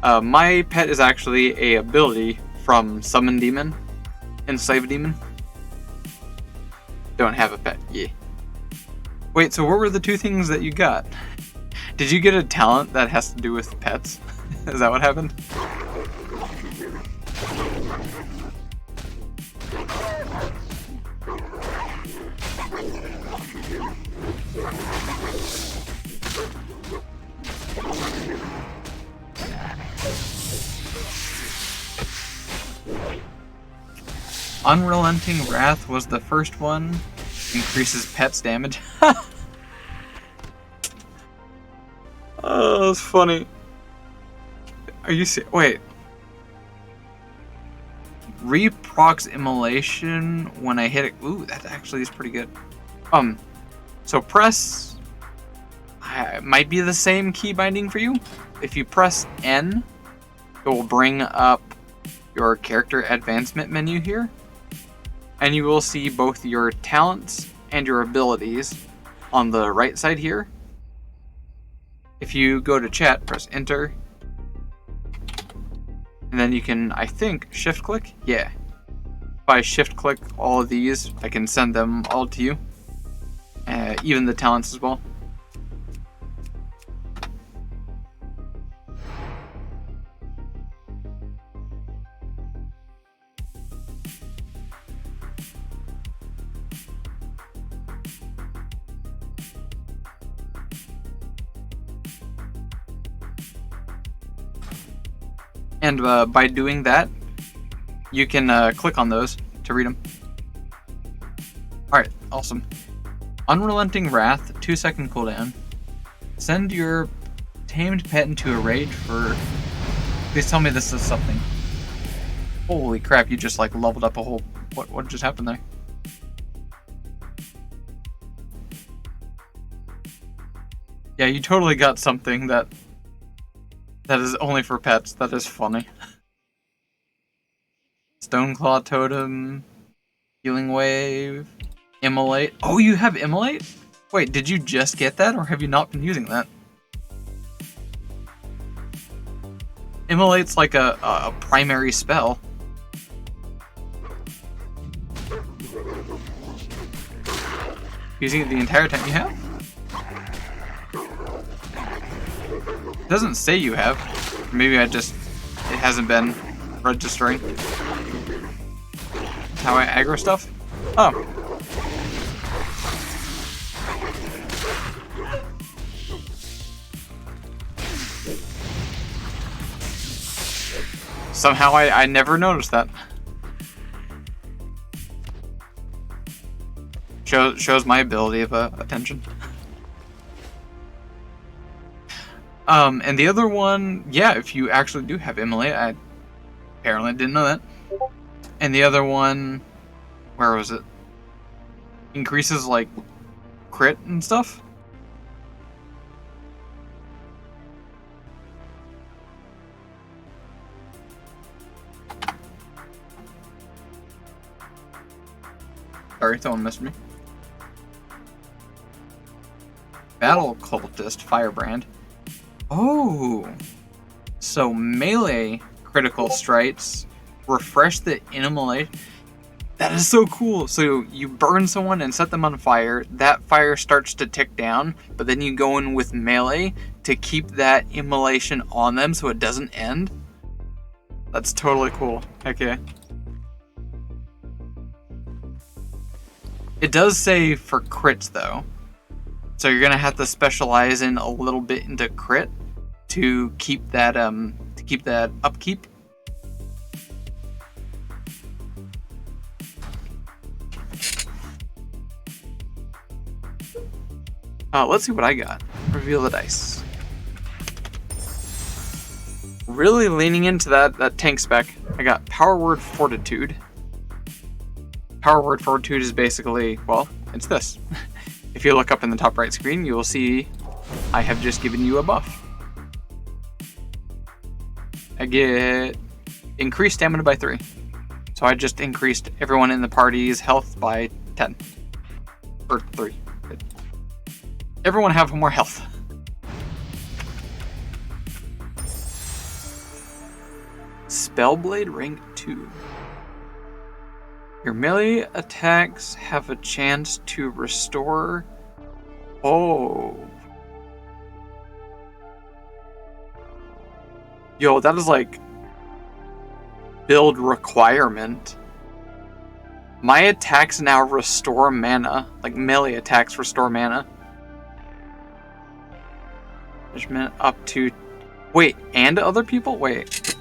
My pet is actually a ability from Summon Demon, Enslave Demon. Don't have a pet. Yeah. Wait, so what were the two things that you got? Did you get a talent that has to do with pets? Is that what happened? Unrelenting Wrath was the first one. Increases pets damage. Oh, that's funny. Are you wait. Reprox Immolation when I hit it. Ooh, that actually is pretty good. So press. It might be the same key binding for you. If you press N, it will bring up your character advancement menu here. And you will see both your talents and your abilities on the right side here. If you go to chat, press enter. And then you can, I think, shift click? Yeah. If I shift click all of these, I can send them all to you. Even the talents as well. And by doing that, you can click on those to read them. Alright, awesome. Unrelenting Wrath, 2-second cooldown. Send your tamed pet into a rage for... Please tell me this is something. Holy crap, you just like leveled up a whole... What just happened there? Yeah, you totally got something that is only for pets. That is funny. Stoneclaw Totem, Healing Wave, Immolate. Oh, you have Immolate? Wait, did you just get that, or have you not been using that? Immolate's like a primary spell. Using it the entire time you have? It doesn't say you have. Maybe it hasn't been registering. That's how I aggro stuff? Oh. Somehow I never noticed that. Shows my ability of attention. And the other one, yeah, if you actually do have Immolate, I apparently didn't know that. And the other one, where was it? Increases, like, crit and stuff? Sorry, someone missed me. Battle Cultist Firebrand. Oh, so melee critical strikes refresh the immolation. That is so cool. So you burn someone and set them on fire. That fire starts to tick down, but then you go in with melee to keep that immolation on them so it doesn't end. That's totally cool. Heck yeah. It does say for crits though. So you're gonna have to specialize in a little bit into crit to keep that upkeep. Let's see what I got. Reveal the dice. Really leaning into that tank spec. I got Power Word Fortitude. Power Word Fortitude is basically, well, it's this. If you look up in the top right screen, you will see I have just given you a buff. I get increased stamina by 3. So I just increased everyone in the party's health by 10. Or 3. Good. Everyone have more health. Spellblade rank 2. Your melee attacks have a chance to restore... Oh. Yo, that is like... build requirement. My attacks now restore mana. Like melee attacks restore mana. Management up to... Wait, and other people? Wait.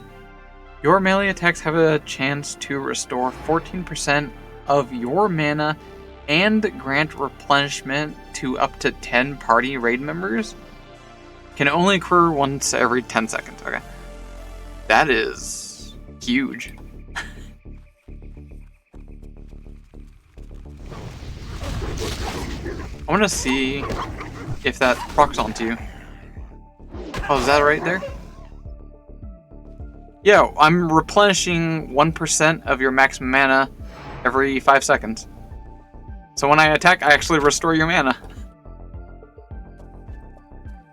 Your melee attacks have a chance to restore 14% of your mana and grant replenishment to up to 10 party raid members. Can only occur once every 10 seconds. Okay. That is huge. I want to see if that procs onto you. Oh, is that right there? Yo, I'm replenishing 1% of your maximum mana every 5 seconds. So when I attack, I actually restore your mana.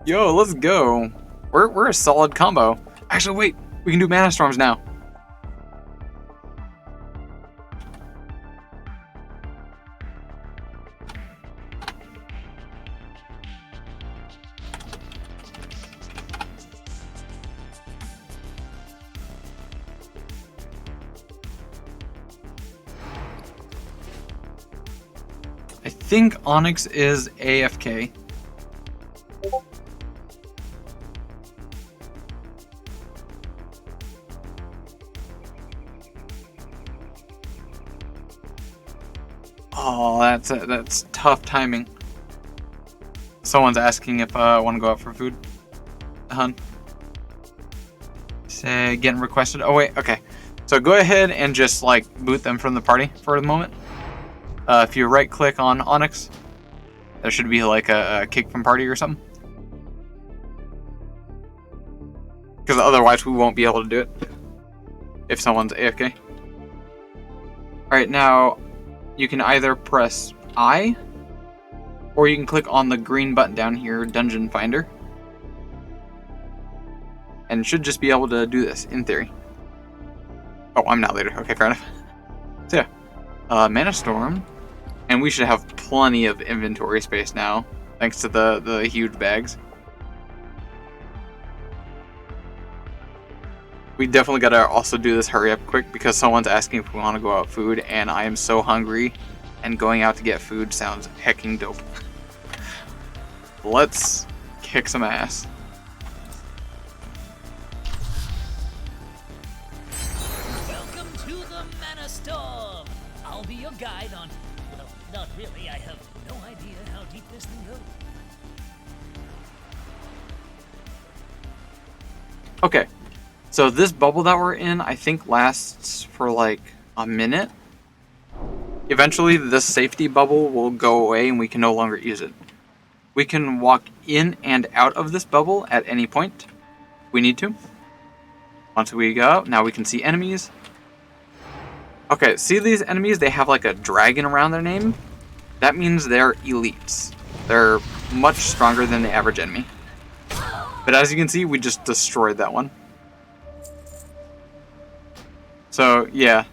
Yo, let's go. We're a solid combo. Actually, wait, we can do mana storms now. I think Onyx is AFK. Oh, that's tough timing. Someone's asking if I want to go out for food. Hun. Say getting requested. Oh wait, okay. So go ahead and just like boot them from the party for the moment. If you right click on Onyx, there should be like a kick from party or something. Because otherwise we won't be able to do it if someone's AFK. Alright, now you can either press I, or you can click on the green button down here, Dungeon Finder. And should just be able to do this, in theory. Oh, I'm not later. Okay, fair enough. So yeah, Mana Storm. And we should have plenty of inventory space now, thanks to the huge bags. We definitely gotta also do this hurry up quick because someone's asking if we want to go out food, and I am so hungry, and going out to get food sounds hecking dope. Let's kick some ass. Welcome to the Mana Storm. I'll be your guide on... Well, not really. I have no idea how deep this thing goes. Okay. So this bubble that we're in, I think lasts for like a minute. Eventually this safety bubble will go away and we can no longer use it. We can walk in and out of this bubble at any point we need to. Once we go out, now we can see enemies. Okay, see these enemies? They have like a dragon around their name. That means they're elites. They're much stronger than the average enemy. But as you can see, we just destroyed that one. So, yeah.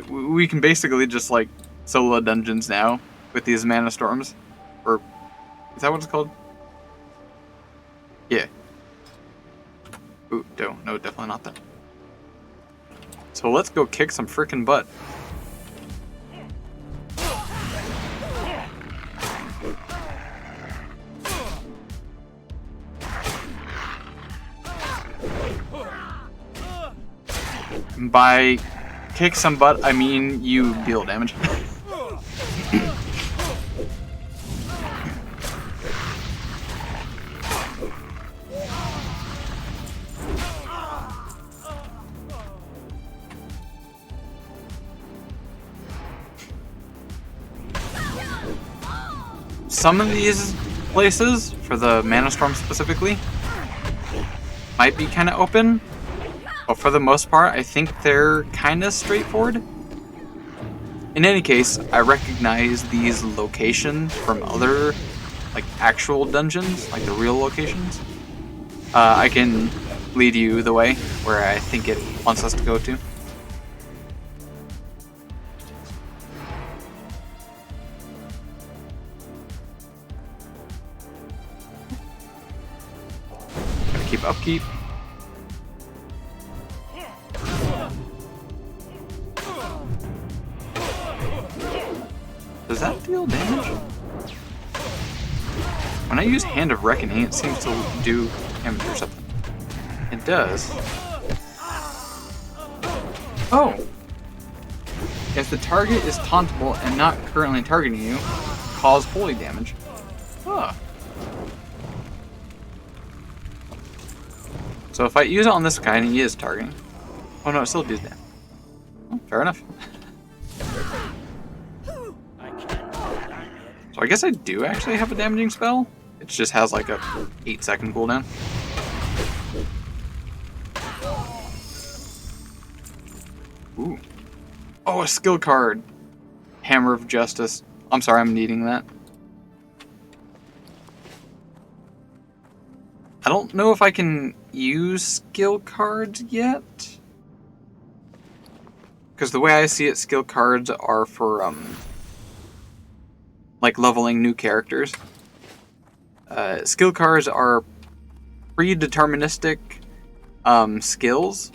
We can basically just, like, solo dungeons now with these mana storms. Or, is that what it's called? Yeah. Ooh, no, definitely not that. So let's go kick some frickin' butt. By kick some butt, I mean you deal damage. Some of these places, for the Mana Storm specifically, might be kind of open. But for the most part, I think they're kind of straightforward. In any case, I recognize these locations from other, like, actual dungeons, like the real locations. I can lead you the way where I think it wants us to go to. Gotta keep upkeep. Does that deal damage? When I use Hand of Reckoning, it seems to do damage or something. It does. Oh! If the target is tauntable and not currently targeting you, cause holy damage. Huh. So if I use it on this guy and he is targeting... Oh no, it still does damage. Oh, fair enough. So I guess I do actually have a damaging spell. It just has like a 8-second cooldown. Ooh. Oh, a skill card. Hammer of Justice. I'm sorry, I'm needing that. I don't know if I can use skill cards yet. Because the way I see it, skill cards are for, like leveling new characters. Skill cards are predeterministic skills.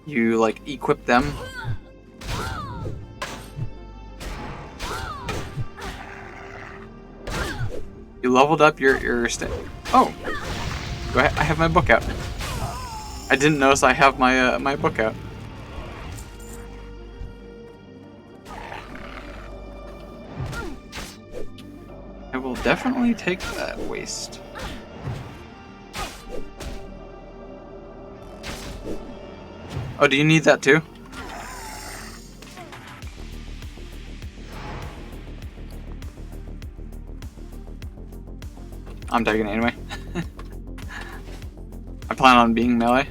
You like equip them. You leveled up your Oh, go ahead. I have my book out. I didn't notice I have my my book out. I will definitely take that waste. Oh, do you need that too? I'm taking it anyway. I plan on being melee.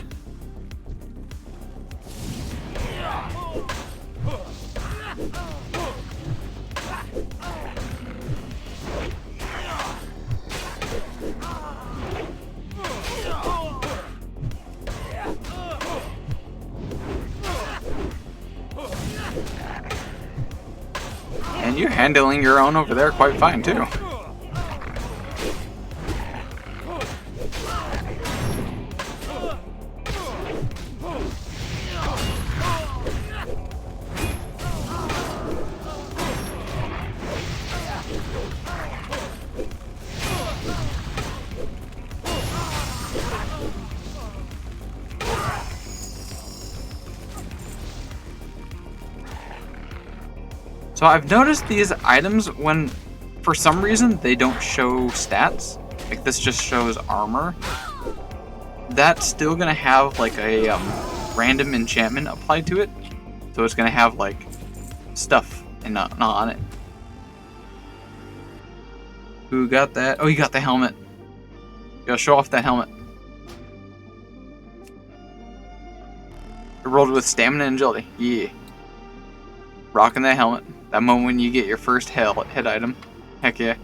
And you're handling your own over there quite fine too. So I've noticed these items when, for some reason, they don't show stats. Like this just shows armor. That's still gonna have like a random enchantment applied to it. So it's gonna have like stuff and not on it. Who got that? Oh, you got the helmet. You gotta show off that helmet. It rolled with stamina and agility. Yeah. Rocking that helmet. That moment when you get your first hit item. Heck yeah.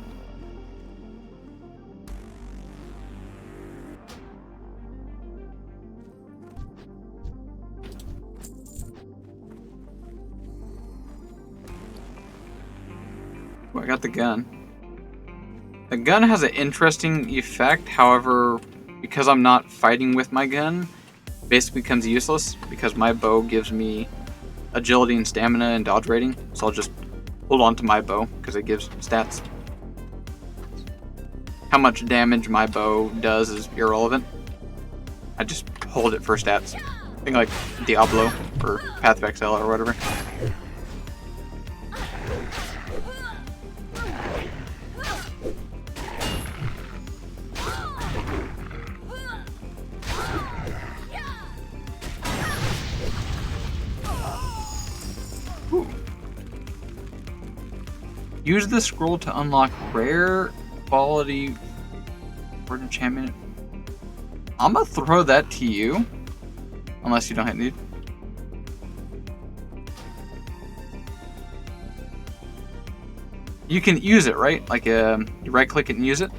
Ooh, I got the gun. The gun has an interesting effect, however, because I'm not fighting with my gun, it basically becomes useless because my bow gives me agility and stamina and dodge rating, so I'll just hold on to my bow because it gives stats. How much damage my bow does is irrelevant. I just hold it for stats. Think like Diablo or Path of Exile or whatever. Use the scroll to unlock rare quality word enchantment. I'm gonna throw that to you. unless you don't hit need. You can use it, right? Like, you right-click it and use it.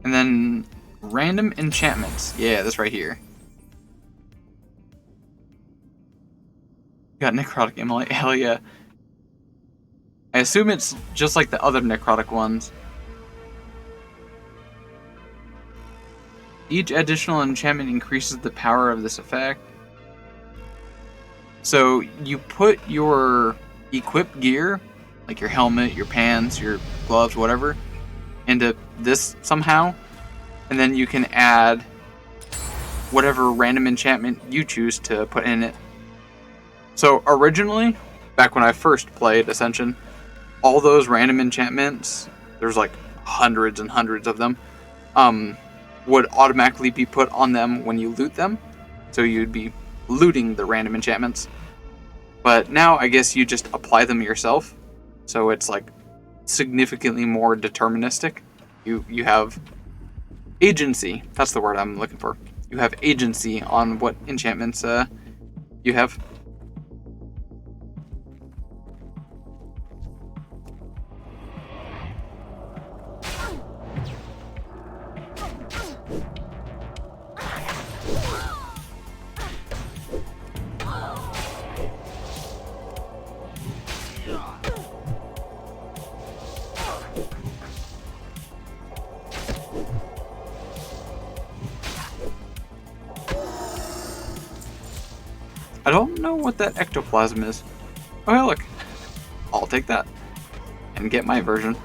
And then random enchantments. Yeah, this right here. Got necrotic immolate. Hell yeah. I assume it's just like the other necrotic ones. Each additional enchantment increases the power of this effect. So you put your equipped gear, like your helmet, your pants, your gloves, whatever, into this somehow, and then you can add whatever random enchantment you choose to put in it. So originally, back when I first played Ascension, all those random enchantments, there's like hundreds and hundreds of them, would automatically be put on them when you loot them. So you'd be looting the random enchantments. But now I guess you just apply them yourself. So it's like significantly more deterministic. You have agency. That's the word I'm looking for. You have agency on what enchantments you have. I don't know what that ectoplasm is. Oh, hey, look. I'll take that. And get my version.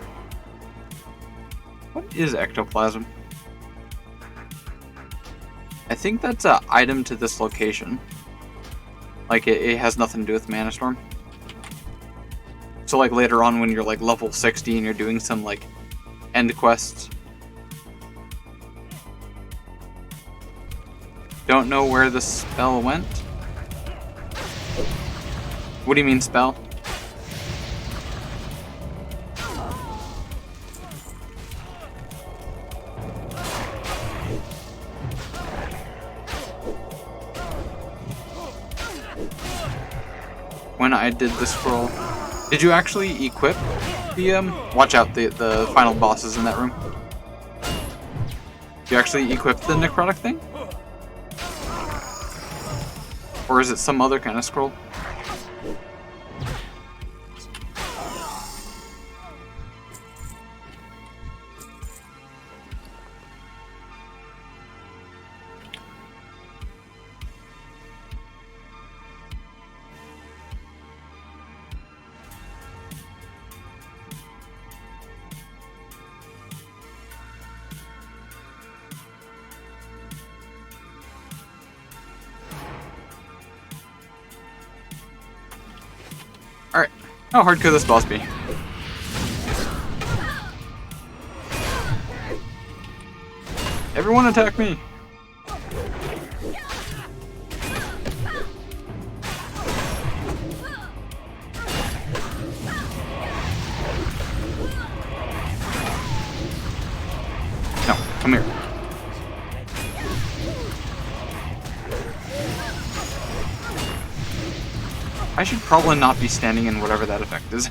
What is ectoplasm? I think that's an item to this location. Like, it has nothing to do with Mana Storm. So, like, later on when you're, like, level 60 and you're doing some, like, end quests. Don't know where the spell went. What do you mean, spell? When I did the scroll, did you actually equip the, watch out, the final bosses in that room? Did you actually equip the necrotic thing? Or is it some other kind of scroll? Alright, how hard could this boss be? Everyone attack me! No, come here. I should probably not be standing in whatever that effect is.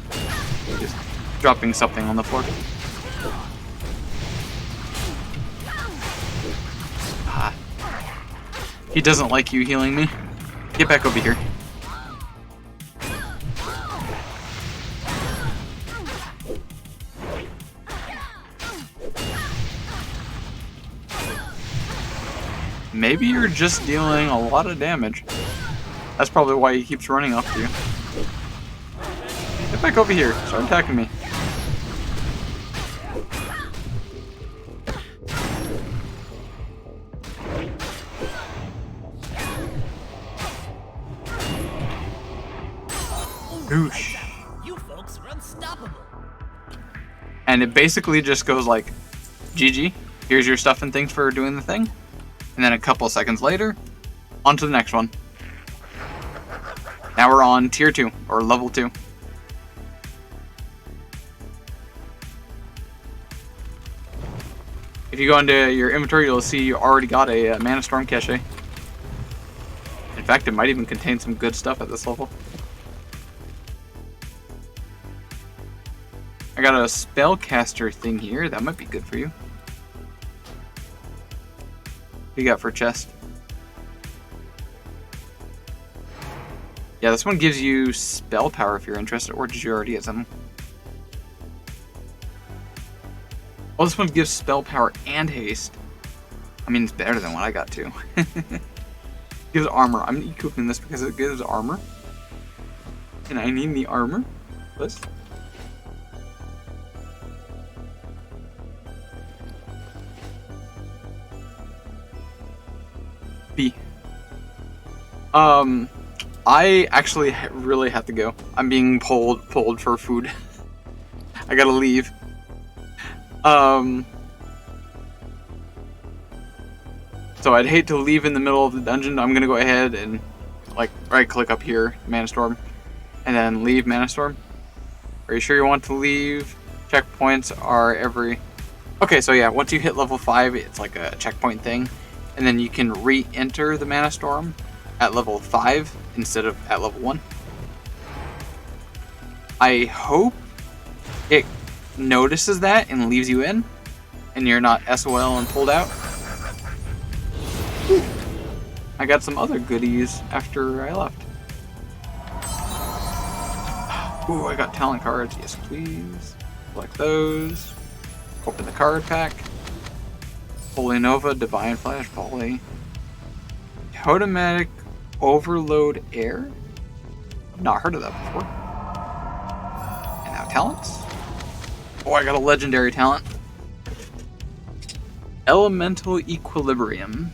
Just dropping something on the floor. Ah. He doesn't like you healing me. Get back over here. Maybe you're just dealing a lot of damage. That's probably why he keeps running up to you. Get back over here. Start attacking me. Goosh. You folks are unstoppable. And it basically just goes like, GG, here's your stuff and things for doing the thing. And then a couple seconds later, on to the next one. Now we're on tier 2, or level 2. If you go into your inventory, you'll see you already got a Mana Storm cache. In fact, it might even contain some good stuff at this level. I got a spellcaster thing here. That might be good for you. What you got for chest? Yeah, this one gives you spell power if you're interested, or did you already get something? Oh, this one gives spell power and haste. I mean, it's better than what I got too. Gives armor. I'm equipping this because it gives armor. And I need the armor. Let's. B. I actually really have to go. I'm being pulled for food. I gotta leave. So I'd hate to leave in the middle of the dungeon. I'm gonna go ahead and like right click up here, Mana Storm, and then leave Mana Storm. Are you sure you want to leave? Checkpoints are every... Okay, so yeah, once you hit level 5, it's like a checkpoint thing, and then you can re-enter the Mana Storm at level 5 instead of at level 1. I hope it notices that and leaves you in, and you're not SOL and pulled out. I got some other goodies after I left. Ooh, I got talent cards. Yes, please. Collect those. Open the card pack. Holy Nova, Divine Flash, Volley. Totematic Overload Air? I've not heard of that before. And now talents. Oh, I got a legendary talent. Elemental Equilibrium.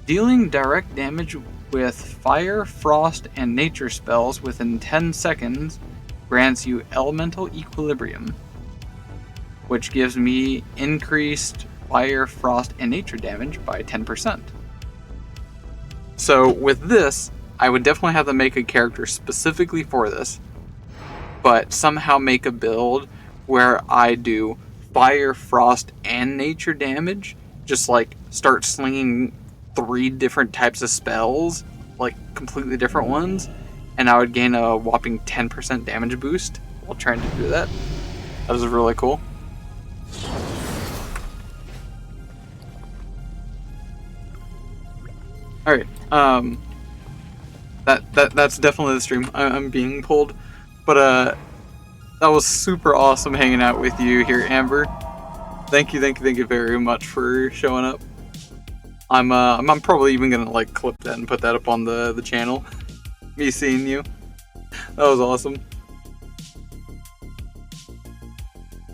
Dealing direct damage with fire, frost, and nature spells within 10 seconds grants you Elemental Equilibrium, which gives me increased fire, frost, and nature damage by 10%. So with this, I would definitely have to make a character specifically for this, but somehow make a build where I do fire, frost, and nature damage, just like start slinging 3 different types of spells, like completely different ones, and I would gain a whopping 10% damage boost while trying to do that. That was really cool. Alright, that's definitely the stream. I'm being pulled, but that was super awesome hanging out with you here, Amber. Thank you very much for showing up. I'm probably even gonna like clip that and put that up on the channel. Me seeing you. That was awesome.